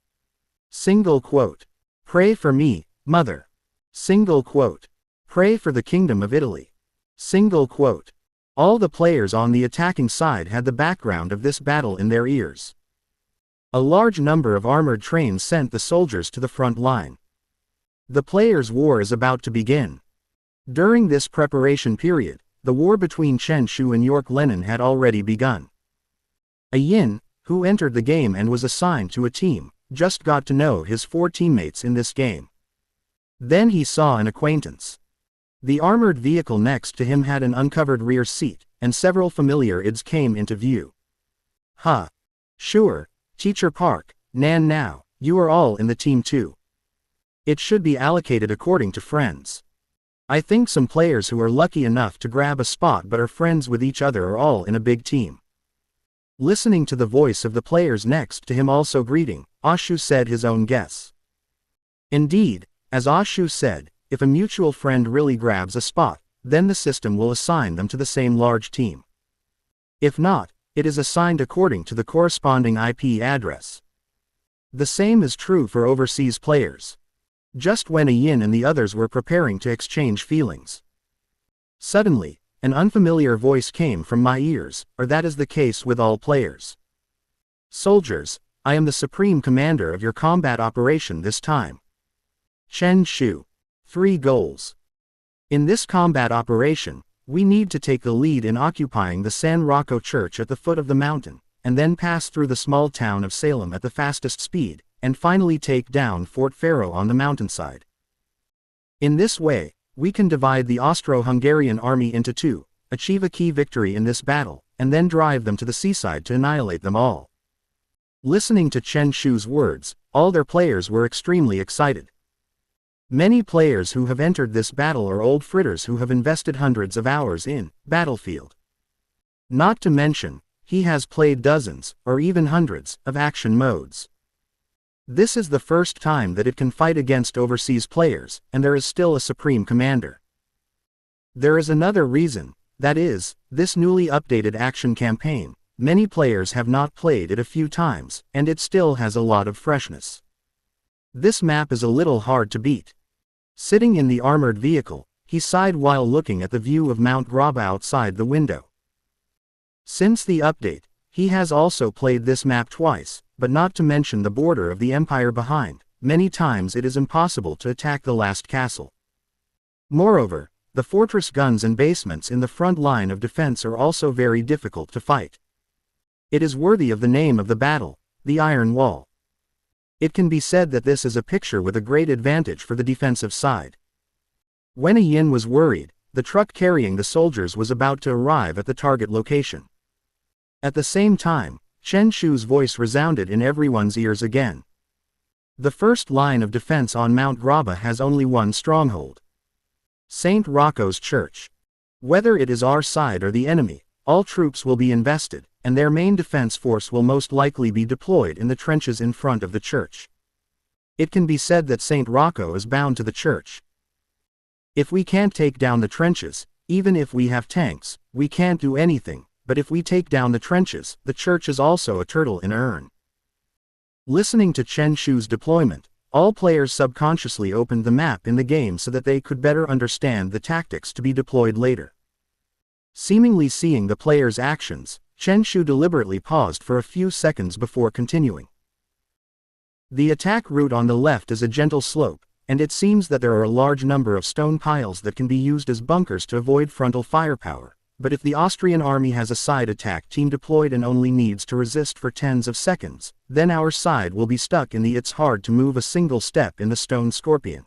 Single quote. Pray for me, mother. Single quote. Pray for the Kingdom of Italy. Single quote. All the players on the attacking side had the background of this battle in their ears. A large number of armored trains sent the soldiers to the front line. The players' war is about to begin. During this preparation period, the war between Chen Shu and York Lennon had already begun. A Yin, who entered the game and was assigned to a team, just got to know his 4 teammates in this game. Then he saw an acquaintance. The armored vehicle next to him had an uncovered rear seat, and several familiar IDs came into view. Ha! Sure, Teacher Park, Nan now, you are all in the team too. It should be allocated according to friends. I think some players who are lucky enough to grab a spot but are friends with each other are all in a big team. Listening to the voice of the players next to him also greeting, Ashu said his own guess. Indeed, as Ashu said, if a mutual friend really grabs a spot, then the system will assign them to the same large team. If not, it is assigned according to the corresponding IP address. The same is true for overseas players. Just when a Yin and the others were preparing to exchange feelings, suddenly, an unfamiliar voice came from my ears, or that is the case with all players. Soldiers, I am the Supreme Commander of your combat operation this time. Chen Shu. 3 goals. In this combat operation, we need to take the lead in occupying the San Rocco Church at the foot of the mountain, and then pass through the small town of Salem at the fastest speed, and finally take down Fort Faro on the mountainside. In this way, we can divide the Austro-Hungarian army into 2, achieve a key victory in this battle, and then drive them to the seaside to annihilate them all. Listening to Chen Shu's words, all their players were extremely excited. Many players who have entered this battle are old fritters who have invested hundreds of hours in Battlefield. Not to mention, he has played dozens, or even hundreds, of action modes. This is the first time that it can fight against overseas players, and there is still a Supreme Commander. There is another reason, that is, this newly updated action campaign, many players have not played it a few times, and it still has a lot of freshness. This map is a little hard to beat. Sitting in the armored vehicle, he sighed while looking at the view of Mount Graba outside the window. Since the update, he has also played this map twice, but not to mention the border of the Empire behind. Many times it is impossible to attack the last castle. Moreover, the fortress guns and basements in the front line of defense are also very difficult to fight. It is worthy of the name of the battle, the Iron Wall. It can be said that this is a picture with a great advantage for the defensive side. When a Yin was worried, the truck carrying the soldiers was about to arrive at the target location. At the same time, Chen Shu's voice resounded in everyone's ears again. The first line of defense on Mount Graba has only one stronghold: St. Rocco's Church. Whether it is our side or the enemy, all troops will be invested, and their main defense force will most likely be deployed in the trenches in front of the church. It can be said that St. Rocco is bound to the church. If we can't take down the trenches, even if we have tanks, we can't do anything, but if we take down the trenches, the church is also a turtle in a urn. Listening to Chen Shu's deployment, all players subconsciously opened the map in the game so that they could better understand the tactics to be deployed later. Seemingly seeing the player's actions, Chen Shu deliberately paused for a few seconds before continuing. The attack route on the left is a gentle slope, and it seems that there are a large number of stone piles that can be used as bunkers to avoid frontal firepower. But if the Austrian army has a side attack team deployed and only needs to resist for tens of seconds, then our side will be stuck in the "it's hard to move a single step in the stone scorpion."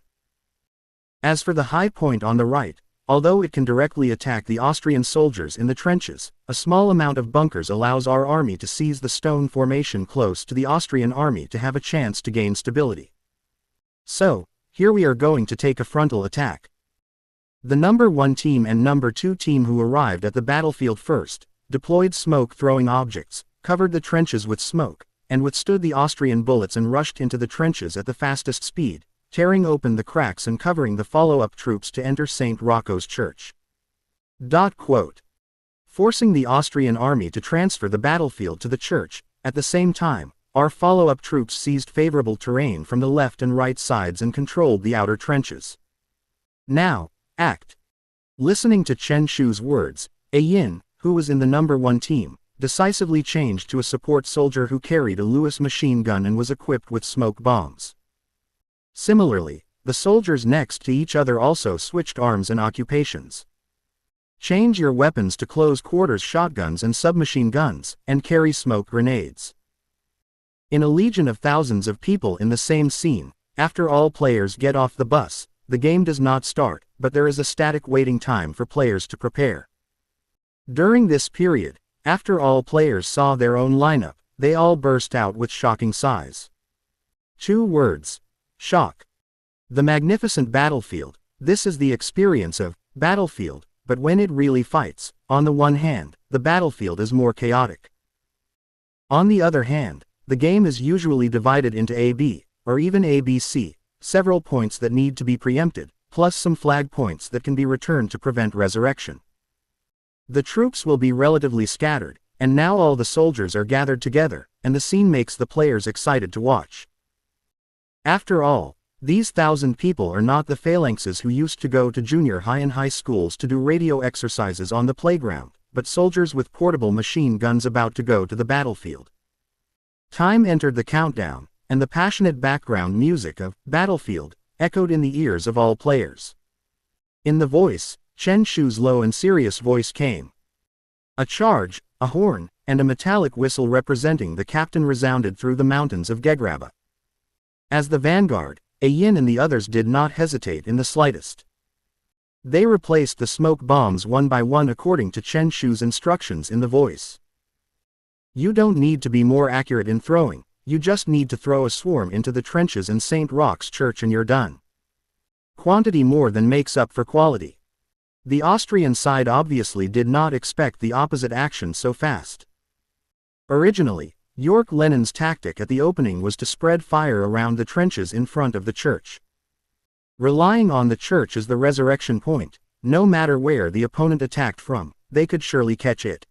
As for the high point on the right, although it can directly attack the Austrian soldiers in the trenches, a small amount of bunkers allows our army to seize the stone formation close to the Austrian army to have a chance to gain stability. So, here we are going to take a frontal attack. The number 1 team and number 2 team who arrived at the battlefield first, deployed smoke-throwing objects, covered the trenches with smoke, and withstood the Austrian bullets and rushed into the trenches at the fastest speed, tearing open the cracks and covering the follow-up troops to enter St. Rocco's Church. Forcing the Austrian army to transfer the battlefield to the church. At the same time, our follow-up troops seized favorable terrain from the left and right sides and controlled the outer trenches. Now, act. Listening to Chen Shu's words, A Yin, who was in the number 1 team, decisively changed to a support soldier who carried a Lewis machine gun and was equipped with smoke bombs. Similarly, the soldiers next to each other also switched arms and occupations. Change your weapons to close quarters shotguns and submachine guns, and carry smoke grenades. In a legion of thousands of people in the same scene, after all players get off the bus, the game does not start, but there is a static waiting time for players to prepare. During this period, after all players saw their own lineup, they all burst out with shocking sighs. 2 words. Shock. The magnificent battlefield. This is the experience of Battlefield, but when it really fights, on the one hand, the battlefield is more chaotic. On the other hand, the game is usually divided into AB, or even ABC, several points that need to be preempted, plus some flag points that can be returned to prevent resurrection. The troops will be relatively scattered, and now all the soldiers are gathered together, and the scene makes the players excited to watch. After all, these 1,000 people are not the phalanxes who used to go to junior high and high schools to do radio exercises on the playground, but soldiers with portable machine guns about to go to the battlefield. Time entered the countdown, and the passionate background music of Battlefield echoed in the ears of all players. In the voice, Chen Shu's low and serious voice came. A charge, a horn, and a metallic whistle representing the captain resounded through the mountains of Gegraba. As the vanguard, A Yin and the others did not hesitate in the slightest. They replaced the smoke bombs one by one according to Chen Shu's instructions in the voice. You don't need to be more accurate in throwing. You just need to throw a swarm into the trenches in St. Roch's Church and you're done. Quantity more than makes up for quality. The Austrian side obviously did not expect the opposite action so fast. Originally, York Lenin's tactic at the opening was to spread fire around the trenches in front of the church. Relying on the church as the resurrection point, no matter where the opponent attacked from, they could surely catch it.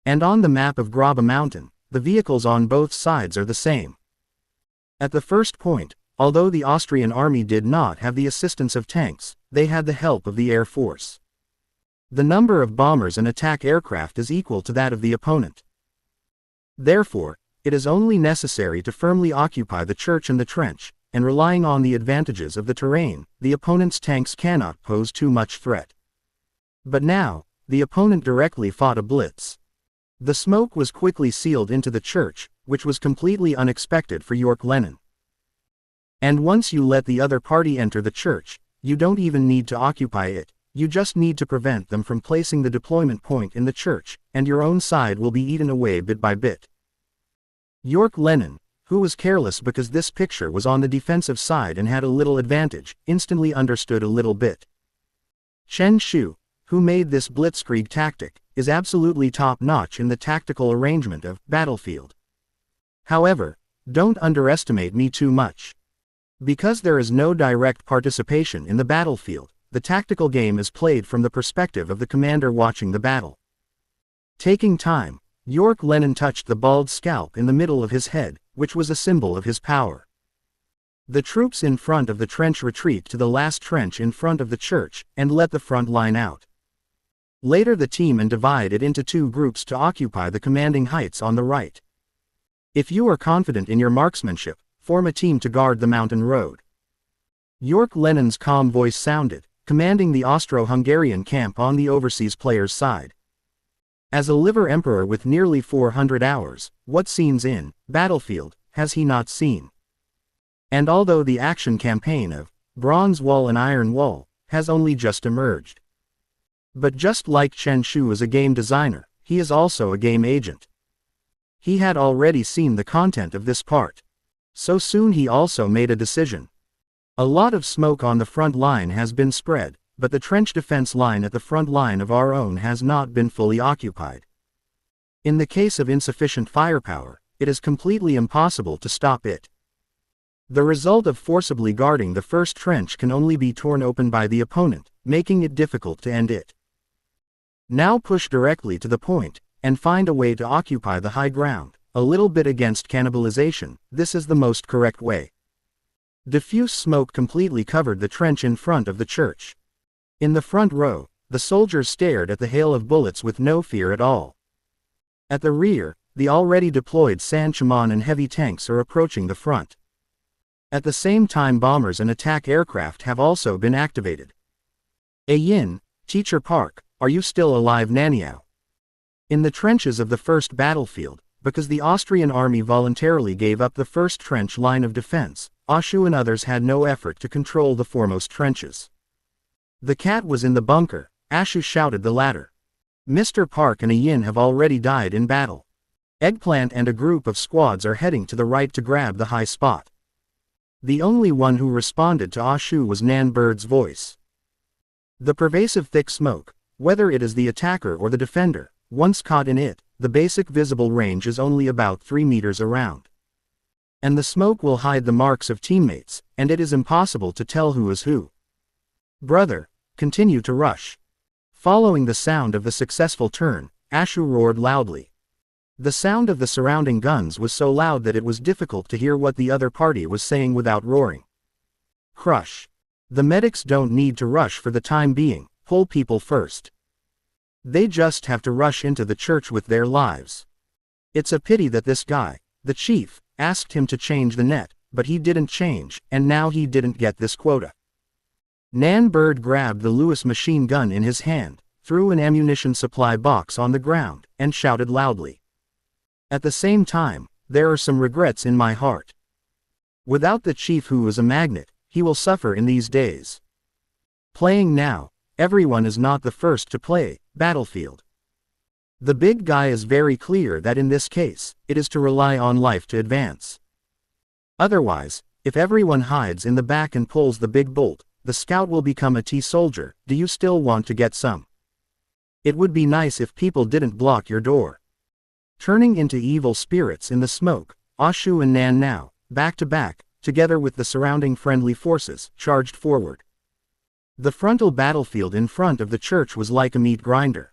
And on the map of Graba Mountain, the vehicles on both sides are the same. At the first point, although the Austrian army did not have the assistance of tanks, they had the help of the Air Force. The number of bombers and attack aircraft is equal to that of the opponent. Therefore, it is only necessary to firmly occupy the church and the trench, and relying on the advantages of the terrain, the opponent's tanks cannot pose too much threat. But now, the opponent directly fought a blitz. The smoke was quickly sealed into the church, which was completely unexpected for York Lenin. And once you let the other party enter the church, you don't even need to occupy it, you just need to prevent them from placing the deployment point in the church, and your own side will be eaten away bit by bit. York Lenin, who was careless because this picture was on the defensive side and had a little advantage, instantly understood a little bit. Chen Shu, who made this blitzkrieg tactic, is absolutely top-notch in the tactical arrangement of battlefield. However, don't underestimate me too much. Because there is no direct participation in the battlefield, the tactical game is played from the perspective of the commander watching the battle. Taking time, York Lennon touched the bald scalp in the middle of his head, which was a symbol of his power. The troops in front of the trench retreat to the last trench in front of the church, and let the front line out. Later the team and divide it into two groups to occupy the commanding heights on the right. If you are confident in your marksmanship, form a team to guard the mountain road. York Lennon's calm voice sounded, commanding the Austro-Hungarian camp on the overseas player's side. As a liver emperor with nearly 400 hours, what scenes in Battlefield has he not seen? And although the action campaign of Bronze Wall and Iron Wall has only just emerged. But just like Chen Shu is a game designer, he is also a game agent. He had already seen the content of this part. So soon he also made a decision. A lot of smoke on the front line has been spread, but the trench defense line at the front line of our own has not been fully occupied. In the case of insufficient firepower, it is completely impossible to stop it. The result of forcibly guarding the first trench can only be torn open by the opponent, making it difficult to end it. Now push directly to the point, and find a way to occupy the high ground, a little bit against cannibalization. This is the most correct way. Diffuse smoke completely covered the trench in front of the church. In the front row, the soldiers stared at the hail of bullets with no fear at all. At the rear, the already deployed San-Chamon and heavy tanks are approaching the front. At the same time bombers and attack aircraft have also been activated. Yin, Teacher Park, are you still alive, Naniao? In the trenches of the first battlefield, because the Austrian army voluntarily gave up the first trench line of defense, Ashu and others had no effort to control the foremost trenches. The cat was in the bunker, Ashu shouted the latter. Mr. Park and Yin have already died in battle. Eggplant and a group of squads are heading to the right to grab the high spot. The only one who responded to Ashu was Nan Bird's voice. The pervasive thick smoke, whether it is the attacker or the defender, once caught in it, the basic visible range is only about 3 meters around. And the smoke will hide the marks of teammates, and it is impossible to tell who is who. Brother, continue to rush. Following the sound of the successful turn, Ashu roared loudly. The sound of the surrounding guns was so loud that it was difficult to hear what the other party was saying without roaring. Crush. The medics don't need to rush for the time being, pull people first. They just have to rush into the church with their lives. It's a pity that this guy, the chief, asked him to change the net, but he didn't change, and now he didn't get this quota. Nan Bird grabbed the Lewis machine gun in his hand, threw an ammunition supply box on the ground, and shouted loudly. At the same time, there are some regrets in my heart. Without the chief who is a magnet, he will suffer in these days. Playing now, everyone is not the first to play Battlefield. The big guy is very clear that in this case, it is to rely on life to advance. Otherwise, if everyone hides in the back and pulls the big bolt, the scout will become a T-soldier. Do you still want to get some? It would be nice if people didn't block your door. Turning into evil spirits in the smoke, Ashu and Nan now, back to back, together with the surrounding friendly forces, charged forward. The frontal battlefield in front of the church was like a meat grinder.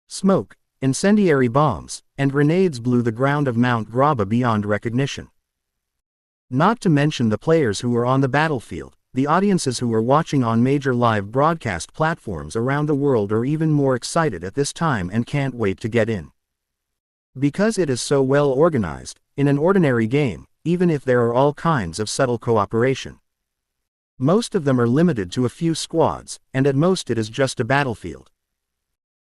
Smoke, incendiary bombs, and grenades blew the ground of Mount Graba beyond recognition. Not to mention the players who were on the battlefield, the audiences who were watching on major live broadcast platforms around the world are even more excited at this time and can't wait to get in. Because it is so well organized, in an ordinary game, even if there are all kinds of subtle cooperation. Most of them are limited to a few squads, and at most it is just a battlefield.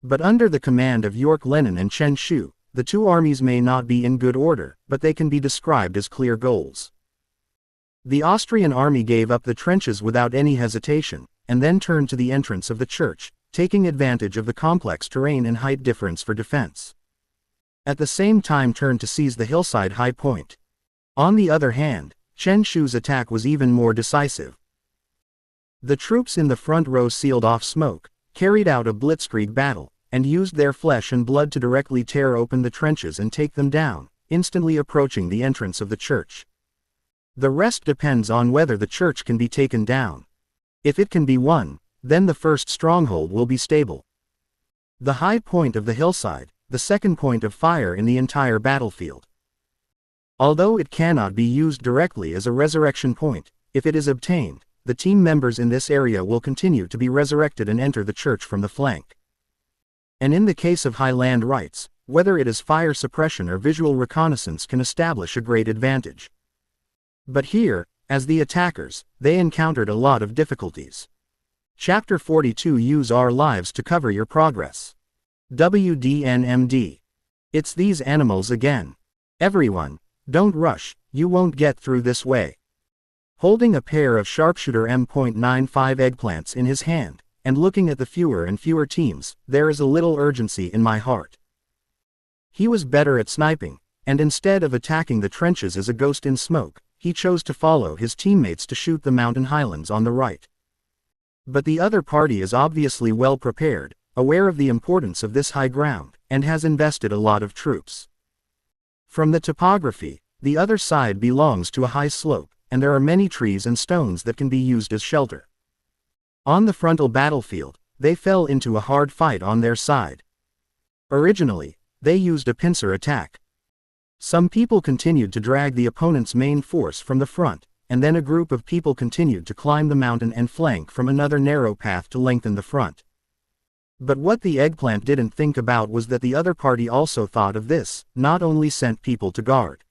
But under the command of York Lennon and Chen Shu, the two armies may not be in good order, but they can be described as clear goals. The Austrian army gave up the trenches without any hesitation, and then turned to the entrance of the church, taking advantage of the complex terrain and height difference for defense. At the same time turned to seize the hillside high point. On the other hand, Chen Shu's attack was even more decisive. The troops in the front row sealed off smoke, carried out a blitzkrieg battle, and used their flesh and blood to directly tear open the trenches and take them down, instantly approaching the entrance of the church. The rest depends on whether the church can be taken down. If it can be won, then the first stronghold will be stable. The high point of the hillside, the second point of fire in the entire battlefield. Although it cannot be used directly as a resurrection point, if it is obtained, the team members in this area will continue to be resurrected and enter the church from the flank. And in the case of high land rights, whether it is fire suppression or visual reconnaissance can establish a great advantage. But here, as the attackers, they encountered a lot of difficulties. Chapter 42. Use our lives to cover your progress. WDNMD. It's these animals again. Everyone, don't rush, you won't get through this way. Holding a pair of sharpshooter M.95 eggplants in his hand, and looking at the fewer and fewer teams, there is a little urgency in my heart. He was better at sniping, and instead of attacking the trenches as a ghost in smoke, he chose to follow his teammates to shoot the mountain highlands on the right. But the other party is obviously well prepared, aware of the importance of this high ground, and has invested a lot of troops. From the topography, the other side belongs to a high slope, and there are many trees and stones that can be used as shelter. On the frontal battlefield, they fell into a hard fight on their side. Originally, they used a pincer attack. Some people continued to drag the opponent's main force from the front, and then a group of people continued to climb the mountain and flank from another narrow path to lengthen the front. But what the eggplant didn't think about was that the other party also thought of this, not only sent people to guard.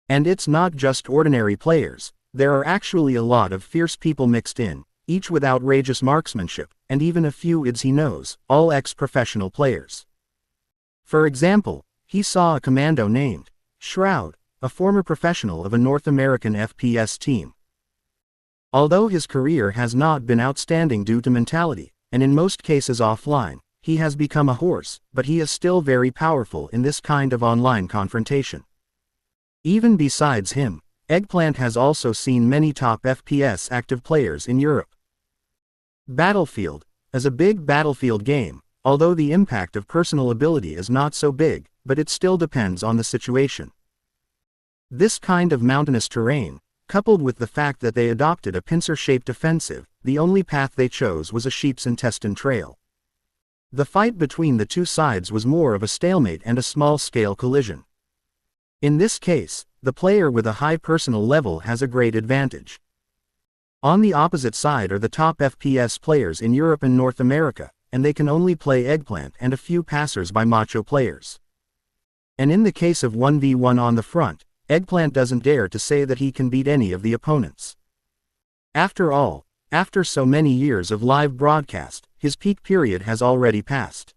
And it's not just ordinary players, there are actually a lot of fierce people mixed in, each with outrageous marksmanship, and even a few ids he knows, all ex-professional players. For example, he saw a commando named Shroud, a former professional of a North American FPS team. Although his career has not been outstanding due to mentality, and in most cases offline, he has become a horse, but he is still very powerful in this kind of online confrontation. Even besides him, Eggplant has also seen many top FPS active players in Europe. Battlefield is a big battlefield game, although the impact of personal ability is not so big, but it still depends on the situation. This kind of mountainous terrain, coupled with the fact that they adopted a pincer-shaped offensive, the only path they chose was a sheep's intestine trail. The fight between the two sides was more of a stalemate and a small-scale collision. In this case, the player with a high personal level has a great advantage. On the opposite side are the top FPS players in Europe and North America, and they can only play Eggplant and a few passers-by macho players. And in the case of 1v1 on the front, Eggplant doesn't dare to say that he can beat any of the opponents. After all, after so many years of live broadcast, his peak period has already passed.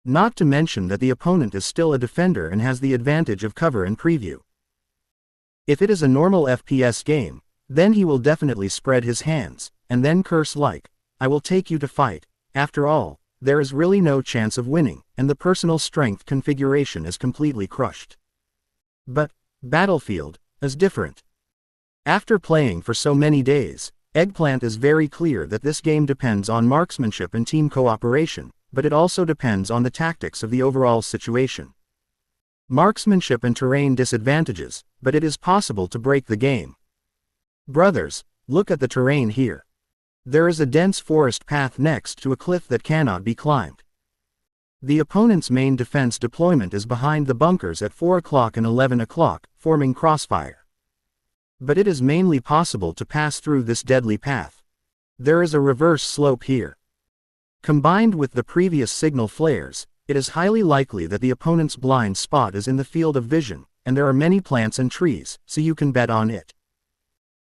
Not to mention that the opponent is still a defender and has the advantage of cover and preview. If it is a normal FPS game, then he will definitely spread his hands, and then curse like, "I will take you to fight." After all, there is really no chance of winning, and the personal strength configuration is completely crushed. But Battlefield is different. After playing for so many days, Eggplant is very clear that this game depends on marksmanship and team cooperation, but it also depends on the tactics of the overall situation. Marksmanship and terrain disadvantages, but it is possible to break the game. Brothers, look at the terrain here. There is a dense forest path next to a cliff that cannot be climbed. The opponent's main defense deployment is behind the bunkers at 4 o'clock and 11 o'clock, forming crossfire. But it is mainly possible to pass through this deadly path. There is a reverse slope here. Combined with the previous signal flares, it is highly likely that the opponent's blind spot is in the field of vision, and there are many plants and trees, so you can bet on it.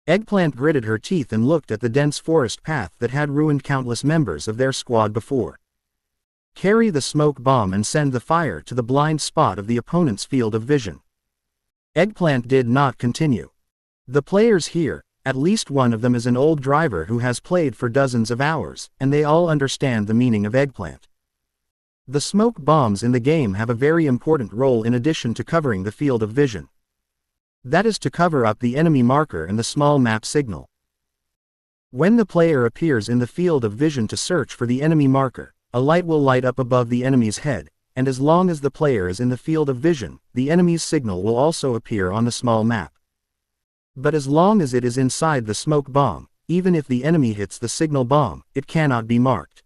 Eggplant gritted her teeth and looked at the dense forest path that had ruined countless members of their squad before. Carry the smoke bomb and send the fire to the blind spot of the opponent's field of vision. Eggplant did not continue. The players here, at least one of them is an old driver who has played for dozens of hours, and they all understand the meaning of Eggplant. The smoke bombs in the game have a very important role in addition to covering the field of vision. That is to cover up the enemy marker and the small map signal. When the player appears in the field of vision to search for the enemy marker, a light will light up above the enemy's head, and as long as the player is in the field of vision, the enemy's signal will also appear on the small map. But as long as it is inside the smoke bomb, even if the enemy hits the signal bomb, it cannot be marked.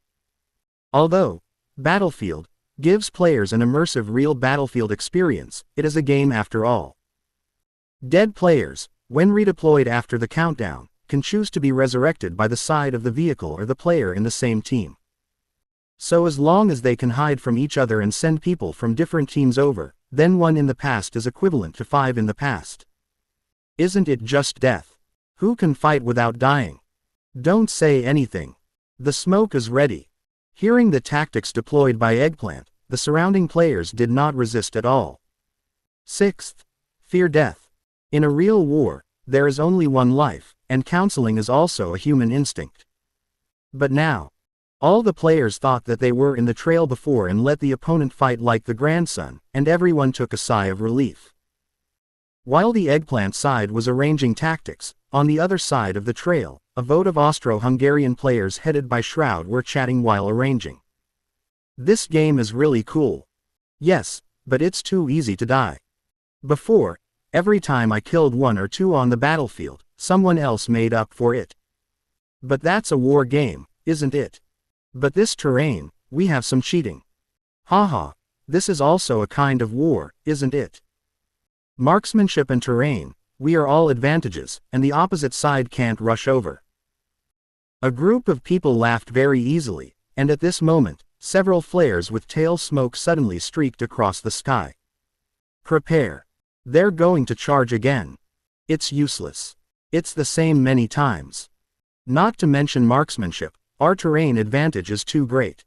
Although Battlefield gives players an immersive real battlefield experience, it is a game after all. Dead players, when redeployed after the countdown, can choose to be resurrected by the side of the vehicle or the player in the same team. So as long as they can hide from each other and send people from different teams over, then 1 in the past is equivalent to 5 in the past. Isn't it just death? Who can fight without dying? Don't say anything. The smoke is ready. Hearing the tactics deployed by Eggplant, the surrounding players did not resist at all. 6th. Fear death. In a real war, there is only one life, and counseling is also a human instinct. But now, all the players thought that they were in the trail before and let the opponent fight like the grandson, and everyone took a sigh of relief. While the Eggplant side was arranging tactics, on the other side of the trail, a vote of Austro-Hungarian players headed by Shroud were chatting while arranging. This game is really cool. Yes, but it's too easy to die. Before, every time I killed 1 or 2 on the battlefield, someone else made up for it. But that's a war game, isn't it? But this terrain, we have some cheating. Haha, this is also a kind of war, isn't it? Marksmanship and terrain, we are all advantages, and the opposite side can't rush over. A group of people laughed very easily, and at this moment, several flares with tail smoke suddenly streaked across the sky. Prepare. They're going to charge again. It's useless. It's the same many times. Not to mention marksmanship, our terrain advantage is too great.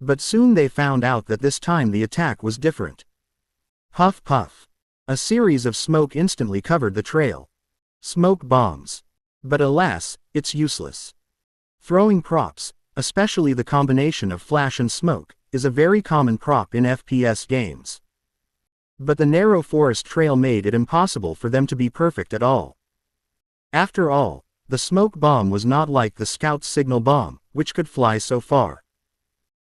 But soon they found out that this time the attack was different. Puff puff. A series of smoke instantly covered the trail. Smoke bombs. But alas, it's useless. Throwing props, especially the combination of flash and smoke, is a very common prop in FPS games. But the narrow forest trail made it impossible for them to be perfect at all. After all, the smoke bomb was not like the scout's signal bomb, which could fly so far.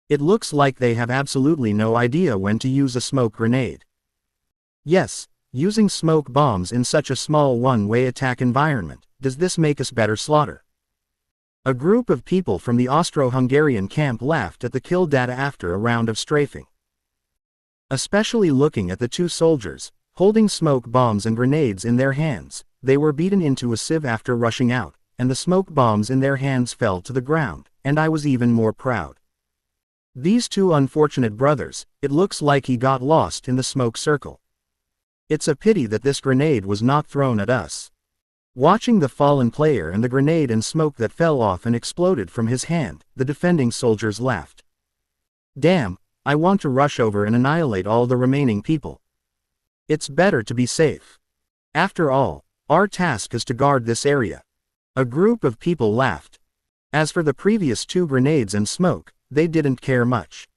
It looks like they have absolutely no idea when to use a smoke grenade. Yes, using smoke bombs in such a small one-way attack environment, does this make us better slaughter? A group of people from the Austro-Hungarian camp laughed at the kill data after a round of strafing. Especially looking at the 2 soldiers, holding smoke bombs and grenades in their hands, they were beaten into a sieve after rushing out, and the smoke bombs in their hands fell to the ground, and I was even more proud. These 2 unfortunate brothers, it looks like he got lost in the smoke circle. It's a pity that this grenade was not thrown at us. Watching the fallen player and the grenade and smoke that fell off and exploded from his hand, the defending soldiers laughed. Damn, I want to rush over and annihilate all the remaining people. It's better to be safe. After all, our task is to guard this area. A group of people laughed. As for the previous 2 grenades and smoke, they didn't care much.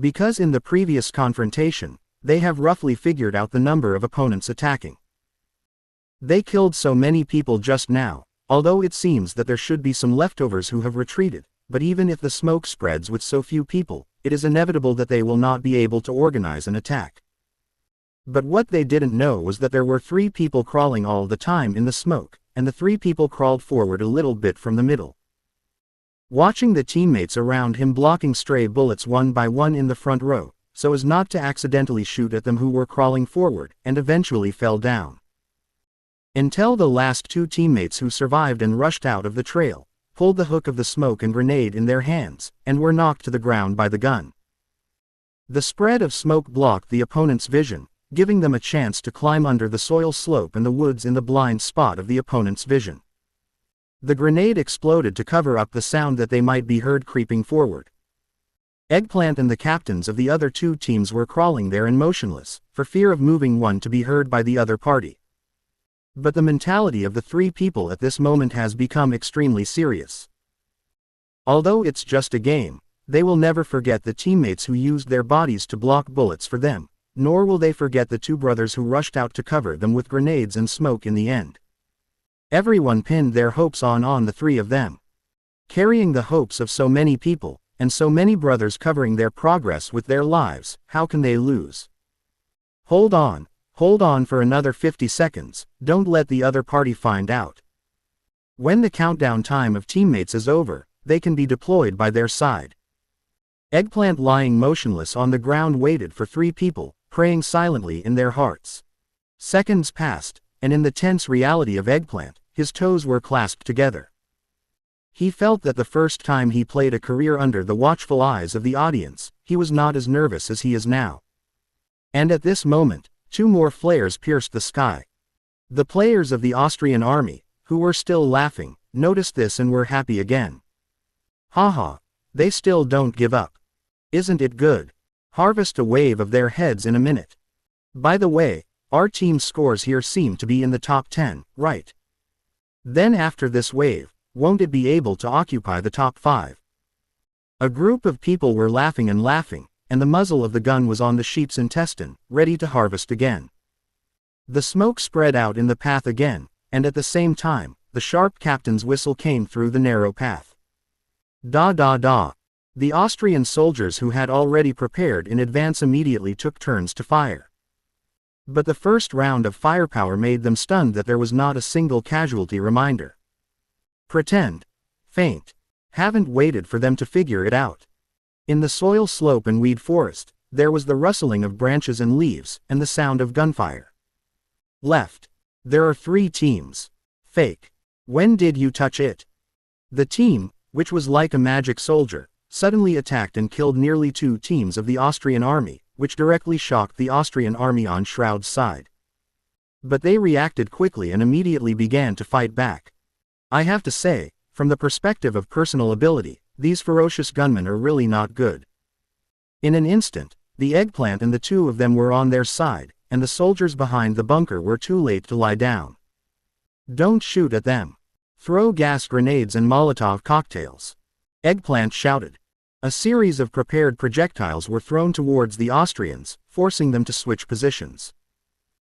Because in the previous confrontation, they have roughly figured out the number of opponents attacking. They killed so many people just now, although it seems that there should be some leftovers who have retreated, but even if the smoke spreads with so few people, it is inevitable that they will not be able to organize an attack. But what they didn't know was that there were 3 people crawling all the time in the smoke, and the 3 people crawled forward a little bit from the middle. Watching the teammates around him blocking stray bullets one by one in the front row, so as not to accidentally shoot at them who were crawling forward, and eventually fell down. Until the last 2 teammates who survived and rushed out of the trail, pulled the hook of the smoke and grenade in their hands, and were knocked to the ground by the gun. The spread of smoke blocked the opponent's vision, giving them a chance to climb under the soil slope and the woods in the blind spot of the opponent's vision. The grenade exploded to cover up the sound that they might be heard creeping forward. Eggplant and the captains of the other 2 teams were crawling there and motionless, for fear of moving one to be heard by the other party. But the mentality of the 3 people at this moment has become extremely serious. Although it's just a game, they will never forget the teammates who used their bodies to block bullets for them, nor will they forget the two brothers who rushed out to cover them with grenades and smoke in the end. Everyone pinned their hopes on the three of them. Carrying the hopes of so many people, and so many brothers covering their progress with their lives, how can they lose? Hold on for another 50 seconds, don't let the other party find out. When the countdown time of teammates is over, they can be deployed by their side. Eggplant, lying motionless on the ground, waited for three people, praying silently in their hearts. Seconds passed, and in the tense reality of Eggplant, his toes were clasped together. He felt that the first time he played a career under the watchful eyes of the audience, he was not as nervous as he is now. And at this moment, two more flares pierced the sky. The players of the Austrian army, who were still laughing, noticed this and were happy again. Haha, they still don't give up. Isn't it good? Harvest a wave of their heads in a minute. By the way, our team's scores here seem to be in the top 10, right? Then after this wave, won't it be able to occupy the top 5? A group of people were laughing, and the muzzle of the gun was on the sheep's intestine, ready to harvest again. The smoke spread out in the path again, and at the same time, the sharp captain's whistle came through the narrow path. Da da da. The Austrian soldiers who had already prepared in advance immediately took turns to fire. But the first round of firepower made them stunned that there was not a single casualty reminder. Pretend. Faint. Haven't waited for them to figure it out. In the soil slope and weed forest, there was the rustling of branches and leaves, and the sound of gunfire. Left. There are 3 teams. Fake. When did you touch it? The team, which was like a magic soldier, suddenly attacked and killed nearly 2 teams of the Austrian army, which directly shocked the Austrian army on Shroud's side. But they reacted quickly and immediately began to fight back. I have to say, from the perspective of personal ability, these ferocious gunmen are really not good. In an instant, the Eggplant and the 2 of them were on their side, and the soldiers behind the bunker were too late to lie down. Don't shoot at them. Throw gas grenades and Molotov cocktails. Eggplant shouted. A series of prepared projectiles were thrown towards the Austrians, forcing them to switch positions.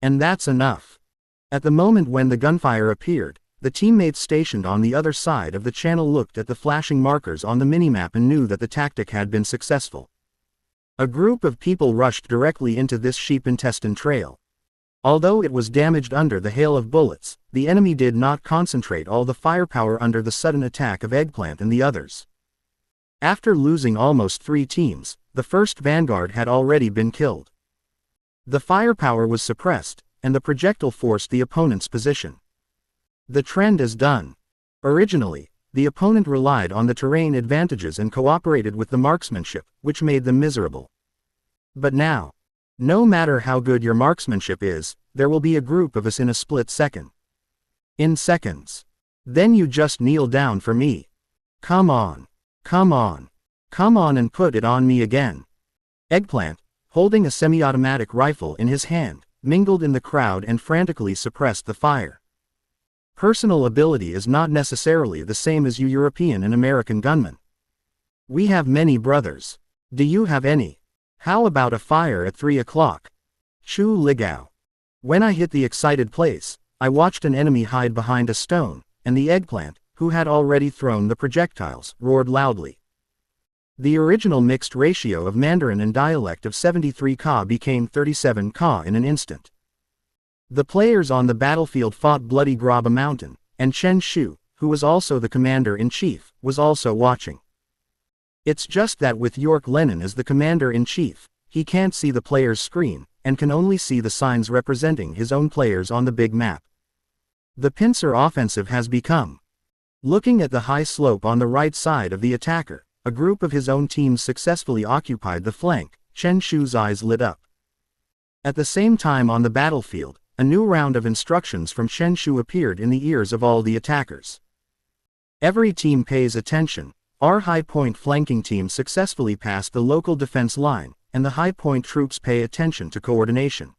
And that's enough. At the moment when the gunfire appeared, the teammates stationed on the other side of the channel looked at the flashing markers on the minimap and knew that the tactic had been successful. A group of people rushed directly into this sheep intestine trail. Although it was damaged under the hail of bullets, the enemy did not concentrate all the firepower under the sudden attack of Eggplant and the others. After losing almost 3 teams, the first vanguard had already been killed. The firepower was suppressed, and the projectile forced the opponent's position. The trend is done. Originally, the opponent relied on the terrain advantages and cooperated with the marksmanship, which made them miserable. But now, no matter how good your marksmanship is, there will be a group of us in a split second. In seconds. Then you just kneel down for me. Come on. Come on. Come on and put it on me again. Eggplant, holding a semi-automatic rifle in his hand, mingled in the crowd and frantically suppressed the fire. Personal ability is not necessarily the same as you European and American gunmen. We have many brothers. Do you have any? How about a fire at 3 o'clock? Chu Ligao. When I hit the excited place, I watched an enemy hide behind a stone, and the Eggplant, who had already thrown the projectiles, roared loudly. The original mixed ratio of Mandarin and dialect of 73 Ka became 37 Ka in an instant. The players on the battlefield fought Bloody Graba Mountain, and Chen Shu, who was also the commander-in-chief, was also watching. It's just that with York Lennon as the commander-in-chief, he can't see the player's screen, and can only see the signs representing his own players on the big map. The pincer offensive has become. Looking at the high slope on the right side of the attacker, a group of his own teams successfully occupied the flank. Chen Shu's eyes lit up. At the same time on the battlefield, a new round of instructions from Chen Shu appeared in the ears of all the attackers. Every team pays attention. Our high point flanking team successfully passed the local defense line, and the high point troops pay attention to coordination.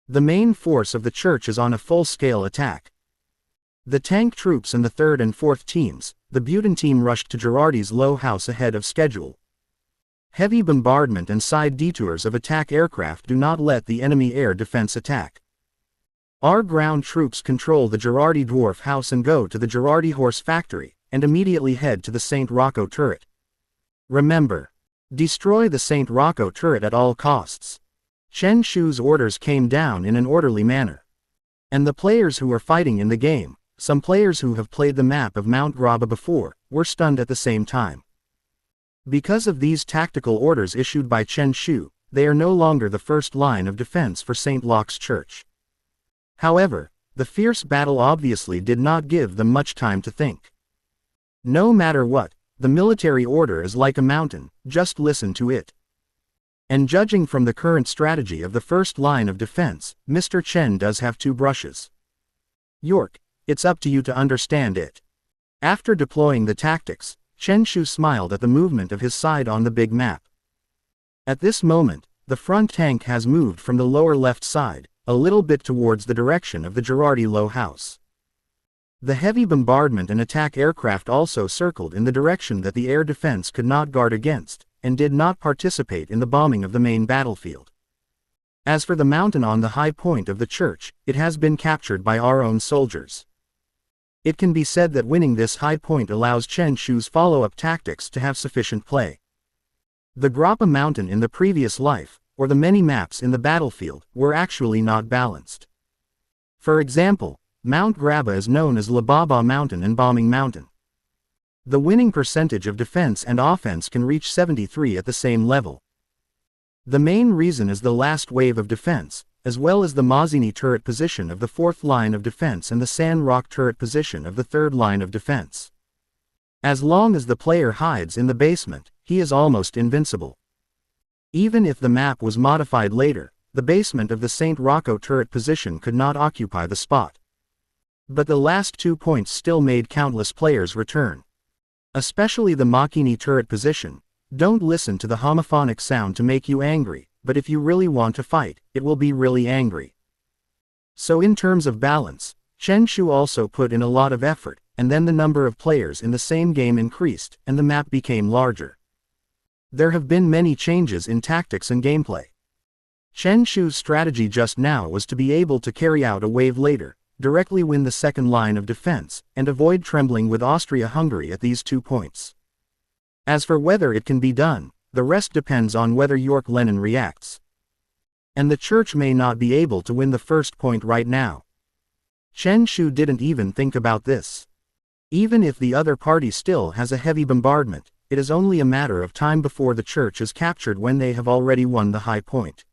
The main force of the church is on a full-scale attack. The tank troops and the 3rd and 4th teams, the Buten team rushed to Girardi's low house ahead of schedule. Heavy bombardment and side detours of attack aircraft do not let the enemy air defense attack. Our ground troops control the Girardi Dwarf House and go to the Girardi Horse Factory, and immediately head to the St. Rocco turret. Remember, destroy the St. Rocco turret at all costs. Chen Shu's orders came down in an orderly manner. And the players who are fighting in the game, some players who have played the map of Mount Graba before, were stunned at the same time. Because of these tactical orders issued by Chen Shu, they are no longer the first line of defense for St. Locke's Church. However, the fierce battle obviously did not give them much time to think. No matter what, the military order is like a mountain, just listen to it. And judging from the current strategy of the first line of defense, Mr. Chen does have two brushes. York, it's up to you to understand it. After deploying the tactics, Chen Shu smiled at the movement of his side on the big map. At this moment, the front tank has moved from the lower left side, a little bit towards the direction of the Girardi Low House. The heavy bombardment and attack aircraft also circled in the direction that the air defense could not guard against, and did not participate in the bombing of the main battlefield. As for the mountain on the high point of the church, it has been captured by our own soldiers. It can be said that winning this high point allows Chen Shu's follow-up tactics to have sufficient play. The Grappa mountain in the previous life, or the many maps in the battlefield, were actually not balanced. For example, Mount Graba is known as Lababa Mountain and Bombing Mountain. The winning percentage of defense and offense can reach 73 at the same level. The main reason is the last wave of defense, as well as the Mazzini turret position of the fourth line of defense and the San Roque turret position of the third line of defense. As long as the player hides in the basement, he is almost invincible. Even if the map was modified later, the basement of the St. Rocco turret position could not occupy the spot. But the last 2 points still made countless players return. Especially the Macchini turret position. Don't listen to the homophonic sound to make you angry, but if you really want to fight, it will be really angry. So in terms of balance, Chen Shu also put in a lot of effort, and then the number of players in the same game increased, and the map became larger. There have been many changes in tactics and gameplay. Chen Shu's strategy just now was to be able to carry out a wave later, directly win the second line of defense, and avoid trembling with Austria-Hungary at these 2 points. As for whether it can be done, the rest depends on whether York Lenin reacts. And the church may not be able to win the first point right now. Chen Shu didn't even think about this. Even if the other party still has a heavy bombardment, it is only a matter of time before the church is captured when they have already won the high point.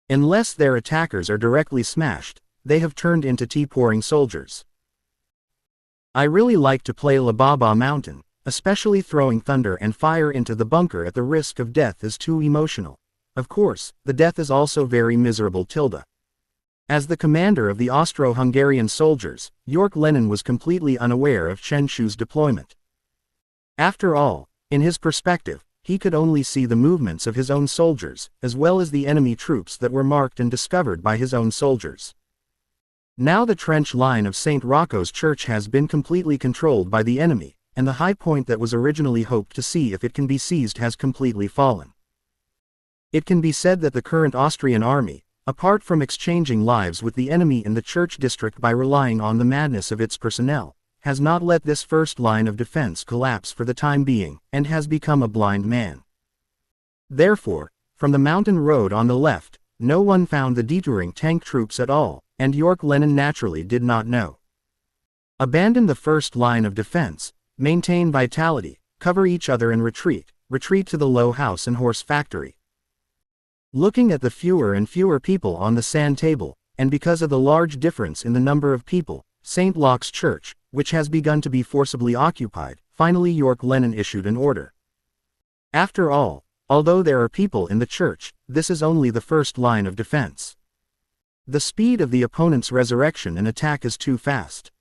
Unless their attackers are directly smashed, they have turned into tea-pouring soldiers. I really like to play Lababa Mountain, especially throwing thunder and fire into the bunker at the risk of death is too emotional. Of course, the death is also very miserable. As the commander of the Austro-Hungarian soldiers, York Lenin was completely unaware of Chen Shu's deployment. After all, in his perspective, he could only see the movements of his own soldiers, as well as the enemy troops that were marked and discovered by his own soldiers. Now the trench line of St. Rocco's Church has been completely controlled by the enemy, and the high point that was originally hoped to see if it can be seized has completely fallen. It can be said that the current Austrian army, apart from exchanging lives with the enemy in the church district by relying on the madness of its personnel, has not let this first line of defense collapse for the time being, and has become a blind man. Therefore, from the mountain road on the left, no one found the detouring tank troops at all, and York Lenin naturally did not know. Abandon the first line of defense, maintain vitality, cover each other and retreat to the Low House and Horse Factory. Looking at the fewer and fewer people on the sand table, and because of the large difference in the number of people, St. Locke's Church, which has begun to be forcibly occupied, finally York Lenin issued an order. After all, although there are people in the church, this is only the first line of defense. The speed of the opponent's resurrection and attack is too fast.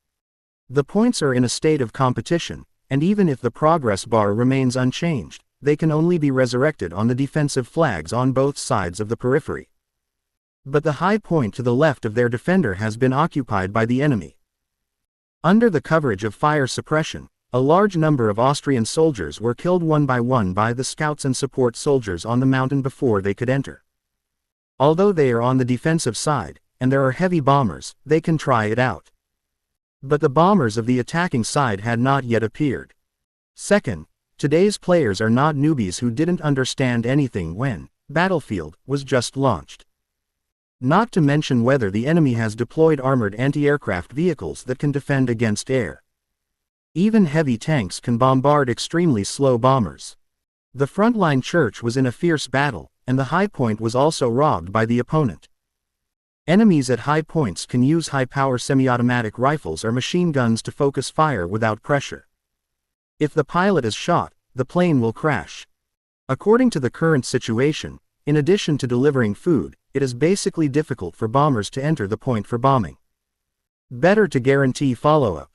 The points are in a state of competition, and even if the progress bar remains unchanged, they can only be resurrected on the defensive flags on both sides of the periphery. But the high point to the left of their defender has been occupied by the enemy. Under the coverage of fire suppression, A large number of Austrian soldiers were killed one by the scouts and support soldiers on the mountain before they could enter. Although they are on the defensive side, and there are heavy bombers, they can try it out. But the bombers of the attacking side had not yet appeared. Second, today's players are not newbies who didn't understand anything when Battlefield was just launched. Not to mention whether the enemy has deployed armored anti-aircraft vehicles that can defend against air. Even heavy tanks can bombard extremely slow bombers. The frontline church was in a fierce battle, and the high point was also robbed by the opponent. Enemies at high points can use high-power semi-automatic rifles or machine guns to focus fire without pressure. If the pilot is shot, the plane will crash. According to the current situation, in addition to delivering food, it is basically difficult for bombers to enter the point for bombing. Better to guarantee follow-up.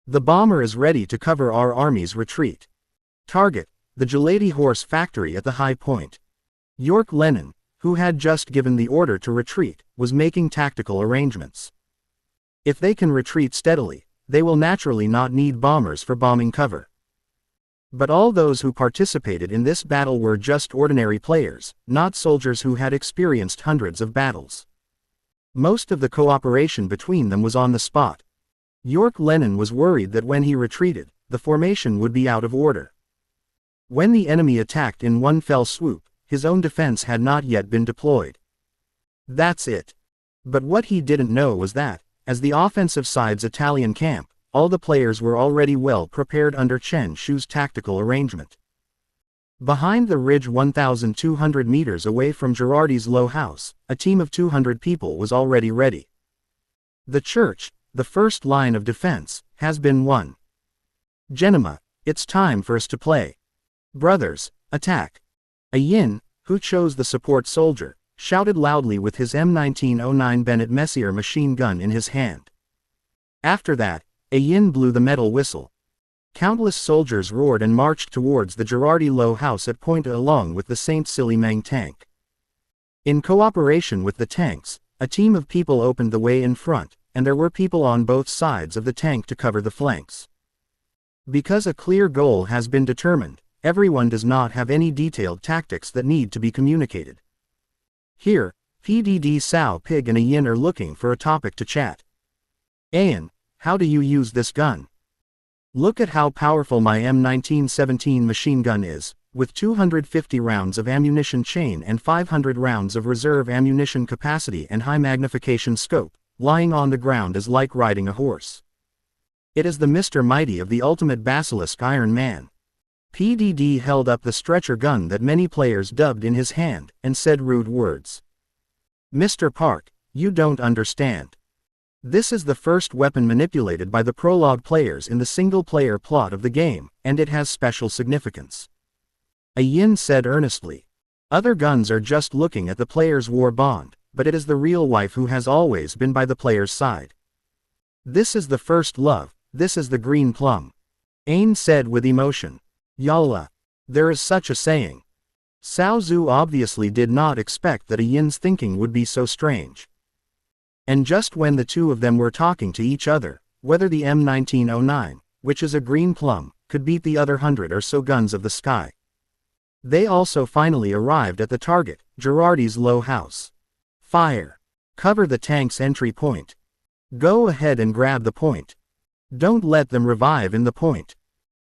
The bomber is ready to cover our army's retreat. Target: the Gelati horse factory at the high point. York Lennon, who had just given the order to retreat, was making tactical arrangements. If they can retreat steadily, they will naturally not need bombers for bombing cover. But all those who participated in this battle were just ordinary players, not soldiers who had experienced hundreds of battles. Most of the cooperation between them was on the spot. York Lennon was worried that when he retreated, the formation would be out of order. When the enemy attacked in one fell swoop, his own defense had not yet been deployed. That's it. But what he didn't know was that, as the offensive side's Italian camp, all the players were already well prepared under Chen Shu's tactical arrangement. Behind the ridge 1,200 meters away from Girardi's low house, a team of 200 people was already ready. The church, the first line of defense, has been won. Genema, it's time for us to play. Brothers, attack. A Yin, who chose the support soldier, shouted loudly with his M1909 Bennett Messier machine gun in his hand. After that, a Yin blew the metal whistle. Countless soldiers roared and marched towards the Girardi low house at point along with the Saint-Silly-Meng tank. In cooperation with the tanks, a team of people opened the way in front, and there were people on both sides of the tank to cover the flanks. Because a clear goal has been determined, everyone does not have any detailed tactics that need to be communicated. Here, PDD Sao Pig and a Yin are looking for a topic to chat. Ayan, how do you use this gun? Look at how powerful my M1917 machine gun is, with 250 rounds of ammunition chain and 500 rounds of reserve ammunition capacity and high magnification scope. Lying on the ground is like riding a horse. It is the Mr. Mighty of the ultimate basilisk Iron Man. PDD held up the stretcher gun that many players dubbed in his hand, and said rude words. Mr. Park, you don't understand. This is the first weapon manipulated by the prologue players in the single-player plot of the game, and it has special significance. A Yin said earnestly. Other guns are just looking at the player's war bond, but it is the real wife who has always been by the player's side. This is the first love, this is the green plum. Ain said with emotion. Yalla. There is such a saying. Cao Zhu obviously did not expect that a Yin's thinking would be so strange. And just when the two of them were talking to each other, whether the M1909, which is a green plum, could beat the other 100 or so guns of the sky. They also finally arrived at the target, Girardi's low house. Fire. Cover the tank's entry point. Go ahead and grab the point. Don't let them revive in the point.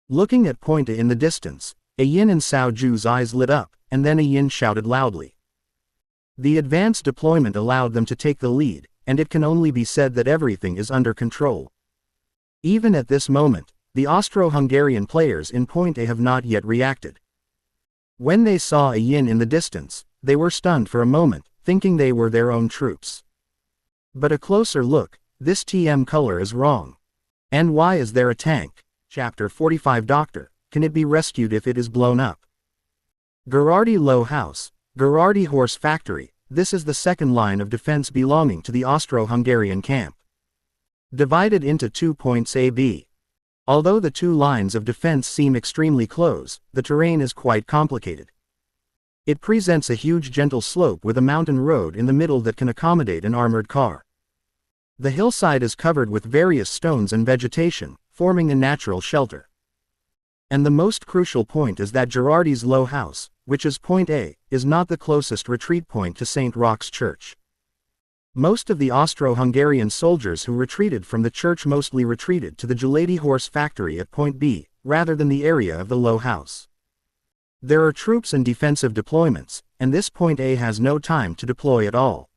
Looking at point A in the distance, a Yin and Cao Zhu's eyes lit up, and then a Yin shouted loudly. The advanced deployment allowed them to take the lead, and it can only be said that everything is under control. Even at this moment, the Austro-Hungarian players in point A have not yet reacted. When they saw a Yin in the distance, they were stunned for a moment, thinking they were their own troops. But a closer look, this TM color is wrong. And why is there a tank? Chapter 45 Doctor, can it be rescued if it is blown up? Girardi Low House, Girardi Horse Factory, this is the second line of defense belonging to the Austro-Hungarian camp. Divided into 2 points A-B. Although the two lines of defense seem extremely close, the terrain is quite complicated. It presents a huge gentle slope with a mountain road in the middle that can accommodate an armored car. The hillside is covered with various stones and vegetation, forming a natural shelter. And the most crucial point is that Girardi's Low House, which is point A, is not the closest retreat point to St. Roch's Church. Most of the Austro-Hungarian soldiers who retreated from the church mostly retreated to the Gelati horse factory at point B, rather than the area of the Low House. There are troops and defensive deployments, and this point A has no time to deploy at all.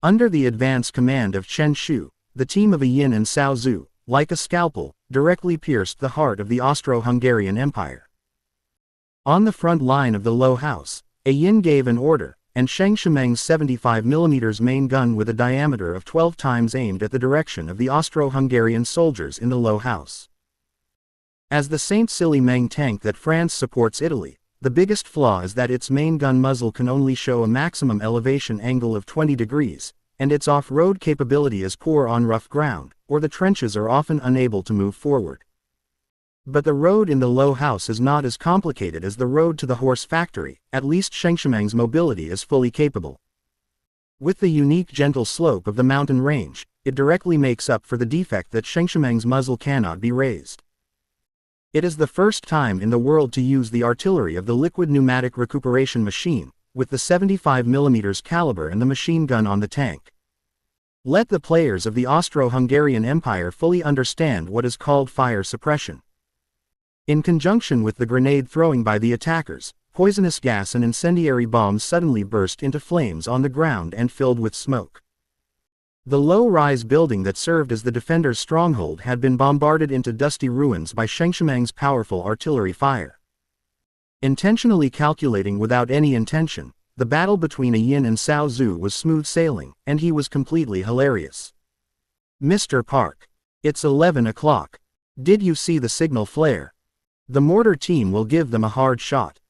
Under the advance command of Chen Shu, the team of Yin and Cao Zhu, like a scalpel, directly pierced the heart of the Austro-Hungarian Empire. On the front line of the Low House, Yin gave an order, and Sheng Shimeng's 75mm main gun with a diameter of 12 times aimed at the direction of the Austro-Hungarian soldiers in the Low House. As the Saint-Cyr-Meng tank that France supports Italy, the biggest flaw is that its main gun muzzle can only show a maximum elevation angle of 20 degrees, and its off-road capability is poor on rough ground, or the trenches are often unable to move forward. But the road in the Low House is not as complicated as the road to the horse factory, at least Sheng Shimeng's mobility is fully capable. With the unique gentle slope of the mountain range, it directly makes up for the defect that Sheng Shimeng's muzzle cannot be raised. It is the first time in the world to use the artillery of the liquid pneumatic recuperation machine, with the 75mm caliber and the machine gun on the tank. Let the players of the Austro-Hungarian Empire fully understand what is called fire suppression. In conjunction with the grenade throwing by the attackers, poisonous gas and incendiary bombs suddenly burst into flames on the ground and filled with smoke. The low-rise building that served as the defenders' stronghold had been bombarded into dusty ruins by Sheng Shimeng's powerful artillery fire. Intentionally calculating without any intention, the battle between Yin and Cao Zhu was smooth sailing, and he was completely hilarious. "Mr. Park. It's 11 o'clock. Did you see the signal flare? The mortar team will give them a hard shot.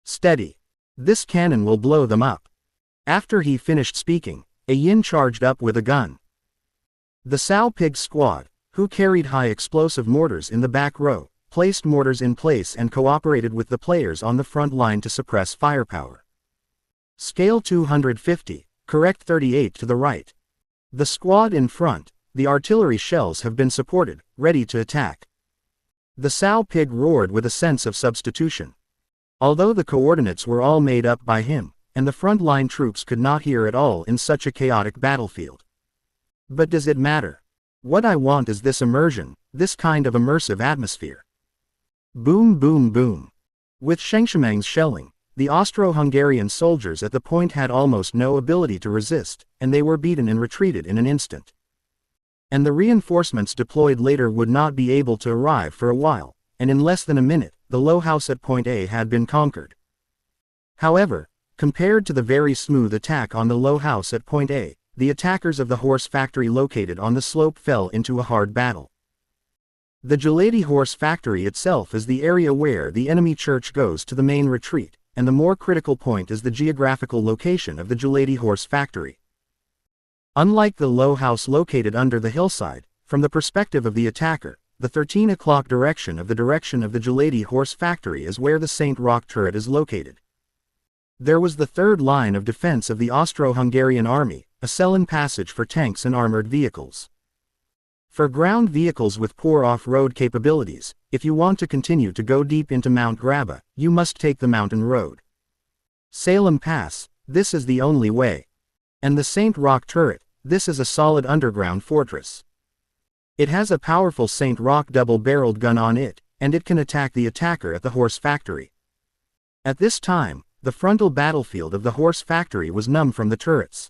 Steady. This cannon will blow them up." After he finished speaking, Yin charged up with a gun. The Cao Pig squad, who carried high-explosive mortars in the back row, placed mortars in place and cooperated with the players on the front line to suppress firepower. Scale 250, correct 38 to the right. The squad in front, the artillery shells have been supported, ready to attack. The Cao Pig roared with a sense of substitution. Although the coordinates were all made up by him, and the front-line troops could not hear at all in such a chaotic battlefield. But does it matter? What I want is this immersion, this kind of immersive atmosphere. Boom boom boom. With Sheng Shimeng's shelling, the Austro-Hungarian soldiers at the point had almost no ability to resist, and they were beaten and retreated in an instant. And the reinforcements deployed later would not be able to arrive for a while, and in less than a minute, the Low House at point A had been conquered. However, compared to the very smooth attack on the Low House at point A, the attackers of the horse factory located on the slope fell into a hard battle. The Gelati horse factory itself is the area where the enemy church goes to the main retreat, and the more critical point is the geographical location of the Gelati horse factory. Unlike the Low House located under the hillside, from the perspective of the attacker, the 13 o'clock direction of the Gelati horse factory is where the St. Roch turret is located. There was the third line of defense of the Austro-Hungarian army, a Selen passage for tanks and armored vehicles. For ground vehicles with poor off-road capabilities, if you want to continue to go deep into Mount Graba, you must take the mountain road. Salem Pass, this is the only way. And the St. Roch turret, this is a solid underground fortress. It has a powerful St. Roch double-barreled gun on it, and it can attack the attacker at the horse factory. At this time, the frontal battlefield of the horse factory was numb from the turrets.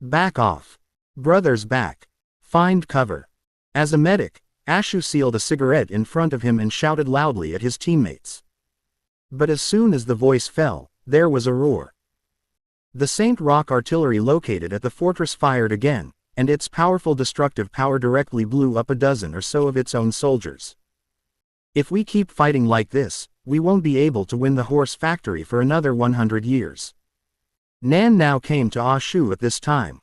Back off. Brothers, back. Find cover. As a medic, Ashu sealed a cigarette in front of him and shouted loudly at his teammates. But as soon as the voice fell, there was a roar. The St. Roch artillery located at the fortress fired again, and its powerful destructive power directly blew up a dozen or so of its own soldiers. If we keep fighting like this, we won't be able to win the horse factory for another 100 years. Nan now came to Ashu at this time.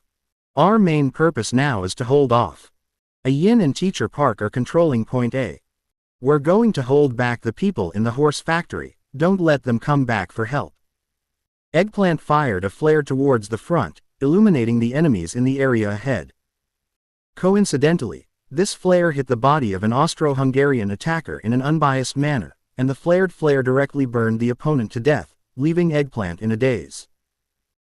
Our main purpose now is to hold off. Yin and Teacher Park are controlling point A. We're going to hold back the people in the horse factory, don't let them come back for help. Eggplant fired a flare towards the front, illuminating the enemies in the area ahead. Coincidentally, This flare hit the body of an Austro-Hungarian attacker in an unbiased manner, and the flared flare directly burned the opponent to death, leaving Eggplant in a daze.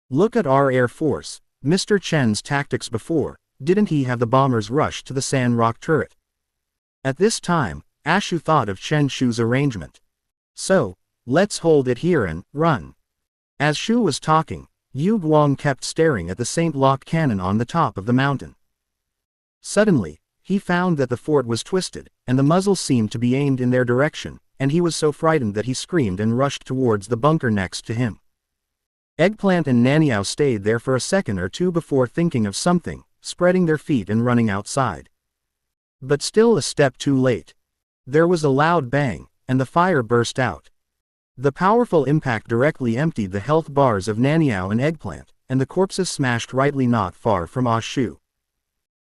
Look at our Air Force, Mr. Chen's tactics before, didn't he have the bombers rush to the Sandrock turret? At this time, Ashu thought of Chen Shu's arrangement. So, let's hold it here and run. As Shu was talking, Yu Guang kept staring at the St. Locke cannon on the top of the mountain. Suddenly, he found that the fort was twisted, and the muzzle seemed to be aimed in their direction, and he was so frightened that he screamed and rushed towards the bunker next to him. Eggplant and Naniao stayed there for a second or two before thinking of something, spreading their feet and running outside. But still a step too late. There was a loud bang, and the fire burst out. The powerful impact directly emptied the health bars of Naniao and Eggplant, and the corpses smashed rightly not far from Ashu.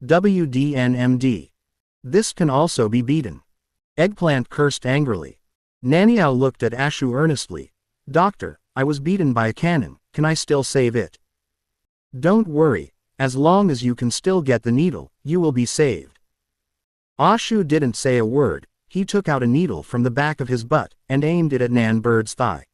WDNMD. This can also be beaten. Eggplant cursed angrily. Naniao looked at Ashu earnestly. Doctor, I was beaten by a cannon, can I still save it? Don't worry, as long as you can still get the needle, you will be saved. Ashu didn't say a word. He took out a needle from the back of his butt, and aimed it at Nan Bird's thigh.